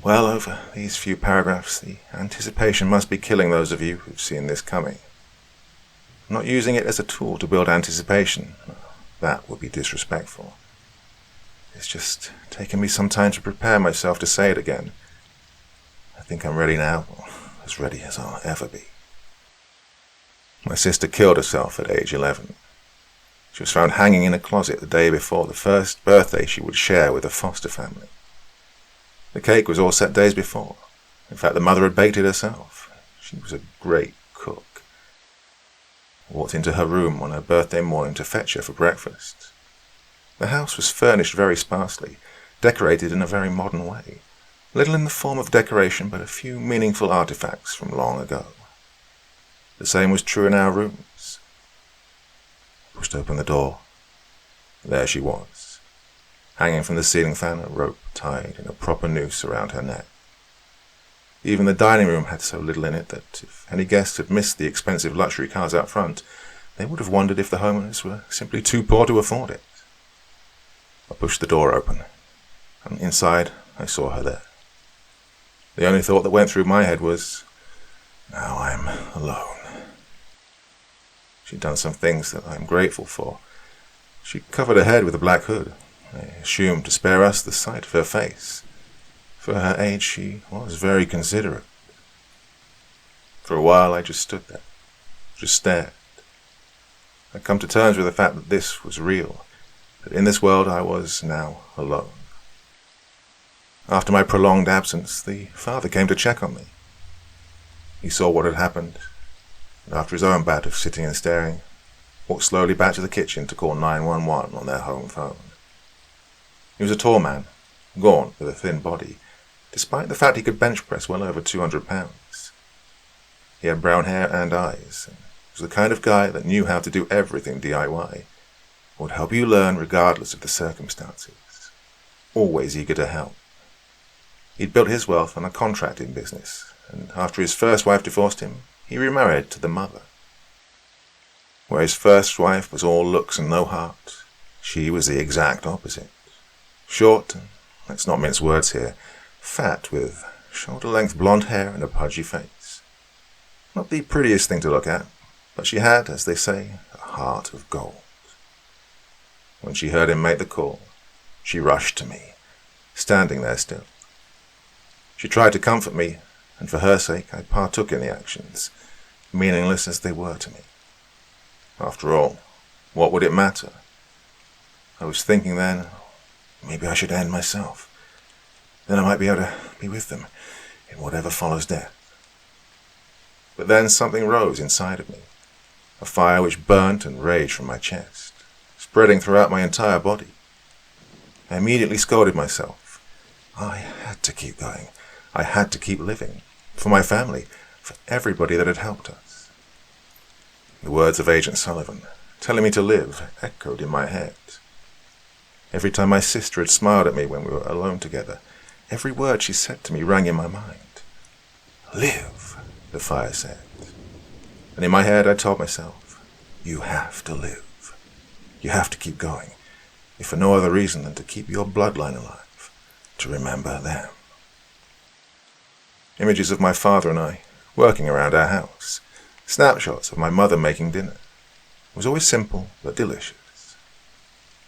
Well, over these few paragraphs, the anticipation must be killing those of you who've seen this coming. I'm not using it as a tool to build anticipation. That would be disrespectful. It's just taken me some time to prepare myself to say it again. I think I'm ready now, as ready as I'll ever be. My sister killed herself at age 11. She was found hanging in a closet the day before the first birthday she would share with a foster family. The cake was all set days before. In fact, the mother had baked it herself. She was a great cook. I walked into her room on her birthday morning to fetch her for breakfast. The house was furnished very sparsely, decorated in a very modern way. Little in the form of decoration, but a few meaningful artifacts from long ago. The same was true in our rooms. I pushed open the door. There she was, hanging from the ceiling fan, a rope tied in a proper noose around her neck. Even the dining room had so little in it that if any guests had missed the expensive luxury cars out front, they would have wondered if the homeowners were simply too poor to afford it. I pushed the door open, and inside I saw her there. The only thought that went through my head was, now I'm alone. She'd done some things that I'm grateful for. She'd covered her head with a black hood, I assumed to spare us the sight of her face. For her age, she was very considerate. For a while, I just stood there, just stared. I'd come to terms with the fact that this was real, that in this world I was now alone. After my prolonged absence, the father came to check on me. He saw what had happened, and after his own bout of sitting and staring, walked slowly back to the kitchen to call 911 on their home phone. He was a tall man, gaunt with a thin body, despite the fact he could bench press well over 200 pounds. He had brown hair and eyes, and was the kind of guy that knew how to do everything DIY, would help you learn regardless of the circumstances, always eager to help. He'd built his wealth on a contracting business, and after his first wife divorced him, he remarried to the mother. Where his first wife was all looks and no heart, she was the exact opposite. Short, and let's not mince words here, fat with shoulder-length blonde hair and a pudgy face. Not the prettiest thing to look at, but she had, as they say, a heart of gold. When she heard him make the call, she rushed to me, standing there still. She tried to comfort me, and for her sake I partook in the actions, meaningless as they were to me. After all, what would it matter? I was thinking then, maybe I should end myself. Then I might be able to be with them in whatever follows death. But then something rose inside of me, a fire which burnt and raged from my chest, spreading throughout my entire body. I immediately scolded myself. I had to keep going. I had to keep living. For my family, for everybody that had helped us. The words of Agent Sullivan, telling me to live, echoed in my head. Every time my sister had smiled at me when we were alone together, every word she said to me rang in my mind. Live, the fire said. And in my head I told myself, you have to live. You have to keep going, if for no other reason than to keep your bloodline alive, to remember them. Images of my father and I, working around our house. Snapshots of my mother making dinner. It was always simple, but delicious.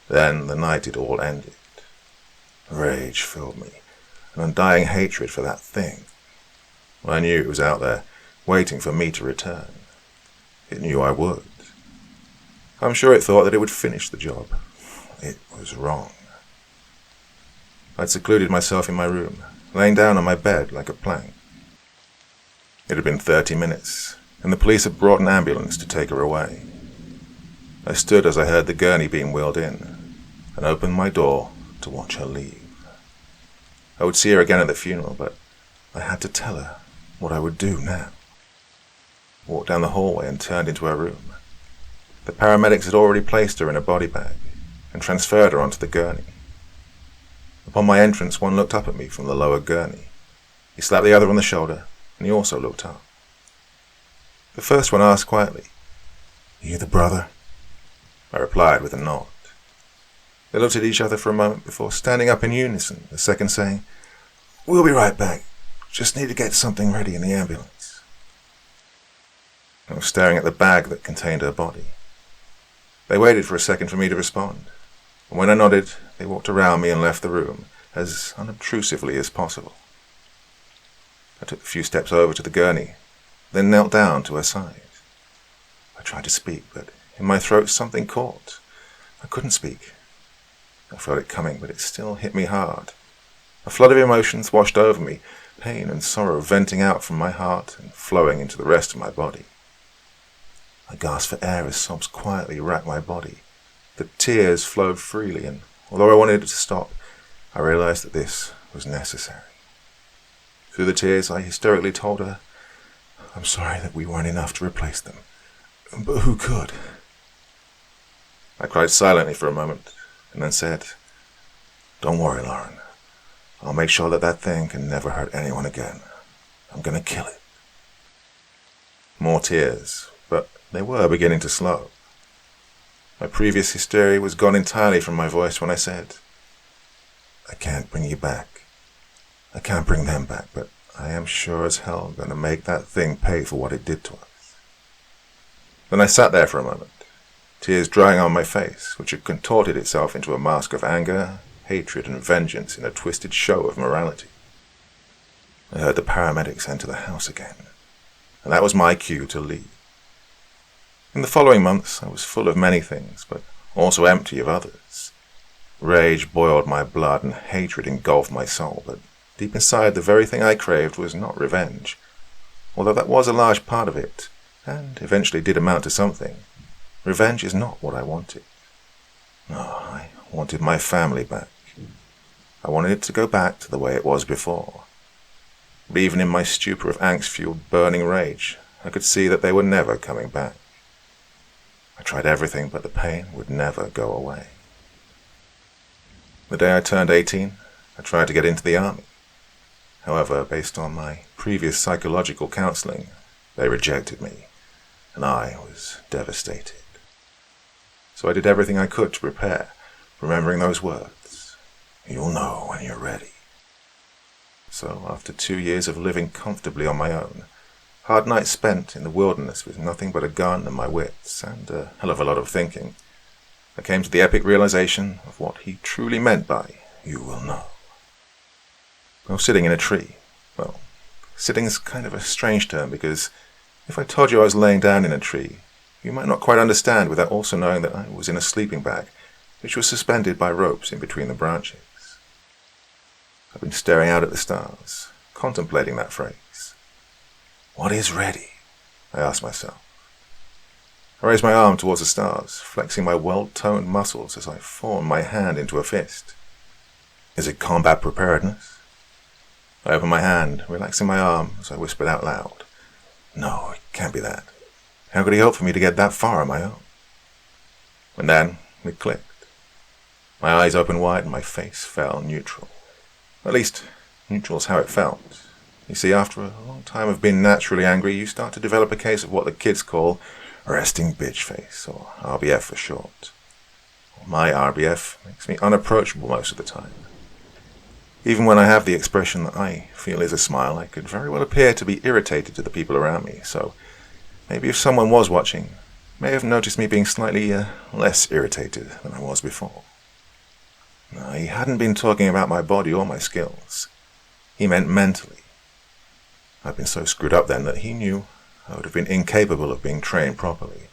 Then the night it all ended. Rage filled me, an undying hatred for that thing. I knew it was out there, waiting for me to return. It knew I would. I'm sure it thought that it would finish the job. It was wrong. I'd secluded myself in my room, laying down on my bed like a plank. It had been 30 minutes, and the police had brought an ambulance to take her away. I stood as I heard the gurney being wheeled in, and opened my door to watch her leave. I would see her again at the funeral, but I had to tell her what I would do now. I walked down the hallway and turned into her room. The paramedics had already placed her in a body bag, and transferred her onto the gurney. Upon my entrance, one looked up at me from the lower gurney. He slapped the other on the shoulder, and he also looked up. The first one asked quietly, "You the brother?" I replied with a nod. They looked at each other for a moment before standing up in unison, the second saying, "We'll be right back. Just need to get something ready in the ambulance." I was staring at the bag that contained her body. They waited for a second for me to respond, and when I nodded, they walked around me and left the room as unobtrusively as possible. I took a few steps over to the gurney, then knelt down to her side. I tried to speak, but in my throat something caught, I couldn't speak. I felt it coming, but it still hit me hard. A flood of emotions washed over me, pain and sorrow venting out from my heart and flowing into the rest of my body. I gasped for air as sobs quietly racked my body. The tears flowed freely, and although I wanted it to stop, I realized that this was necessary. Through the tears, I hysterically told her, "I'm sorry that we weren't enough to replace them, but who could?" I cried silently for a moment, and then said, "Don't worry, Lauren. I'll make sure that that thing can never hurt anyone again. I'm gonna kill it." More tears, but they were beginning to slow. My previous hysteria was gone entirely from my voice when I said, "I can't bring you back. I can't bring them back, but I am sure as hell gonna make that thing pay for what it did to us." Then I sat there for a moment, tears drying on my face, which had contorted itself into a mask of anger, hatred, and vengeance in a twisted show of morality. I heard the paramedics enter the house again, and that was my cue to leave. In the following months, I was full of many things, but also empty of others. Rage boiled my blood and hatred engulfed my soul, but deep inside, the very thing I craved was not revenge. Although that was a large part of it, and eventually did amount to something, revenge is not what I wanted. No, I wanted my family back. I wanted it to go back to the way it was before. But even in my stupor of angst-fueled burning rage, I could see that they were never coming back. I tried everything, but the pain would never go away. The day I turned 18, I tried to get into the army. However, based on my previous psychological counseling, they rejected me, and I was devastated. So I did everything I could to prepare, remembering those words, "You'll know when you're ready." So after 2 years of living comfortably on my own, hard nights spent in the wilderness with nothing but a gun and my wits, and a hell of a lot of thinking, I came to the epic realization of what he truly meant by, "You will know." I was sitting in a tree. Well, sitting is kind of a strange term, because if I told you I was laying down in a tree, you might not quite understand without also knowing that I was in a sleeping bag, which was suspended by ropes in between the branches. I've been staring out at the stars, contemplating that phrase. What is ready? I asked myself. I raised my arm towards the stars, flexing my well-toned muscles as I formed my hand into a fist. Is it combat preparedness? I opened my hand, relaxing my arm as I whispered out loud. No, it can't be that. How could he hope for me to get that far on my own? And then it clicked. My eyes opened wide and my face fell neutral. At least, neutral's how it felt. You see, after a long time of being naturally angry, you start to develop a case of what the kids call resting bitch face, or RBF for short. My RBF makes me unapproachable most of the time. Even when I have the expression that I feel is a smile, I could very well appear to be irritated to the people around me, so maybe if someone was watching, may have noticed me being slightly less irritated than I was before. No, he hadn't been talking about my body or my skills. He meant mentally. I'd been so screwed up then that he knew I would have been incapable of being trained properly.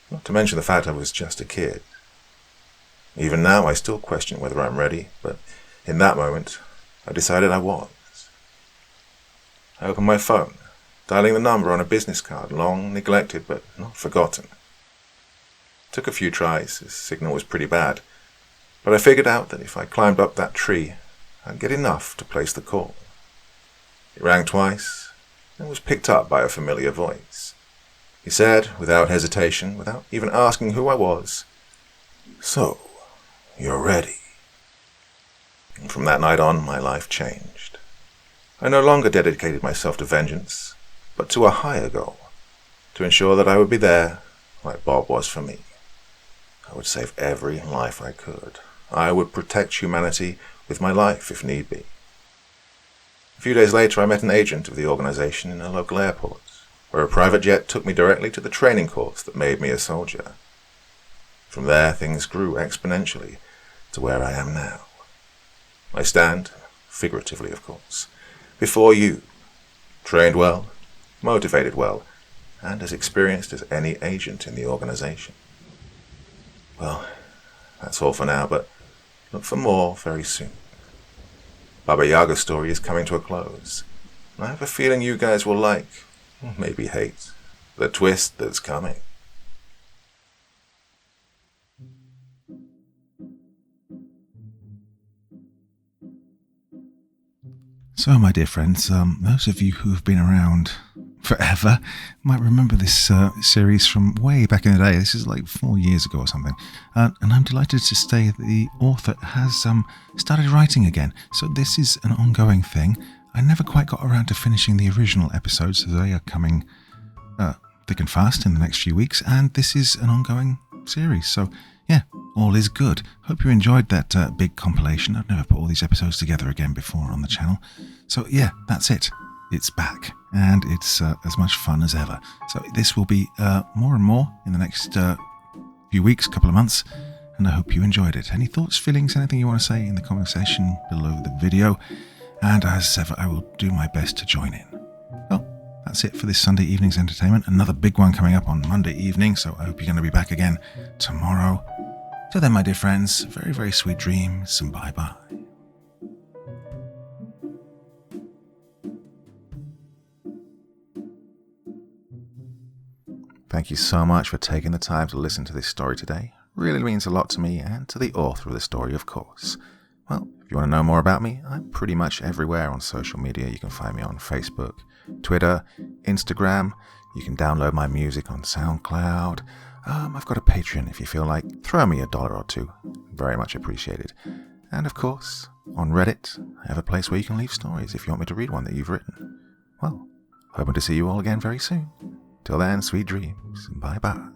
Not to mention the fact I was just a kid. Even now I still question whether I'm ready, but in that moment I decided I was. I opened my phone, dialing the number on a business card, long neglected but not forgotten. It took a few tries, his signal was pretty bad, but I figured out that if I climbed up that tree, I'd get enough to place the call. It rang twice, and was picked up by a familiar voice. He said, without hesitation, without even asking who I was, "So, you're ready." And from that night on, my life changed. I no longer dedicated myself to vengeance, but to a higher goal, to ensure that I would be there, like Bob was for me. I would save every life I could. I would protect humanity with my life, if need be. A few days later, I met an agent of the organization in a local airport, where a private jet took me directly to the training course that made me a soldier. From there, things grew exponentially to where I am now. I stand, figuratively of course, before you, trained well, motivated well, and as experienced as any agent in the organization. Well, That's all for now, but look for more very soon. Baba Yaga's story is coming to a close. I have a feeling you guys will like, maybe hate, the twist that's coming. So, my dear friends, those of you who have been around forever might remember this series from way back in the day. This is like 4 years ago or something. And I'm delighted to say that the author has started writing again. So this is an ongoing thing. I never quite got around to finishing the original episodes, so they are coming thick and fast in the next few weeks. And this is an ongoing series. So, yeah, all is good. Hope you enjoyed that big compilation. I've never put all these episodes together again before on the channel. So, yeah, that's it. It's back, and it's as much fun as ever. So this will be more and more in the next few weeks, couple of months, and I hope you enjoyed it. Any thoughts, feelings, anything you want to say in the comment section below the video, and as ever, I will do my best to join in. Well, that's it for this Sunday evening's entertainment. Another big one coming up on Monday evening, so I hope you're going to be back again tomorrow. So then, my dear friends, very, very sweet dreams, and bye-bye. Thank you so much for taking the time to listen to this story today. Really means a lot to me and to the author of the story, of course. Well, if you want to know more about me, I'm pretty much everywhere on social media. You can find me on Facebook, Twitter, Instagram. You can download my music on SoundCloud. I've got a Patreon if you feel like. Throw me $1 or $2. Very much appreciated. And of course, on Reddit, I have a place where you can leave stories if you want me to read one that you've written. Well, hoping to see you all again very soon. Till then, sweet dreams. Bye-bye.